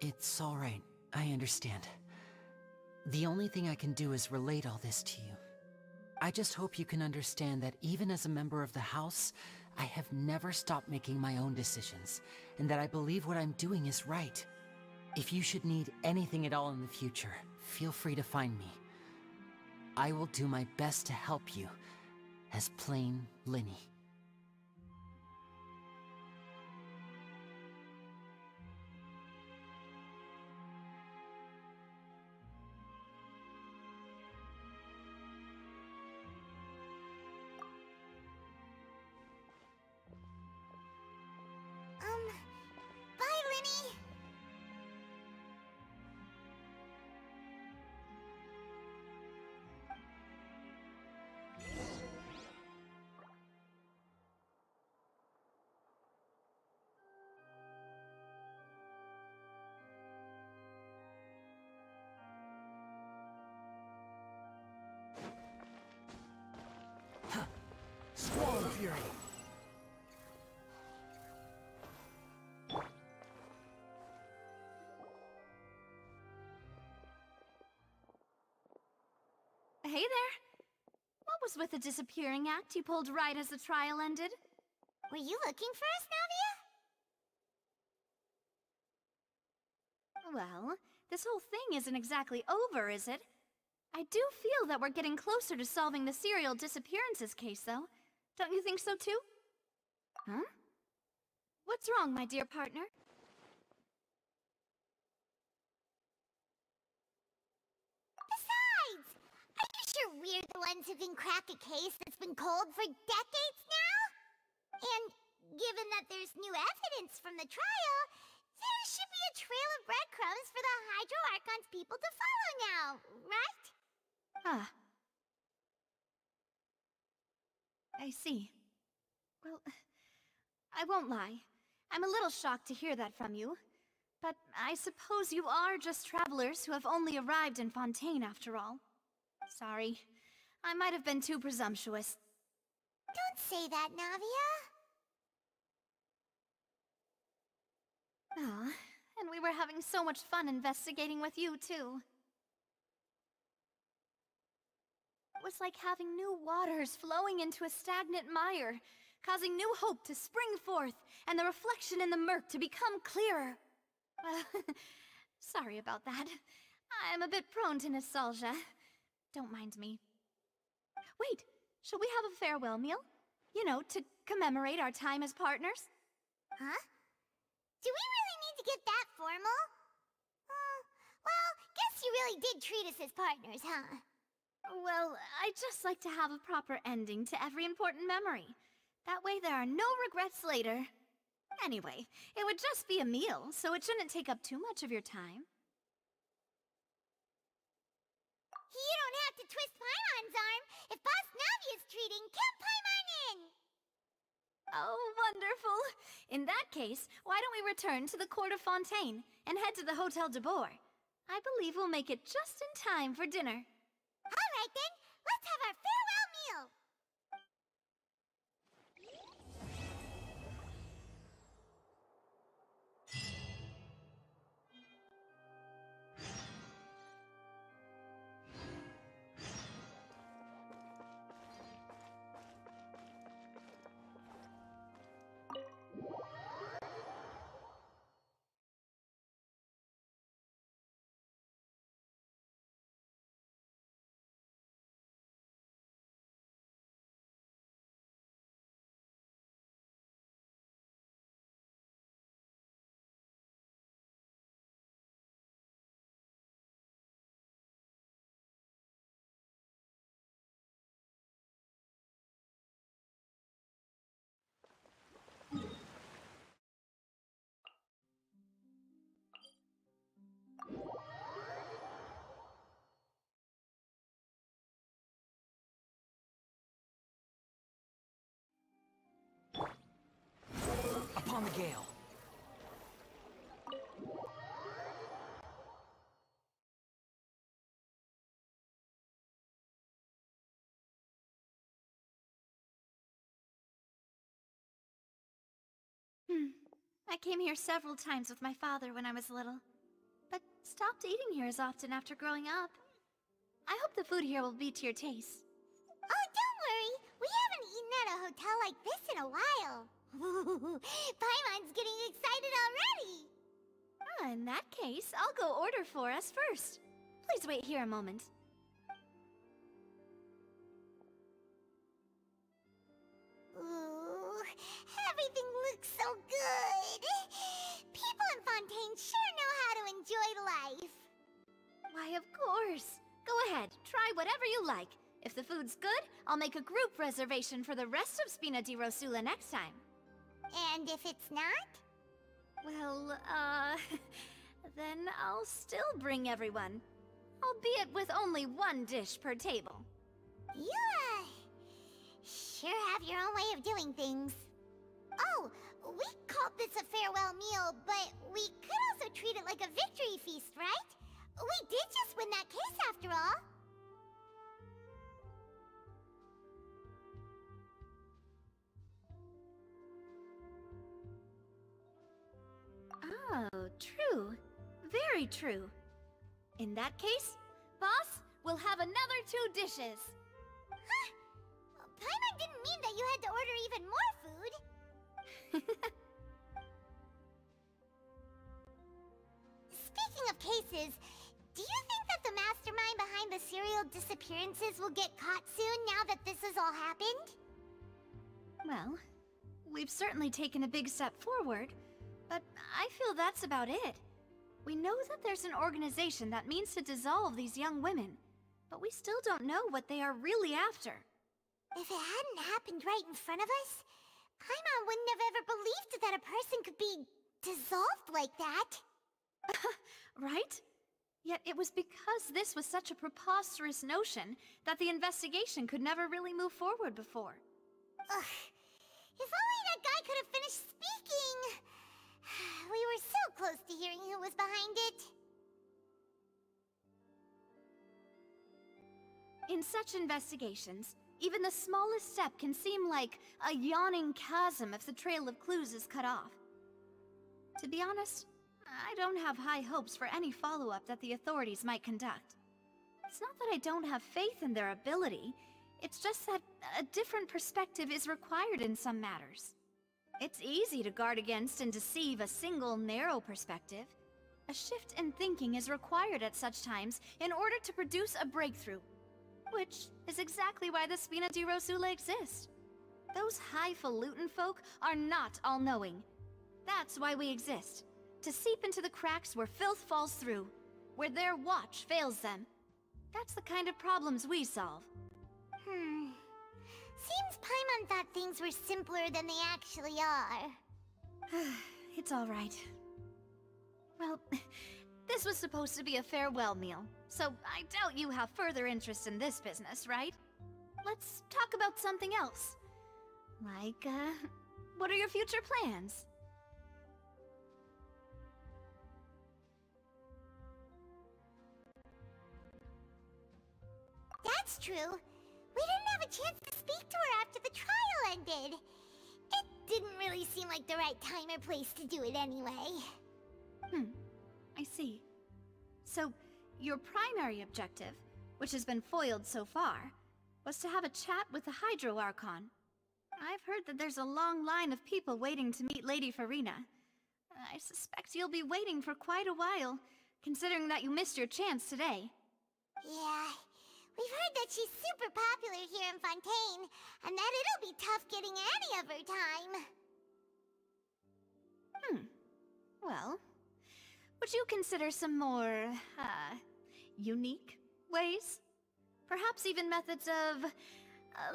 It's all right. I understand. The only thing I can do is relate all this to you. I just hope you can understand that even as a member of the House, I have never stopped making my own decisions, and that I believe what I'm doing is right. If you should need anything at all in the future, feel free to find me. I will do my best to help you, as plain Linny. Bye, Linny! Squall of Fury! Hey there. What was with the disappearing act you pulled right as the trial ended. Were you looking for us, Navia? Well, this whole thing isn't exactly over, is it? I do feel that we're getting closer to solving the serial disappearances case, though. Don't you think so, too? Huh? What's wrong, my dear partner? Besides, are you sure we're the ones who can crack a case that's been cold for decades now? And given that there's new evidence from the trial, there should be a trail of breadcrumbs for the Hydro Archon's people to follow now, right? Ah. I see. Well, I won't lie. I'm a little shocked to hear that from you. But I suppose you are just travelers who have only arrived in Fontaine after all. Sorry. I might have been too presumptuous. Don't say that, Navia. Ah, and we were having so much fun investigating with you, too. It was like having new waters flowing into a stagnant mire, causing new hope to spring forth, and the reflection in the murk to become clearer. Sorry about that. I'm a bit prone to nostalgia. Don't mind me. Wait, shall we have a farewell meal? You know, to commemorate our time as partners? Huh? Do we really need to get that formal? Well, guess you really did treat us as partners, huh? Well, I'd just like to have a proper ending to every important memory. That way there are no regrets later. Anyway, it would just be a meal, so it shouldn't take up too much of your time. You don't have to twist Paimon's arm. If Boss Navia's treating, count Paimon in! Oh, wonderful! In that case, why don't we return to the court of Fontaine and head to the Hotel de Boer? I believe we'll make it just in time for dinner. All right then, let's have our farewell meal! Upon the gale. I came here several times with my father when I was little, but stopped eating here as often after growing up. I hope the food here will be to your taste. Oh, don't worry. We haven't eaten at a hotel like this in a while. Paimon's getting excited already. In that case, I'll go order for us first. Please wait here a moment. Ooh, everything looks so good. People in Fontaine sure know how to enjoy life. Why, of course. Go ahead, try whatever you like. If the food's good, I'll make a group reservation for the rest of Spina di Rosula next time. And if it's not? Well, then I'll still bring everyone. Albeit with only one dish per table. You, sure have your own way of doing things. Oh, we called this a farewell meal, but we could also treat it like a victory feast, right? We did just win that case after all. Oh, true. Very true. In that case, boss, we'll have another 2 dishes. Huh? Paimon didn't mean that you had to order even more food. Speaking of cases, do you think that the mastermind behind the serial disappearances will get caught soon now that this has all happened? Well, we've certainly taken a big step forward, but I feel that's about it. We know that there's an organization that means to dissolve these young women, but we still don't know what they are really after. If it hadn't happened right in front of us, Paimon wouldn't have ever believed that a person could be dissolved like that. Right? Yet it was because this was such a preposterous notion that the investigation could never really move forward before. Ugh. If only that guy could have finished speaking! We were so close to hearing who was behind it. In such investigations, even the smallest step can seem like a yawning chasm if the trail of clues is cut off. To be honest, I don't have high hopes for any follow-up that the authorities might conduct. It's not that I don't have faith in their ability, it's just that a different perspective is required in some matters. It's easy to guard against and deceive a single narrow perspective. A shift in thinking is required at such times in order to produce a breakthrough, which is exactly why the Spina di Rosula exists. Those highfalutin folk are not all-knowing. That's why we exist. To seep into the cracks where filth falls through, where their watch fails them. That's the kind of problems we solve. Seems Paimon thought things were simpler than they actually are. It's all right. Well, this was supposed to be a farewell meal, so I doubt you have further interest in this business, right? Let's talk about something else. Like, what are your future plans? That's true. We didn't have a chance to speak to her after the trial ended. It didn't really seem like the right time or place to do it anyway. I see. So, your primary objective, which has been foiled so far, was to have a chat with the Hydro Archon. I've heard that there's a long line of people waiting to meet Lady Farina. I suspect you'll be waiting for quite a while, considering that you missed your chance today. Yeah, we've heard that she's super popular here in Fontaine, and that it'll be tough getting any of her time. Well, would you consider some more, unique ways? Perhaps even methods of,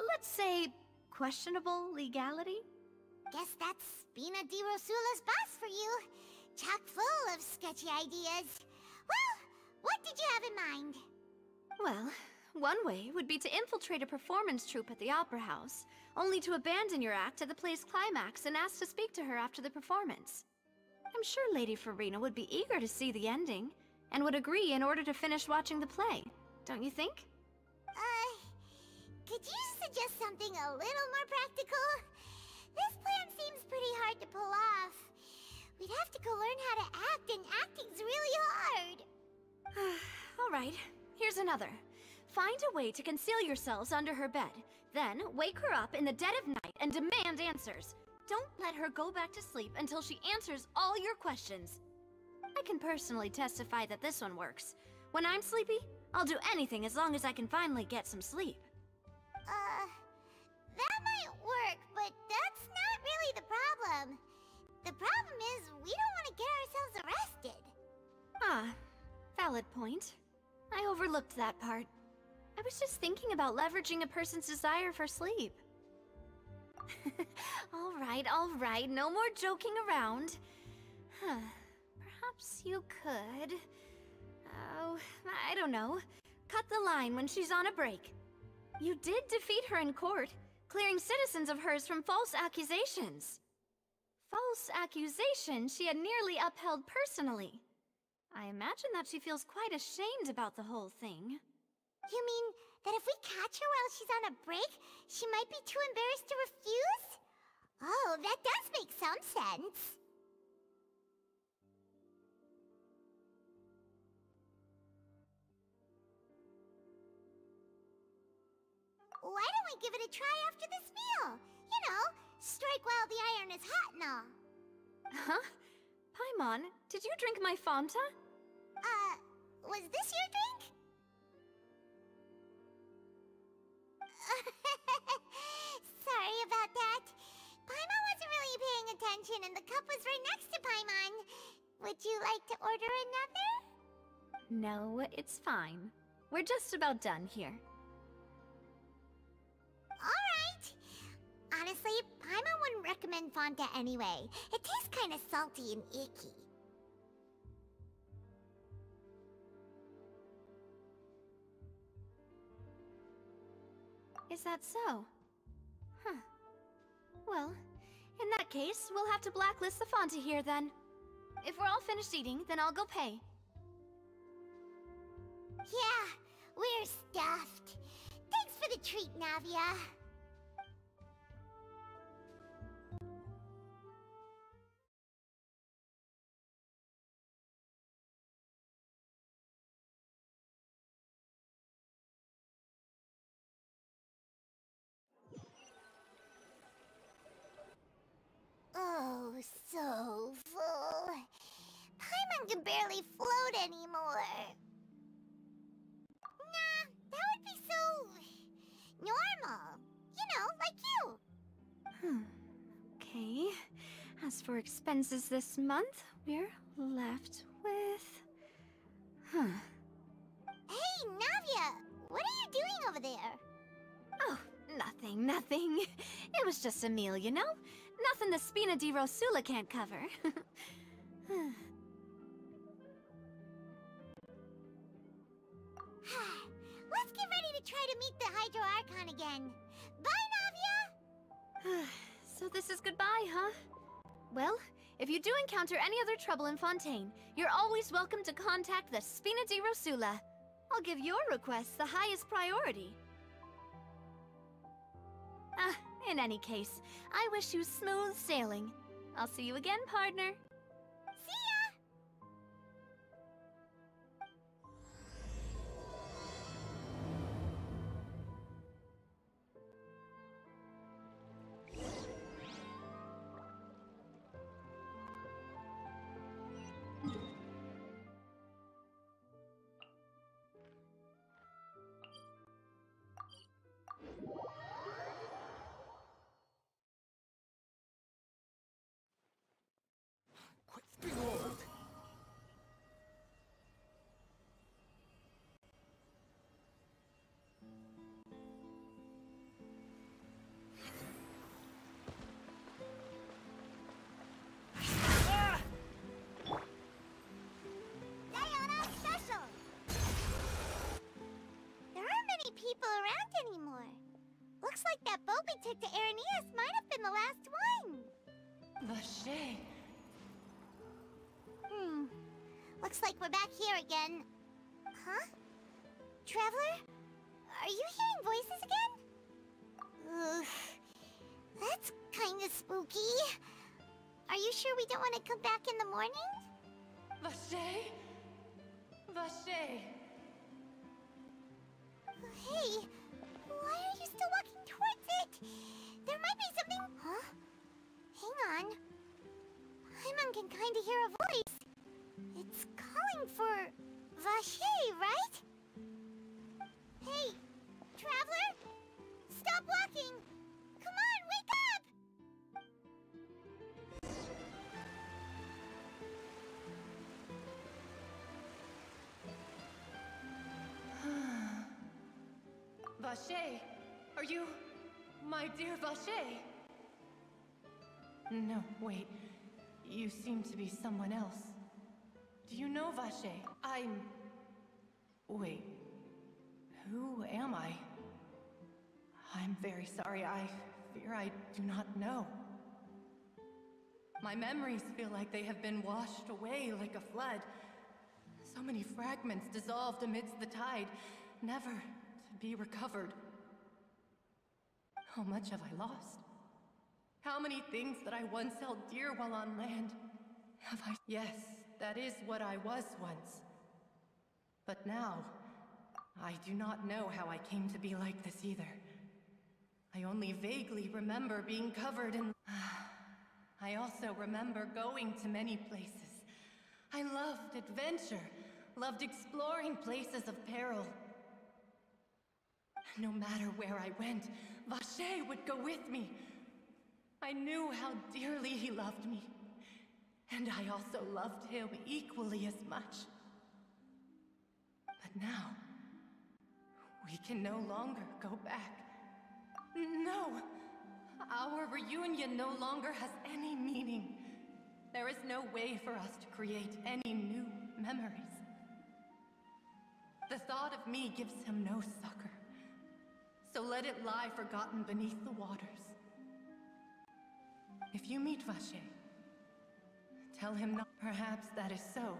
let's say, questionable legality? Guess that's Spina di Rosula's boss for you. Chock full of sketchy ideas. Well, what did you have in mind? Well, one way would be to infiltrate a performance troupe at the Opera House, only to abandon your act at the play's climax and ask to speak to her after the performance. I'm sure Lady Farina would be eager to see the ending, and would agree in order to finish watching the play, don't you think? Could you suggest something a little more practical? This plan seems pretty hard to pull off. We'd have to go learn how to act, and acting's really hard. Alright, here's another. Find a way to conceal yourselves under her bed, then wake her up in the dead of night and demand answers. Don't let her go back to sleep until she answers all your questions. I can personally testify that this one works. When I'm sleepy, I'll do anything as long as I can finally get some sleep. That might work, but that's not really the problem. The problem is, we don't want to get ourselves arrested. Valid point. I overlooked that part. I was just thinking about leveraging a person's desire for sleep. All right, no more joking around. Perhaps you could... Oh, I don't know. Cut the line when she's on a break. You did defeat her in court, clearing citizens of hers from false accusations. False accusations she had nearly upheld personally. I imagine that she feels quite ashamed about the whole thing. You mean that if we catch her while she's on a break, she might be too embarrassed to refuse? Oh, that does make some sense. why don't we give it a try after this meal? You know, strike while the iron is hot and all. Huh? Paimon, did you drink my Fanta? Was this your drink? Sorry about that. Paimon wasn't really paying attention and the cup was right next to Paimon. Would you like to order another? No, it's fine. We're just about done here. Alright. Honestly, Paimon wouldn't recommend Fonta anyway. It tastes kind of salty and icky. Is that so? Huh. Well, in that case, we'll have to blacklist the Fonta here then. If we're all finished eating, then I'll go pay. Yeah, we're stuffed. Thanks for the treat, Navia. Oh, so full. Paimon can barely float anymore. Nah, that would be so... normal. You know, like you. Okay. As for expenses this month, we're left with... Hey, Navia! What are you doing over there? Oh, nothing. It was just a meal, you know? Nothing the Spina di Rosula can't cover. Let's get ready to try to meet the Hydro Archon again. Bye, Navia! So this is goodbye, huh? Well, if you do encounter any other trouble in Fontaine, you're always welcome to contact the Spina di Rosula. I'll give your requests the highest priority. In any case, I wish you smooth sailing. I'll see you again, partner. See ya! People around anymore. Looks like that boat we took to Arrhenius might have been the last one. Vache. Looks like we're back here again. Huh? Traveler? Are you hearing voices again? Ugh. That's kinda spooky. Are you sure we don't want to come back in the morning? Vache? Vache. Hey, why are you still walking towards it? There might be something... Huh? Hang on. Paimon can kinda hear a voice. It's calling for... Vache, right? Hey, Traveler? Stop walking! Come on, wake up! Vache, are you... my dear Vache? No, wait. You seem to be someone else. Do you know Vache? I'm... Wait. Who am I? I'm very sorry. I fear I do not know. My memories feel like they have been washed away like a flood. So many fragments dissolved amidst the tide, never to be recovered. How much have I lost? How many things that I once held dear while on land have I... Yes, that is what I was once. But now, I do not know how I came to be like this either. I only vaguely remember being covered in... I also remember going to many places. I loved adventure, loved exploring places of peril. No matter where I went, Vacher would go with me. I knew how dearly he loved me. And I also loved him equally as much. But now, we can no longer go back. No! Our reunion no longer has any meaning. There is no way for us to create any new memories. The thought of me gives him no succor. So let it lie forgotten beneath the waters. If you meet Vacher, tell him not. Perhaps that is so.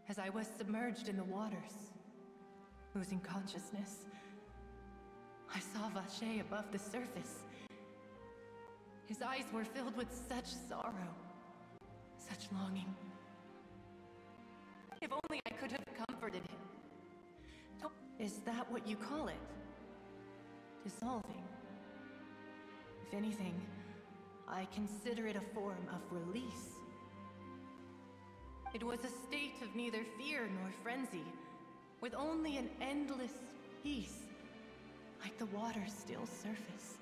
As I was submerged in the waters, losing consciousness, I saw Vacher above the surface. His eyes were filled with such sorrow, such longing. If only I could have comforted him. Is that what you call it? Dissolving? If anything, I consider it a form of release. It was a state of neither fear nor frenzy, with only an endless peace, like the water's still surface.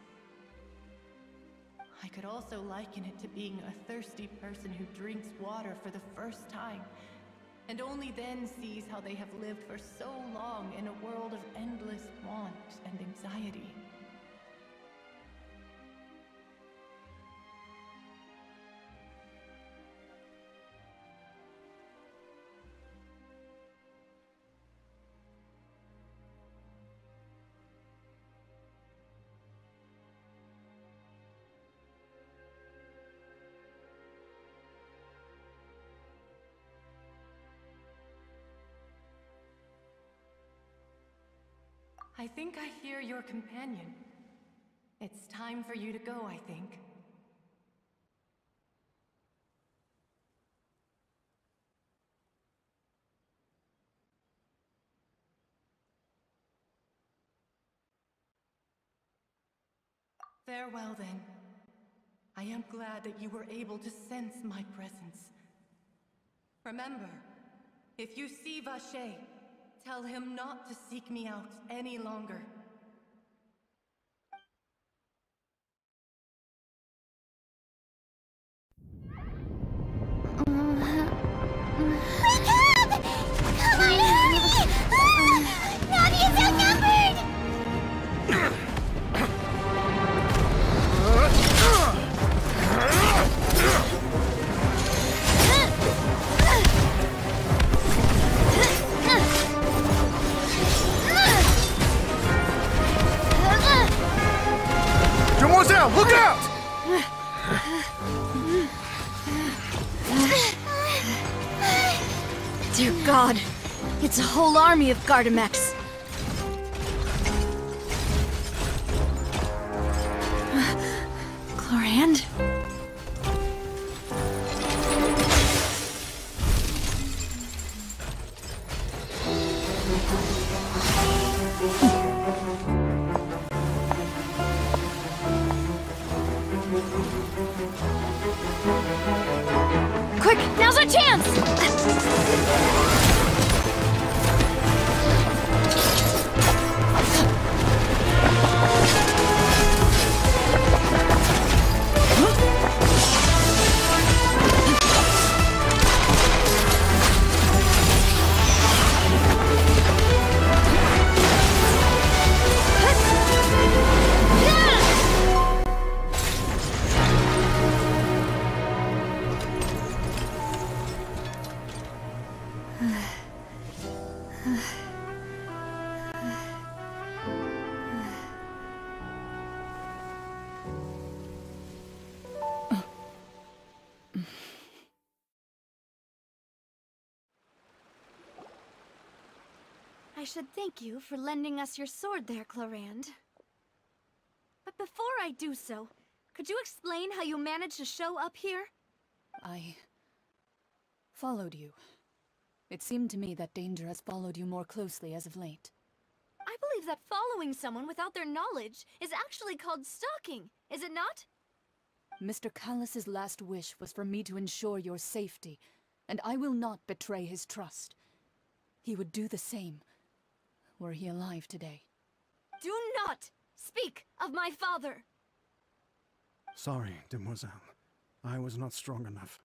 I could also liken it to being a thirsty person who drinks water for the first time, and only then sees how they have lived for so long in a world of endless want and anxiety. I think I hear your companion. It's time for you to go, I think. Farewell, then. I am glad that you were able to sense my presence. Remember, if you see Vacher, tell him not to seek me out any longer. Come on, hurry! Navia's outnumbered! Demoiselle, look out! Dear God, it's a whole army of Gardamex. Chlorand? Quick, now's our chance! I should thank you for lending us your sword there, Chlorand. But before I do so, could you explain how you managed to show up here? I followed you. It seemed to me that danger has followed you more closely as of late. I believe that following someone without their knowledge is actually called stalking, is it not? Mr. Callus's last wish was for me to ensure your safety, and I will not betray his trust. He would do the same, were he alive today. Do not speak of my father! Sorry, demoiselle. I was not strong enough.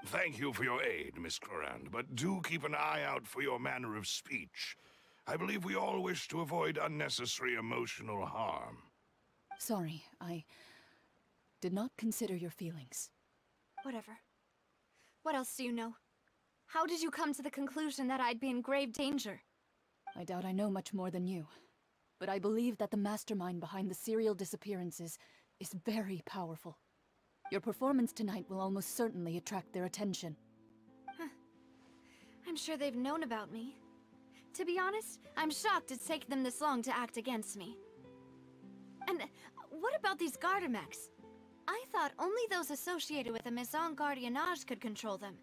Thank you for your aid, Miss Clorand, but do keep an eye out for your manner of speech. I believe we all wish to avoid unnecessary emotional harm. Sorry, I did not consider your feelings. Whatever. What else do you know? How did you come to the conclusion that I'd be in grave danger? I doubt I know much more than you, but I believe that the mastermind behind the serial disappearances is very powerful. Your performance tonight will almost certainly attract their attention. I'm sure they've known about me. To be honest, I'm shocked it's taken them this long to act against me. And what about these Gardamex? I thought only those associated with the Maison Gardiennage could control them.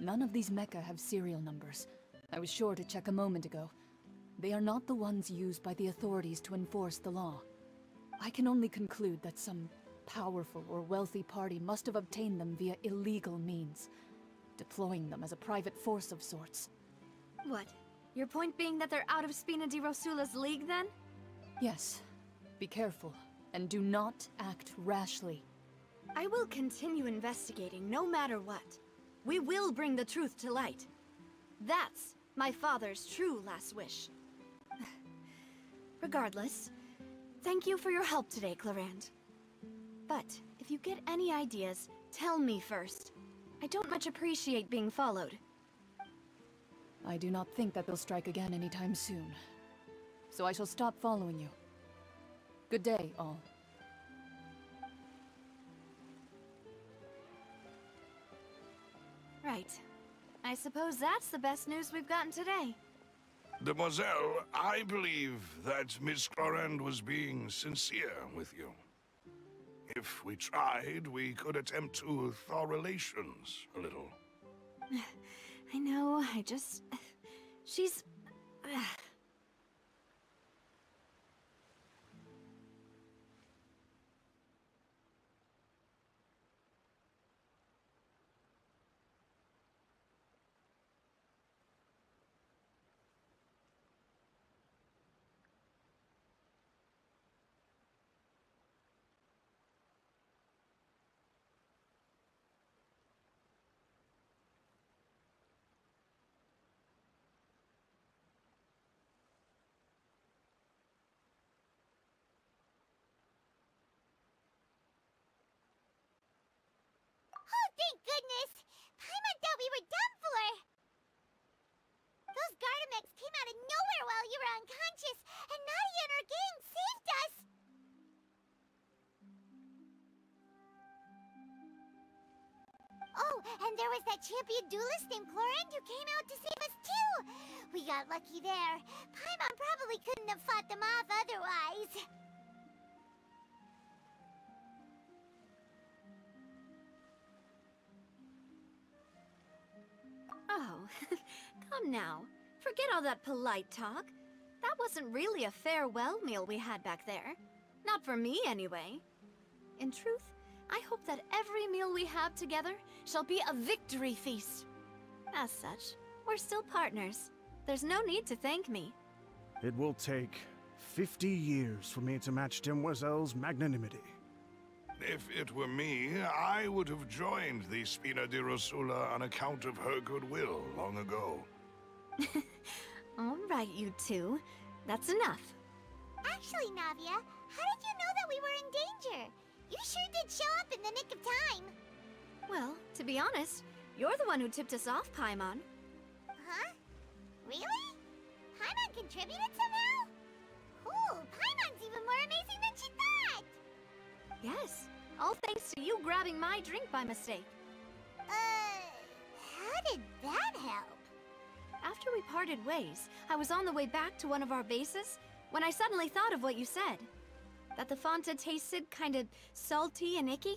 None of these mecha have serial numbers. I was sure to check a moment ago. They are not the ones used by the authorities to enforce the law. I can only conclude that some powerful or wealthy party must have obtained them via illegal means, deploying them as a private force of sorts. What? Your point being that they're out of Spina di Rosula's league, then? Yes. Be careful, and do not act rashly. I will continue investigating, no matter what. We will bring the truth to light. That's my father's true last wish. Regardless, thank you for your help today, Clorand. But if you get any ideas, tell me first. I don't much appreciate being followed. I do not think that they'll strike again anytime soon. So I shall stop following you. Good day, all. Right. I suppose that's the best news we've gotten today. Demoiselle, I believe that Miss Clorand was being sincere with you. If we tried, we could attempt to thaw relations a little. I know, she's... Oh, thank goodness! Paimon thought we were done for! Those Gardamex came out of nowhere while you were unconscious, and Nadia and her gang saved us! Oh, and there was that champion duelist named Clorand who came out to save us too! We got lucky there. Paimon probably couldn't have fought them off otherwise. Oh, come now. Forget all that polite talk. That wasn't really a farewell meal we had back there. Not for me, anyway. In truth, I hope that every meal we have together shall be a victory feast. As such, we're still partners. There's no need to thank me. It will take 50 years for me to match Demoiselle's magnanimity. If it were me, I would have joined the Spina di Rosula on account of her goodwill long ago. All right, you two. That's enough. Actually, Navia, how did you know that we were in danger? You sure did show up in the nick of time. Well, to be honest, you're the one who tipped us off, Paimon. Huh? Really? Paimon contributed somehow? Ooh, Paimon's even more amazing than she thought! Yes, all thanks to you grabbing my drink by mistake. How did that help? After we parted ways, I was on the way back to one of our bases when I suddenly thought of what you said. That the Fonta tasted kind of salty and icky.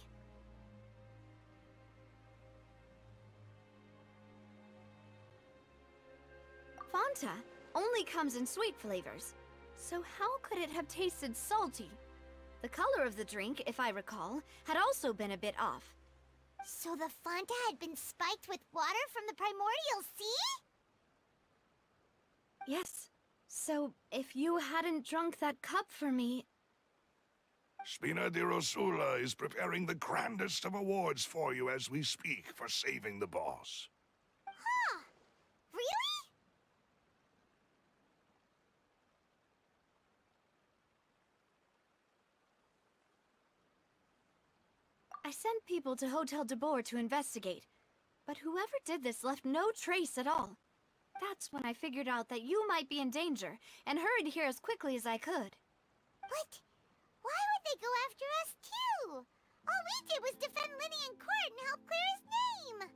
Fonta only comes in sweet flavors. So how could it have tasted salty? The color of the drink, if I recall, had also been a bit off. So the Fonta had been spiked with water from the primordial sea? Yes. So, if you hadn't drunk that cup for me... Spina di Rosula is preparing the grandest of awards for you as we speak for saving the boss. Huh. Really? I sent people to Hotel de Boer to investigate, but whoever did this left no trace at all. That's when I figured out that you might be in danger, and hurried here as quickly as I could. But why would they go after us too? All we did was defend Linny in court and help clear his name.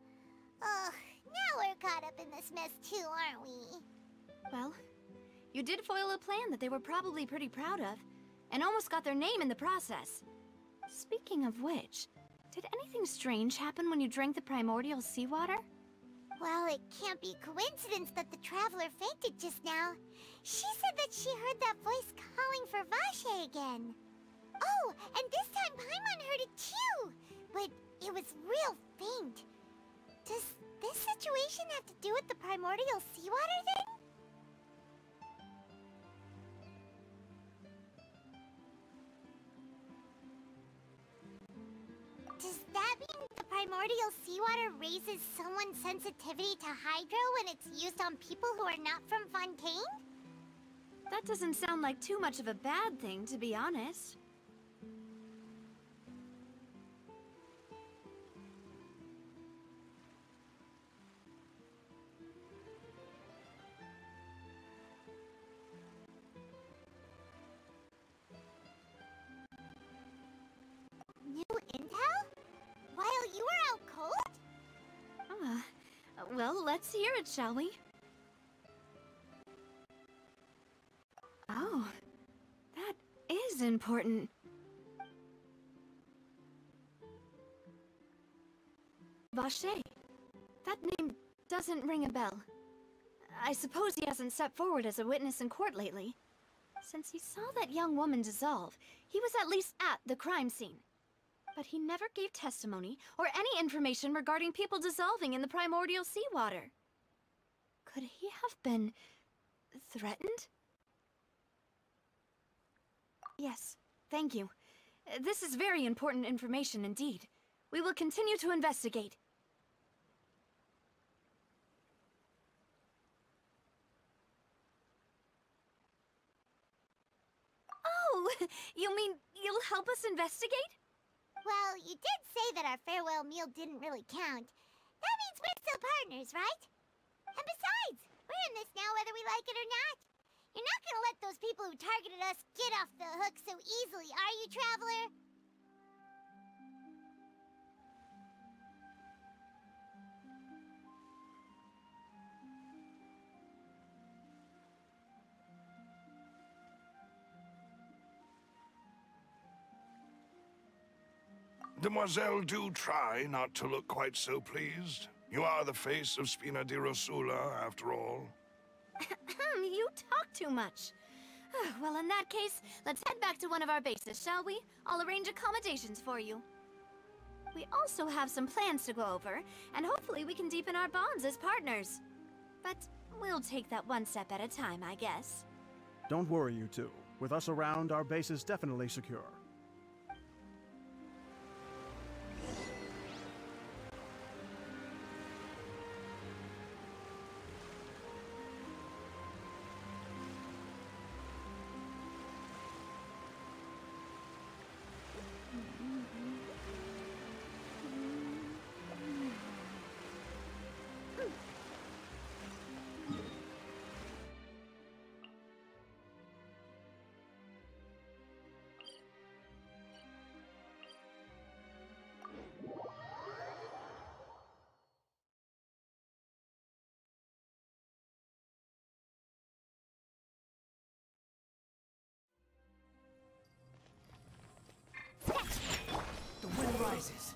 Ugh, now we're caught up in this mess too, aren't we? Well, you did foil a plan that they were probably pretty proud of, and almost got their name in the process. Speaking of which, did anything strange happen when you drank the primordial seawater? Well, it can't be coincidence that the traveler fainted just now. She said that she heard that voice calling for Vache again. Oh, and this time Paimon heard it too, but it was real faint. Does this situation have to do with the primordial seawater thing? Does that mean the primordial seawater raises someone's sensitivity to hydro when it's used on people who are not from Fontaine? That doesn't sound like too much of a bad thing, to be honest. New intel? While you were out cold? Well, let's hear it, shall we? Oh, that is important. Vache. That name doesn't ring a bell. I suppose he hasn't stepped forward as a witness in court lately. Since he saw that young woman dissolve, he was at least at the crime scene. But he never gave testimony or any information regarding people dissolving in the primordial seawater. Could he have been threatened? Yes, thank you. This is very important information indeed. We will continue to investigate. Oh, you mean you'll help us investigate? Well, you did say that our farewell meal didn't really count. That means we're still partners, right? And besides, we're in this now whether we like it or not. You're not gonna let those people who targeted us get off the hook so easily, are you, Traveler? Demoiselle, do try not to look quite so pleased. You are the face of Spina di Rosula, after all. You talk too much. Well, in that case, let's head back to one of our bases, shall we? I'll arrange accommodations for you. We also have some plans to go over, and hopefully we can deepen our bonds as partners. But we'll take that one step at a time, I guess. Don't worry, you two. With us around, our base is definitely secure. The wind rises.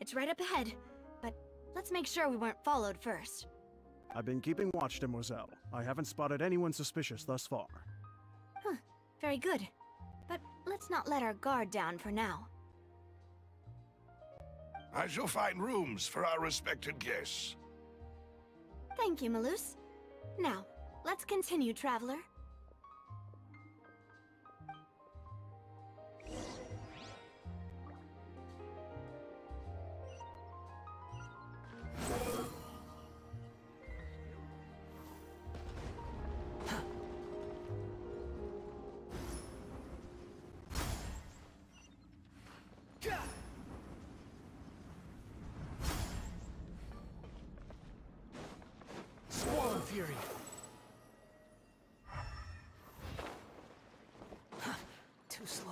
It's right up ahead, but let's make sure we weren't followed first. I've been keeping watch, Demoiselle. I haven't spotted anyone suspicious thus far. Huh, very good. But let's not let our guard down for now. I shall find rooms for our respected guests. Thank you, Malus. Now, let's continue, traveler. Swarm Fury! Too slow.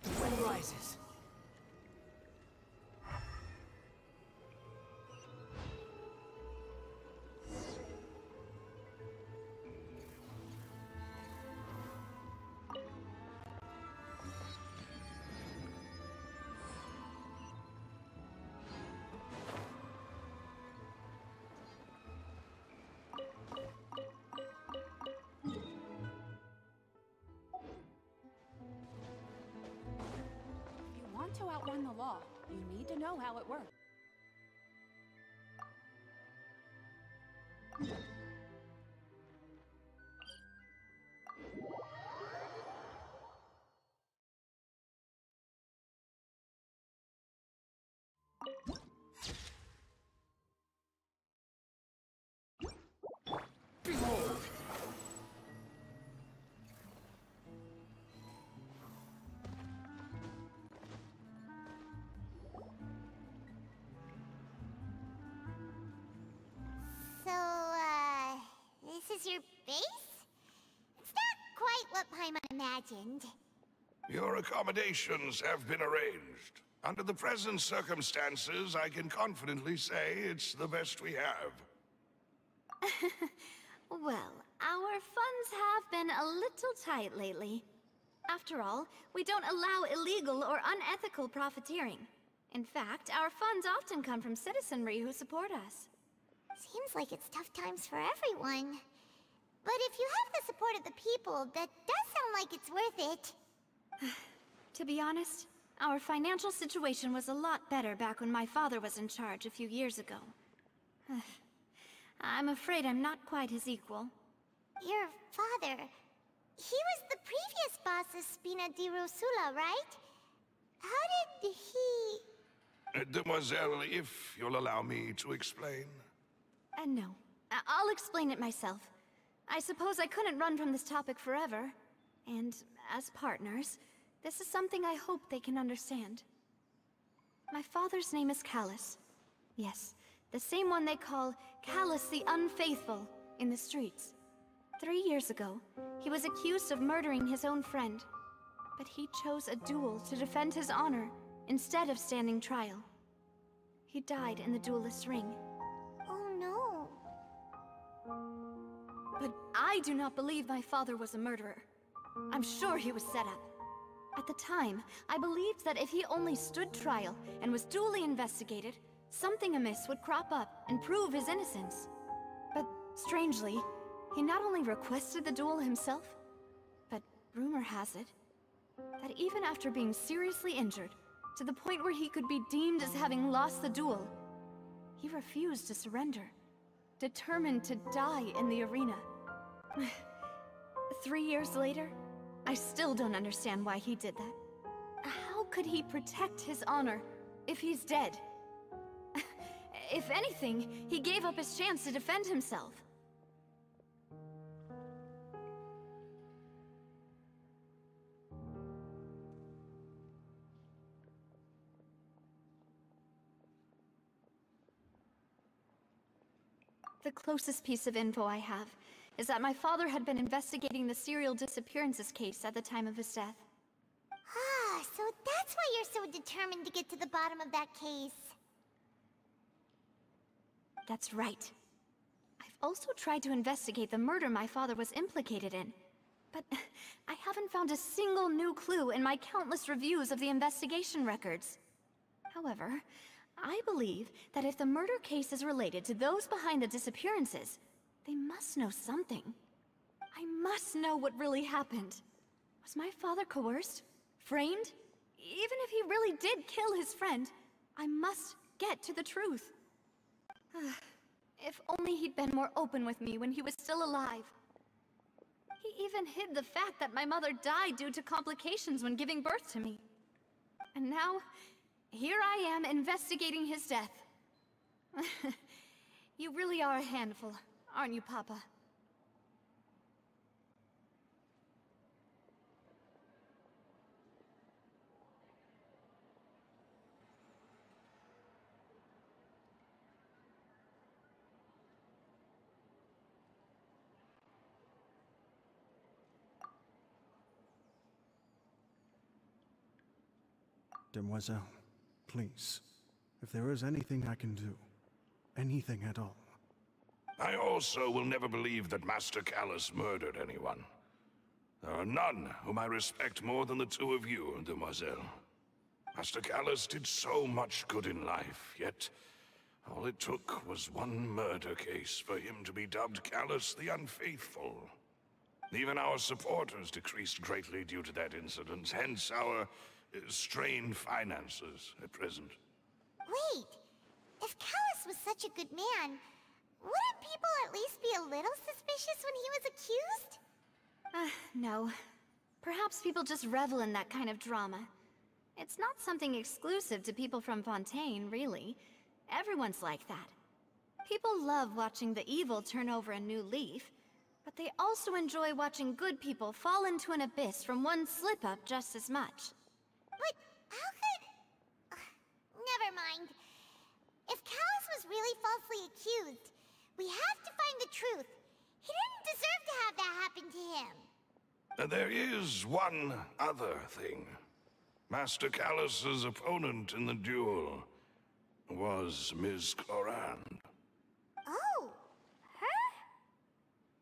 The wind rises. To outrun the law, you need to know how it works. Behold! This is your base? It's not quite what Paimon imagined. Your accommodations have been arranged. Under the present circumstances, I can confidently say it's the best we have. Well, our funds have been a little tight lately. After all, we don't allow illegal or unethical profiteering. In fact, our funds often come from citizenry who support us. Seems like it's tough times for everyone. But if you have the support of the people, that does sound like it's worth it. To be honest, our financial situation was a lot better back when my father was in charge a few years ago. I'm afraid I'm not quite his equal. Your father... he was the previous boss of Spina di Rosula, right? How did he... Demoiselle, if you'll allow me to explain. No. I'll explain it myself. I suppose I couldn't run from this topic forever. And as partners, this is something I hope they can understand. My father's name is Callus. Yes, the same one they call Callus the Unfaithful in the streets. 3 years ago, he was accused of murdering his own friend. But he chose a duel to defend his honor instead of standing trial. He died in the duelist's ring. Oh no. But I do not believe my father was a murderer. I'm sure he was set up. At the time, I believed that if he only stood trial and was duly investigated, something amiss would crop up and prove his innocence. But strangely, he not only requested the duel himself, but rumor has it that even after being seriously injured, to the point where he could be deemed as having lost the duel, he refused to surrender, determined to die in the arena. 3 years later, I still don't understand why he did that. How could he protect his honor if he's dead? If anything, he gave up his chance to defend himself. The closest piece of info I have is that my father had been investigating the serial disappearances case at the time of his death. Ah, so that's why you're so determined to get to the bottom of that case. That's right. I've also tried to investigate the murder my father was implicated in. But I haven't found a single new clue in my countless reviews of the investigation records. However, I believe that if the murder case is related to those behind the disappearances, they must know something. I must know what really happened. Was my father coerced? Framed? Even if he really did kill his friend, I must get to the truth. If only he'd been more open with me when he was still alive. He even hid the fact that my mother died due to complications when giving birth to me. And now, here I am investigating his death. You really are a handful, aren't you, Papa? Demoiselle, please, if there is anything I can do, anything at all. I also will never believe that Master Callus murdered anyone. There are none whom I respect more than the two of you, Demoiselle. Master Callus did so much good in life, yet all it took was one murder case for him to be dubbed Callus the Unfaithful. Even our supporters decreased greatly due to that incident, hence our strained finances at present. Wait, if Callus was such a good man, wouldn't people at least be a little suspicious when he was accused? No. Perhaps people just revel in that kind of drama. It's not something exclusive to people from Fontaine, really. Everyone's like that. People love watching the evil turn over a new leaf, but they also enjoy watching good people fall into an abyss from one slip-up just as much. But how could... never mind. If Callus was really falsely accused, we have to find the truth. He didn't deserve to have that happen to him. There is one other thing. Master Callus's opponent in the duel was Ms. Clorand. Oh, her?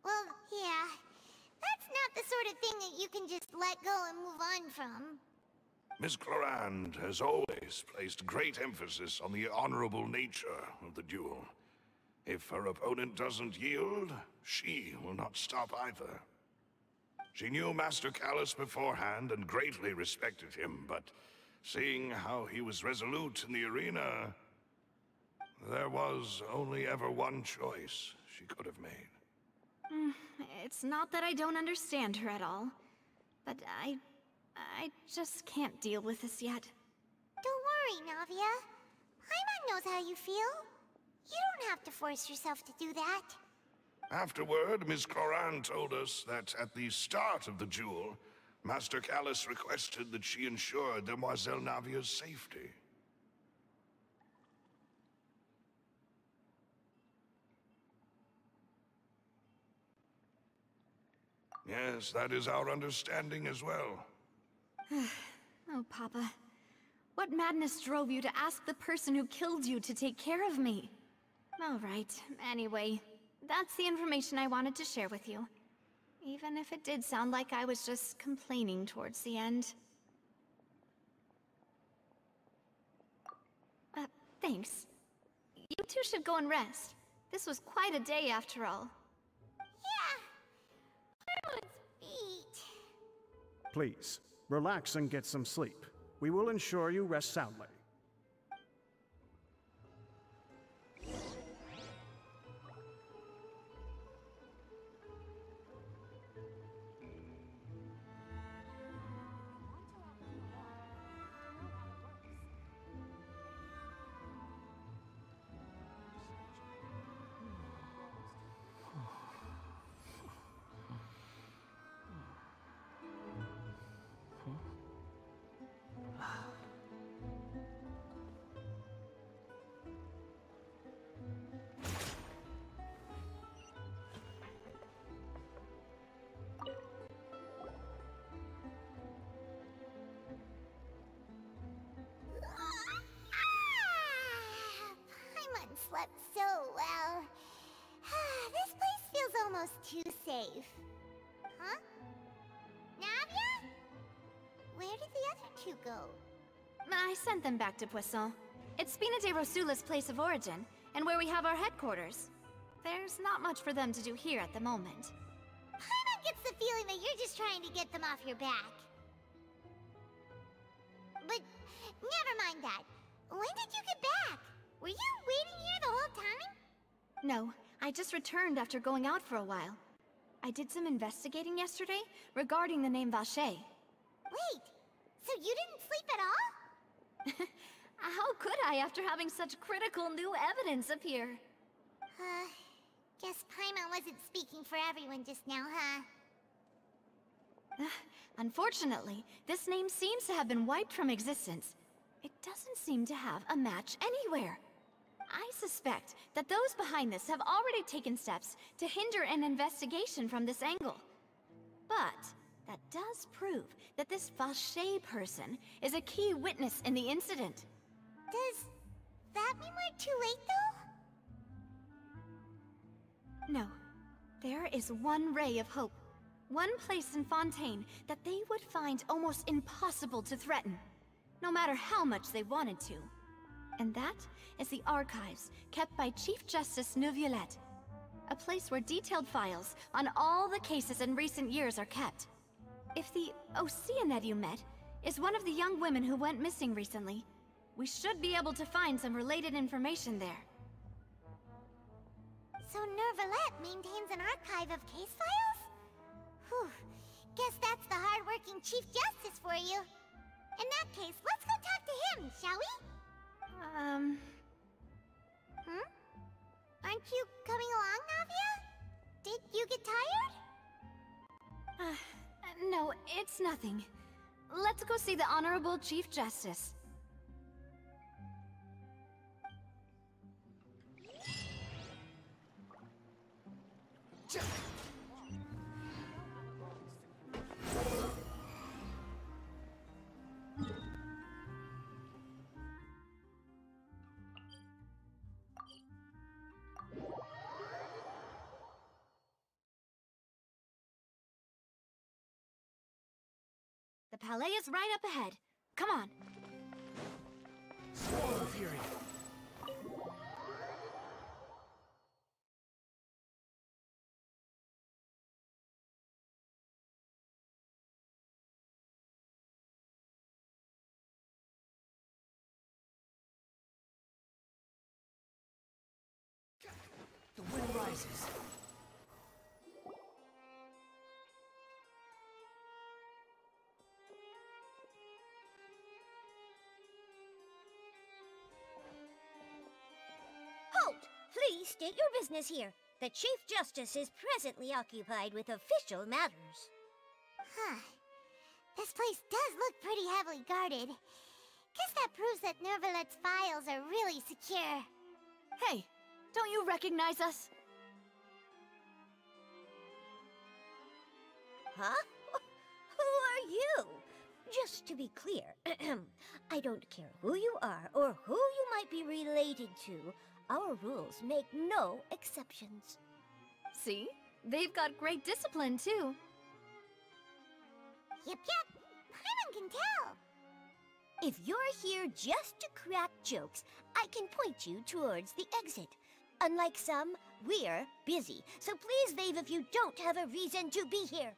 Well, yeah. That's not the sort of thing that you can just let go and move on from. Ms. Clorand has always placed great emphasis on the honorable nature of the duel. If her opponent doesn't yield, she will not stop either. She knew Master Callus beforehand and greatly respected him, but seeing how he was resolute in the arena, there was only ever one choice she could have made. It's not that I don't understand her at all, but I just can't deal with this yet. Don't worry, Navia. Paimon knows how you feel. You don't have to force yourself to do that. Afterward, Ms. Clorand told us that at the start of the duel, Master Callus requested that she ensure Demoiselle Navia's safety. Yes, that is our understanding as well. Oh, Papa. What madness drove you to ask the person who killed you to take care of me? All right, anyway, that's the information I wanted to share with you. Even if it did sound like I was just complaining towards the end. Thanks. You two should go and rest. This was quite a day after all. Yeah. Everyone's beat. Please, relax and get some sleep. We will ensure you rest soundly. safe. Huh? Navia? Where did the other two go? I sent them back to Poisson. It's Spina de Rosula's place of origin, and where we have our headquarters. There's not much for them to do here at the moment. Paimon gets the feeling that you're just trying to get them off your back. But never mind that. When did you get back? Were you waiting here the whole time? No, I just returned after going out for a while. I did some investigating yesterday regarding the name Vacher. Wait, so you didn't sleep at all? How could I after having such critical new evidence appear? Guess Paimon wasn't speaking for everyone just now, huh? Unfortunately, this name seems to have been wiped from existence. It doesn't seem to have a match anywhere. I suspect that those behind this have already taken steps to hinder an investigation from this angle. But that does prove that this Vacher person is a key witness in the incident. Does that mean we're too late, though? No. There is one ray of hope. One place in Fontaine that they would find almost impossible to threaten, no matter how much they wanted to. And that is the archives kept by Chief Justice Neuvillette. A place where detailed files on all the cases in recent years are kept. If the Oceanette you met is one of the young women who went missing recently, we should be able to find some related information there. So Neuvillette maintains an archive of case files? Whew. Guess that's the hard-working Chief Justice for you. In that case, let's go talk to him, shall we? Aren't you coming along, Navia? Did you get tired? No, it's nothing. Let's go see the Honorable Chief Justice. The Palais is right up ahead. Come on. Squall of Fury. The wind rises. Halt! Please state your business here. The Chief Justice is presently occupied with official matters. Huh. This place does look pretty heavily guarded. Guess that proves that Neuvillette's files are really secure. Hey, don't you recognize us? Huh? Who are you? Just to be clear, I don't care who you are or who you might be related to. Our rules make no exceptions. See? They've got great discipline, too. Yep. Paimon can tell. If you're here just to crack jokes, I can point you towards the exit. Unlike some, we're busy, so please leave if you don't have a reason to be here.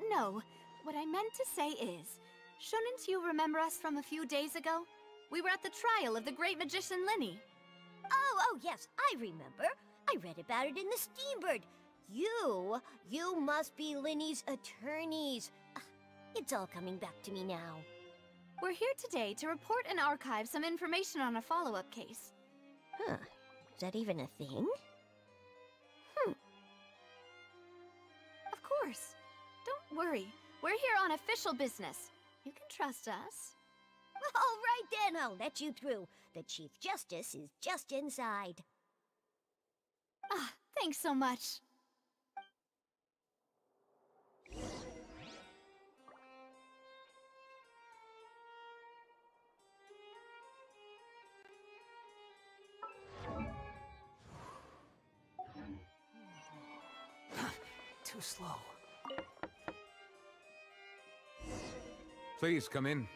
No. What I meant to say is, shouldn't you remember us from a few days ago? We were at the trial of the great magician Linny. Oh, yes, I remember. I read about it in the Steambird. You must be Linny's attorneys. It's all coming back to me now. We're here today to report and archive some information on a follow-up case. Huh. Is that even a thing? Of course. Don't worry. We're here on official business. You can trust us. All right then, I'll let you through. The Chief Justice is just inside. Thanks so much. Too slow. Please come in.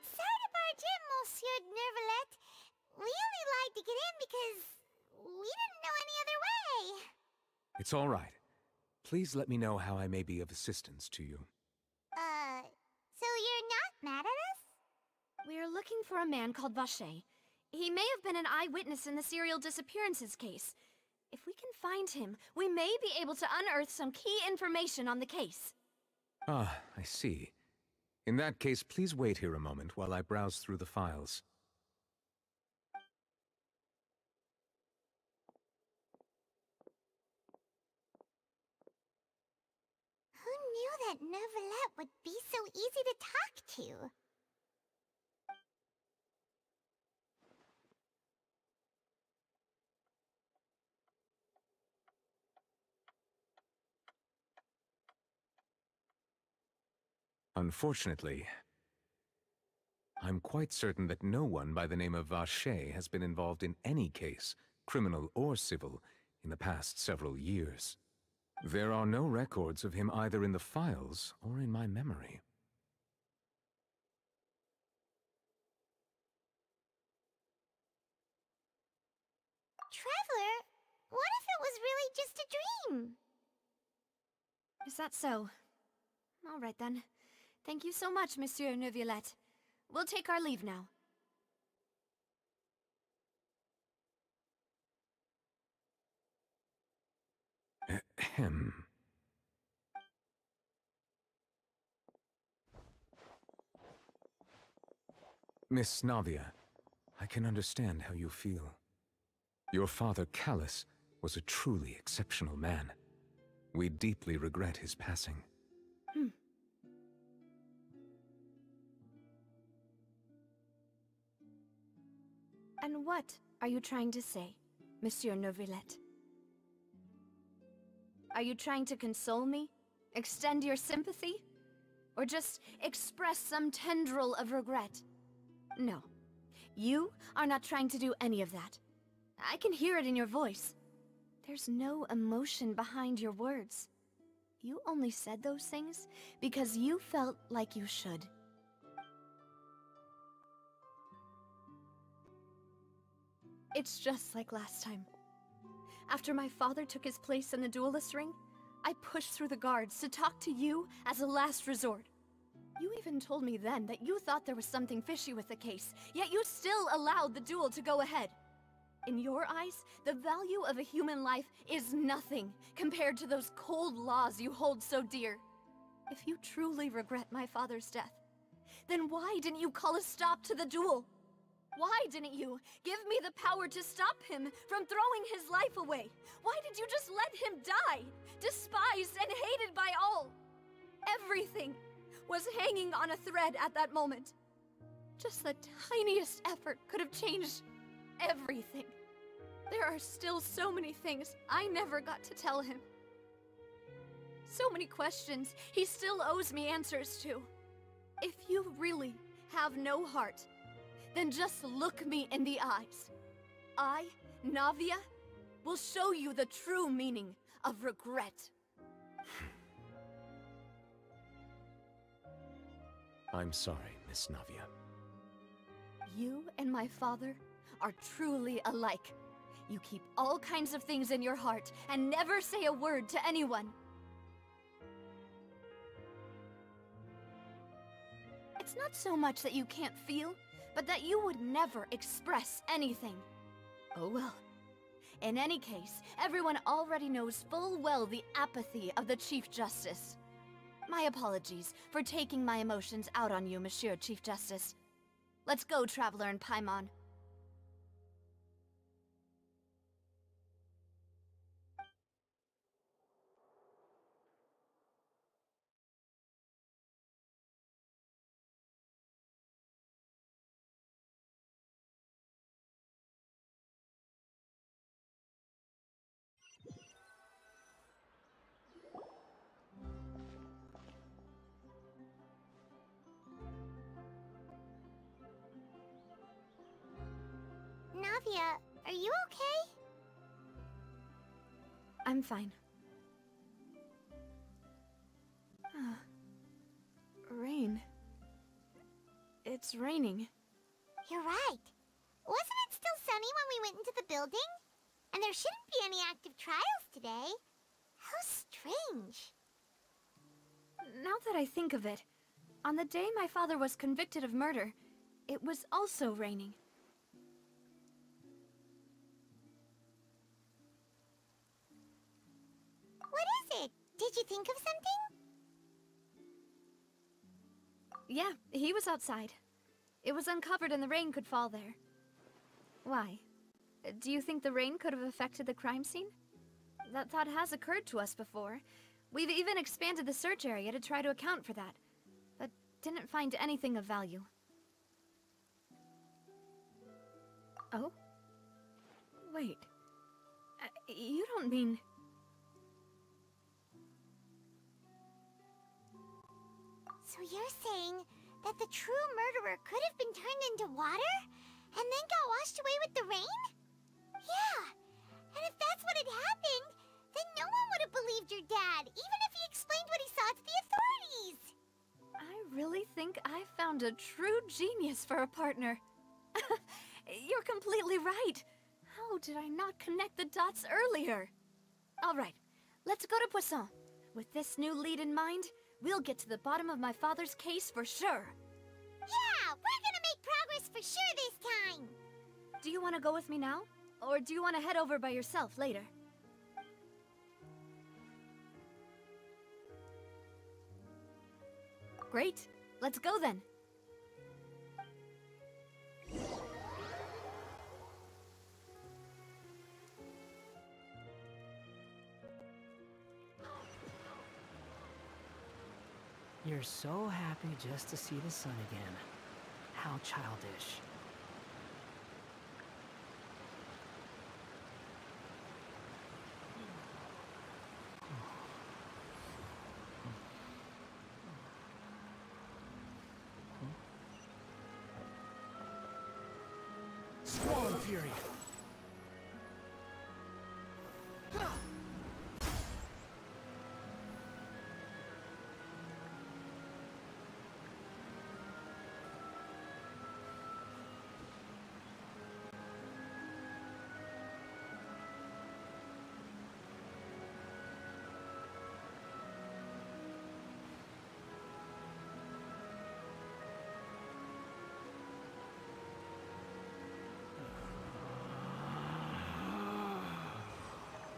Sorry to barge in, Monsieur Nervalet. We only lied to get in because we didn't know any other way. It's all right. Please let me know how I may be of assistance to you. So you're not mad at us? We're looking for a man called Vacher. He may have been an eyewitness in the serial disappearances case. If we can find him, we may be able to unearth some key information on the case. Ah, I see. In that case, please wait here a moment while I browse through the files. Who knew that Nervalet would be so easy to talk to? Unfortunately, I'm quite certain that no one by the name of Vacher has been involved in any case, criminal or civil, in the past several years. There are no records of him either in the files or in my memory. Traveler, what if it was really just a dream? Is that so? All right then. Thank you so much, Monsieur Neuvillette. We'll take our leave now. Ahem. Miss Navia, I can understand how you feel. Your father, Callus, was a truly exceptional man. We deeply regret his passing. And what are you trying to say, Monsieur Neuvillette? Are you trying to console me? Extend your sympathy? Or just express some tendril of regret? No. You are not trying to do any of that. I can hear it in your voice. There's no emotion behind your words. You only said those things because you felt like you should. It's just like last time. After my father took his place in the duelist ring, I pushed through the guards to talk to you as a last resort. You even told me then that you thought there was something fishy with the case, yet you still allowed the duel to go ahead. In your eyes, the value of a human life is nothing compared to those cold laws you hold so dear. If you truly regret my father's death, then why didn't you call a stop to the duel? Why didn't you give me the power to stop him from throwing his life away? Why did you just let him die, despised and hated by all? Everything was hanging on a thread at that moment. Just the tiniest effort could have changed everything. There are still so many things I never got to tell him. So many questions he still owes me answers to. If you really have no heart, then just look me in the eyes. I, Navia, will show you the true meaning of regret. I'm sorry, Miss Navia. You and my father are truly alike. You keep all kinds of things in your heart and never say a word to anyone. It's not so much that you can't feel, but that you would never express anything. Oh well. In any case, everyone already knows full well the apathy of the Chief Justice. My apologies for taking my emotions out on you, Monsieur Chief Justice. Let's go, Traveler and Paimon. are you okay? I'm fine. Rain. It's raining. You're right. Wasn't it still sunny when we went into the building? And there shouldn't be any active trials today. How strange. Now that I think of it, on the day my father was convicted of murder, it was also raining. What is it? Did you think of something? Yeah, he was outside. It was uncovered and the rain could fall there. Why? Do you think the rain could have affected the crime scene? That thought has occurred to us before. We've even expanded the search area to try to account for that, but didn't find anything of value. Oh? Wait. You don't mean... So you're saying that the true murderer could have been turned into water and then got washed away with the rain? Yeah, and if that's what had happened, then no one would have believed your dad, even if he explained what he saw to the authorities. I really think I found a true genius for a partner. You're completely right. How did I not connect the dots earlier? All right, let's go to Poisson. With this new lead in mind, we'll get to the bottom of my father's case for sure. Yeah, we're gonna make progress for sure this time. Do you want to go with me now? Or do you want to head over by yourself later? Great. Let's go then. You're so happy just to see the sun again. How childish. Squall and Fury!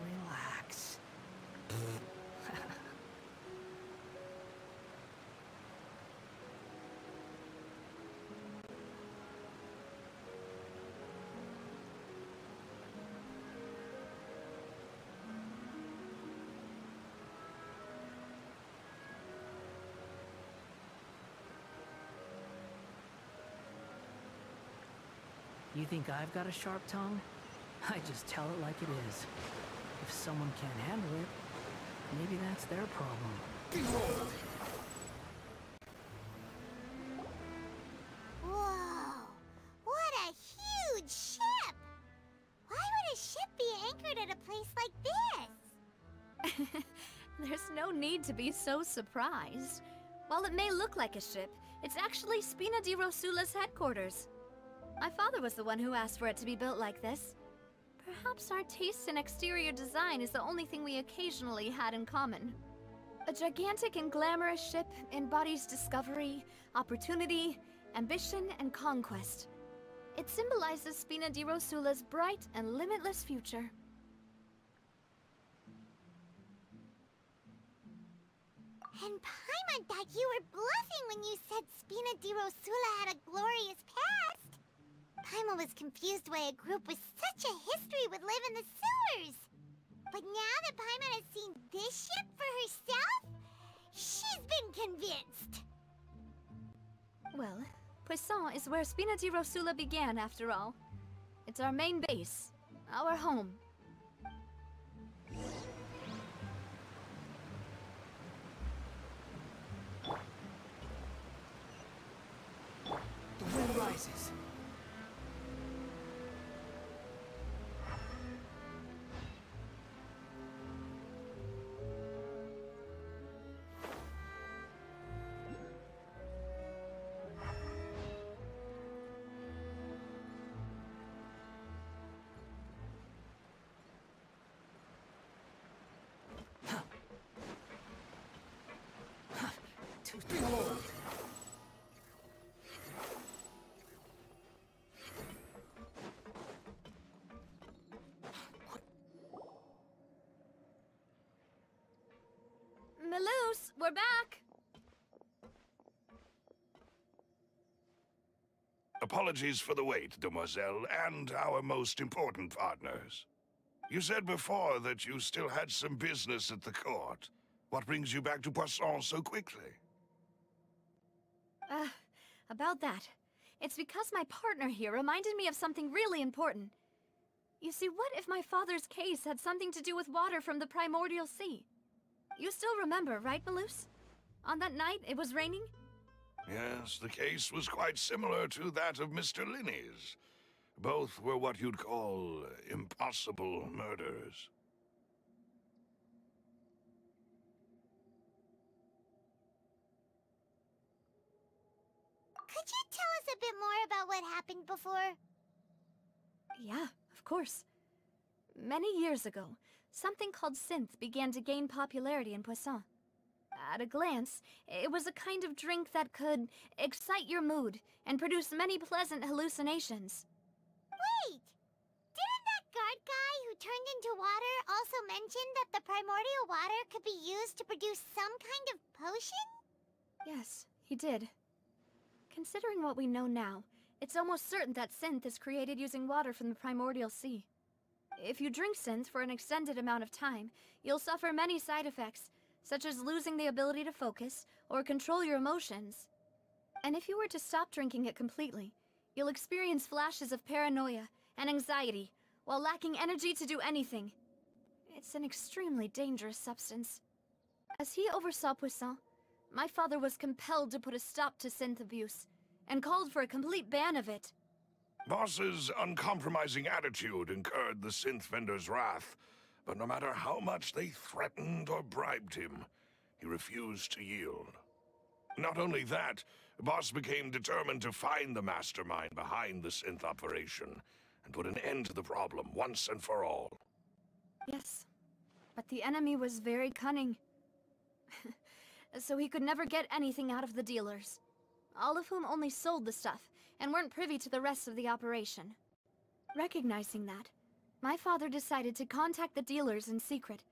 Relax. You think I've got a sharp tongue? I just tell it like it is. If someone can't handle it, maybe that's their problem. Behold! Whoa! What a huge ship! Why would a ship be anchored at a place like this? There's no need to be so surprised. While it may look like a ship, it's actually Spina di Rosula's headquarters. My father was the one who asked for it to be built like this. Perhaps our taste in exterior design is the only thing we occasionally had in common. A gigantic and glamorous ship embodies discovery, opportunity, ambition, and conquest. It symbolizes Spina di Rosula's bright and limitless future. And Paimon thought you were bluffing when you said Spina di Rosula had a glorious past. Paimon was confused why a group with such a history would live in the sewers. But now that Paimon has seen this ship for herself, she's been convinced. Well, Poisson is where Spina di Rosula began, after all. It's our main base, our home. The wind rises. Behold! Maloose, we're back! Apologies for the wait, demoiselle, and our most important partners. You said before that you still had some business at the court. What brings you back to Poisson so quickly? About that. It's because my partner here reminded me of something really important. You see, what if my father's case had something to do with water from the primordial sea? You still remember, right, Maloose? On that night, it was raining? Yes, the case was quite similar to that of Mr. Linney's. Both were what you'd call impossible murders. Could you tell us a bit more about what happened before? Yeah, of course. Many years ago, something called synth began to gain popularity in Poisson. At a glance, it was a kind of drink that could excite your mood and produce many pleasant hallucinations. Wait! Didn't that guard guy who turned into water also mention that the primordial water could be used to produce some kind of potion? Yes, he did. Considering what we know now, it's almost certain that synth is created using water from the primordial sea. If you drink synth for an extended amount of time, you'll suffer many side effects, such as losing the ability to focus or control your emotions. And if you were to stop drinking it completely, you'll experience flashes of paranoia and anxiety while lacking energy to do anything. It's an extremely dangerous substance. As he oversaw Poisson, my father was compelled to put a stop to synth abuse and called for a complete ban of it. Boss's uncompromising attitude incurred the synth vendor's wrath, but no matter how much they threatened or bribed him, he refused to yield. Not only that, Boss became determined to find the mastermind behind the synth operation and put an end to the problem once and for all. Yes, but the enemy was very cunning. So he could never get anything out of the dealers, all of whom only sold the stuff and weren't privy to the rest of the operation. Recognizing that, my father decided to contact the dealers in secret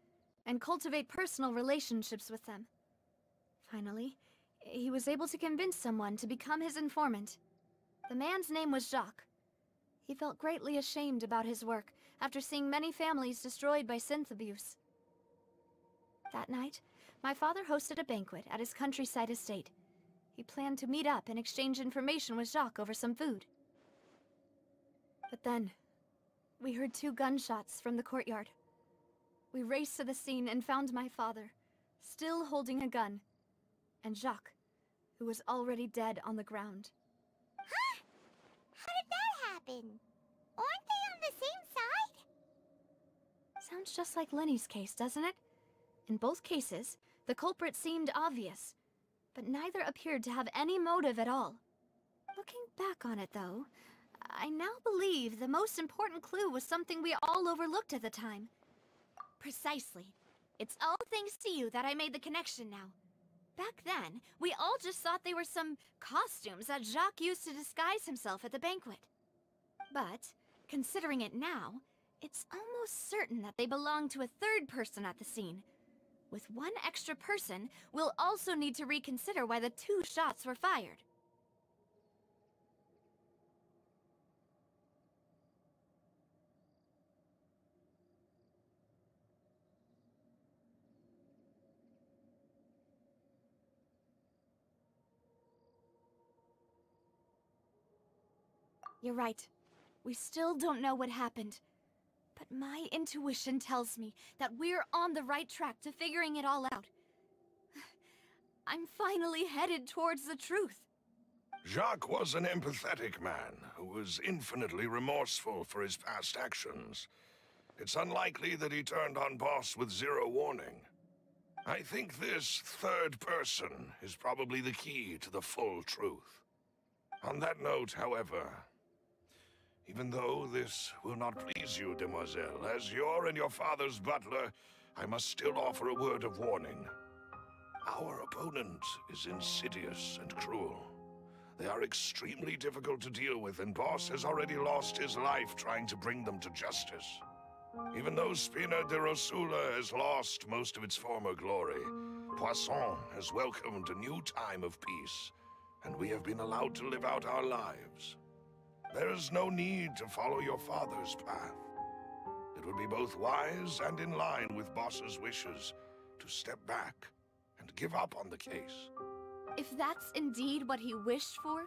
and cultivate personal relationships with them. Finally, he was able to convince someone to become his informant. The man's name was Jacques. He felt greatly ashamed about his work after seeing many families destroyed by synth abuse. That night, my father hosted a banquet at his countryside estate. He planned to meet up and exchange information with Jacques over some food. But then, we heard 2 gunshots from the courtyard. We raced to the scene and found my father, still holding a gun, and Jacques, who was already dead on the ground. Huh? How did that happen? Aren't they on the same side? Sounds just like Lenny's case, doesn't it? In both cases, the culprit seemed obvious, but neither appeared to have any motive at all. Looking back on it, though, I now believe the most important clue was something we all overlooked at the time. Precisely. It's all thanks to you that I made the connection now. Back then, we all just thought they were some costumes that Jacques used to disguise himself at the banquet. But, considering it now, it's almost certain that they belong to a third person at the scene. With one extra person, we'll also need to reconsider why the 2 shots were fired. You're right. We still don't know what happened. But my intuition tells me that we're on the right track to figuring it all out. I'm finally headed towards the truth. Jacques was an empathetic man who was infinitely remorseful for his past actions. It's unlikely that he turned on Boss with 0 warning. I think this third person is probably the key to the full truth. On that note, however, even though this will not please you, demoiselle, as your and your father's butler, I must still offer a word of warning. Our opponent is insidious and cruel. They are extremely difficult to deal with, and Boss has already lost his life trying to bring them to justice. Even though Spina de Rosula has lost most of its former glory, Poisson has welcomed a new time of peace, and we have been allowed to live out our lives. There is no need to follow your father's path. It would be both wise and in line with Boss's wishes to step back and give up on the case. If that's indeed what he wished for,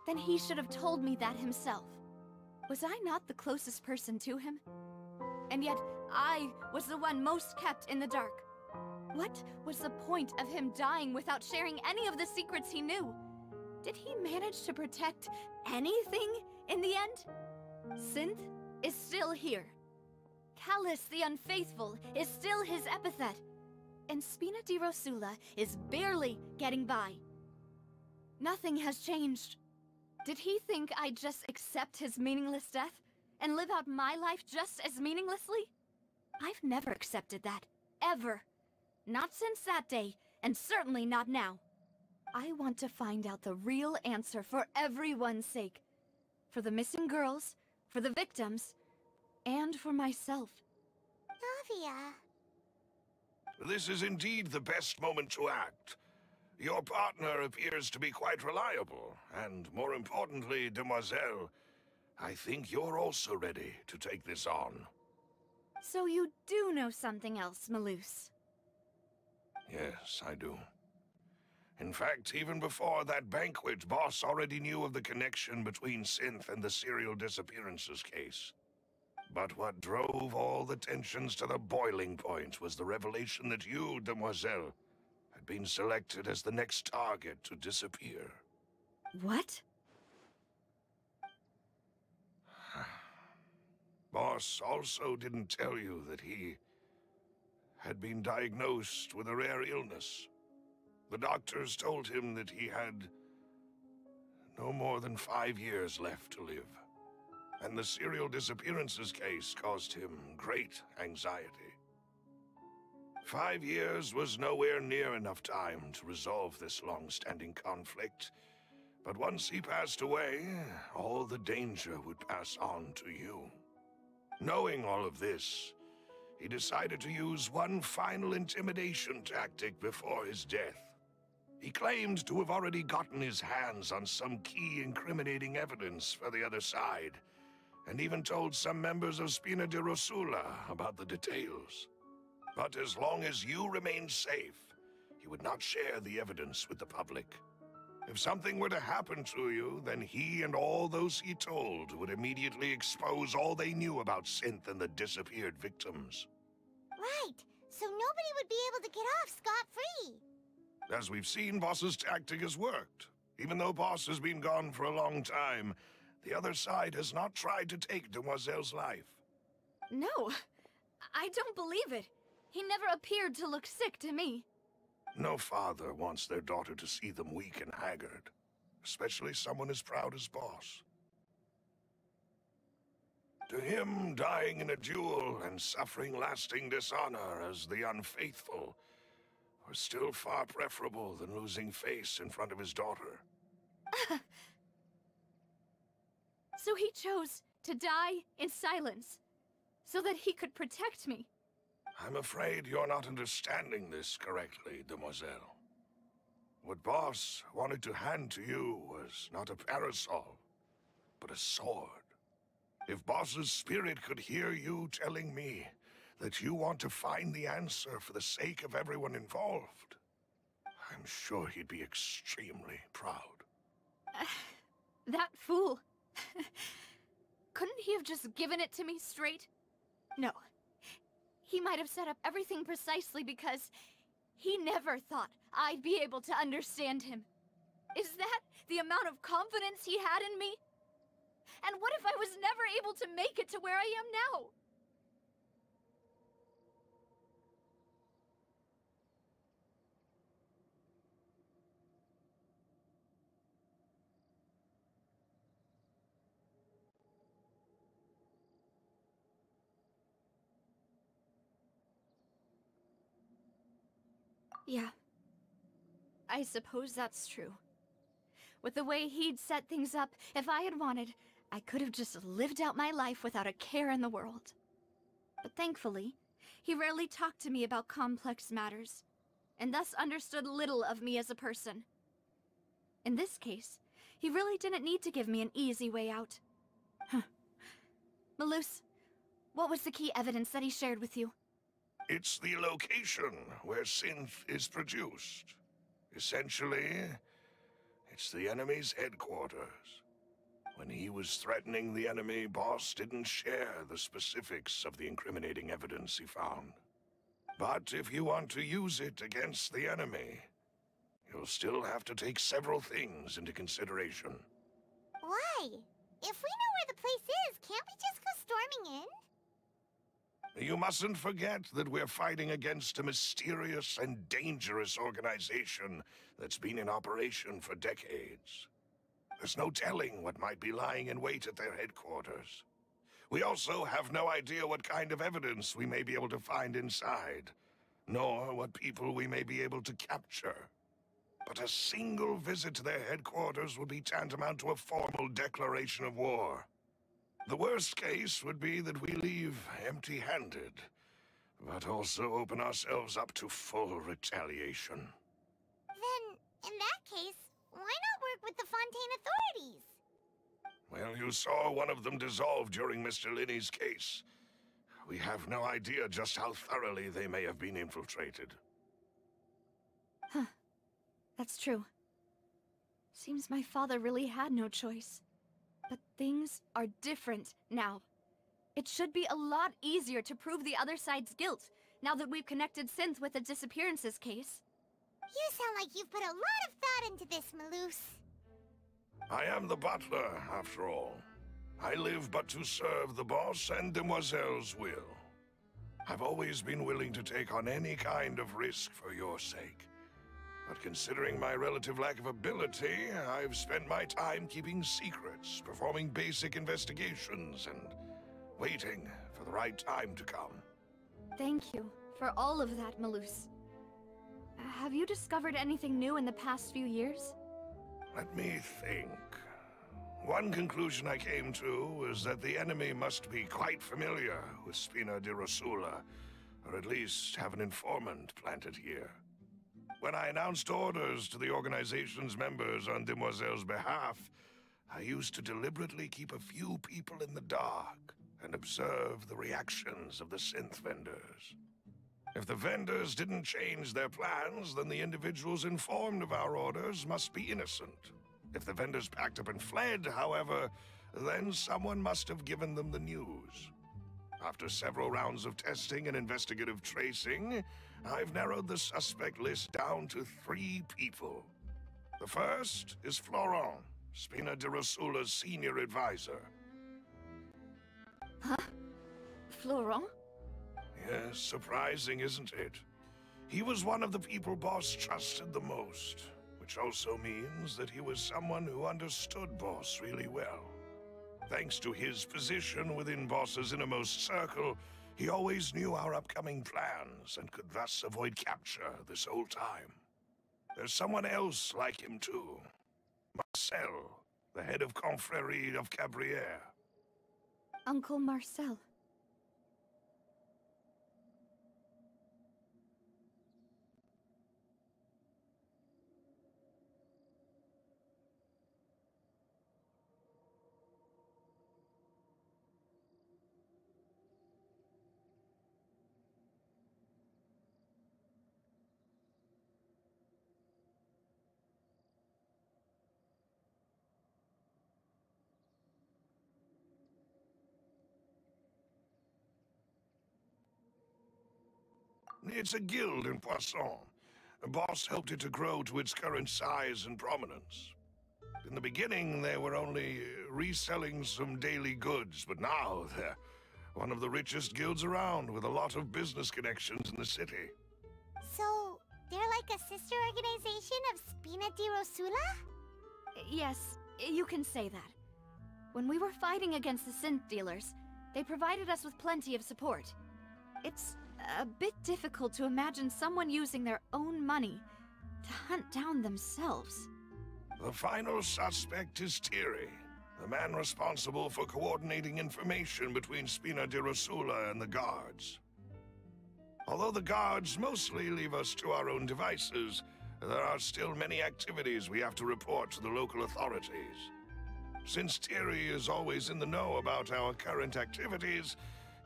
then he should have told me that himself. Was I not the closest person to him? And yet, I was the one most kept in the dark. What was the point of him dying without sharing any of the secrets he knew? Did he manage to protect anything in the end? Synth is still here. Callus the Unfaithful is still his epithet. And Spina di Rosula is barely getting by. Nothing has changed. Did he think I'd just accept his meaningless death and live out my life just as meaninglessly? I've never accepted that, ever. Not since that day, and certainly not now. I want to find out the real answer for everyone's sake. For the missing girls, for the victims, and for myself. Navia. This is indeed the best moment to act. Your partner appears to be quite reliable, and more importantly, Demoiselle, I think you're also ready to take this on. So you do know something else, Maloose? Yes, I do. In fact, even before that banquet, Boss already knew of the connection between Synth and the serial disappearances case. But what drove all the tensions to the boiling point was the revelation that you, Demoiselle, had been selected as the next target to disappear. What? Boss also didn't tell you that he had been diagnosed with a rare illness. The doctors told him that he had no more than 5 years left to live. And the serial disappearances case caused him great anxiety. 5 years was nowhere near enough time to resolve this long-standing conflict. But once he passed away, all the danger would pass on to you. Knowing all of this, he decided to use one final intimidation tactic before his death. He claimed to have already gotten his hands on some key incriminating evidence for the other side, and even told some members of Spina de Rosula about the details. But as long as you remained safe, he would not share the evidence with the public. If something were to happen to you, then he and all those he told would immediately expose all they knew about Synth and the disappeared victims. Right, so nobody would be able to get off scot-free. As we've seen, Boss's tactic has worked. Even though Boss has been gone for a long time, the other side has not tried to take Demoiselle's life. No, I don't believe it. He never appeared to look sick to me. No father wants their daughter to see them weak and haggard, especially someone as proud as Boss. To him, dying in a duel and suffering lasting dishonor as the unfaithful were still far preferable than losing face in front of his daughter. So he chose to die in silence, so that he could protect me. I'm afraid you're not understanding this correctly, Demoiselle. What Boss wanted to hand to you was not a parasol, but a sword. If Boss's spirit could hear you telling me that you want to find the answer for the sake of everyone involved, I'm sure he'd be extremely proud. That fool. Couldn't he have just given it to me straight? No. He might have set up everything precisely because he never thought I'd be able to understand him. Is that the amount of confidence he had in me? And what if I was never able to make it to where I am now? Yeah, I suppose that's true. With the way he'd set things up, if I had wanted, I could have just lived out my life without a care in the world. But thankfully, he rarely talked to me about complex matters, and thus understood little of me as a person. In this case, he really didn't need to give me an easy way out. Malus, what was the key evidence that he shared with you? It's the location where synth is produced. Essentially, it's the enemy's headquarters. When he was threatening the enemy, Boss didn't share the specifics of the incriminating evidence he found. But if you want to use it against the enemy, you'll still have to take several things into consideration. Why? If we know where the place is, can't we just go storming in? You mustn't forget that we're fighting against a mysterious and dangerous organization that's been in operation for decades. There's no telling what might be lying in wait at their headquarters. We also have no idea what kind of evidence we may be able to find inside, nor what people we may be able to capture. But a single visit to their headquarters would be tantamount to a formal declaration of war. The worst case would be that we leave empty-handed, but also open ourselves up to full retaliation. Then, in that case, why not work with the Fontaine authorities? Well, you saw one of them dissolve during Mr. Linney's case. We have no idea just how thoroughly they may have been infiltrated. Huh. That's true. Seems my father really had no choice. But things are different now. It should be a lot easier to prove the other side's guilt, now that we've connected Synth with the disappearances case. You sound like you've put a lot of thought into this, Malus. I am the butler, after all. I live but to serve the boss and Demoiselle's will. I've always been willing to take on any kind of risk for your sake. But considering my relative lack of ability, I've spent my time keeping secrets, performing basic investigations, and waiting for the right time to come. Thank you for all of that, Malus. Have you discovered anything new in the past few years? Let me think. One conclusion I came to was that the enemy must be quite familiar with Spina di Rosula, or at least have an informant planted here. When I announced orders to the organization's members on Demoiselle's behalf, I used to deliberately keep a few people in the dark and observe the reactions of the synth vendors. If the vendors didn't change their plans, then the individuals informed of our orders must be innocent. If the vendors packed up and fled, however, then someone must have given them the news. After several rounds of testing and investigative tracing, I've narrowed the suspect list down to 3 people. The first is Florent, Spina di Rosula's senior advisor. Huh? Florent? Yes, surprising, isn't it? He was one of the people Boss trusted the most, which also means that he was someone who understood Boss really well. Thanks to his position within Boss's innermost circle, he always knew our upcoming plans and could thus avoid capture this whole time. There's someone else like him too. Marcel, the head of Confrérie of Cabrières. Uncle Marcel. It's a guild in Poisson. Boss helped it to grow to its current size and prominence. In the beginning, they were only reselling some daily goods, but now they're one of the richest guilds around, with a lot of business connections in the city. So, they're like a sister organization of Spina di Rosula? Yes, you can say that. When we were fighting against the synth dealers, they provided us with plenty of support. It's a bit difficult to imagine someone using their own money to hunt down themselves. The final suspect is Thierry, the man responsible for coordinating information between Spina di Rosula and the guards. Although the guards mostly leave us to our own devices, there are still many activities we have to report to the local authorities. Since Thierry is always in the know about our current activities,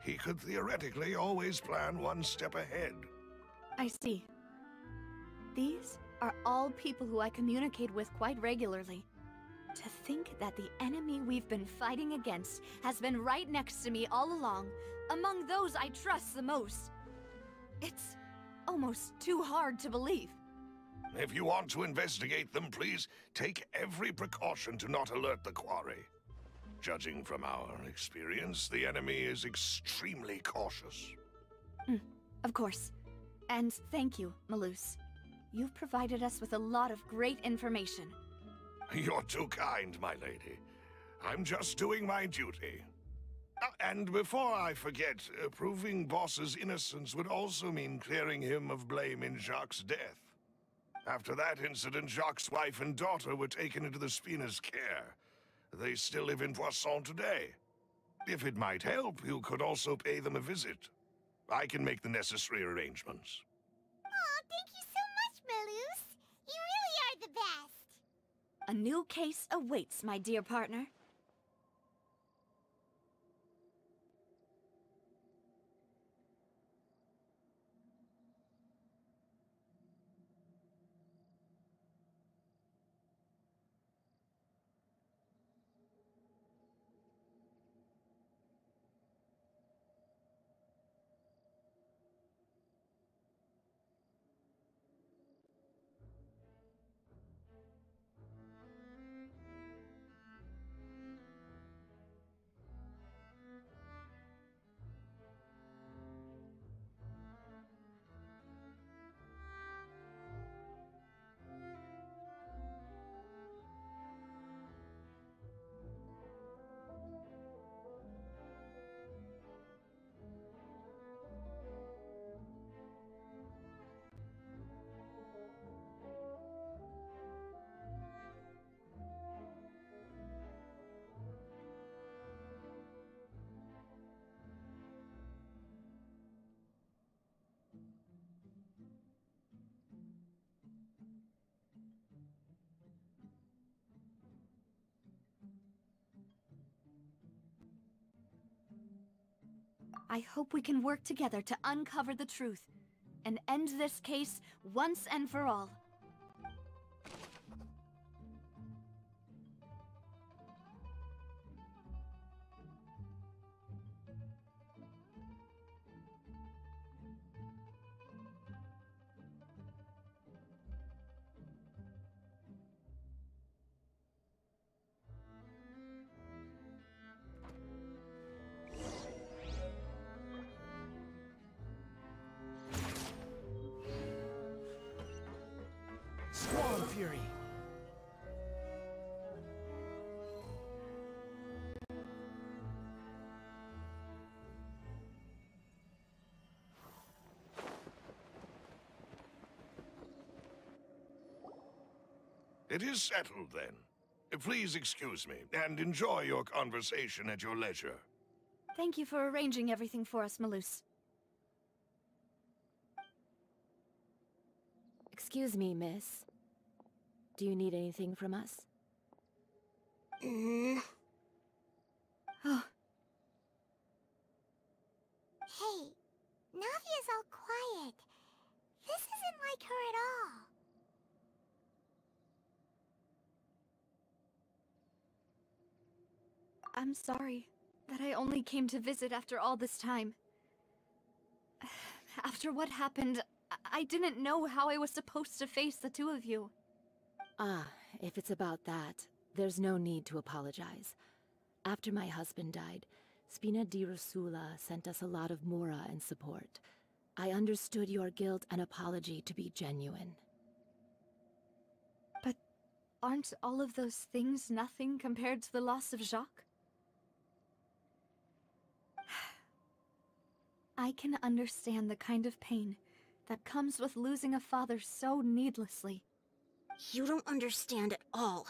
he could theoretically always plan one step ahead. I see. These are all people who I communicate with quite regularly. To think that the enemy we've been fighting against has been right next to me all along, among those I trust the most. It's almost too hard to believe. If you want to investigate them, please take every precaution to not alert the quarry. Judging from our experience, the enemy is extremely cautious. Of course. And thank you, Malus. You've provided us with a lot of great information. You're too kind, my lady. I'm just doing my duty. And before I forget, proving Boss's innocence would also mean clearing him of blame in Jacques' death. After that incident, Jacques' wife and daughter were taken into the Spina's care. They still live in Poisson today. If it might help, you could also pay them a visit. I can make the necessary arrangements. Oh, thank you so much, Malus. You really are the best. A new case awaits, my dear partner. I hope we can work together to uncover the truth and end this case once and for all. Squall Fury! It is settled, then. Please excuse me, and enjoy your conversation at your leisure. Thank you for arranging everything for us, Malus. Excuse me, miss. Do you need anything from us? Oh. Hey, Navia's all quiet. This isn't like her at all. I'm sorry that I only came to visit after all this time. After what happened, I didn't know how I was supposed to face the two of you. Ah, if it's about that, there's no need to apologize. After my husband died, Spina di Rosula sent us a lot of mora and support. I understood your guilt and apology to be genuine. But aren't all of those things nothing compared to the loss of Jacques? I can understand the kind of pain that comes with losing a father so needlessly. You don't understand at all.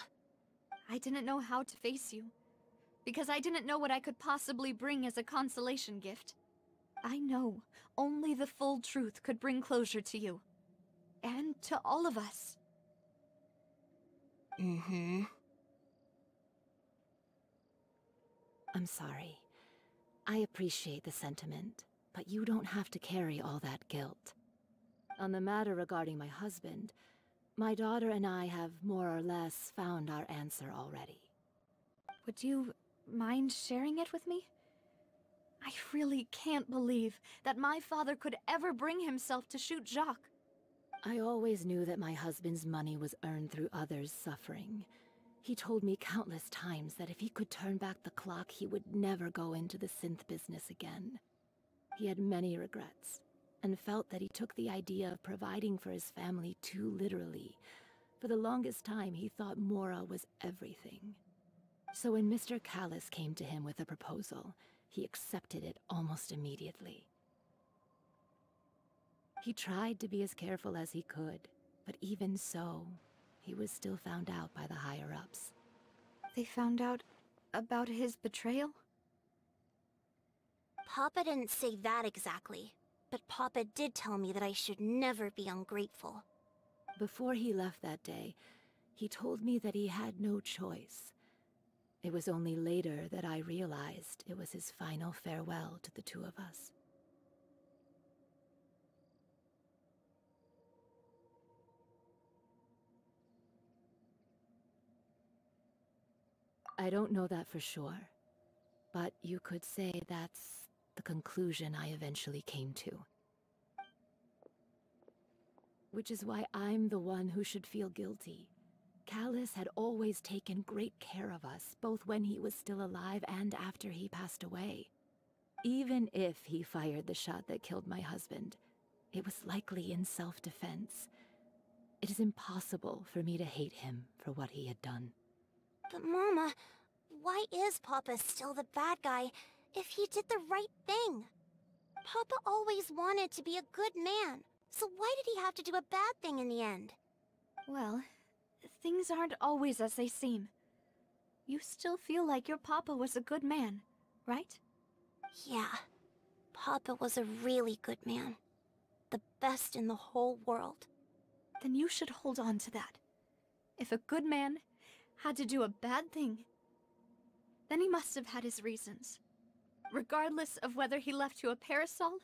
I didn't know how to face you, because I didn't know what I could possibly bring as a consolation gift. I know only the full truth could bring closure to you. And to all of us. Mm-hmm. I'm sorry. I appreciate the sentiment, but you don't have to carry all that guilt. On the matter regarding my husband, my daughter and I have more or less found our answer already. Would you mind sharing it with me? I really can't believe that my father could ever bring himself to shoot Jacques. I always knew that my husband's money was earned through others' suffering. He told me countless times that if he could turn back the clock, he would never go into the synth business again. He had many regrets, and felt that he took the idea of providing for his family too literally. For the longest time, he thought Mora was everything. So when Mr. Callis came to him with a proposal, he accepted it almost immediately. He tried to be as careful as he could, but even so, he was still found out by the higher-ups. They found out about his betrayal? Papa didn't say that exactly, but Papa did tell me that I should never be ungrateful. Before he left that day, he told me that he had no choice. It was only later that I realized it was his final farewell to the two of us. I don't know that for sure, but you could say that's the conclusion I eventually came to. Which is why I'm the one who should feel guilty. Callis had always taken great care of us, both when he was still alive and after he passed away. Even if he fired the shot that killed my husband, it was likely in self-defense. It is impossible for me to hate him for what he had done. But Mama, why is Papa still the bad guy if he did the right thing? Papa always wanted to be a good man, so why did he have to do a bad thing in the end? Well, things aren't always as they seem. You still feel like your Papa was a good man, right? Yeah, Papa was a really good man. The best in the whole world. Then you should hold on to that. If a good man had to do a bad thing, then he must have had his reasons. Regardless of whether he left you a parasol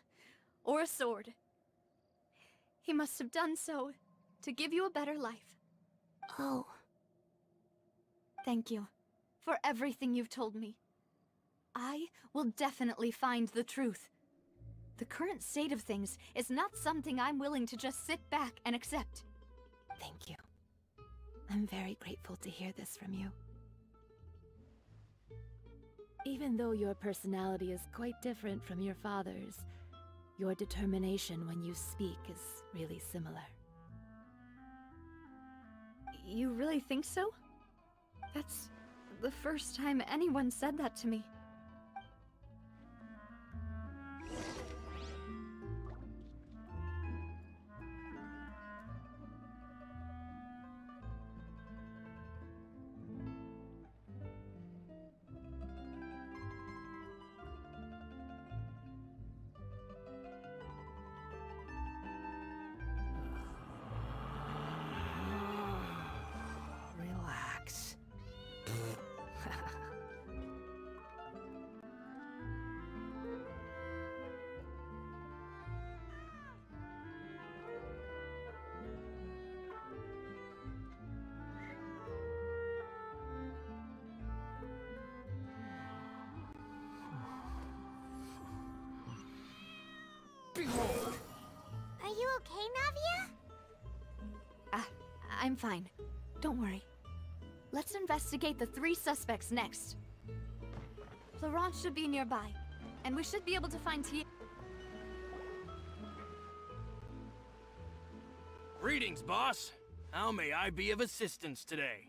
or a sword. He must have done so to give you a better life. Oh. Thank you for everything you've told me. I will definitely find the truth. The current state of things is not something I'm willing to just sit back and accept. Thank you. I'm very grateful to hear this from you. Even though your personality is quite different from your father's, your determination when you speak is really similar. You really think so? That's the first time anyone said that to me. Relax. Are you okay, Navia? I'm fine. Don't worry. Let's investigate the 3 suspects next. Florent should be nearby, and we should be able to find T. Greetings, boss. How may I be of assistance today?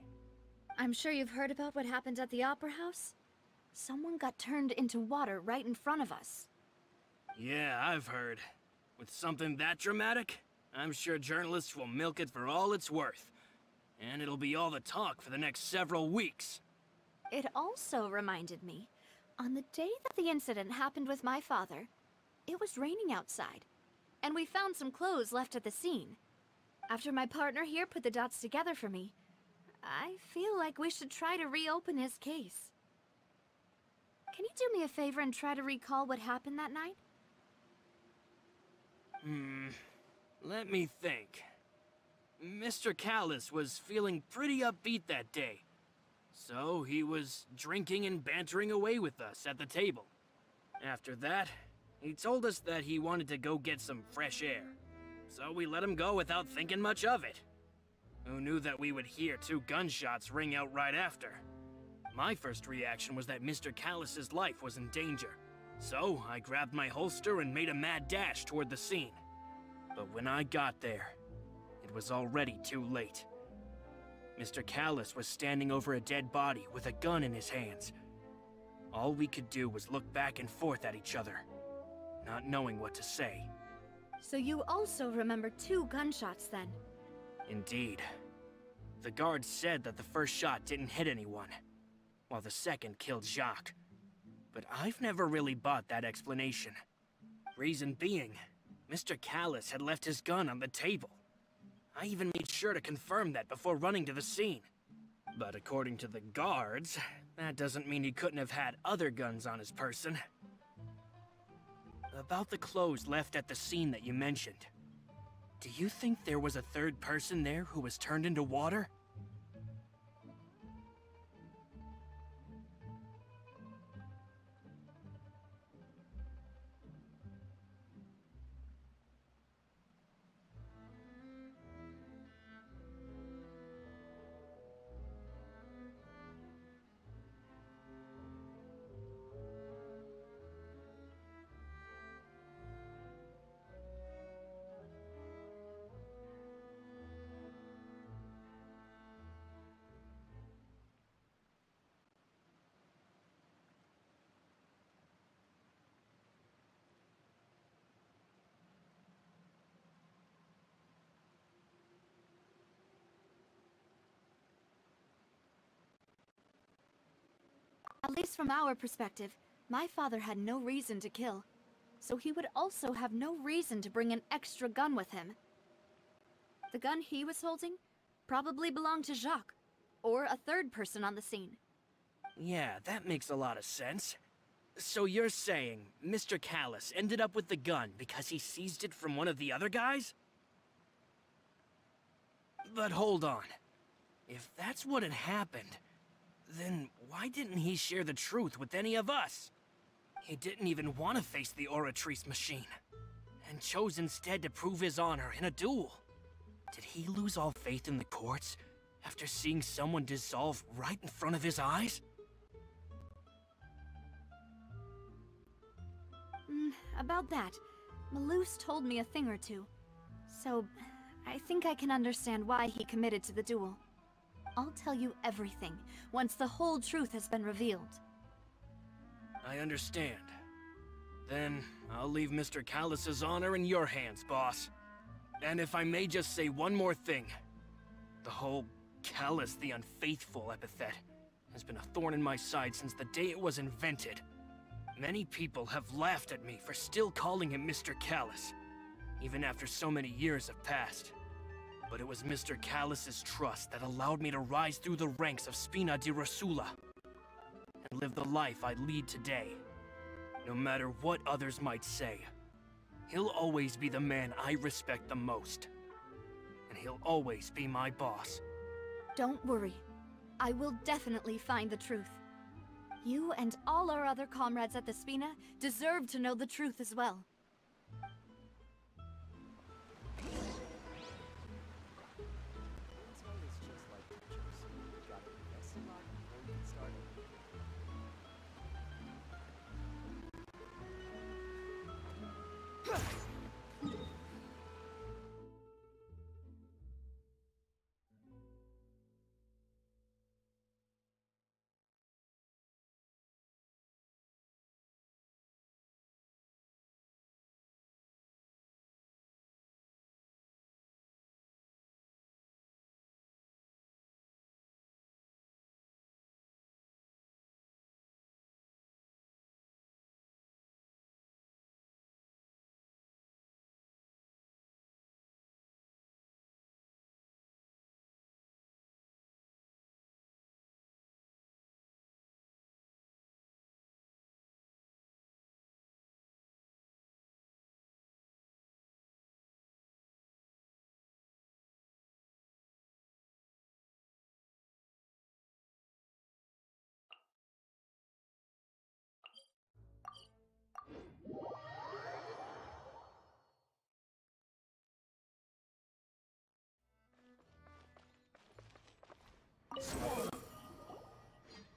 I'm sure you've heard about what happened at the Opera House. Someone got turned into water right in front of us. Yeah, I've heard. With something that dramatic, I'm sure journalists will milk it for all it's worth. And it'll be all the talk for the next several weeks. It also reminded me, on the day that the incident happened with my father, it was raining outside, and we found some clothes left at the scene. After my partner here put the dots together for me, I feel like we should try to reopen his case. Can you do me a favor and try to recall what happened that night? Let me think. Mr. Callus was feeling pretty upbeat that day. So he was drinking and bantering away with us at the table. After that, he told us that he wanted to go get some fresh air. So we let him go without thinking much of it. Who knew that we would hear 2 gunshots ring out right after? My first reaction was that Mr. Callus's life was in danger. So I grabbed my holster and made a mad dash toward the scene. But when I got there, it was already too late. Mr. Callus was standing over a dead body with a gun in his hands. All we could do was look back and forth at each other, not knowing what to say. So you also remember 2 gunshots then? Indeed. The guard said that the first shot didn't hit anyone, while the second killed Jacques. But I've never really bought that explanation. Reason being, Mr. Callus had left his gun on the table. I even made sure to confirm that before running to the scene. But according to the guards, that doesn't mean he couldn't have had other guns on his person. About the clothes left at the scene that you mentioned, do you think there was a third person there who was turned into water? At least from our perspective, my father had no reason to kill, so he would also have no reason to bring an extra gun with him. The gun he was holding probably belonged to Jacques, or a third person on the scene. Yeah, that makes a lot of sense. So you're saying Mr. Callus ended up with the gun because he seized it from one of the other guys? But hold on. If that's what had happened, then why didn't he share the truth with any of us? He didn't even want to face the Oratrice machine, and chose instead to prove his honor in a duel. Did he lose all faith in the courts after seeing someone dissolve right in front of his eyes? About that, Malus told me a thing or two, so I think I can understand why he committed to the duel. I'll tell you everything once the whole truth has been revealed. I understand. Then I'll leave Mr. Callus's honor in your hands, boss. And if I may just say one more thing. The whole Callus the Unfaithful epithet has been a thorn in my side since the day it was invented. Many people have laughed at me for still calling him Mr. Callus, even after so many years have passed. But it was Mr. Callus's trust that allowed me to rise through the ranks of Spina di Rosula and live the life I lead today. No matter what others might say, he'll always be the man I respect the most. And he'll always be my boss. Don't worry. I will definitely find the truth. You and all our other comrades at the Spina deserve to know the truth as well.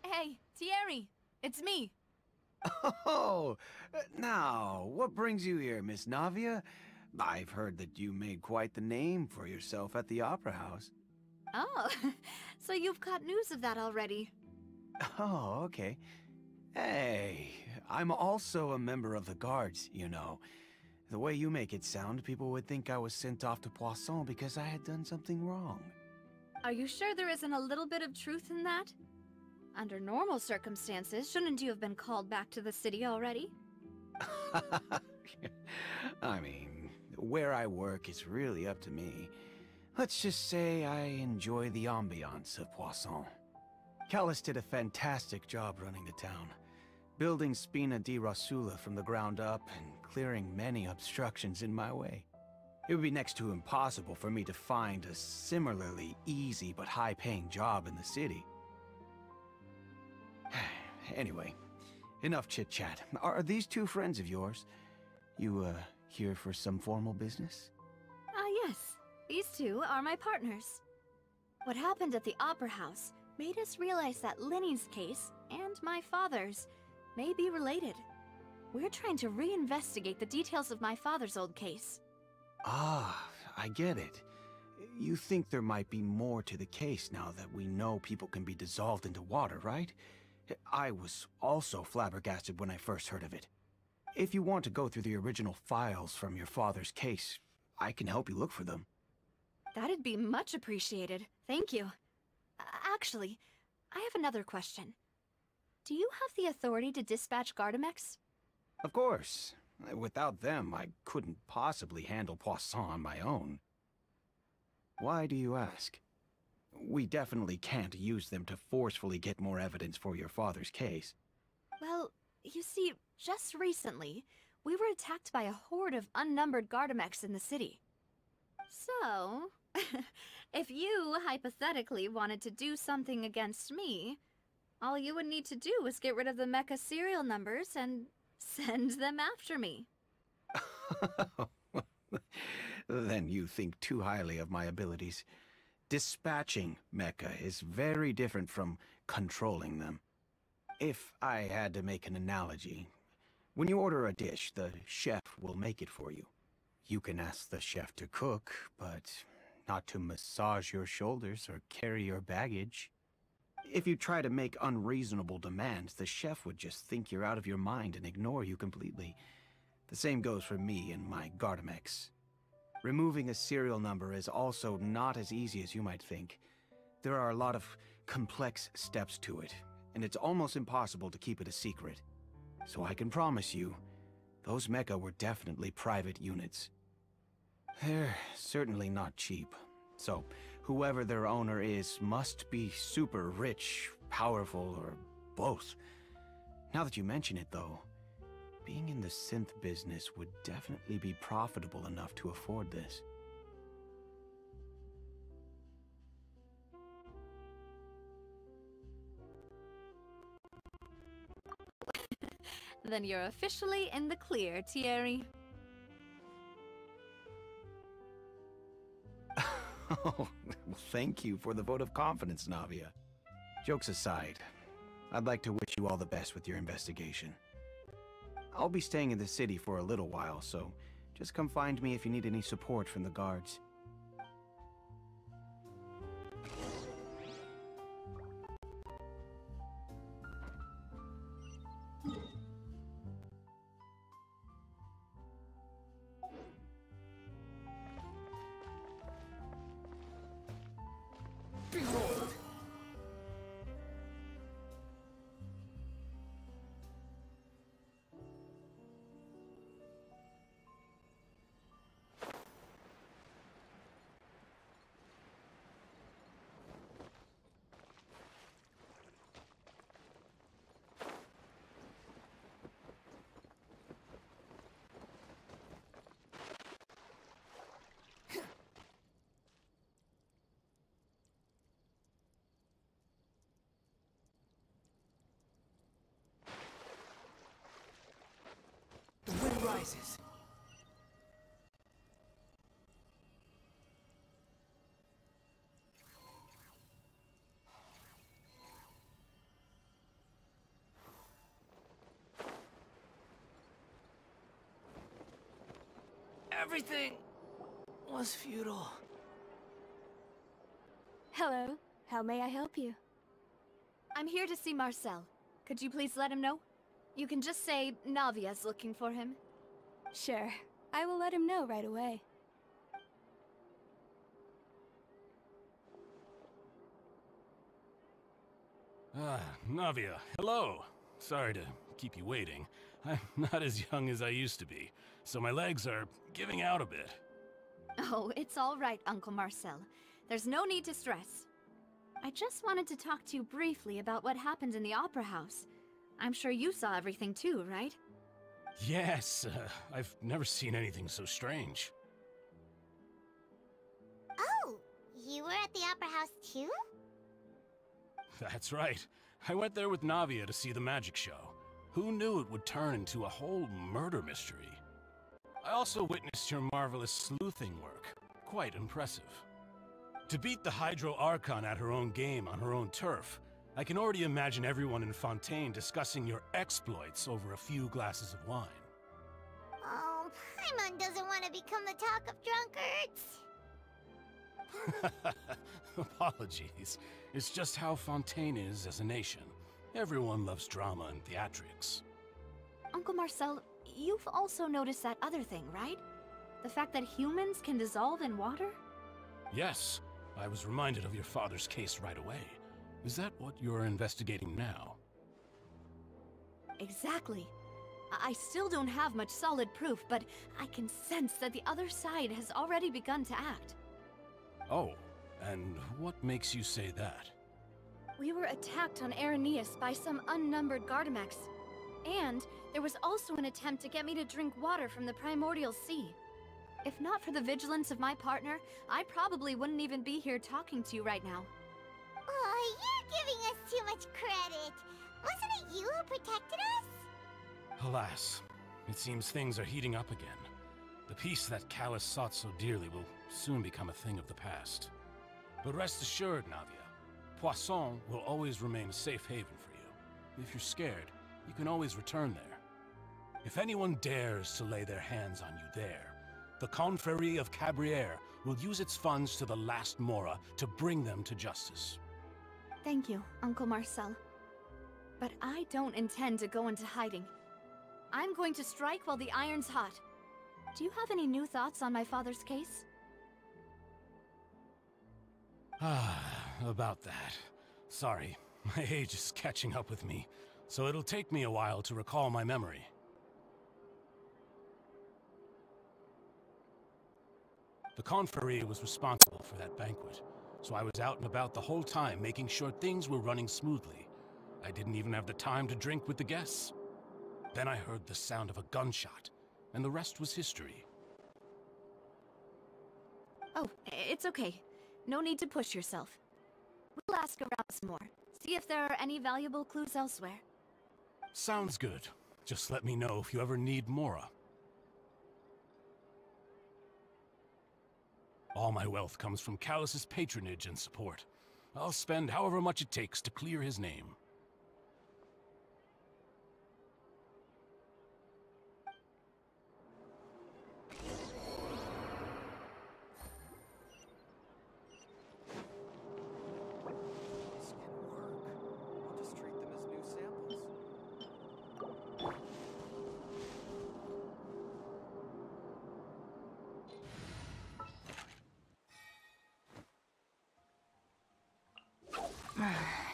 Hey, Thierry, it's me. Oh, now, what brings you here, Miss Navia? I've heard that you made quite the name for yourself at the Opera House. Oh, so you've caught news of that already. Oh, okay. Hey, I'm also a member of the Guards, you know. The way you make it sound, people would think I was sent off to Poisson because I had done something wrong. Are you sure there isn't a little bit of truth in that? Under normal circumstances, shouldn't you have been called back to the city already? I mean, where I work is really up to me. Let's just say I enjoy the ambiance of Poisson. Callis did a fantastic job running the town, building Spina di Rosula from the ground up and clearing many obstructions in my way. It would be next to impossible for me to find a similarly easy but high-paying job in the city. Anyway, enough chit-chat. Are these two friends of yours? You, here for some formal business? Yes. These two are my partners. What happened at the Opera House made us realize that Linny's case, and my father's, may be related. We're trying to reinvestigate the details of my father's old case. Ah, I get it. You think there might be more to the case now that we know people can be dissolved into water, right? I was also flabbergasted when I first heard of it. If you want to go through the original files from your father's case, I can help you look for them. That'd be much appreciated. Thank you. Actually, I have another question. Do you have the authority to dispatch Gardamex? Of course. Without them, I couldn't possibly handle Poisson on my own. Why do you ask? We definitely can't use them to forcefully get more evidence for your father's case. Well, you see, just recently, we were attacked by a horde of unnumbered Gardamex in the city. So, if you, hypothetically, wanted to do something against me, all you would need to do was get rid of the mecha serial numbers and send them after me. Then you think too highly of my abilities. Dispatching mecha is very different from controlling them. If I had to make an analogy, when you order a dish, the chef will make it for you. You can ask the chef to cook, but not to massage your shoulders or carry your baggage. If you try to make unreasonable demands, the chef would just think you're out of your mind and ignore you completely. The same goes for me and my Gardamex. Removing a serial number is also not as easy as you might think. There are a lot of complex steps to it, and it's almost impossible to keep it a secret. So I can promise you, those mecha were definitely private units. They're certainly not cheap. So, whoever their owner is must be super rich, powerful, or both. Now that you mention it, though, being in the synth business would definitely be profitable enough to afford this. Then you're officially in the clear, Thierry. Oh, well, thank you for the vote of confidence, Navia. Jokes aside, I'd like to wish you all the best with your investigation. I'll be staying in the city for a little while, so just come find me if you need any support from the guards. Behold! The wind rises. Everything was futile. Hello. How may I help you? I'm here to see Marcel. Could you please let him know? You can just say Navia's looking for him. Sure. I will let him know right away. Ah, Navia, hello. Sorry to keep you waiting. I'm not as young as I used to be, so my legs are giving out a bit. Oh, it's all right, Uncle Marcel. There's no need to stress. I just wanted to talk to you briefly about what happened in the Opera House. I'm sure you saw everything too, right? Yes, I've never seen anything so strange. Oh, you were at the Opera House too? That's right. I went there with Navia to see the magic show. Who knew it would turn into a whole murder mystery? I also witnessed your marvelous sleuthing work. Quite impressive. To beat the Hydro Archon at her own game on her own turf, I can already imagine everyone in Fontaine discussing your exploits over a few glasses of wine. Oh, Paimon doesn't want to become the talk of drunkards. Apologies. It's just how Fontaine is as a nation. Everyone loves drama and theatrics. Uncle Marcel, you've also noticed that other thing, right? The fact that humans can dissolve in water? Yes, I was reminded of your father's case right away. Is that what you're investigating now? Exactly. I still don't have much solid proof, but I can sense that the other side has already begun to act. Oh, and what makes you say that? We were attacked on Araneus by some unnumbered Gardamex. And there was also an attempt to get me to drink water from the primordial sea. If not for the vigilance of my partner, I probably wouldn't even be here talking to you right now. Oh, you're giving us too much credit. Wasn't it you who protected us? Alas, it seems things are heating up again. The peace that Callus sought so dearly will soon become a thing of the past. But rest assured, Navia, Poisson will always remain a safe haven for you. If you're scared, you can always return there. If anyone dares to lay their hands on you there, the Confrérie of Cabrières will use its funds to the last Mora to bring them to justice. Thank you, Uncle Marcel. But I don't intend to go into hiding. I'm going to strike while the iron's hot. Do you have any new thoughts on my father's case? About that. Sorry, my age is catching up with me, so it'll take me a while to recall my memory. The Confrérie was responsible for that banquet, so I was out and about the whole time making sure things were running smoothly. I didn't even have the time to drink with the guests. Then I heard the sound of a gunshot, and the rest was history. Oh, it's okay. No need to push yourself. We'll ask around some more. See if there are any valuable clues elsewhere. Sounds good. Just let me know if you ever need Mora. All my wealth comes from Callus's patronage and support. I'll spend however much it takes to clear his name.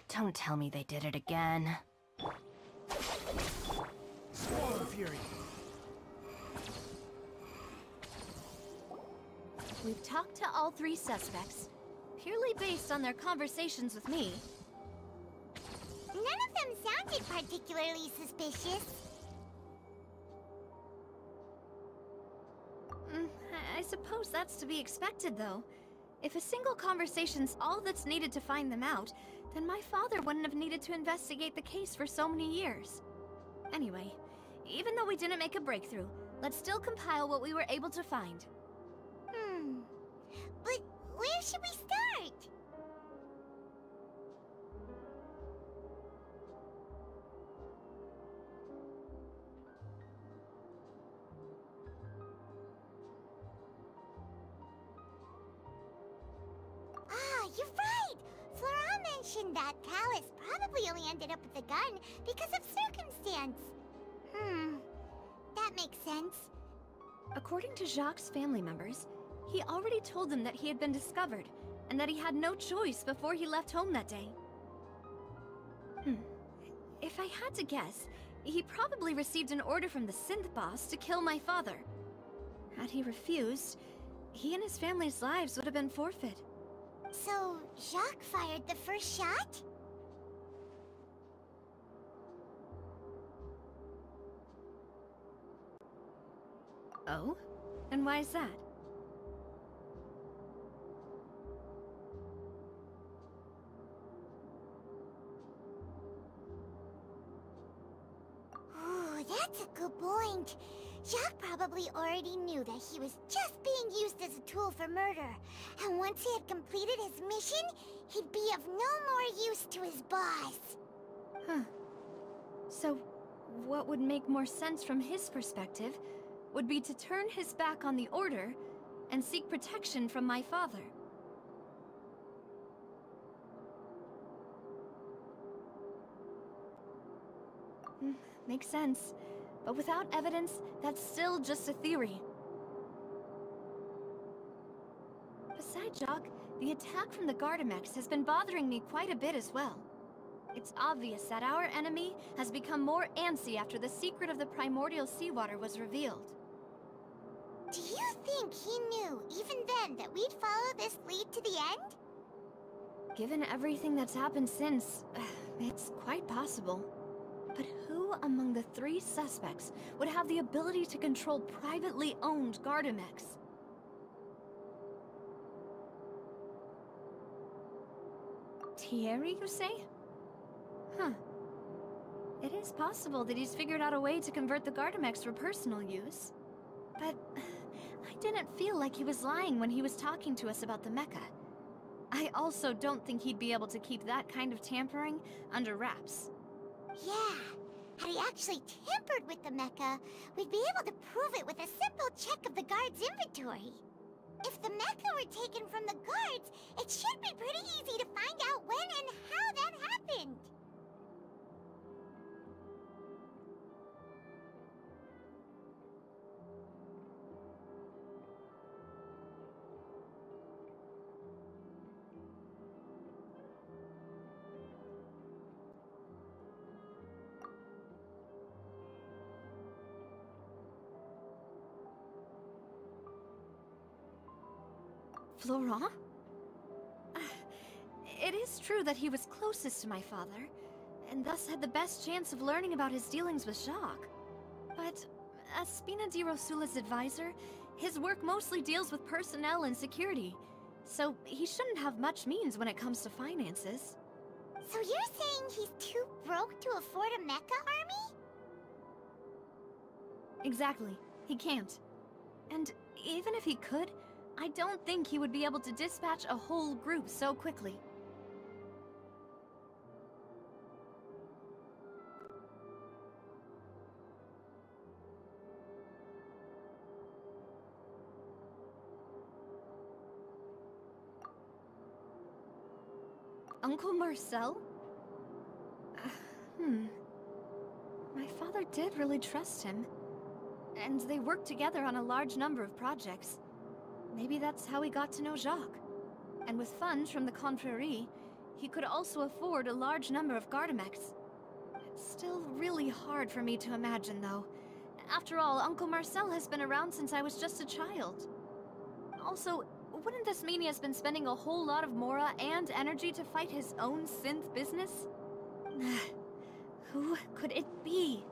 Don't tell me they did it again. Swarm Fury. We've talked to all three suspects, purely based on their conversations with me. None of them sounded particularly suspicious. I suppose that's to be expected, though. If a single conversation's all that's needed to find them out, then my father wouldn't have needed to investigate the case for so many years. Anyway, even though we didn't make a breakthrough, let's still compile what we were able to find. But where should we start? impression that Callus probably only ended up with the gun because of circumstance. That makes sense. According to Jacques' family members, he already told them that he had been discovered, and that he had no choice before he left home that day. If I had to guess, he probably received an order from the synth boss to kill my father. Had he refused, he and his family's lives would have been forfeit. So, Jacques fired the first shot? Oh? And why is that? Ooh, that's a good point. Jacques probably already knew that he was just being used as a tool for murder. And once he had completed his mission, he'd be of no more use to his boss. Huh. So, what would make more sense from his perspective would be to turn his back on the Order and seek protection from my father. Makes sense. But without evidence, that's still just a theory. Besides Jacques, the attack from the Gardamex has been bothering me quite a bit as well. It's obvious that our enemy has become more antsy after the secret of the primordial seawater was revealed. Do you think he knew, even then, that we'd follow this lead to the end? Given everything that's happened since, it's quite possible. But who among the 3 suspects would have the ability to control privately owned Gardamex? Thierry, you say? Huh. It is possible that he's figured out a way to convert the Gardamex for personal use. But I didn't feel like he was lying when he was talking to us about the mecha. I also don't think he'd be able to keep that kind of tampering under wraps. Yeah, had he actually tampered with the mecha, we'd be able to prove it with a simple check of the guard's inventory. If the mecha were taken from the guards, it should be pretty easy to find out when and how that happened. Florent? It is true that he was closest to my father, and thus had the best chance of learning about his dealings with Jacques. But as Spina di Rosula's advisor, his work mostly deals with personnel and security, so he shouldn't have much means when it comes to finances. So you're saying he's too broke to afford a mecha army? Exactly. He can't. And even if he could, I don't think he would be able to dispatch a whole group so quickly. Uncle Marcel? My father did really trust him. And they worked together on a large number of projects. Maybe that's how he got to know Jacques. And with funds from the Confrérie, he could also afford a large number of Gardamex. It's still really hard for me to imagine, though. After all, Uncle Marcel has been around since I was just a child. Also, wouldn't this mean he has been spending a whole lot of mora and energy to fight his own synth business? Who could it be?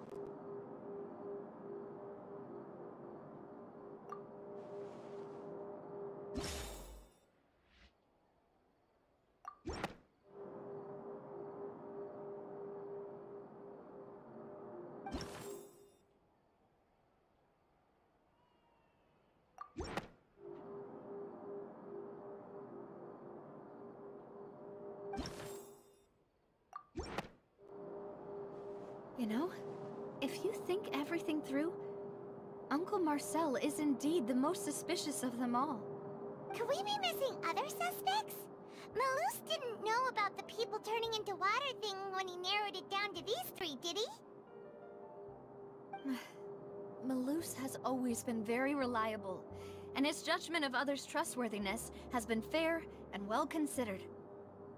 You know, if you think everything through, Uncle Marcel is indeed the most suspicious of them all. Could we be missing other suspects? Malus didn't know about the people turning into water thing when he narrowed it down to these three, did he? Malus has always been very reliable, and his judgment of others' trustworthiness has been fair and well considered.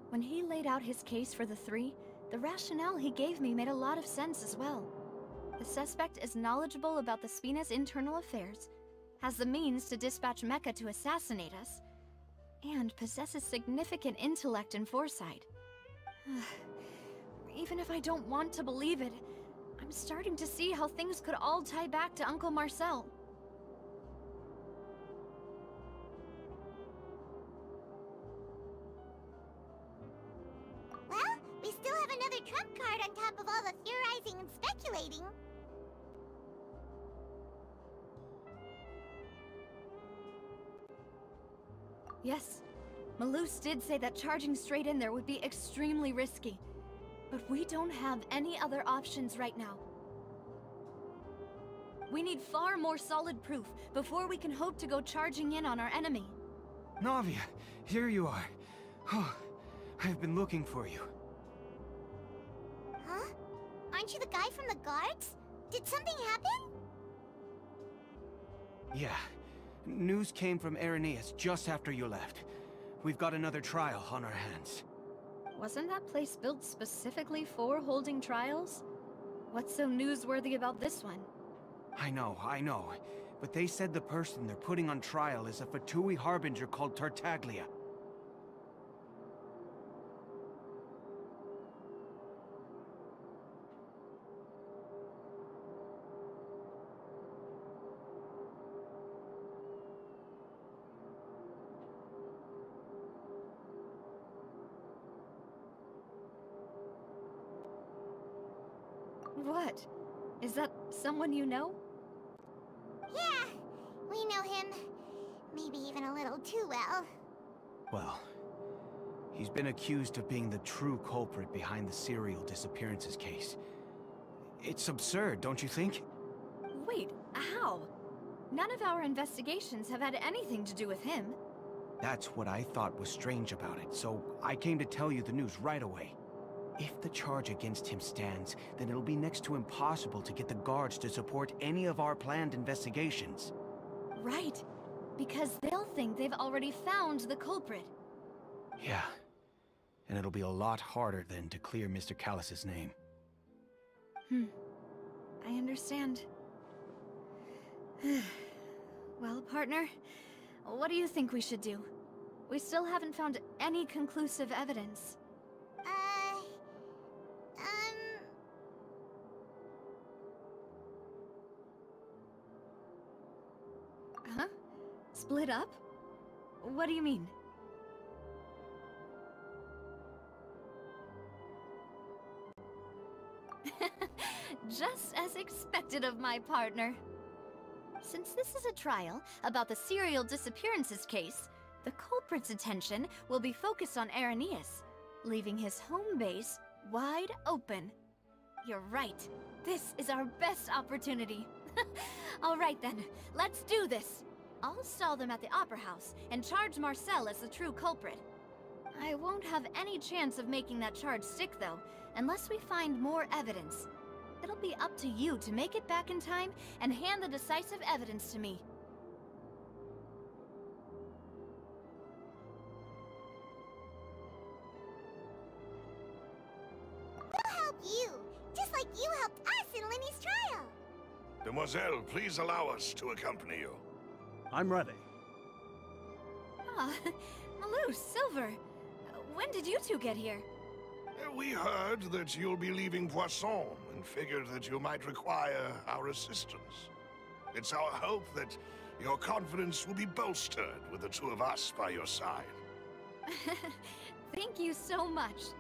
When he laid out his case for the three, the rationale he gave me made a lot of sense as well. The suspect is knowledgeable about the Spina's internal affairs, has the means to dispatch Mecha to assassinate us, and possesses significant intellect and foresight. Even if I don't want to believe it, I'm starting to see how things could all tie back to Uncle Marcel. Well, we still have another trump card on top of all the theorizing and speculating. Yes, Malus did say that charging straight in there would be extremely risky. But we don't have any other options right now. We need far more solid proof before we can hope to go charging in on our enemy. Navia, here you are. Oh, I've been looking for you. Huh? Aren't you the guy from the guards? Did something happen? Yeah. News came from Irenaeus just after you left. We've got another trial on our hands. Wasn't that place built specifically for holding trials? What's so newsworthy about this one? I know. But they said the person they're putting on trial is a Fatui harbinger called Tartaglia. What? Is that someone you know? Yeah, we know him. Maybe even a little too well. Well, he's been accused of being the true culprit behind the serial disappearances case. It's absurd, don't you think? Wait, how? None of our investigations have had anything to do with him. That's what I thought was strange about it, so I came to tell you the news right away. If the charge against him stands, then it'll be next to impossible to get the guards to support any of our planned investigations. Right, because they'll think they've already found the culprit. Yeah, and it'll be a lot harder then to clear Mr. Callus's name. I understand. Well, partner, what do you think we should do? We still haven't found any conclusive evidence. Huh? Split up? What do you mean? Just as expected of my partner. Since this is a trial about the serial disappearances case, the culprit's attention will be focused on Irenaeus, leaving his home base wide open. You're right. This is our best opportunity. All right then, let's do this. I'll stall them at the Opera House and charge Marcel as the true culprit. I won't have any chance of making that charge stick though, unless we find more evidence. It'll be up to you to make it back in time and hand the decisive evidence to me. We'll help you, just like you helped us in Lenny's trial. Demoiselle, please allow us to accompany you. I'm ready. Ah, Malus, Silver. When did you two get here? We heard that you'll be leaving Poisson and figured that you might require our assistance. It's our hope that your confidence will be bolstered with the two of us by your side. Thank you so much.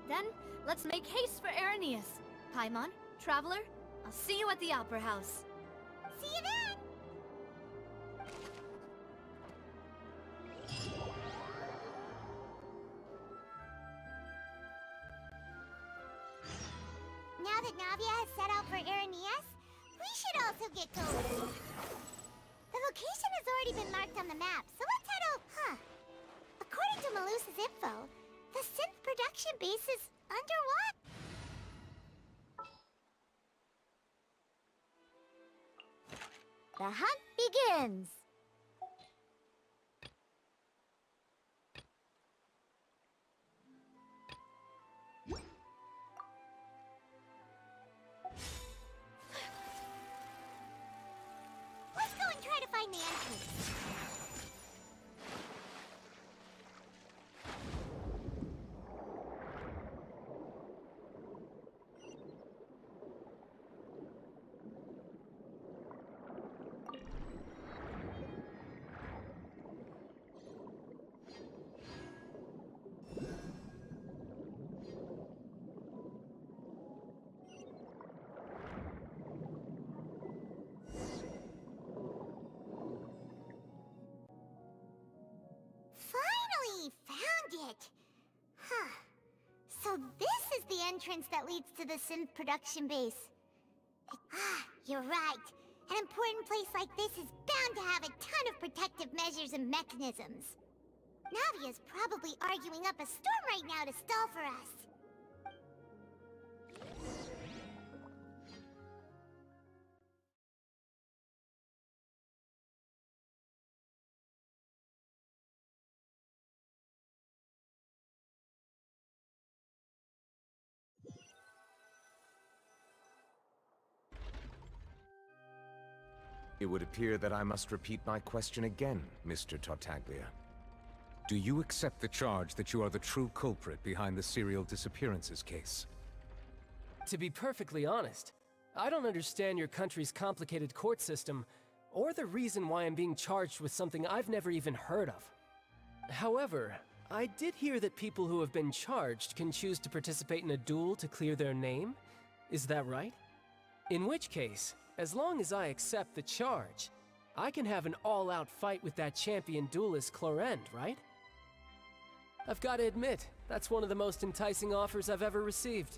Then, let's make haste for Irenaeus. Paimon, Traveler, I'll see you at the Opera House. See you then! Now that Navia has set out for Irenaeus, we should also get going. The location has already been marked on the map, so let's head over. Huh. According to to Malusa's info, the synth production base is underwater. The hunt begins! Let's go and try to find the entrance. Finally found it! Huh. So this is the entrance that leads to the synth production base. You're right. An important place like this is bound to have a ton of protective measures and mechanisms. Navia's probably arguing up a storm right now to stall for us. It would appear that I must repeat my question again, Mr. Tartaglia. Do you accept the charge that you are the true culprit behind the serial disappearances case? To be perfectly honest, I don't understand your country's complicated court system, or the reason why I'm being charged with something I've never even heard of. However, I did hear that people who have been charged can choose to participate in a duel to clear their name. Is that right? In which case, as long as I accept the charge, I can have an all-out fight with that champion duelist Clorend, right? I've got to admit, that's one of the most enticing offers I've ever received.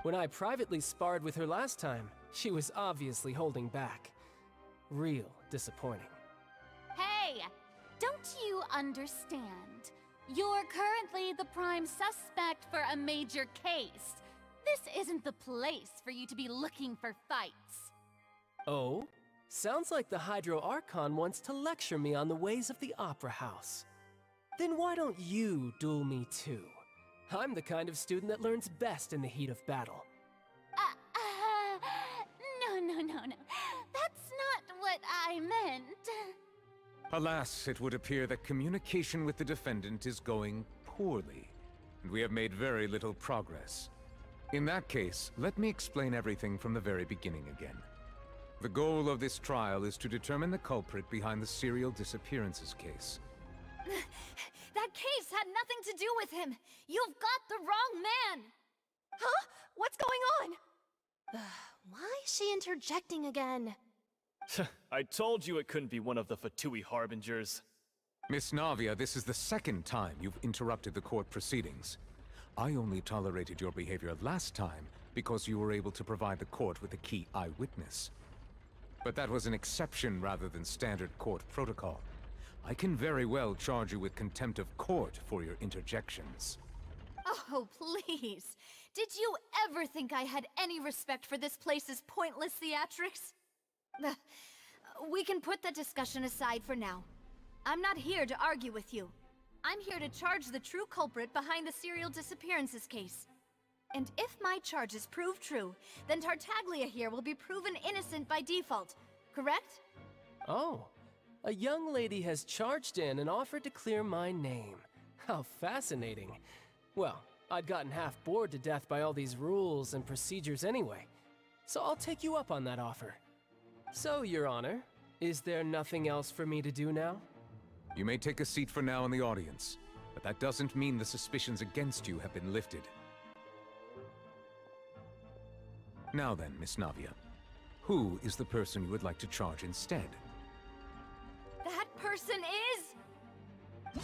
When I privately sparred with her last time, she was obviously holding back. Real disappointing. Hey! Don't you understand? You're currently the prime suspect for a major case. This isn't the place for you to be looking for fights. Oh? Sounds like the Hydro Archon wants to lecture me on the ways of the Opera House. Then why don't you duel me too? I'm the kind of student that learns best in the heat of battle. No. That's not what I meant. Alas, it would appear that communication with the defendant is going poorly, and we have made very little progress. In that case, let me explain everything from the very beginning again. The goal of this trial is to determine the culprit behind the serial disappearances case. That case had nothing to do with him! You've got the wrong man! Huh? What's going on? Why is she interjecting again? I told you it couldn't be one of the Fatui Harbingers. Miss Navia, this is the second time you've interrupted the court proceedings. I only tolerated your behavior last time because you were able to provide the court with a key eyewitness. But that was an exception rather than standard court protocol. I can very well charge you with contempt of court for your interjections. Oh, please. Did you ever think I had any respect for this place's pointless theatrics? We can put that discussion aside for now. I'm not here to argue with you. I'm here to charge the true culprit behind the serial disappearances case. And if my charges prove true, then Tartaglia here will be proven innocent by default, correct? Oh, a young lady has charged in and offered to clear my name. How fascinating. Well, I'd gotten half bored to death by all these rules and procedures anyway, so I'll take you up on that offer. So, Your Honor, is there nothing else for me to do now? You may take a seat for now in the audience, but that doesn't mean the suspicions against you have been lifted. Now then, Miss Navia, who is the person you would like to charge instead? That person is...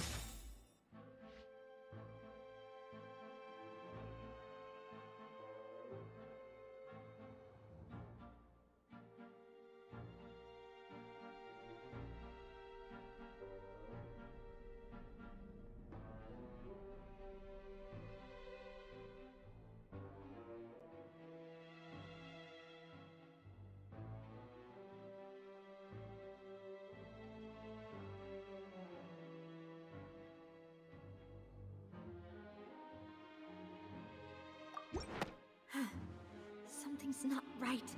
Something's not right.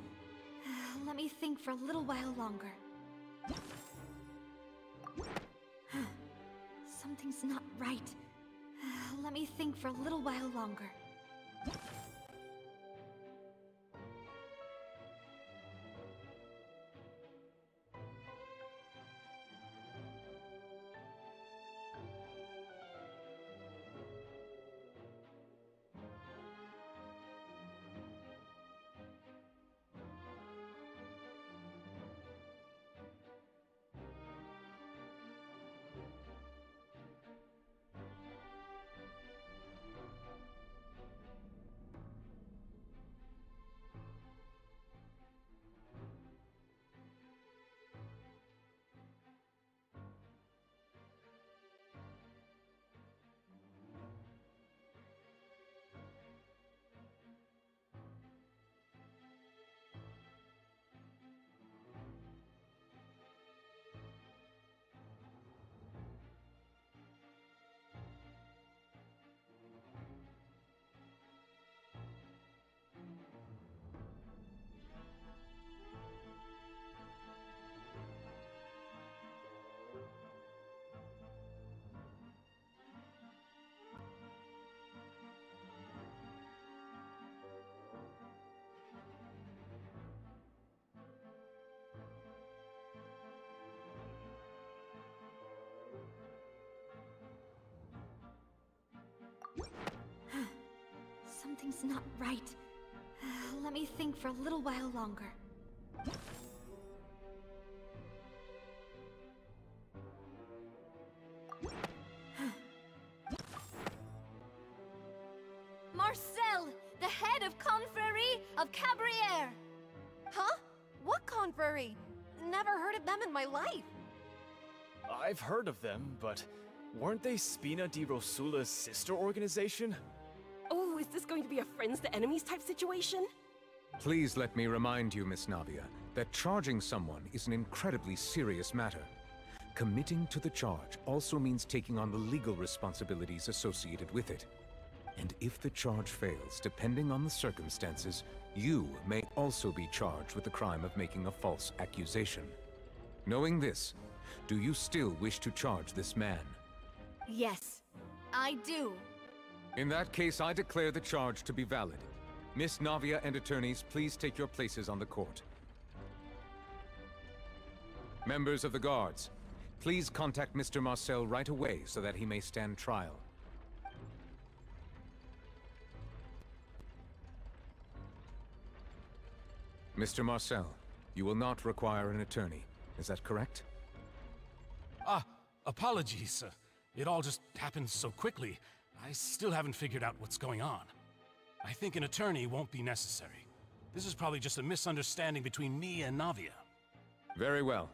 Let me think for a little while longer. Something's not right. Let me think for a little while longer. Something's not right. Let me think for a little while longer. Marcel, the head of Confrérie of Cabrières! Huh? What confrérie? Never heard of them in my life. I've heard of them, but weren't they Spina di Rosula's sister organization? Oh, is this going to be a friends to enemies type situation? Please let me remind you, Miss Navia, that charging someone is an incredibly serious matter. Committing to the charge also means taking on the legal responsibilities associated with it. And if the charge fails, depending on the circumstances, you may also be charged with the crime of making a false accusation. Knowing this, do you still wish to charge this man? Yes, I do. In that case, I declare the charge to be valid. Miss Navia and attorneys, please take your places on the court. Members of the guards, please contact Mr. Marcel right away so that he may stand trial. Mr. Marcel, you will not require an attorney. Is that correct? Apologies. It all just happened so quickly. I still haven't figured out what's going on. I think an attorney won't be necessary. This is probably just a misunderstanding between me and Navia. Very well.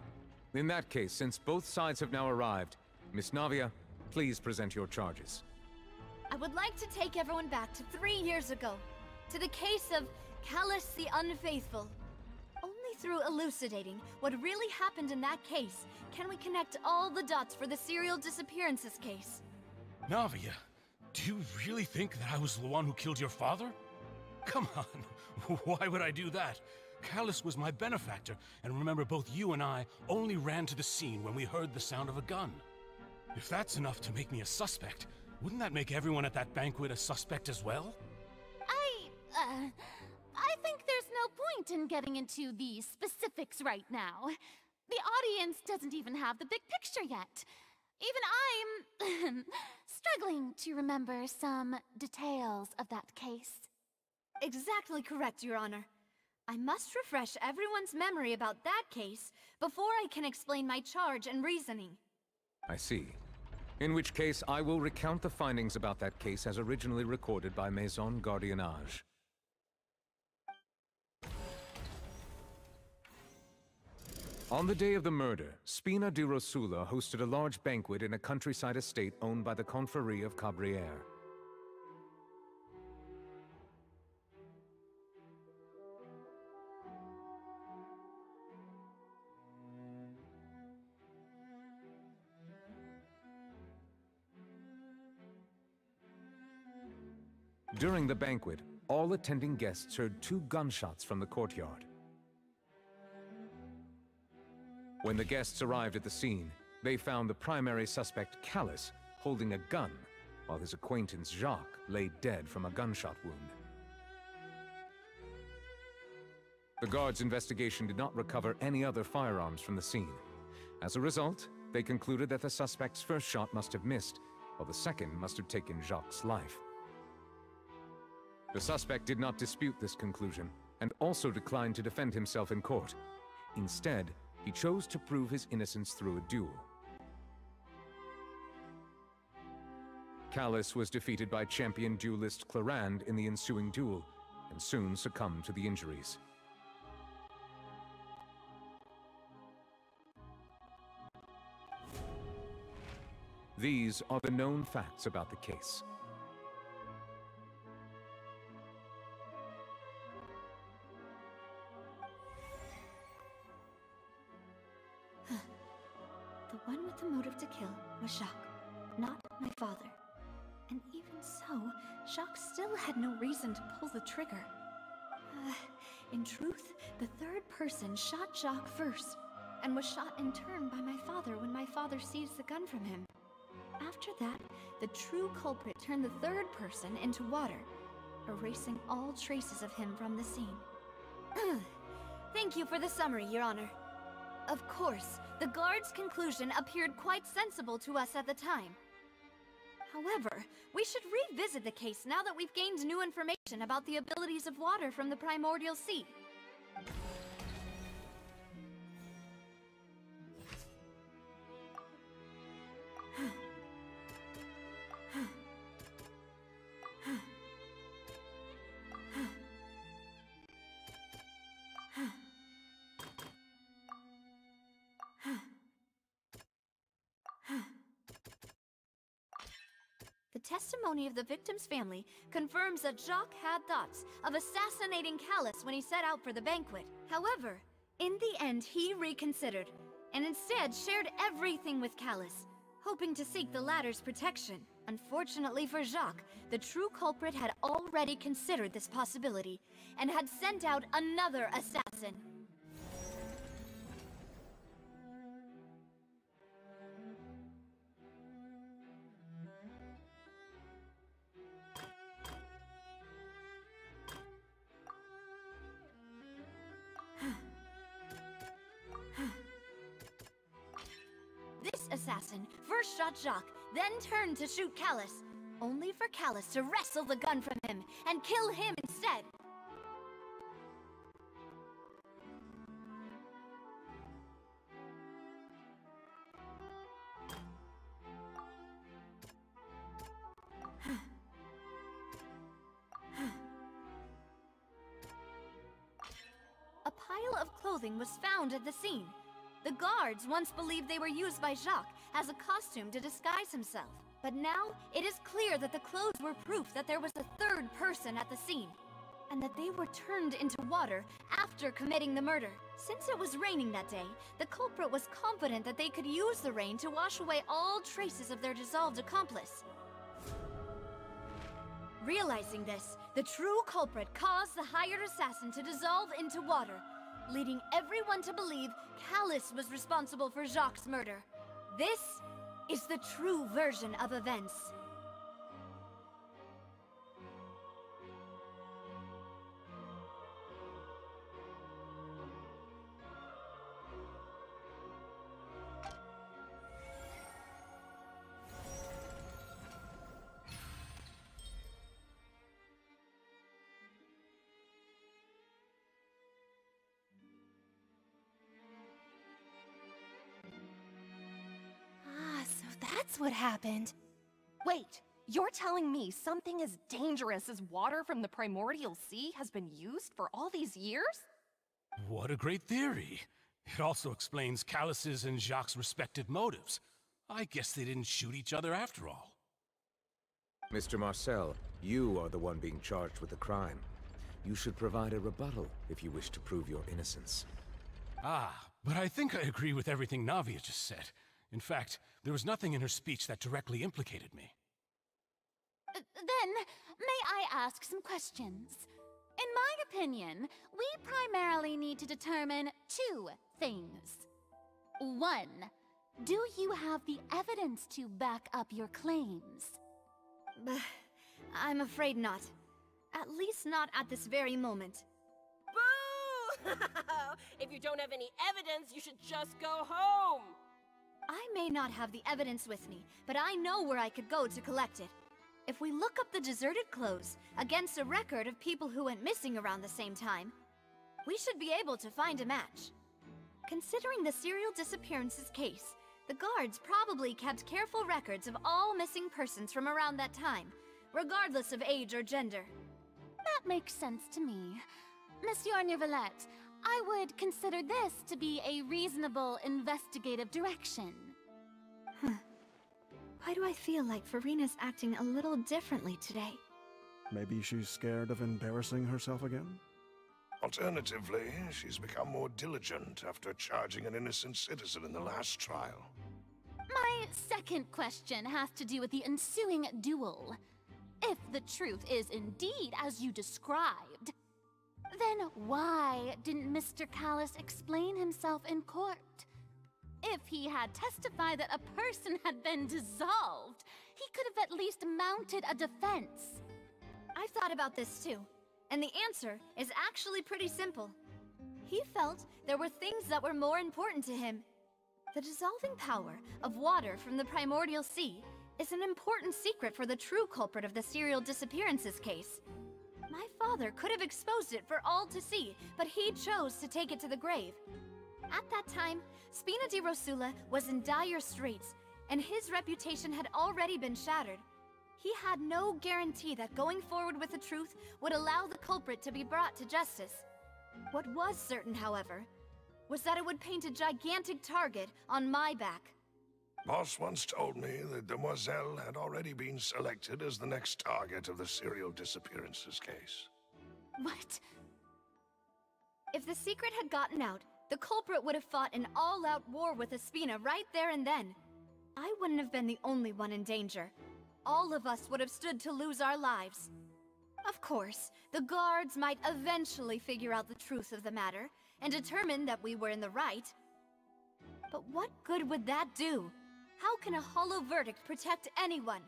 In that case, since both sides have now arrived, Miss Navia, please present your charges. I would like to take everyone back to 3 years ago, to the case of Callus the Unfaithful. Only through elucidating what really happened in that case can we connect all the dots for the serial disappearances case. Navia, do you really think that I was the one who killed your father? Come on, why would I do that? Callus was my benefactor, and remember both you and I only ran to the scene when we heard the sound of a gun. If that's enough to make me a suspect, wouldn't that make everyone at that banquet a suspect as well? I think there's no point in getting into the specifics right now. The audience doesn't even have the big picture yet. Even I'm struggling to remember some details of that case. Exactly correct, Your Honor. I must refresh everyone's memory about that case before I can explain my charge and reasoning. I see. In which case, I will recount the findings about that case as originally recorded by Maison Gardiennage. On the day of the murder, Spina di Rosula hosted a large banquet in a countryside estate owned by the Confrérie of Cabrières. During the banquet, all attending guests heard 2 gunshots from the courtyard. When the guests arrived at the scene, they found the primary suspect, Callus, holding a gun, while his acquaintance, Jacques, lay dead from a gunshot wound. The guards' investigation did not recover any other firearms from the scene. As a result, they concluded that the suspect's first shot must have missed, while the second must have taken Jacques' life. The suspect did not dispute this conclusion, and also declined to defend himself in court. Instead, he chose to prove his innocence through a duel. Callus was defeated by champion duelist Clarand in the ensuing duel, and soon succumbed to the injuries. These are the known facts about the case. The one with the motive to kill was Jacques, not my father. And even so, Jacques still had no reason to pull the trigger. In truth, the third person shot Jacques first, and was shot in turn by my father when my father seized the gun from him. After that, the true culprit turned the third person into water, erasing all traces of him from the scene. Thank you for the summary, Your Honor. Of course, the guard's conclusion appeared quite sensible to us at the time. However, we should revisit the case now that we've gained new information about the abilities of water from the primordial sea. The testimony of the victim's family confirms that Jacques had thoughts of assassinating Callus when he set out for the banquet. However, in the end he reconsidered, and instead shared everything with Callus, hoping to seek the latter's protection. Unfortunately for Jacques, the true culprit had already considered this possibility, and had sent out another assassin. This assassin first shot Jacques, then turned to shoot Callus, only for Callus to wrestle the gun from him and kill him instead. A pile of clothing was found at the scene. The guards once believed they were used by Jacques as a costume to disguise himself. But now, it is clear that the clothes were proof that there was a third person at the scene, and that they were turned into water after committing the murder. Since it was raining that day, the culprit was confident that they could use the rain to wash away all traces of their dissolved accomplice. Realizing this, the true culprit caused the hired assassin to dissolve into water, leading everyone to believe Callus was responsible for Jacques' murder. This is the true version of events. That's what happened. Wait, you're telling me something as dangerous as water from the primordial sea has been used for all these years? What a great theory. It also explains Callus's and Jacques' respective motives. I guess they didn't shoot each other after all. Mr. Marcel, you are the one being charged with the crime. You should provide a rebuttal if you wish to prove your innocence. Ah, but I think I agree with everything Navia just said. In fact, there was nothing in her speech that directly implicated me. Then, may I ask some questions? In my opinion, we primarily need to determine two things. One, do you have the evidence to back up your claims? I'm afraid not. At least not at this very moment. Boo! If you don't have any evidence, you should just go home! I may not have the evidence with me, but I know where I could go to collect it. If we look up the deserted clothes against a record of people who went missing around the same time, we should be able to find a match. Considering the serial disappearances case, the guards probably kept careful records of all missing persons from around that time, regardless of age or gender. That makes sense to me. Monsieur Neuvillette, I would consider this to be a reasonable investigative direction. Why do I feel like Farina's acting a little differently today? Maybe she's scared of embarrassing herself again? Alternatively, she's become more diligent after charging an innocent citizen in the last trial. My second question has to do with the ensuing duel. If the truth is indeed as you described, then why didn't Mr. Callis explain himself in court? If he had testified that a person had been dissolved, he could have at least mounted a defense. I've thought about this too, and the answer is actually pretty simple. He felt there were things that were more important to him. The dissolving power of water from the primordial sea is an important secret for the true culprit of the serial disappearances case. My father could have exposed it for all to see, but he chose to take it to the grave. At that time, Spina di Rosula was in dire straits, and his reputation had already been shattered. He had no guarantee that going forward with the truth would allow the culprit to be brought to justice. What was certain, however, was that it would paint a gigantic target on my back. Boss once told me that Demoiselle had already been selected as the next target of the serial disappearances case. What? If the secret had gotten out, the culprit would have fought an all-out war with Espina right there and then. I wouldn't have been the only one in danger. All of us would have stood to lose our lives. Of course, the guards might eventually figure out the truth of the matter and determine that we were in the right. But what good would that do? How can a hollow verdict protect anyone?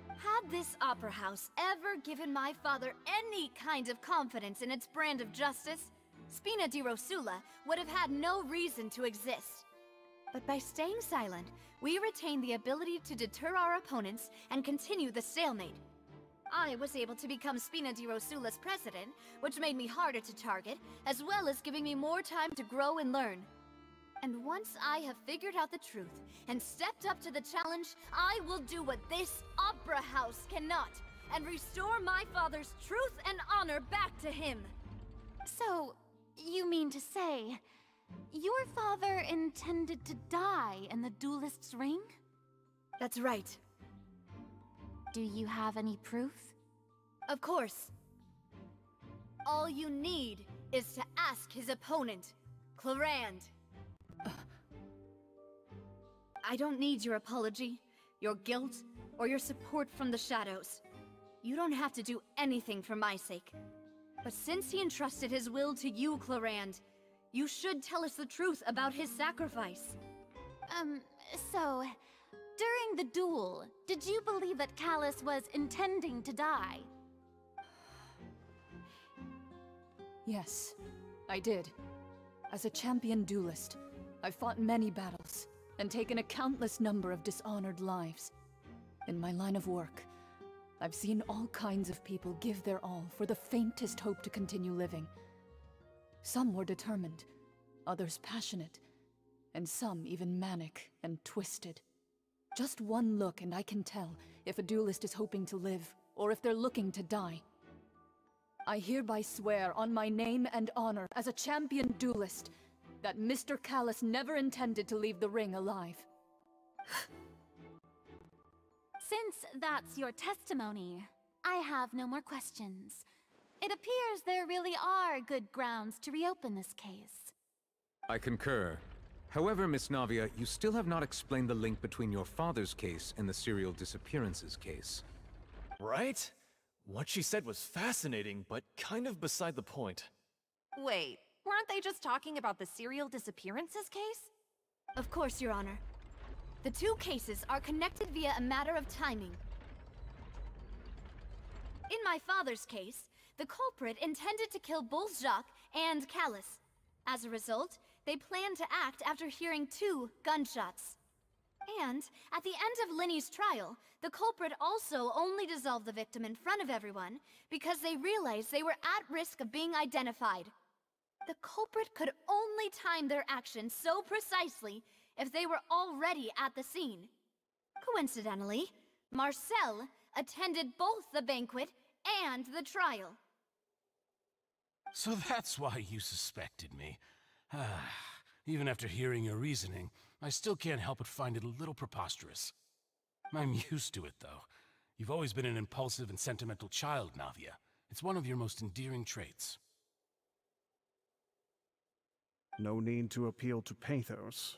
Had this opera house ever given my father any kind of confidence in its brand of justice, Spina di Rosula would have had no reason to exist. But by staying silent, we retained the ability to deter our opponents and continue the stalemate. I was able to become Spina di Rosula's president, which made me harder to target, as well as giving me more time to grow and learn. And once I have figured out the truth and stepped up to the challenge, I will do what this opera house cannot, and restore my father's truth and honor back to him. So, you mean to say, your father intended to die in the duelist's ring? That's right. Do you have any proof? Of course. All you need is to ask his opponent, Clarand. I don't need your apology, your guilt, or your support from the shadows. You don't have to do anything for my sake. But since he entrusted his will to you, Clarand, you should tell us the truth about his sacrifice. So, during the duel, did you believe that Callis was intending to die? Yes, I did. As a champion duelist, I've fought many battles and taken a countless number of dishonored lives. In my line of work, I've seen all kinds of people give their all for the faintest hope to continue living. Some were determined, others passionate, and some even manic and twisted. Just one look and I can tell if a duelist is hoping to live or if they're looking to die. I hereby swear on my name and honor as a champion duelist that Mr. Callis never intended to leave the ring alive. Since that's your testimony, I have no more questions. It appears there really are good grounds to reopen this case. I concur. However, Miss Navia, you still have not explained the link between your father's case and the serial disappearances case. Right? What she said was fascinating, but kind of beside the point. Wait, weren't they just talking about the serial disappearances case? Of course, Your Honor. The two cases are connected via a matter of timing. In my father's case, the culprit intended to kill both Jacques and Callus. As a result, they planned to act after hearing 2 gunshots. And, at the end of Linny's trial, the culprit also only dissolved the victim in front of everyone because they realized they were at risk of being identified. The culprit could only time their actions so precisely if they were already at the scene. Coincidentally, Marcel attended both the banquet and the trial. So that's why you suspected me. Even after hearing your reasoning, I still can't help but find it a little preposterous. I'm used to it, though. You've always been an impulsive and sentimental child, Navia. It's one of your most endearing traits. No need to appeal to pathos.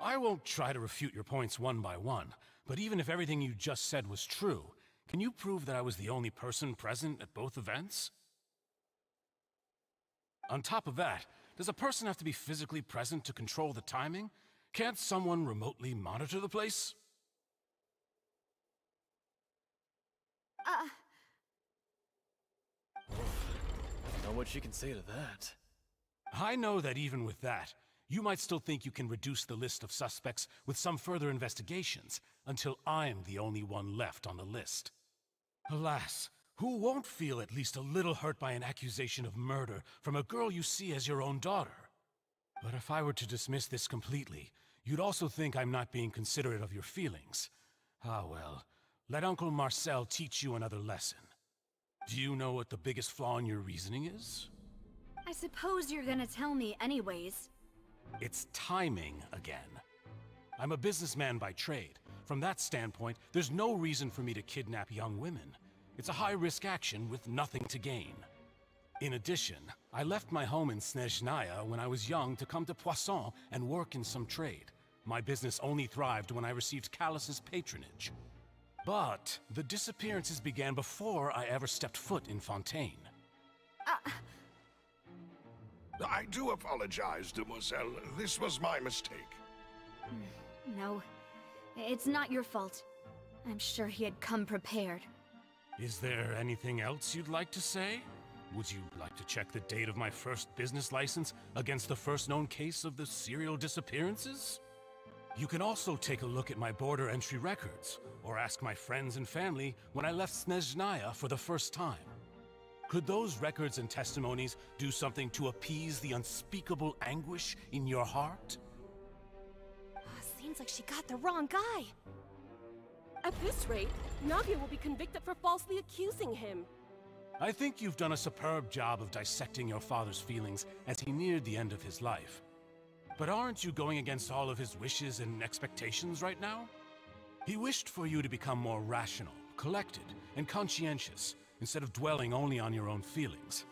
I won't try to refute your points one by one, but even if everything you just said was true, can you prove that I was the only person present at both events? On top of that, does a person have to be physically present to control the timing? Can't someone remotely monitor the place? Know what she can say to that. I know that even with that, you might still think you can reduce the list of suspects with some further investigations, until I'm the only one left on the list. Alas, who won't feel at least a little hurt by an accusation of murder from a girl you see as your own daughter? But if I were to dismiss this completely, you'd also think I'm not being considerate of your feelings. Ah well, let Uncle Marcel teach you another lesson. Do you know what the biggest flaw in your reasoning is? I suppose you're gonna tell me anyways. It's timing again. I'm a businessman by trade. From that standpoint, there's no reason for me to kidnap young women. It's a high-risk action with nothing to gain. In addition, I left my home in Snezhnaya when I was young to come to Poisson and work in some trade. My business only thrived when I received Callus's patronage. But the disappearances began before I ever stepped foot in Fontaine. I do apologize, demoiselle. This was my mistake. No, it's not your fault. I'm sure he had come prepared. Is there anything else you'd like to say? Would you like to check the date of my first business license against the first known case of the serial disappearances? You can also take a look at my border entry records, or ask my friends and family when I left Snezhnaya for the first time. Could those records and testimonies do something to appease the unspeakable anguish in your heart? Seems like she got the wrong guy. At this rate, Navia will be convicted for falsely accusing him. I think you've done a superb job of dissecting your father's feelings as he neared the end of his life. But aren't you going against all of his wishes and expectations right now? He wished for you to become more rational, collected, and conscientious, instead of dwelling only on your own feelings.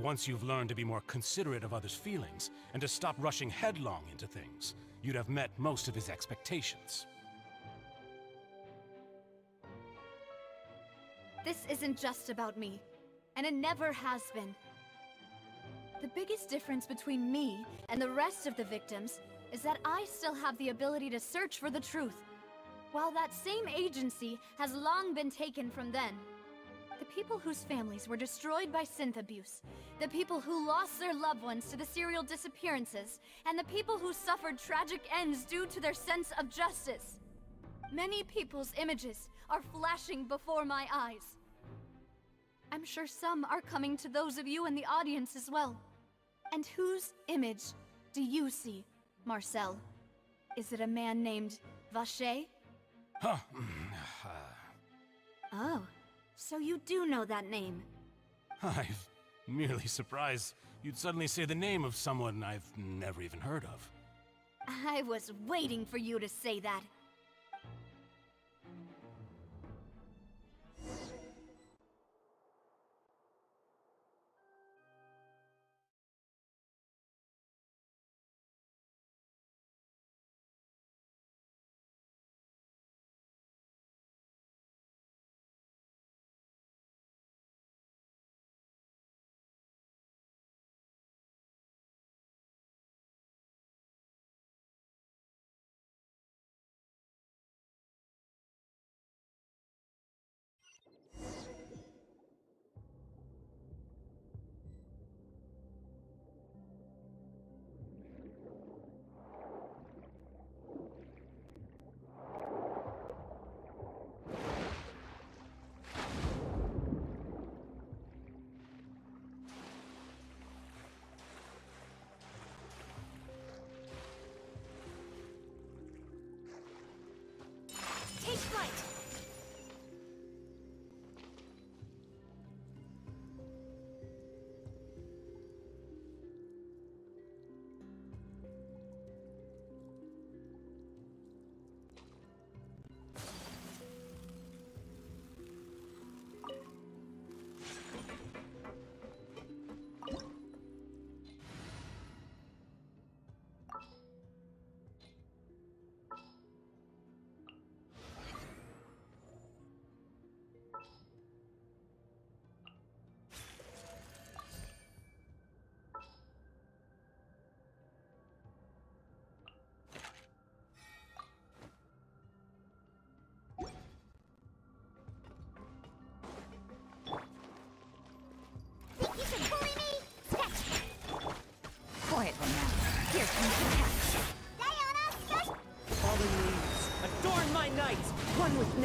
Once you've learned to be more considerate of others' feelings, and to stop rushing headlong into things, you'd have met most of his expectations. This isn't just about me, and it never has been. The biggest difference between me and the rest of the victims is that I still have the ability to search for the truth, while that same agency has long been taken from them. The people whose families were destroyed by synth abuse, the people who lost their loved ones to the serial disappearances, and the people who suffered tragic ends due to their sense of justice. Many people's images are flashing before my eyes. I'm sure some are coming to those of you in the audience as well. And whose image do you see, Marcel? Is it a man named Vacher? Huh. Oh, so you do know that name. I'm merely surprised you'd suddenly say the name of someone I've never even heard of. I was waiting for you to say that.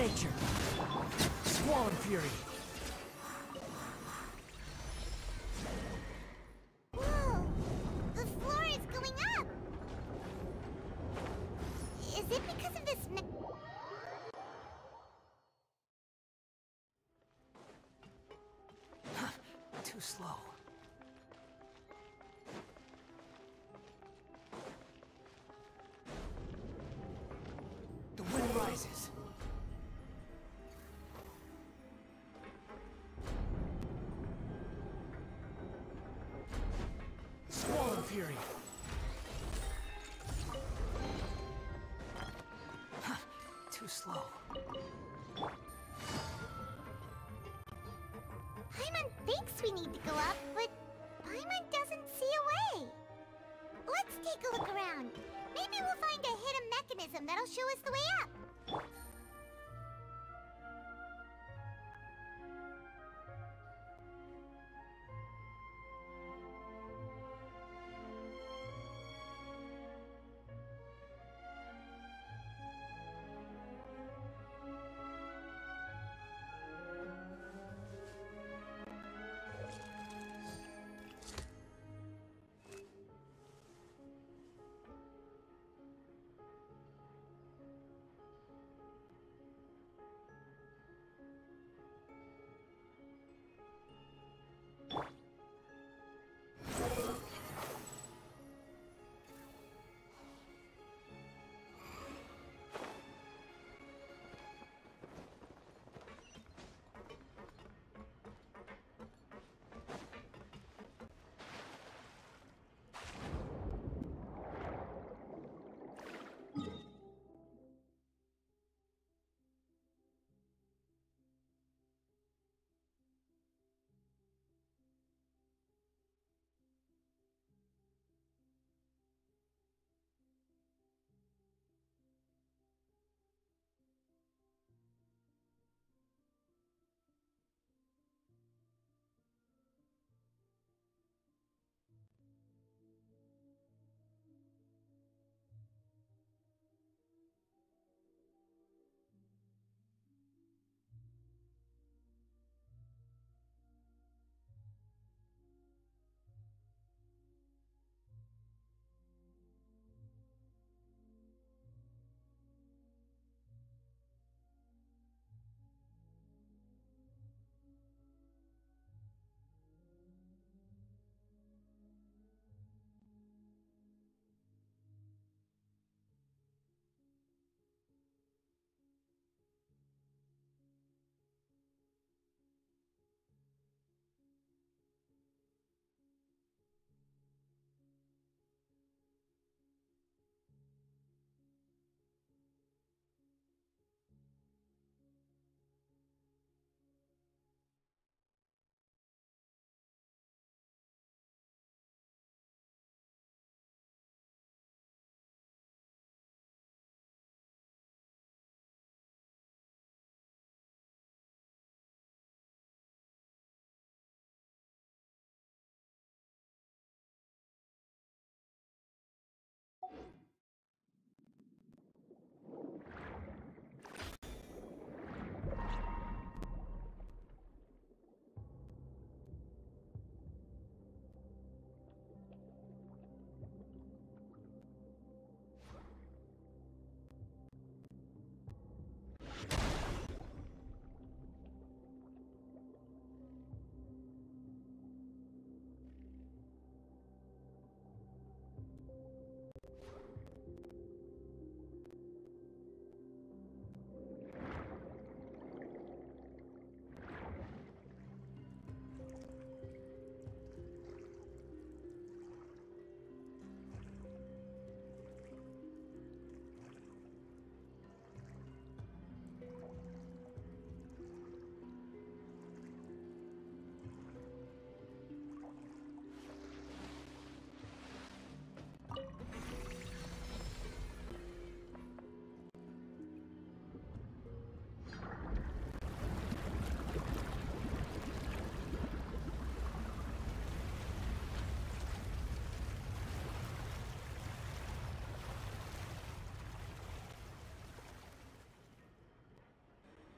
nature. Swan fury. Whoa! The floor is going up! Is it because of this Too slow. The wind rises. Swan fury. Too slow. Paimon thinks we need to go up, but Paimon doesn't see a way. Let's take a look around. Maybe we'll find a hidden mechanism that'll show us the way up.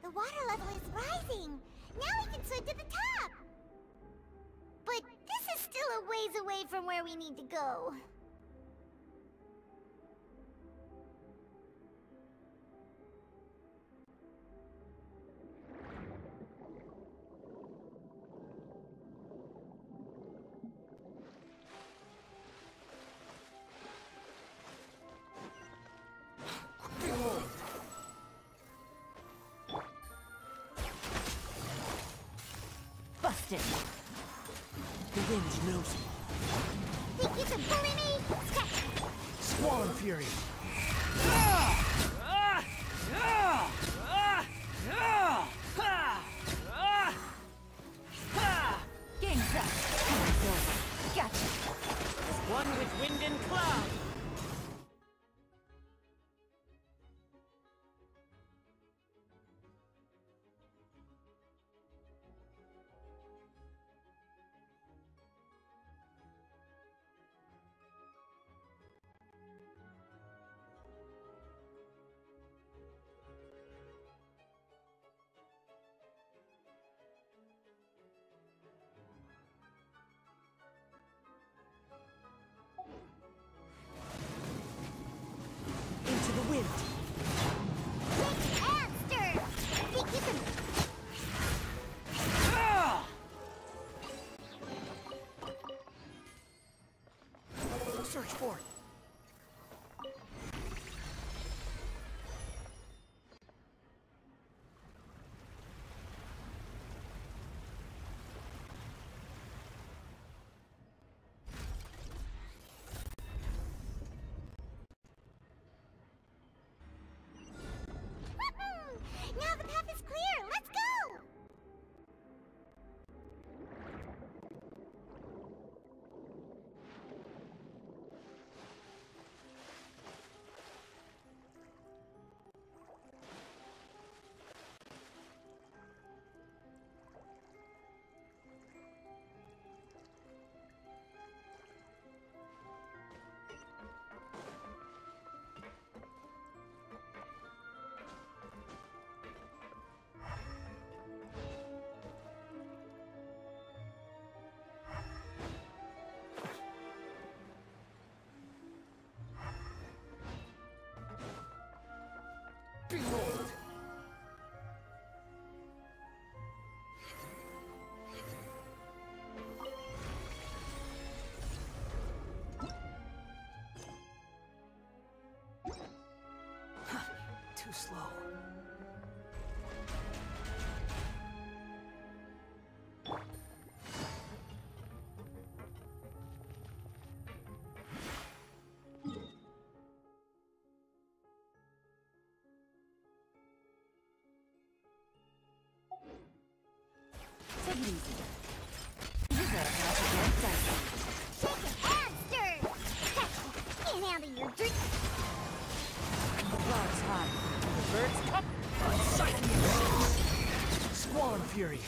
The water level is rising. Now we can swim to the top. But this is still a ways away from where we need to go. Busted! The wind knows me. Think you can bully me? Squall Fury! Game's up! Time's over! Gotcha! One with wind and cloud! Into the wind! Hamster! Think you can... Search for it! Now the path is clear! Let's go! Behold! Too slow. Take it easy. You gotta have to get done. Shake it, hamster! Can't handle your drink. The clouds high. The birds come on sight. Squall Fury.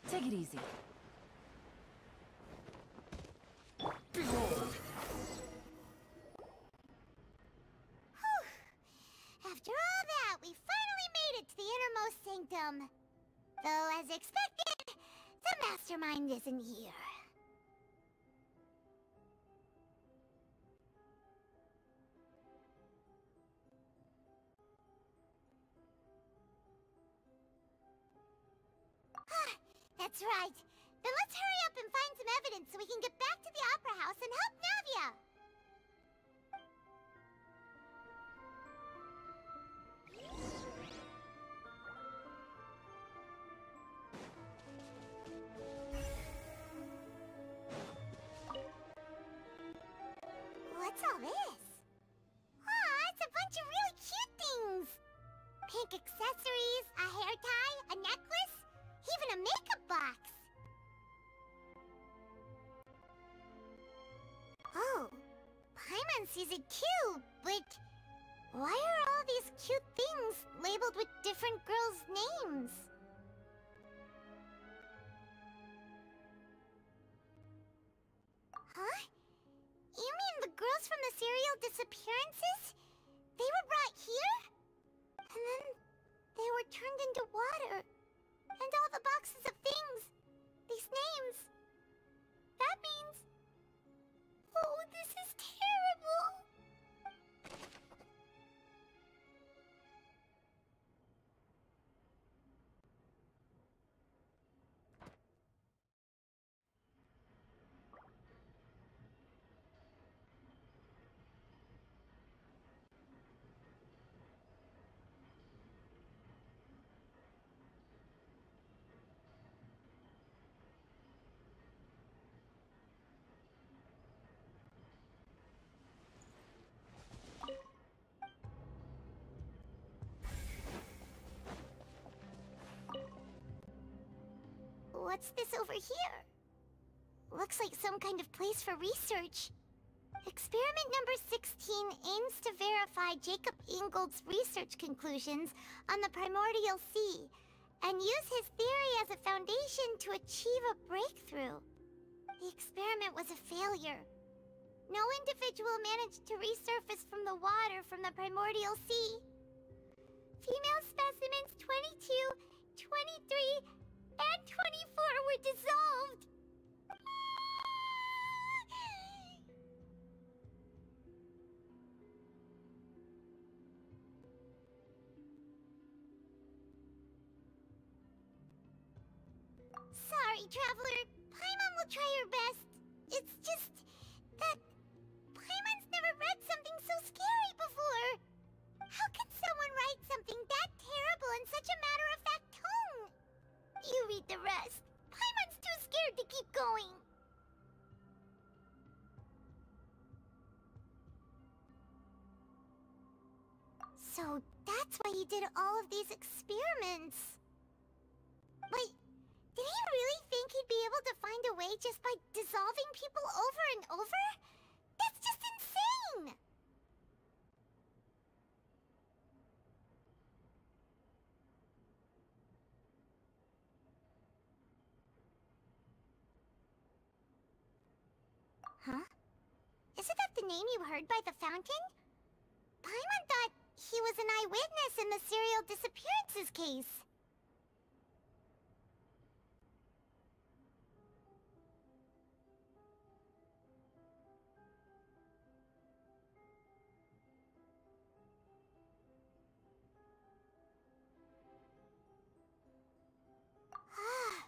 Take it easy. Behold! After all that, we finally made it to the innermost sanctum. Though, as expected, the mastermind isn't here. That's right. Then let's hurry up and find some evidence so we can get back to the Opera House and help Navia. What's all this? Aw, it's a bunch of really cute things. Pink accessories, a hair tie, a necklace, even a makeup box. Oh, Paimon sees it too, but why are all these cute things labeled with different girls' names? from the serial disappearances? They were brought here? And then they were turned into water. And all the boxes of things. These names. That means... Oh, this is terrible! What's this over here? Looks like some kind of place for research. Experiment number 16 aims to verify Jacob Ingold's research conclusions on the primordial sea and use his theory as a foundation to achieve a breakthrough. The experiment was a failure. No individual managed to resurface from the water from the primordial sea. Female specimens 22, 23, and 24 were dissolved. Sorry, Traveler. Paimon will try her best. It's just that Paimon's never read something so scary before. How could someone write something that terrible in such a matter-of-fact tone? You read the rest. Paimon's too scared to keep going. So that's why he did all of these experiments. Wait, did he really think he'd be able to find a way just by dissolving people over and over? That's just insane! Huh? Isn't that the name you heard by the fountain? Paimon thought he was an eyewitness in the serial disappearances case. Ah,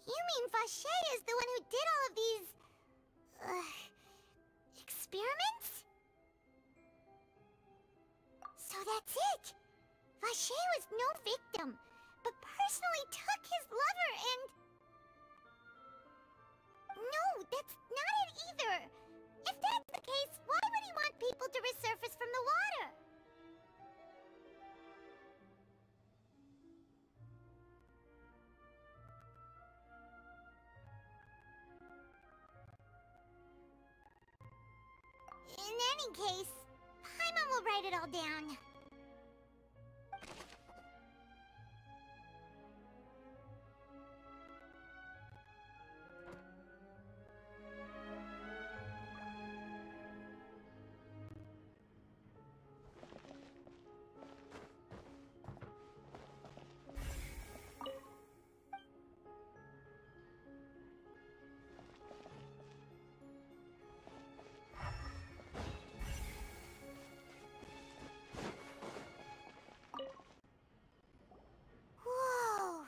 you mean Vache is the one who did all of these... experiments? So that's it! Vache was no victim, but personally took his lover and... No, that's not it either! If that's the case, why would he want people to resurface from the water? In any case, Paimon will write it all down. Whoa!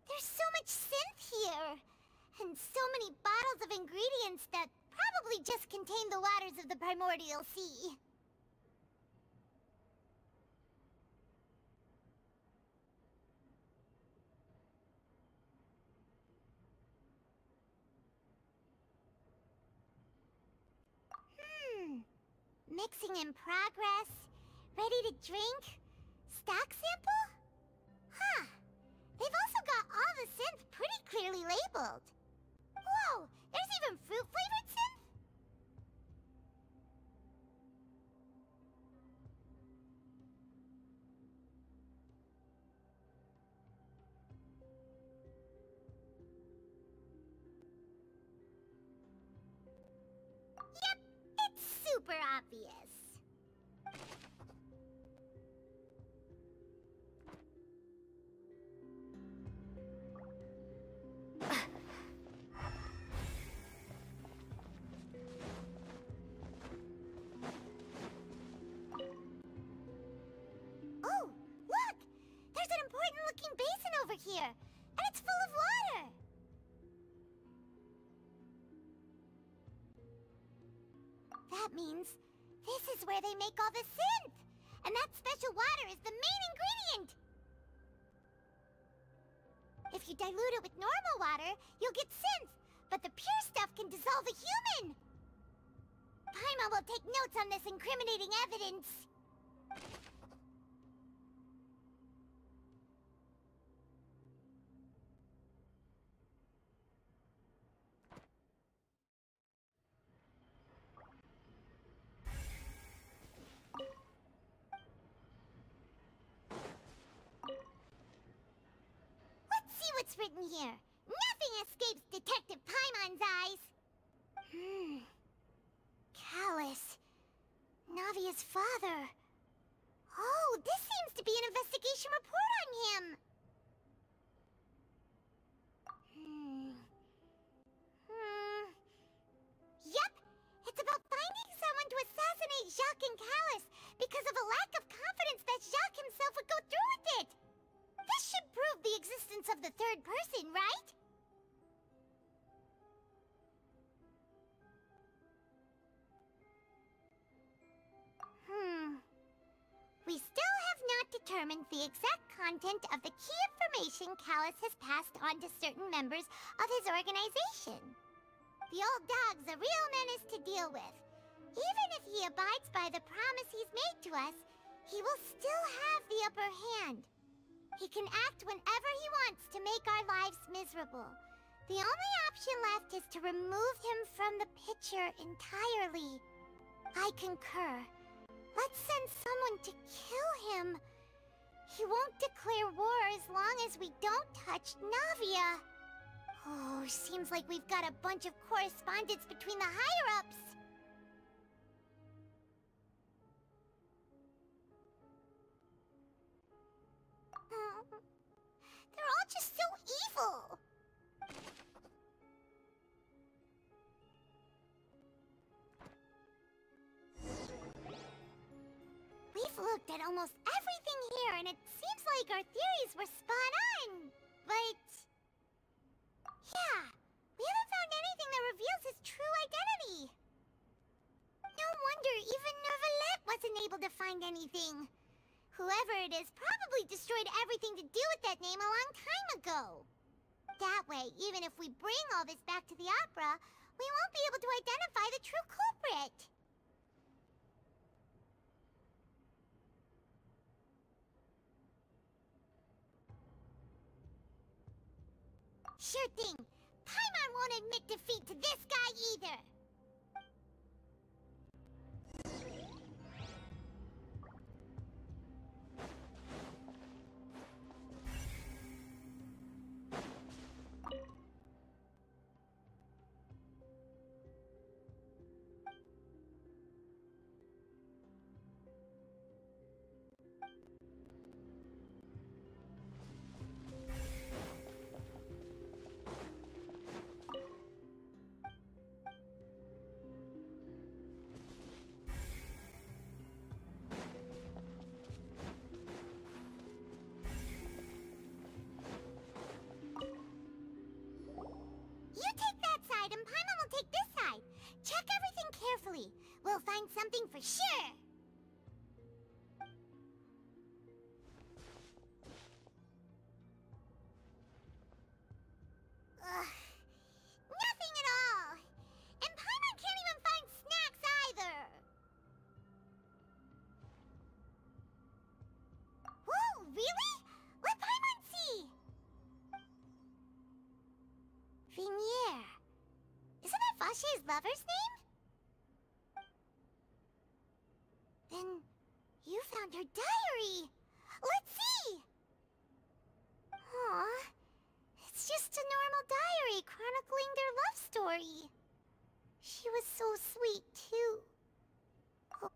There's so much synth here! And so many bottles of ingredients that probably just contain the waters of the primordial sea. Mixing in progress. Ready to drink? Stock sample? Huh. They've also got all the synth pretty clearly labeled. Whoa! There's even fruit-flavored synth? Yep, it's super obvious. Oh, look! There's an important-looking basin over here, and it's full of water! That means this is where they make all the synth! And that special water is the main ingredient! If you dilute it with normal water, you'll get synth, but the pure stuff can dissolve a human! Paimon will take notes on this incriminating evidence. Let's see what's written here. Nothing escapes Detective Paimon's eyes. Callus. Navia's father. Oh, this seems to be an investigation report on him. Yep, it's about finding someone to assassinate Jacques and Callus because of a lack of confidence that Jacques himself would go through with it. This should prove the existence of the third person, right? We still have not determined the exact content of the key information Callus has passed on to certain members of his organization. The old dog's a real menace to deal with. Even if he abides by the promise he's made to us, he will still have the upper hand. He can act whenever he wants to make our lives miserable. The only option left is to remove him from the picture entirely. I concur. Let's send someone to kill him. He won't declare war as long as we don't touch Navia. Oh, seems like we've got a bunch of correspondence between the higher-ups. They're all just so evil. We've looked at almost everything here, and it seems like our theories were spot on. But yeah, we haven't found anything that reveals his true identity. No wonder even Neuvillette wasn't able to find anything. Whoever it is probably destroyed everything to do with that name a long time ago. That way, even if we bring all this back to the opera, we won't be able to identify the true culprit. Sure thing. Paimon won't admit defeat to this guy either. You take that side and Paimon will take this side. Check everything carefully. We'll find something for sure. Ugh. Nothing at all. And Paimon can't even find snacks either. Whoa, really? Let Paimon see. Vinier. Isn't that Vache's lover's name? Then you found her diary. Let's see. Aw, it's just a normal diary chronicling their love story. She was so sweet, too. Oh,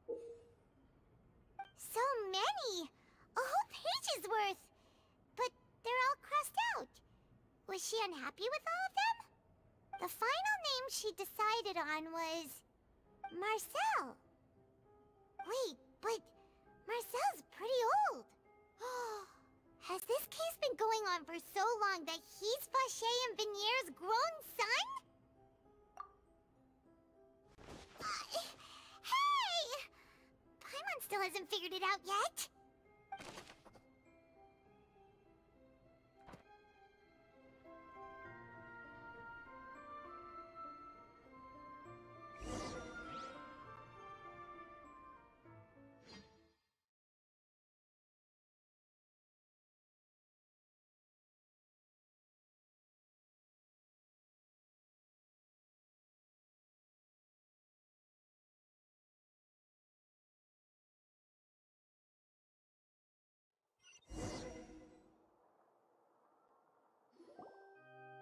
happy with all of them? The final name she decided on was... Marcel. Wait, but Marcel's pretty old. Has this case been going on for so long that he's Vacher and Vinier's grown son? Hey! Paimon still hasn't figured it out yet.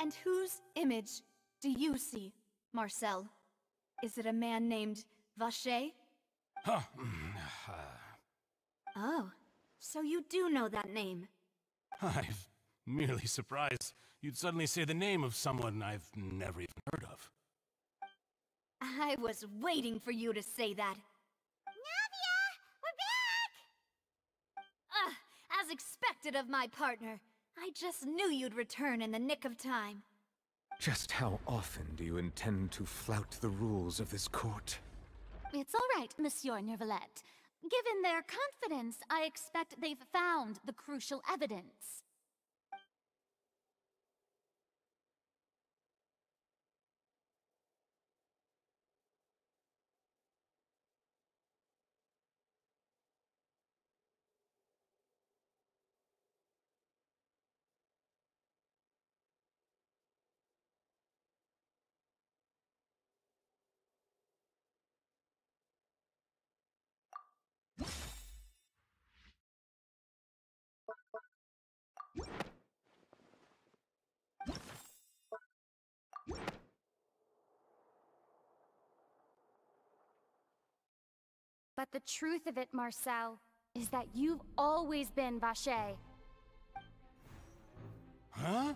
And whose image do you see, Marcel? Is it a man named Vacher? Oh, so you do know that name. I'm merely surprised you'd suddenly say the name of someone I've never even heard of. I was waiting for you to say that. Navia! We're back! As expected of my partner. I just knew you'd return in the nick of time. Just how often do you intend to flout the rules of this court? It's all right, Monsieur Nervalette. Given their confidence, I expect they've found the crucial evidence. But the truth of it, Marcel, is that you've always been Vacher. Huh?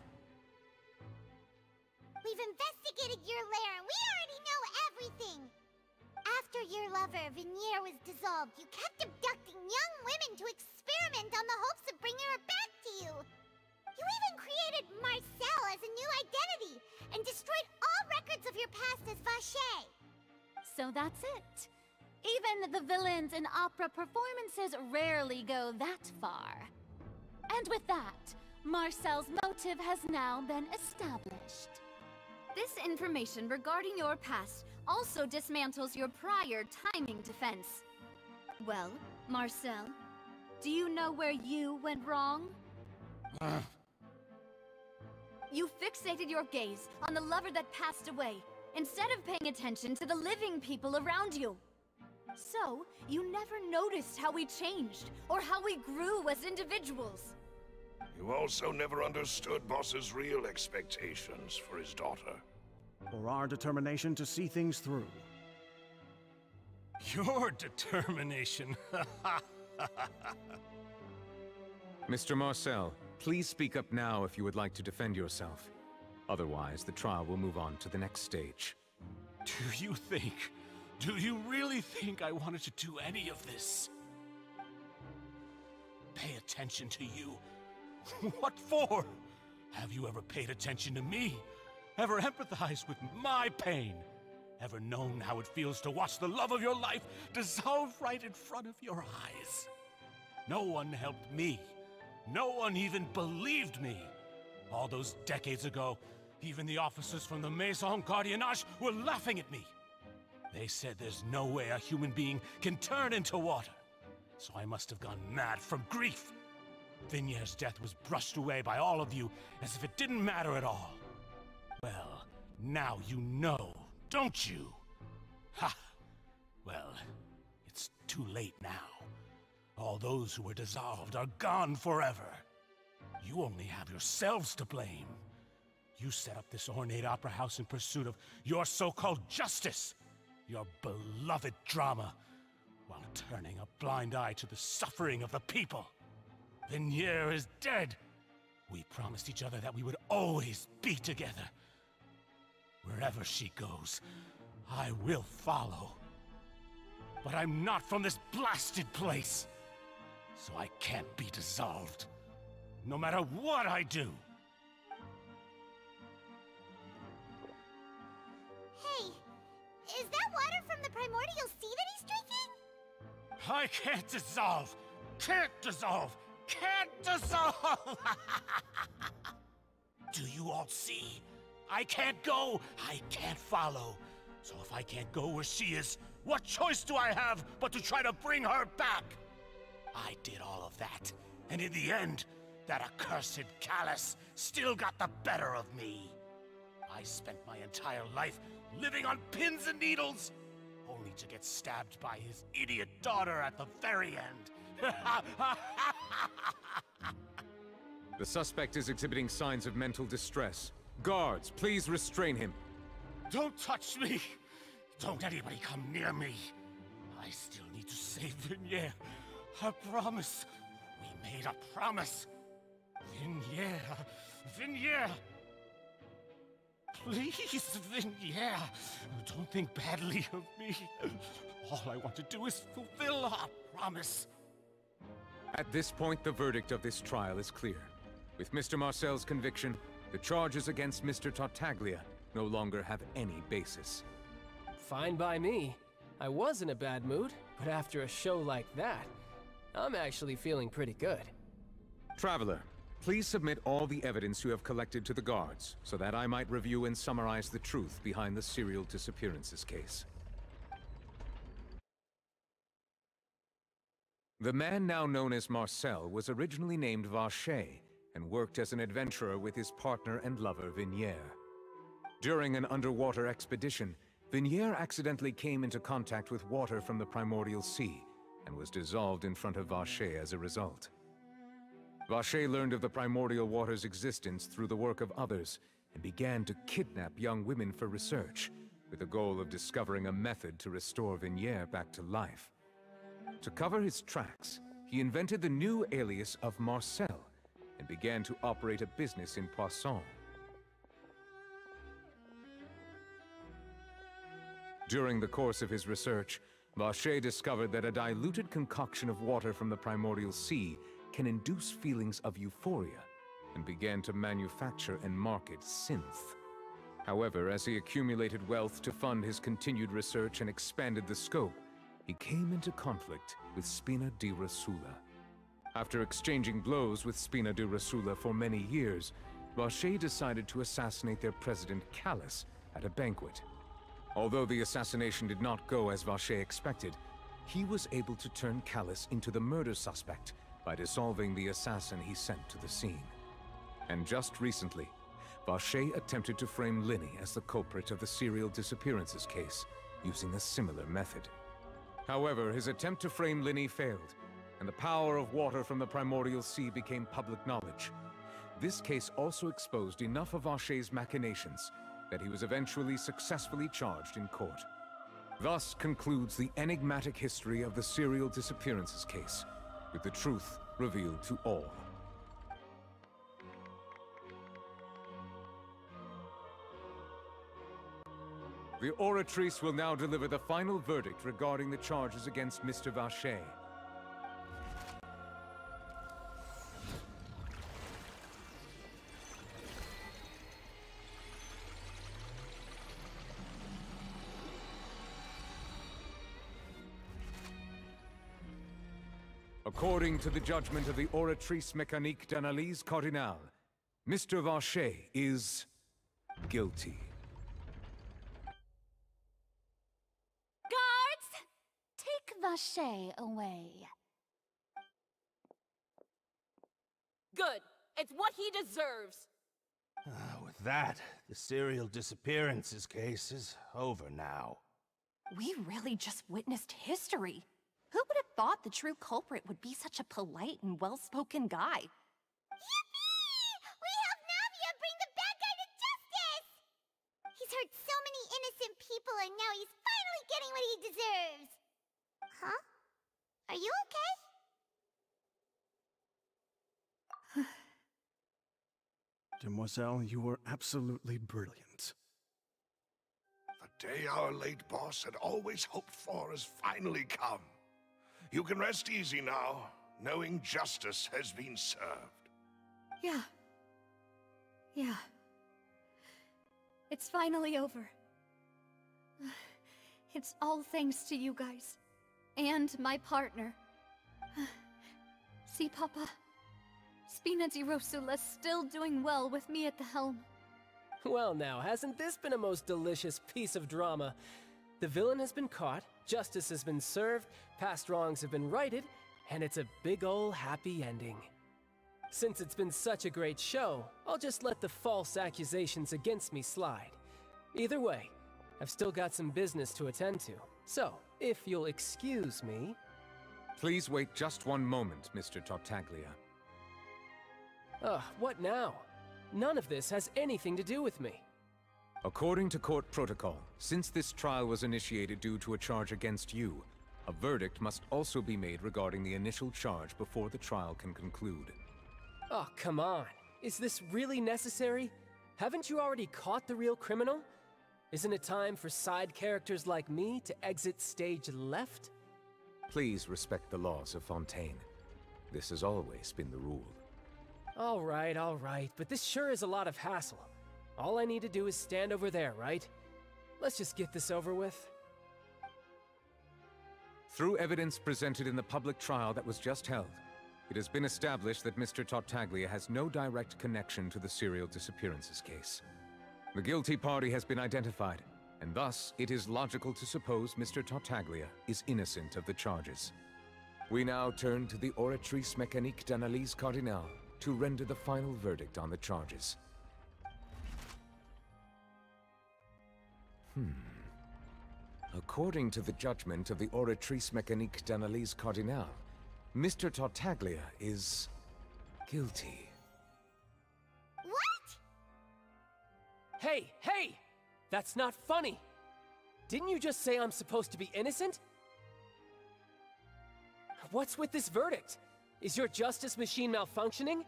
We've investigated your lair and we already know everything! After your lover, Vinier, was dissolved, you kept abducting young women to experiment on the hopes of bringing her back to you! You even created Marcel as a new identity, and destroyed all records of your past as Vacher! So that's it. Even the villains in opera performances rarely go that far. And with that, Marcel's motive has now been established. This information regarding your past also dismantles your prior timing defense. Well, Marcel, do you know where you went wrong? You fixated your gaze on the lover that passed away, instead of paying attention to the living people around you. So, you never noticed how we changed, or how we grew as individuals. You also never understood Boss's real expectations for his daughter. Or our determination to see things through. Your determination. Mr. Marcel, please speak up now if you would like to defend yourself. Otherwise, the trial will move on to the next stage. Do you really think I wanted to do any of this? Pay attention to you? What for? Have you ever paid attention to me? Ever empathized with my pain? Ever known how it feels to watch the love of your life dissolve right in front of your eyes? No one helped me. No one even believed me. All those decades ago, even the officers from the Maison Gardiennage were laughing at me. They said there's no way a human being can turn into water. So I must have gone mad from grief. Vinier's death was brushed away by all of you as if it didn't matter at all. Well, now you know, don't you? Ha! Well, it's too late now. All those who were dissolved are gone forever. You only have yourselves to blame. You set up this ornate opera house in pursuit of your so-called justice. Your beloved drama, while turning a blind eye to the suffering of the people. Vinier is dead. We promised each other that we would always be together. Wherever she goes, I will follow. But I'm not from this blasted place, so I can't be dissolved, no matter what I do. Hey, is that water from the primordial sea that he's drinking? I can't dissolve! Can't dissolve! Can't dissolve! Do you all see? I can't go, I can't follow. So if I can't go where she is, what choice do I have but to try to bring her back? I did all of that, and in the end, that accursed Callus still got the better of me. I spent my entire life living on pins and needles, only to get stabbed by his idiot daughter at the very end. The suspect is exhibiting signs of mental distress. Guards, please restrain him. Don't touch me! Don't anybody come near me! I still need to save Vignier. A promise. We made a promise. Vignier. Vignier! Please, Vignier. Don't think badly of me. All I want to do is fulfill our promise. At this point, the verdict of this trial is clear. With Mr. Marcel's conviction, the charges against Mr. Tartaglia no longer have any basis. Fine by me. I was in a bad mood, but after a show like that, I'm actually feeling pretty good. Traveler, please submit all the evidence you have collected to the guards, so that I might review and summarize the truth behind the serial disappearances case. The man now known as Marcel was originally named Vacher and worked as an adventurer with his partner and lover Vignier. During an underwater expedition, Vignier accidentally came into contact with water from the primordial sea and was dissolved in front of Vacher as a result. Vacher learned of the primordial water's existence through the work of others and began to kidnap young women for research, with the goal of discovering a method to restore Vignier back to life. To cover his tracks, he invented the new alias of Marcel and began to operate a business in Poisson. During the course of his research, Vacher discovered that a diluted concoction of water from the primordial sea can induce feelings of euphoria, and began to manufacture and market synth. However, as he accumulated wealth to fund his continued research and expanded the scope, he came into conflict with Spina di Rosula. After exchanging blows with Spina di Rosula for many years, Vacher decided to assassinate their president Callus at a banquet. Although the assassination did not go as Vacher expected, he was able to turn Callus into the murder suspect by dissolving the assassin he sent to the scene. And just recently, Vacher attempted to frame Linny as the culprit of the serial disappearances case, using a similar method. However, his attempt to frame Linny failed, and the power of water from the primordial sea became public knowledge. This case also exposed enough of Vacher's machinations that he was eventually successfully charged in court. Thus concludes the enigmatic history of the serial disappearances case, with the truth revealed to all. The Oratrice will now deliver the final verdict regarding the charges against Mr. Vacher. According to the judgment of the Oratrice Mécanique d'Analyse Cardinale, Mr. Vacher is guilty. Guards! Take Vacher away. Good. It's what he deserves. With that, the serial disappearances case is over now. We really just witnessed history. Who would have thought the true culprit would be such a polite and well-spoken guy? Yippee! We helped Navia bring the bad guy to justice! He's hurt so many innocent people and now he's finally getting what he deserves! Huh? Are you okay? Demoiselle, you were absolutely brilliant. The day our late boss had always hoped for has finally come. You can rest easy now, knowing justice has been served. Yeah. Yeah. It's finally over. It's all thanks to you guys. And my partner. See, Papa? Spina di Rosula's still doing well with me at the helm. Well now, hasn't this been a most delicious piece of drama? The villain has been caught, justice has been served, past wrongs have been righted, and it's a big ol' happy ending. Since it's been such a great show, I'll just let the false accusations against me slide. Either way, I've still got some business to attend to, so if you'll excuse me... Please wait just one moment, Mr. Tartaglia. Ugh, what now? None of this has anything to do with me. According to court protocol, since this trial was initiated due to a charge against you, a verdict must also be made regarding the initial charge before the trial can conclude. Oh, come on. Is this really necessary? Haven't you already caught the real criminal? Isn't it time for side characters like me to exit stage left? Please respect the laws of Fontaine. This has always been the rule. All right, but this sure is a lot of hassle. All I need to do is stand over there, right? Let's just get this over with. Through evidence presented in the public trial that was just held, it has been established that Mr. Tartaglia has no direct connection to the serial disappearances case. The guilty party has been identified, and thus it is logical to suppose Mr. Tartaglia is innocent of the charges. We now turn to the Oratrice Mécanique d'Analyse Cardinale to render the final verdict on the charges. According to the judgment of the Oratrice Mécanique d'Analyse Cardinale, Mr. Tartaglia is guilty. What? Hey! That's not funny! Didn't you just say I'm supposed to be innocent? What's with this verdict? Is your justice machine malfunctioning?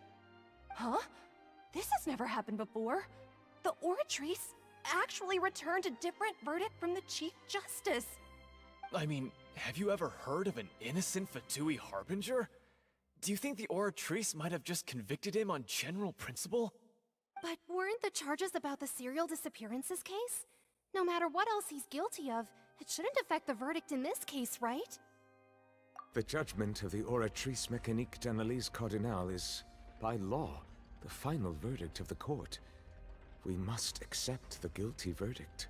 Huh? This has never happened before. The Oratrice actually returned a different verdict from the Chief Justice. I mean, have you ever heard of an innocent Fatui Harbinger? Do you think the Oratrice might have just convicted him on general principle? But weren't the charges about the serial disappearances case? No matter what else he's guilty of, it shouldn't affect the verdict in this case, right? The judgment of the Oratrice Mécanique d'Analyse Cardinale is, by law, the final verdict of the court. We must accept the guilty verdict.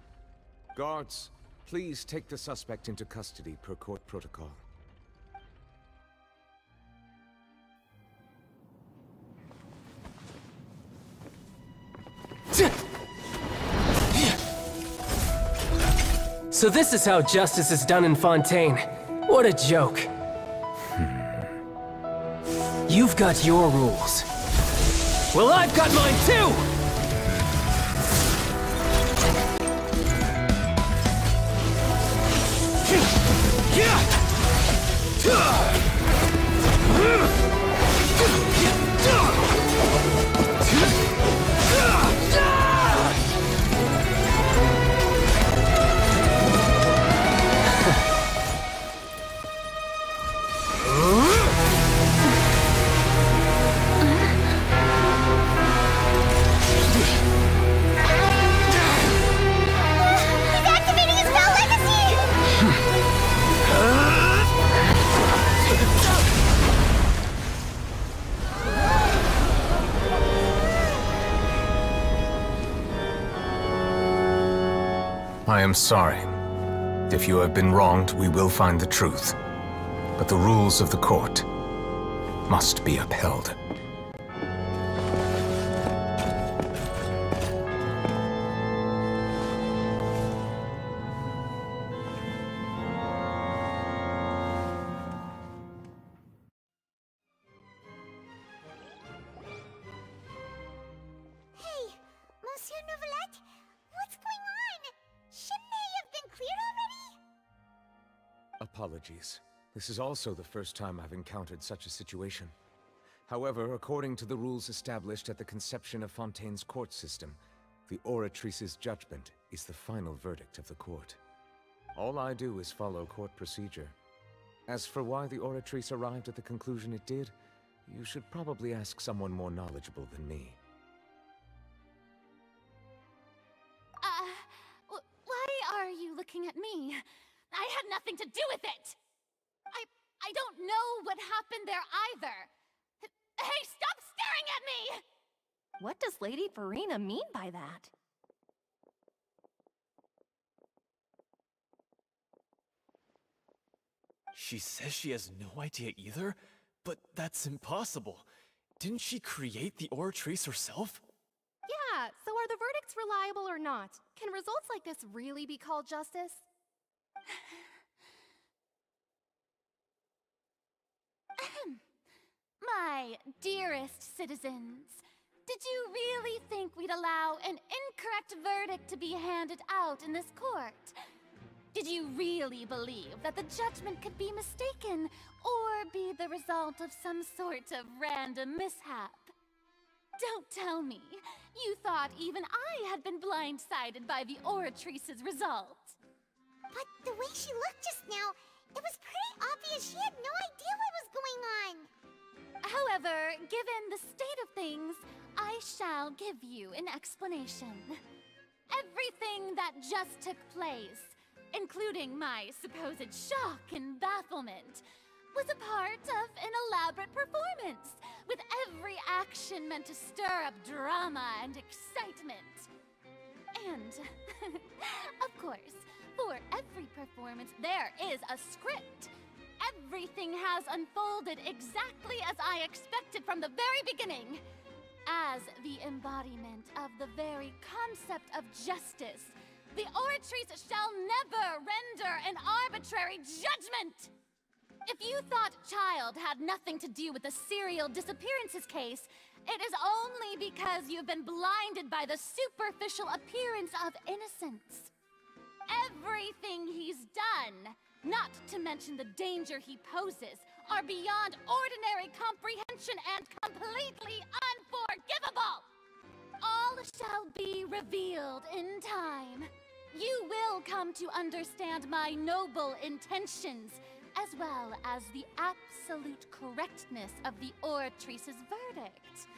Guards, please take the suspect into custody per court protocol. So this is how justice is done in Fontaine. What a joke. You've got your rules. Well, I've got mine too! I am sorry. If you have been wronged, we will find the truth. But the rules of the court must be upheld. Apologies. This is also the first time I've encountered such a situation. However, according to the rules established at the conception of Fontaine's court system, the Oratrice's judgment is the final verdict of the court. All I do is follow court procedure. As for why the Oratrice arrived at the conclusion it did, you should probably ask someone more knowledgeable than me. Why are you looking at me? I had nothing to do with it! I don't know what happened there either! Hey, stop staring at me! What does Lady Farina mean by that? She says she has no idea either? But that's impossible. Didn't she create the Oratrice herself? Yeah, so are the verdicts reliable or not? Can results like this really be called justice? My dearest citizens, did you really think we'd allow an incorrect verdict to be handed out in this court? Did you really believe that the judgment could be mistaken or be the result of some sort of random mishap? Don't tell me you thought even I had been blindsided by the Oratrice's result. But the way she looked just now, it was pretty obvious she had no idea what was going on. However, given the state of things, I shall give you an explanation. Everything that just took place, including my supposed shock and bafflement, was a part of an elaborate performance, with every action meant to stir up drama and excitement. And, of course, for every performance there is a script. Everything has unfolded exactly as I expected from the very beginning. As the embodiment of the very concept of justice, the Oratrice shall never render an arbitrary judgment! If you thought Child had nothing to do with the serial disappearances case, it is only because you've been blinded by the superficial appearance of innocence. Everything he's done, not to mention the danger he poses, are beyond ordinary comprehension and completely unforgivable! All shall be revealed in time. You will come to understand my noble intentions, as well as the absolute correctness of the Oratrice's verdict.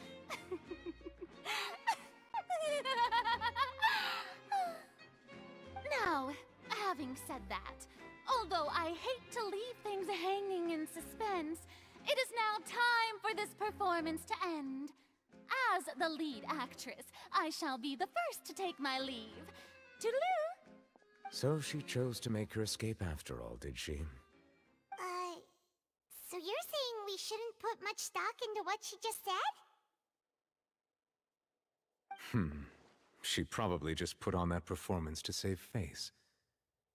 Now, having said that, although I hate to leave things hanging in suspense, it is now time for this performance to end. As the lead actress, I shall be the first to take my leave. Toodaloo! So she chose to make her escape after all, did she? So you're saying we shouldn't put much stock into what she just said? She probably just put on that performance to save face.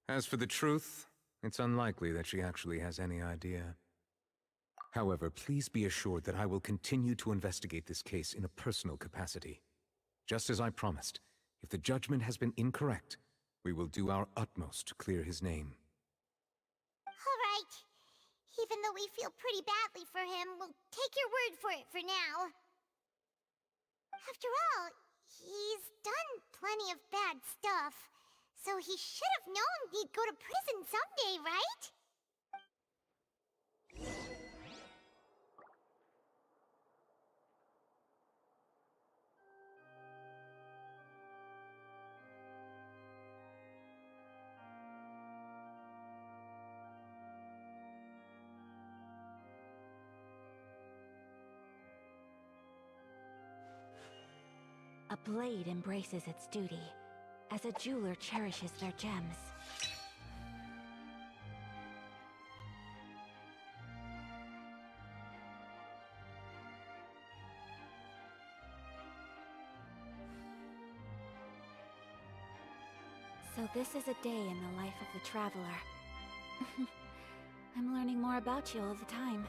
As for the truth, it's unlikely that she actually has any idea. However, please be assured that I will continue to investigate this case in a personal capacity. Just as I promised, if the judgment has been incorrect, we will do our utmost to clear his name. All right. Even though we feel pretty badly for him, we'll take your word for it for now. After all, he's done plenty of bad stuff, so he should have known he'd go to prison someday, right? A blade embraces its duty, as a jeweler cherishes their gems. So this is a day in the life of the traveler. I'm learning more about you all the time.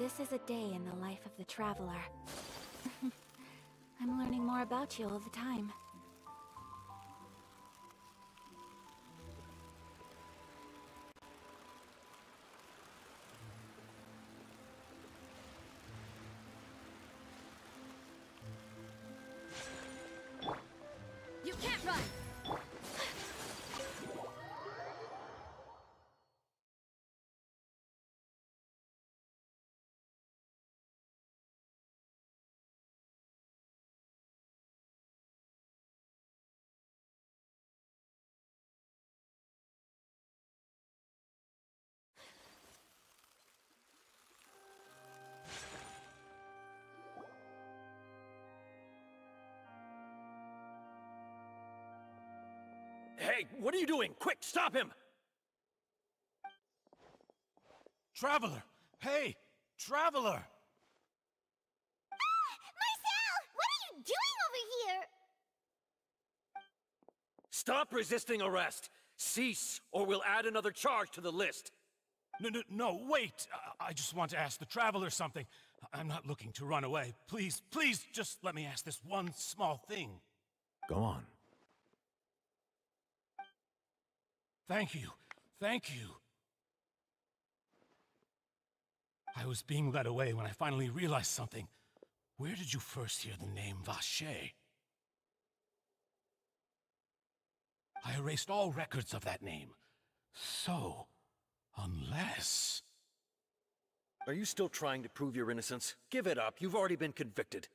This is a day in the life of the traveler. I'm learning more about you all the time. You can't run! Hey, what are you doing? Quick, stop him! Traveler! Hey! Traveler! Marcel! What are you doing over here? Stop resisting arrest! Cease, or we'll add another charge to the list! No, wait! I just want to ask the Traveler something. I'm not looking to run away. Please, just let me ask this one small thing. Go on. Thank you. I was being led away when I finally realized something. Where did you first hear the name Vacher? I erased all records of that name. So, unless... Are you still trying to prove your innocence? Give it up. You've already been convicted.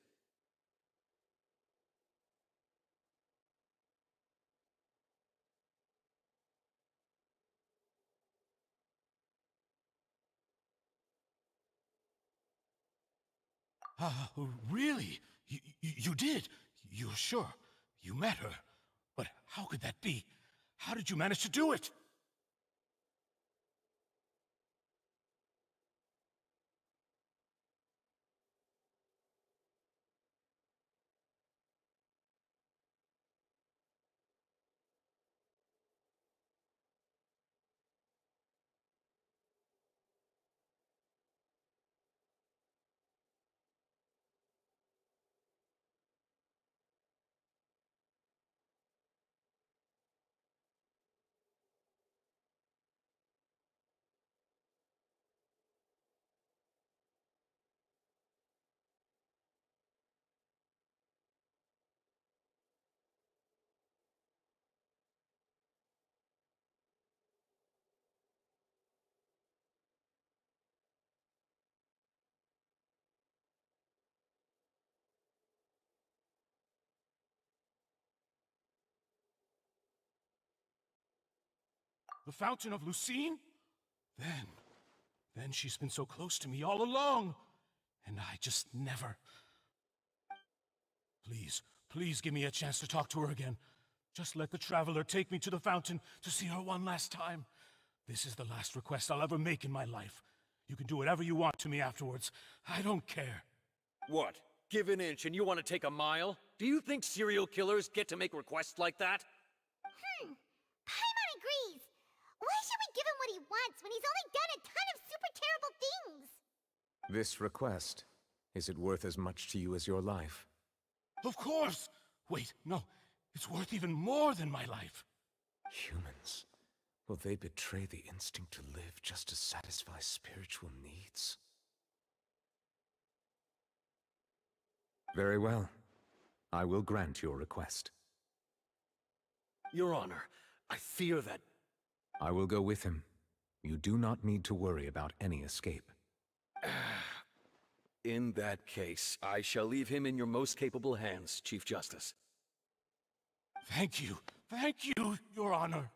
Really? You did? You're sure? You met her? But how could that be? How did you manage to do it? The Fountain of Lucine? Then she's been so close to me all along. And I just never... Please give me a chance to talk to her again. Just let the Traveler take me to the fountain to see her one last time. This is the last request I'll ever make in my life. You can do whatever you want to me afterwards. I don't care. What? Give an inch and you want to take a mile? Do you think serial killers get to make requests like that? Paimon agrees. Why should we give him what he wants when he's only done a ton of super terrible things? This request, is it worth as much to you as your life? Of course! Wait, no. It's worth even more than my life. Humans. Will they betray the instinct to live just to satisfy spiritual needs? Very well. I will grant your request. Your Honor, I fear that... I will go with him. You do not need to worry about any escape. In that case, I shall leave him in your most capable hands, Chief Justice. Thank you, Your Honor.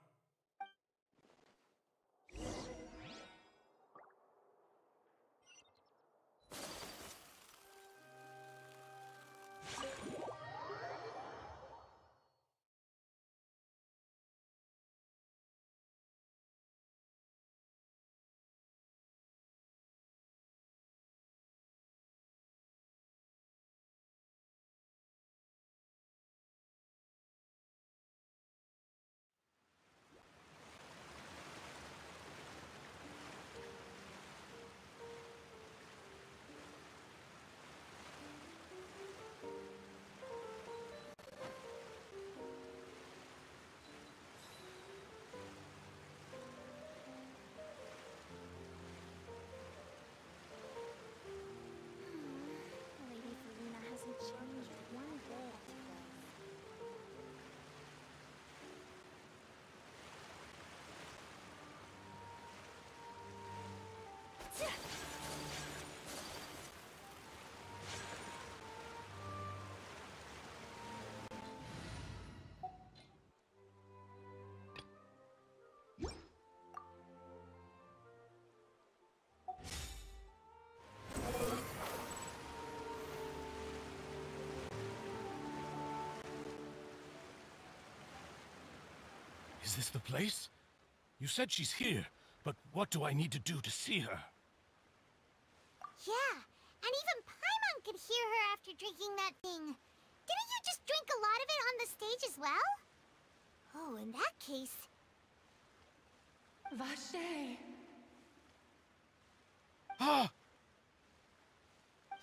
Is this the place? You said she's here, but what do I need to do to see her? Yeah, and even Paimon could hear her after drinking that thing. Didn't you just drink a lot of it on the stage as well? Oh, in that case... Vache! Ah!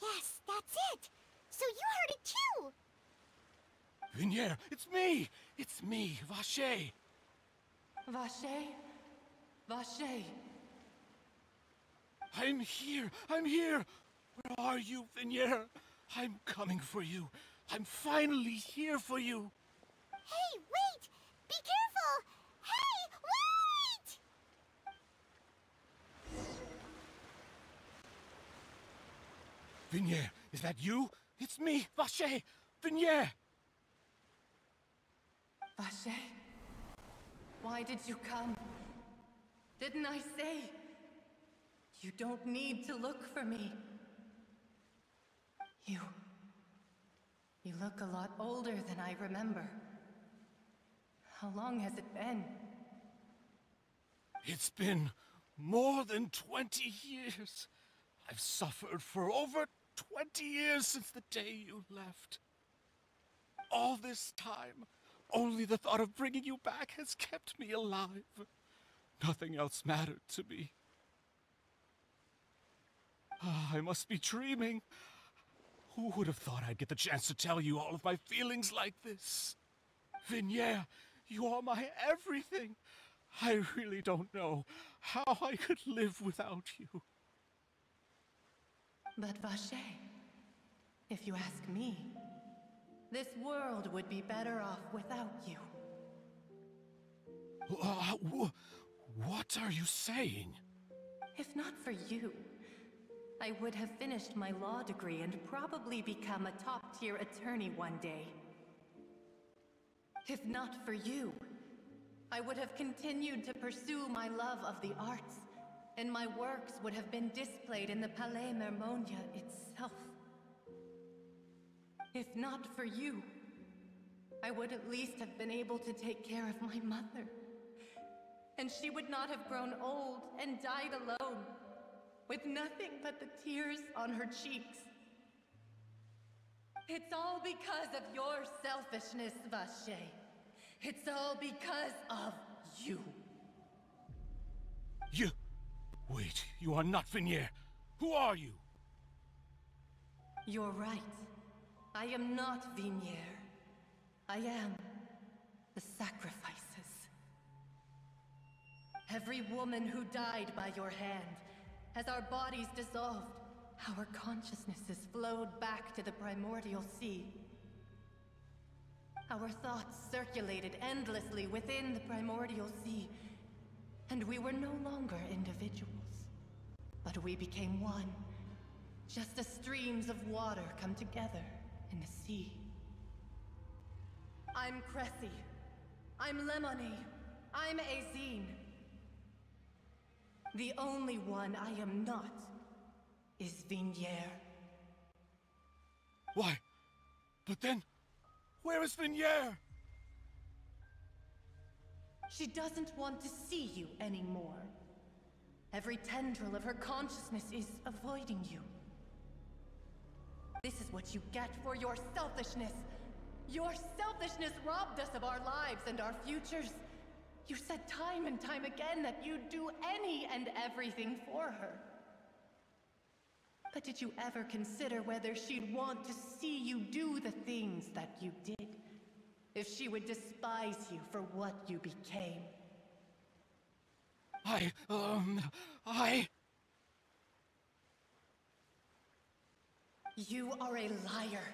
Yes, that's it! So you heard it too! Vignier, it's me! It's me, Vache! Vache? Vache! I'm here! I'm here! Where are you, Vignier? I'm coming for you. I'm finally here for you. Hey, wait! Be careful! Hey, wait! Vignier, is that you? It's me, Vache! Vignier! Vache? Why did you come? Didn't I say? You don't need to look for me. You look a lot older than I remember. How long has it been? It's been more than 20 years. I've suffered for over 20 years since the day you left. All this time, only the thought of bringing you back has kept me alive. Nothing else mattered to me. I must be dreaming. Who would have thought I'd get the chance to tell you all of my feelings like this? Vignier, you are my everything. I really don't know how I could live without you. But Vache, if you ask me, this world would be better off without you. What are you saying? If not for you, I would have finished my law degree and probably become a top-tier attorney one day. If not for you, I would have continued to pursue my love of the arts, and my works would have been displayed in the Palais Mermonia itself. If not for you, I would at least have been able to take care of my mother. And she would not have grown old and died alone, with nothing but the tears on her cheeks. It's all because of your selfishness, Vache. It's all because of you. You... Wait, you are not Vignier. Who are you? You're right. I am not Vignier. I am the sacrifices. Every woman who died by your hand, as our bodies dissolved, our consciousnesses flowed back to the primordial sea. Our thoughts circulated endlessly within the primordial sea, and we were no longer individuals. But we became one, just as streams of water come together in the sea. I'm Cressy. I'm Lemony. I'm Azine. The only one I am not is Vignier. Why? But then, where is Vignier? She doesn't want to see you anymore. Every tendril of her consciousness is avoiding you. This is what you get for your selfishness. Your selfishness robbed us of our lives and our futures. You said time and time again that you'd do any and everything for her. But did you ever consider whether she'd want to see you do the things that you did? If she would despise you for what you became? You are a liar,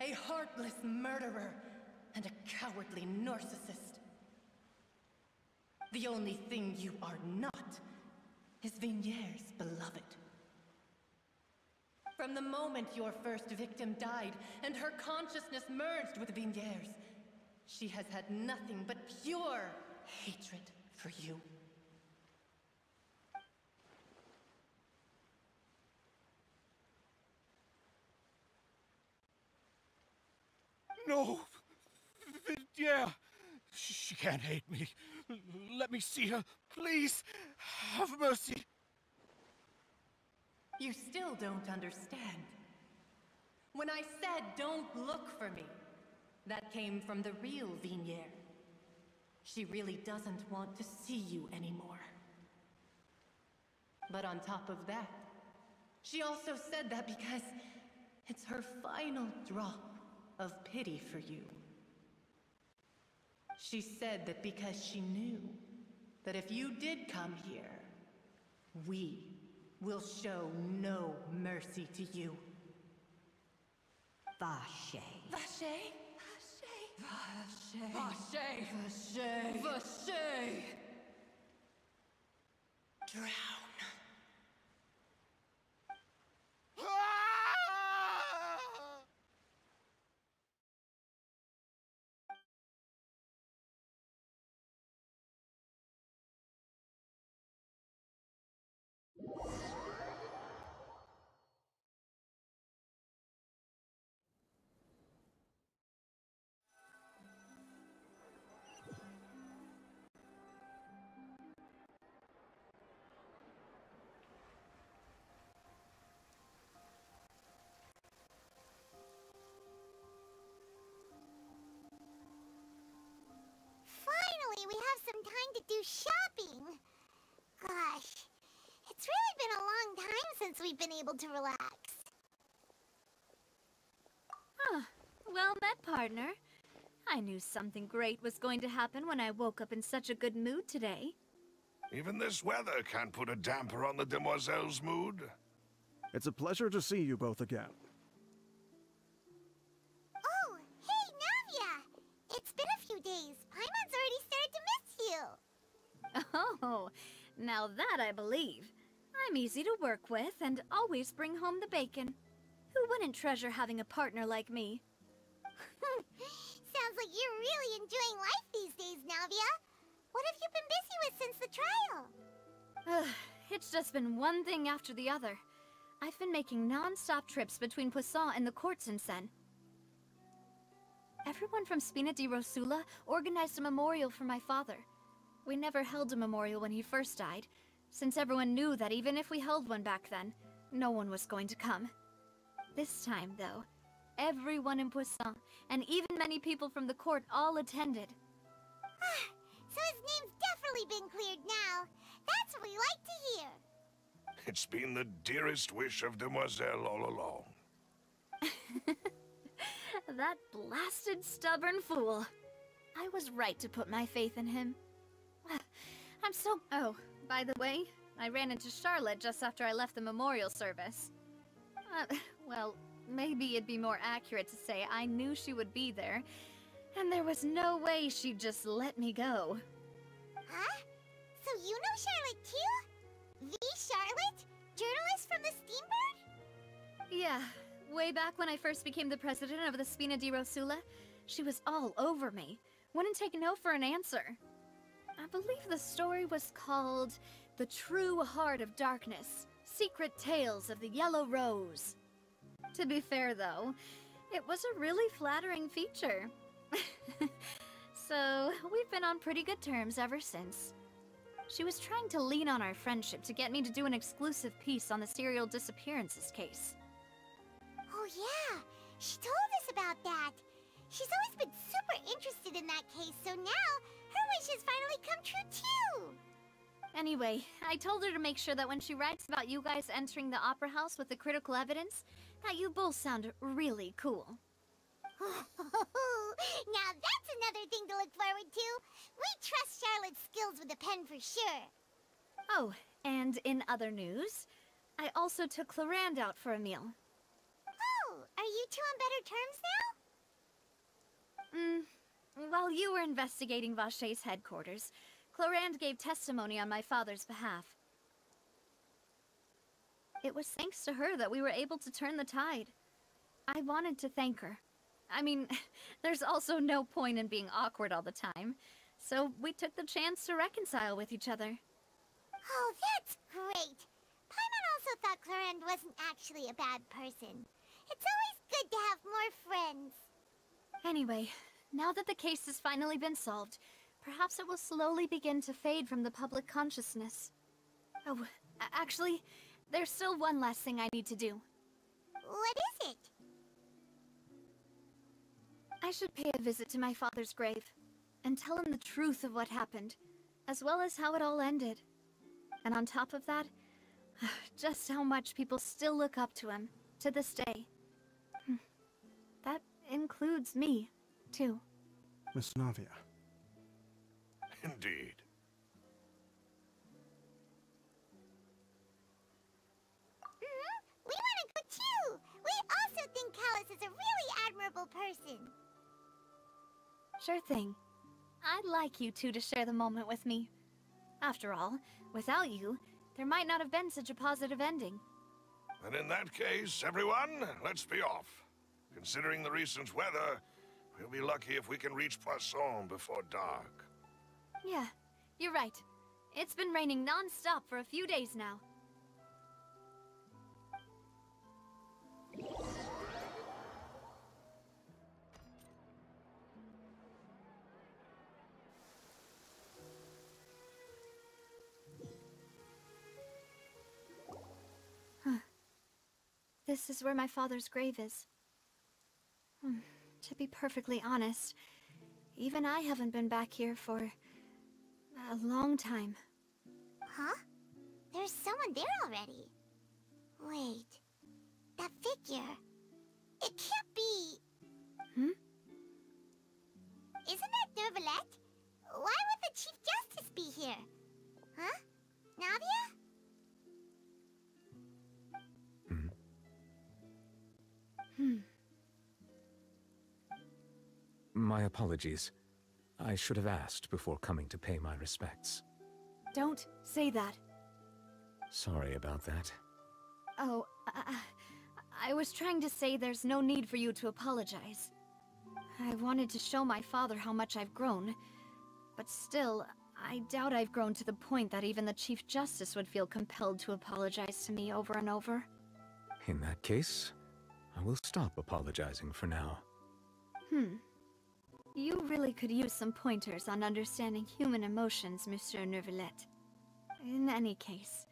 a heartless murderer, and a cowardly narcissist. The only thing you are not is Vignier's beloved. From the moment your first victim died and her consciousness merged with Vignier's, she has had nothing but pure hatred for you. No! Yeah! She can't hate me. Let me see her, please. Have mercy. You still don't understand. When I said don't look for me, that came from the real Vignier. She really doesn't want to see you anymore. But on top of that, she also said that because it's her final drop of pity for you. She said that because she knew that if you did come here, we will show no mercy to you. Vache. Vache? Vache. Vache. Vache. Vache. Drown. Finally, we have some time to do shopping. Gosh, it's really been a long time since we've been able to relax. Well met, partner. I knew something great was going to happen when I woke up in such a good mood today. Even this weather can't put a damper on the demoiselle's mood. It's a pleasure to see you both again. Oh, hey, Navia! It's been a few days. Paimon's already started to miss you. Oh, now that I believe. I'm easy to work with and always bring home the bacon. Who wouldn't treasure having a partner like me? Sounds like you're really enjoying life these days, Navia. What have you been busy with since the trial? It's just been one thing after the other. I've been making non-stop trips between Poisson and the courts in Sen. Everyone from Spina di Rosula organized a memorial for my father. We never held a memorial when he first died, since everyone knew that even if we held one back then, no one was going to come. This time, though, everyone in Poisson, and even many people from the court, all attended. So his name's definitely been cleared now. That's what we like to hear. It's been the dearest wish of Demoiselle all along. That blasted stubborn fool. I was right to put my faith in him. I'm so... Oh, by the way, I ran into Charlotte just after I left the memorial service. Well, maybe it'd be more accurate to say I knew she would be there, and there was no way she'd just let me go. Huh? So you know Charlotte too? The Charlotte? Journalist from the Steambird? Yeah, way back when I first became the president of the Spina di Rosula, she was all over me. Wouldn't take no for an answer. I believe the story was called The True Heart of Darkness, Secret Tales of the Yellow Rose. To be fair, though, it was a really flattering feature. So, we've been on pretty good terms ever since. She was trying to lean on our friendship to get me to do an exclusive piece on the serial disappearances case. Oh yeah, she told us about that. She's always been super interested in that case, so now her wish has finally come true too. Anyway, I told her to make sure that when she writes about you guys entering the opera house with the critical evidence, that you both sound really cool. Now that's another thing to look forward to. We trust Charlotte's skills with a pen for sure. Oh, and in other news, I also took Clarand out for a meal. Oh, are you two on better terms now? While you were investigating Vache's headquarters, Clarand gave testimony on my father's behalf. It was thanks to her that we were able to turn the tide. I wanted to thank her. I mean, there's also no point in being awkward all the time, so we took the chance to reconcile with each other. Oh, that's great! Paimon also thought Clarand wasn't actually a bad person. It's always good to have more friends. Anyway, now that the case has finally been solved, perhaps it will slowly begin to fade from the public consciousness. Oh, actually, there's still one last thing I need to do. What is it? I should pay a visit to my father's grave, and tell him the truth of what happened, as well as how it all ended. And on top of that, just how much people still look up to him, to this day. That includes me, too. Miss Navia. Indeed. We want to go too! We also think Callus is a really admirable person. Sure thing. I'd like you two to share the moment with me. After all, without you, there might not have been such a positive ending. And in that case, everyone, let's be off. Considering the recent weather, we'll be lucky if we can reach Poisson before dark. Yeah, you're right. It's been raining non-stop for a few days now. This is where my father's grave is. To be perfectly honest, even I haven't been back here for a long time. Huh? There's someone there already. Wait. That figure. It can't be... Isn't that Nervalette? Why would the Chief Justice be here? Huh? Navia? My apologies. I should have asked before coming to pay my respects. Don't say that. Sorry about that. Oh, I was trying to say there's no need for you to apologize. I wanted to show my father how much I've grown, but still, I doubt I've grown to the point that even the Chief Justice would feel compelled to apologize to me over and over. In that case, I will stop apologizing for now. You really could use some pointers on understanding human emotions, Monsieur Nervalette. In any case,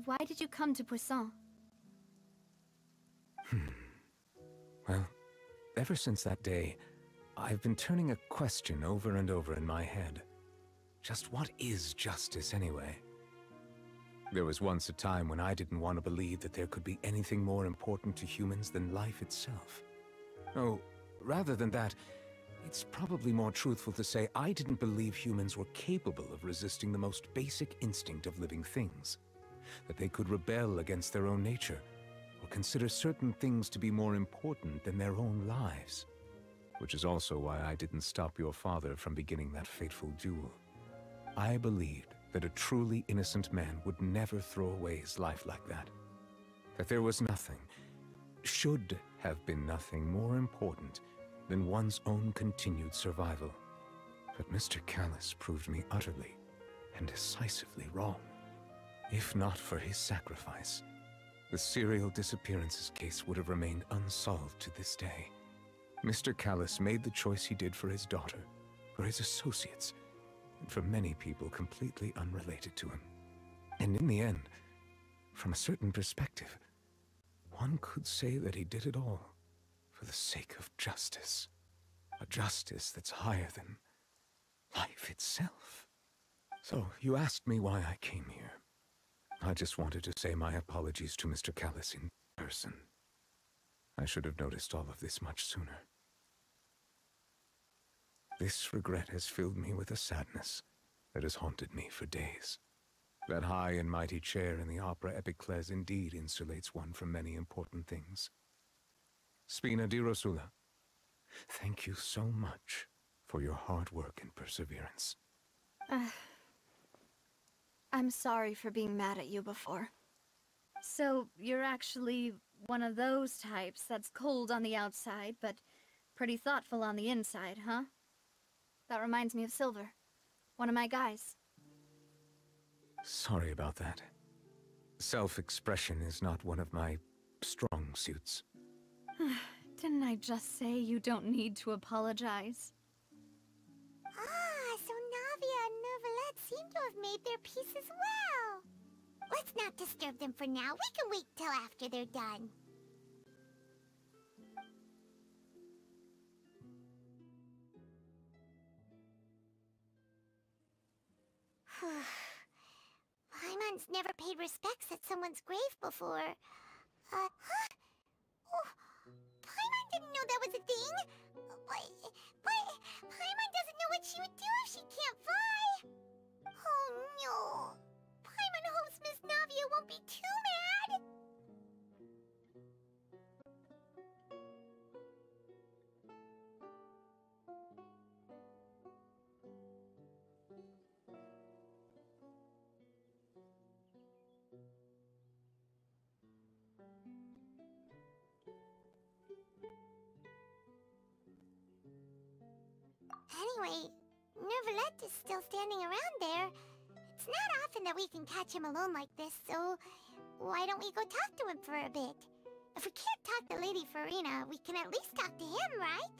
why did you come to Poisson? Well, ever since that day, I've been turning a question over and over in my head. Just what is justice anyway? There was once a time when I didn't want to believe that there could be anything more important to humans than life itself. Oh, rather than that, it's probably more truthful to say I didn't believe humans were capable of resisting the most basic instinct of living things. That they could rebel against their own nature, or consider certain things to be more important than their own lives. Which is also why I didn't stop your father from beginning that fateful duel. I believed that a truly innocent man would never throw away his life like that. That there was nothing, should have been nothing more important than one's own continued survival. But Mr. Callus proved me utterly and decisively wrong. If not for his sacrifice, the serial disappearances case would have remained unsolved to this day. Mr. Callus made the choice he did for his daughter, for his associates, and for many people completely unrelated to him. And in the end, from a certain perspective, one could say that he did it all for the sake of justice. A justice that's higher than life itself. So, you asked me why I came here. I just wanted to say my apologies to Mr. Callus in person. I should have noticed all of this much sooner. This regret has filled me with a sadness that has haunted me for days. That high and mighty chair in the opera Epiclese indeed insulates one from many important things. Spina di Rosula, thank you so much for your hard work and perseverance. I'm sorry for being mad at you before. So, you're actually one of those types that's cold on the outside, but pretty thoughtful on the inside, huh? That reminds me of Silver, one of my guys. Sorry about that. Self-expression is not one of my strong suits. Didn't I just say you don't need to apologize? Ah, so Navia and Neuvillette seem to have made their peace as well. Let's not disturb them for now. We can wait till after they're done. Paimon's never paid respects at someone's grave before. Huh? Oh, Paimon didn't know that was a thing. But Paimon doesn't know what she would do if she can't fly. Oh no. Paimon hopes Miss Navia won't be too mad. Anyway, Neuvillette is still standing around there. It's not often that we can catch him alone like this, so why don't we go talk to him for a bit? If we can't talk to Lady Farina, we can at least talk to him, right?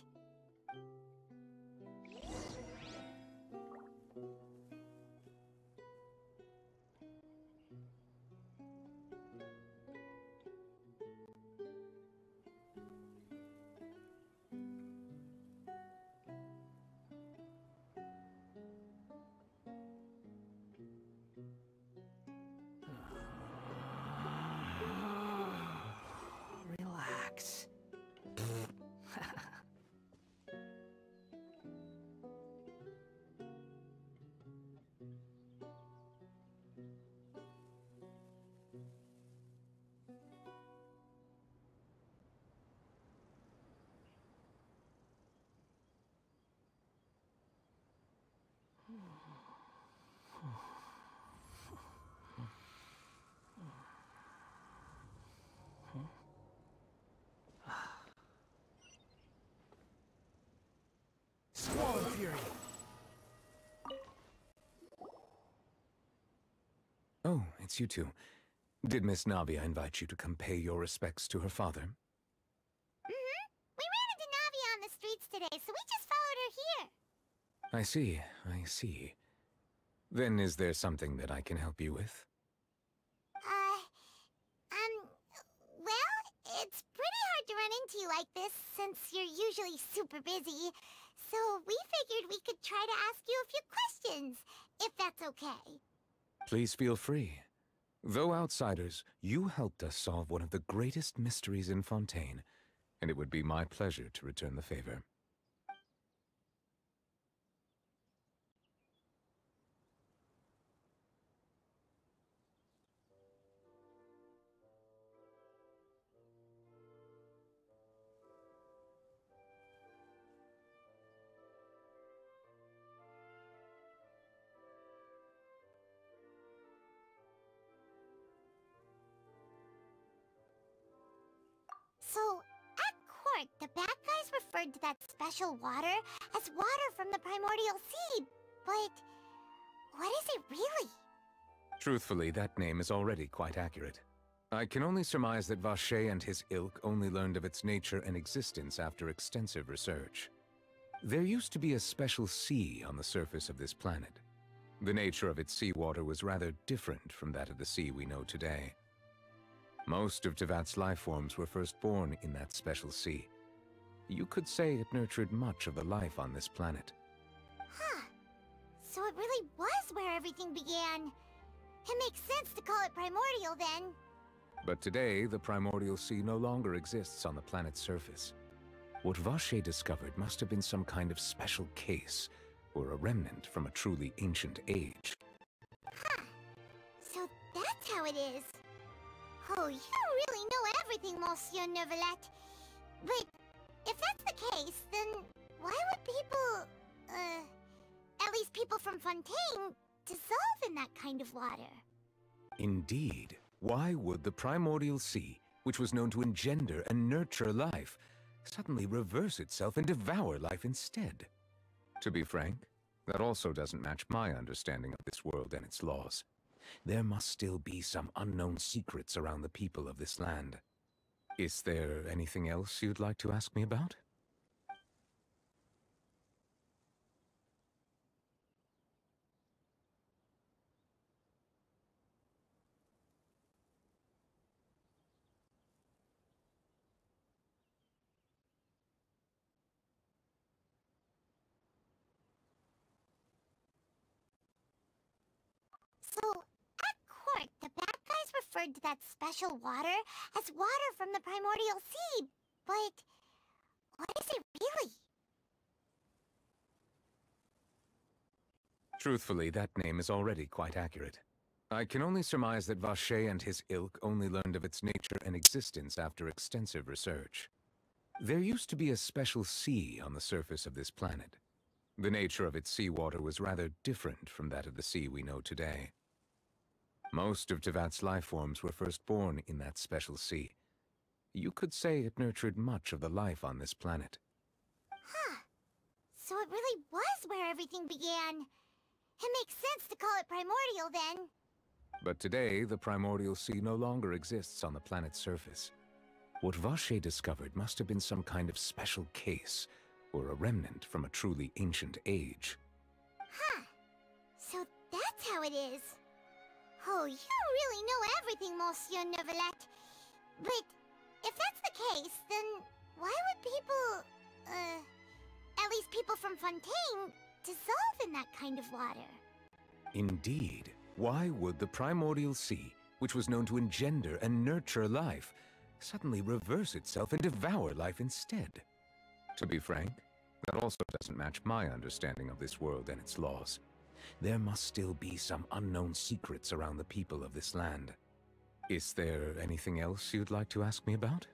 Relax. Squall Fury. Oh, it's you two. Did Miss Navia invite you to come pay your respects to her father? Mm-hmm. We ran into Navia on the streets today, so we just followed her here. I see. Then is there something that I can help you with? Well, it's pretty hard to run into you like this, since you're usually super busy. So we figured we could try to ask you a few questions, if that's okay. Please feel free. Though outsiders, you helped us solve one of the greatest mysteries in Fontaine, and it would be my pleasure to return the favor. So, at court, the bad guys referred to that special water as water from the primordial sea, but what is it really? Truthfully, that name is already quite accurate. I can only surmise that Vacher and his ilk only learned of its nature and existence after extensive research. There used to be a special sea on the surface of this planet. The nature of its seawater was rather different from that of the sea we know today. Most of Tevat's life forms were first born in that special sea. You could say it nurtured much of the life on this planet. Huh. So it really was where everything began. It makes sense to call it primordial then. But today, the primordial sea no longer exists on the planet's surface. What Vacher discovered must have been some kind of special case, or a remnant from a truly ancient age. Huh. So that's how it is. Oh, you really know everything, Monsieur Neuvillette. But if that's the case, then why would people, at least people from Fontaine, dissolve in that kind of water? Indeed. Why would the primordial sea, which was known to engender and nurture life, suddenly reverse itself and devour life instead? To be frank, that also doesn't match my understanding of this world and its laws. There must still be some unknown secrets around the people of this land. Is there anything else you'd like to ask me about? referred to that special water as water from the primordial sea, but what is it really? Truthfully, that name is already quite accurate. I can only surmise that Vacher and his ilk only learned of its nature and existence after extensive research. There used to be a special sea on the surface of this planet. The nature of its seawater was rather different from that of the sea we know today. Most of Tevat's life forms were first born in that special sea. You could say it nurtured much of the life on this planet. Huh. So it really was where everything began. It makes sense to call it primordial then. But today, the primordial sea no longer exists on the planet's surface. What Vacher discovered must have been some kind of special case, or a remnant from a truly ancient age. Huh. So that's how it is. Oh, you really know everything, Monsieur Neuvillette. But if that's the case, then why would people, at least people from Fontaine, dissolve in that kind of water? Indeed. Why would the primordial sea, which was known to engender and nurture life, suddenly reverse itself and devour life instead? To be frank, that also doesn't match my understanding of this world and its laws. There must still be some unknown secrets around the people of this land. Is there anything else you'd like to ask me about?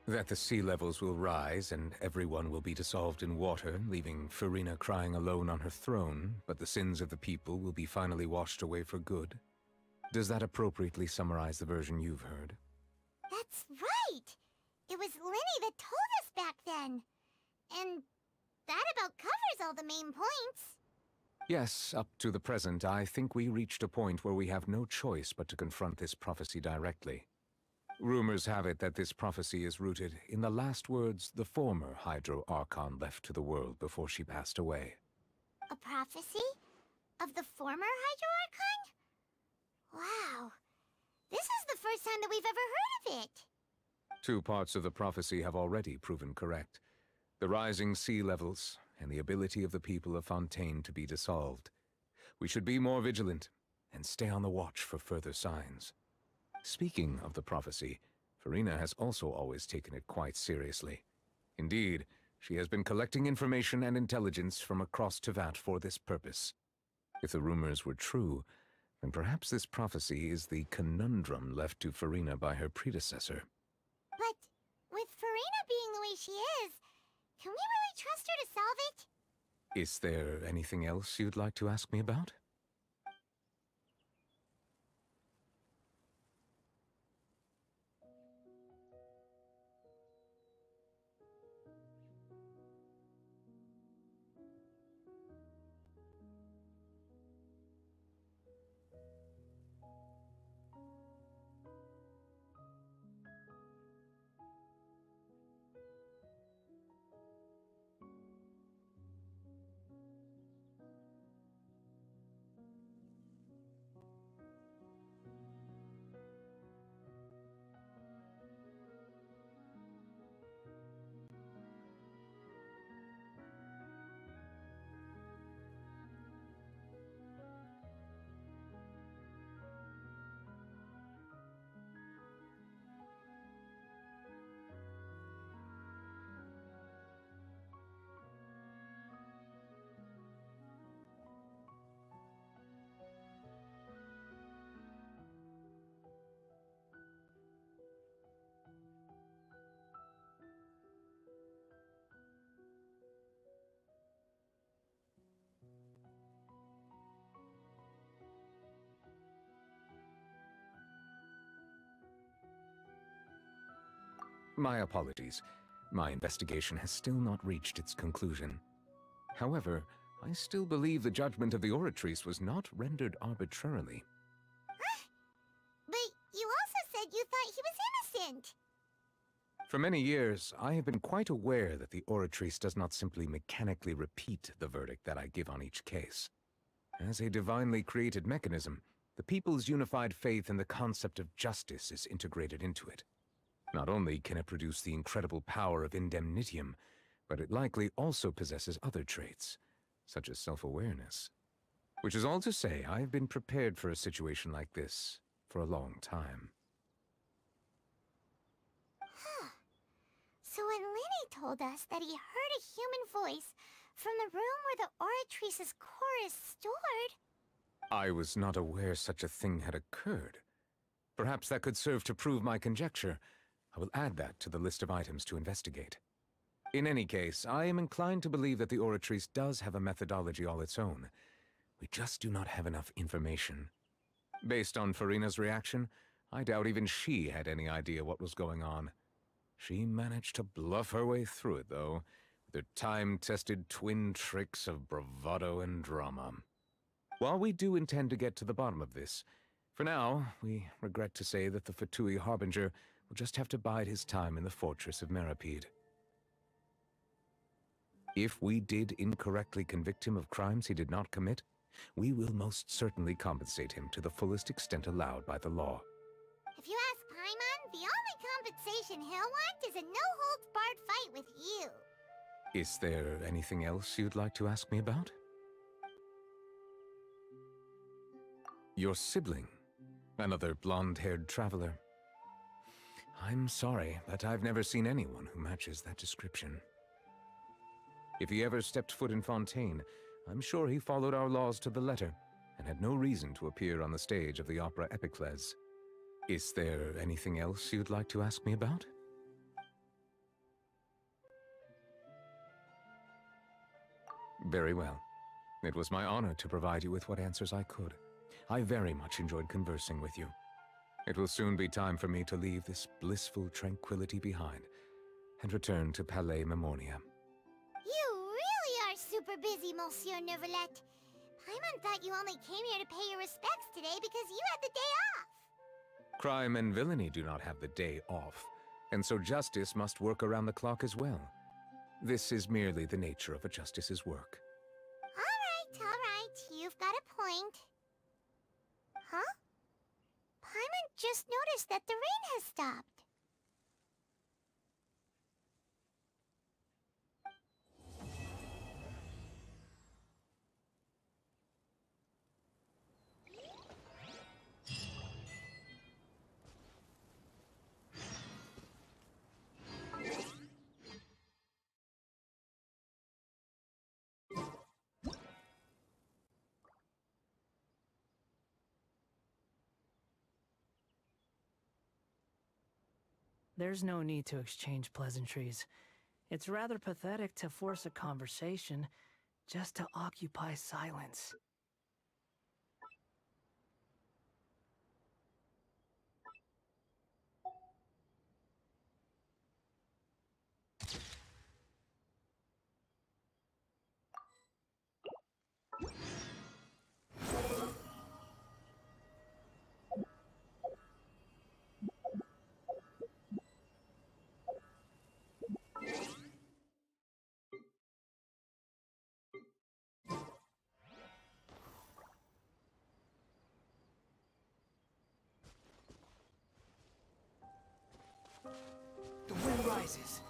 That the sea levels will rise and everyone will be dissolved in water, leaving Farina crying alone on her throne, but the sins of the people will be finally washed away for good. Does that appropriately summarize the version you've heard? That's right! It was Lenny that told us back then. And that about covers all the main points. Yes, up to the present, I think we reached a point where we have no choice but to confront this prophecy directly. Rumors have it that this prophecy is rooted in the last words the former Hydro Archon left to the world before she passed away. A prophecy? Of the former Hydro Archon? Wow. This is the first time that we've ever heard of it. 2 parts of the prophecy have already proven correct. The rising sea levels, and the ability of the people of Fontaine to be dissolved. We should be more vigilant, and stay on the watch for further signs. Speaking of the prophecy, Farina has also always taken it quite seriously. Indeed, she has been collecting information and intelligence from across Tevat for this purpose. If the rumors were true, then perhaps this prophecy is the conundrum left to Farina by her predecessor. But with Farina being the way she is, can we really trust her to solve it? Is there anything else you'd like to ask me about? My apologies. My investigation has still not reached its conclusion. However, I still believe the judgment of the Oratrice was not rendered arbitrarily. But you also said you thought he was innocent. For many years, I have been quite aware that the Oratrice does not simply mechanically repeat the verdict that I give on each case. As a divinely created mechanism, the people's unified faith in the concept of justice is integrated into it. Not only can it produce the incredible power of indemnitium, but it likely also possesses other traits, such as self-awareness. Which is all to say, I've been prepared for a situation like this for a long time. Huh. So when Lenny told us that he heard a human voice from the room where the Oratrice's core is stored... I was not aware such a thing had occurred. Perhaps that could serve to prove my conjecture. I will add that to the list of items to investigate. In any case, I am inclined to believe that the Oratrice does have a methodology all its own. We just do not have enough information. Based on Farina's reaction, I doubt even she had any idea what was going on. She managed to bluff her way through it, though, with her time-tested twin tricks of bravado and drama. While we do intend to get to the bottom of this, for now, we regret to say that the Fatui Harbinger will just have to bide his time in the fortress of Meripede. If we did incorrectly convict him of crimes he did not commit, we will most certainly compensate him to the fullest extent allowed by the law. If you ask Paimon, the only compensation he'll want is a no-holds-barred fight with you. Is there anything else you'd like to ask me about? Your sibling, another blonde-haired traveler. I'm sorry, but I've never seen anyone who matches that description. If he ever stepped foot in Fontaine, I'm sure he followed our laws to the letter, and had no reason to appear on the stage of the opera Epicles. Is there anything else you'd like to ask me about? Very well. It was my honor to provide you with what answers I could. I very much enjoyed conversing with you. It will soon be time for me to leave this blissful tranquility behind, and return to Palais Memoria. You really are super busy, Monsieur Neuvillette. Paimon thought you only came here to pay your respects today because you had the day off. Crime and villainy do not have the day off, and so justice must work around the clock as well. This is merely the nature of a justice's work. All right, you've got a point. Huh? Paimon just noticed that the rain has stopped. There's no need to exchange pleasantries. It's rather pathetic to force a conversation just to occupy silence. The wind rises.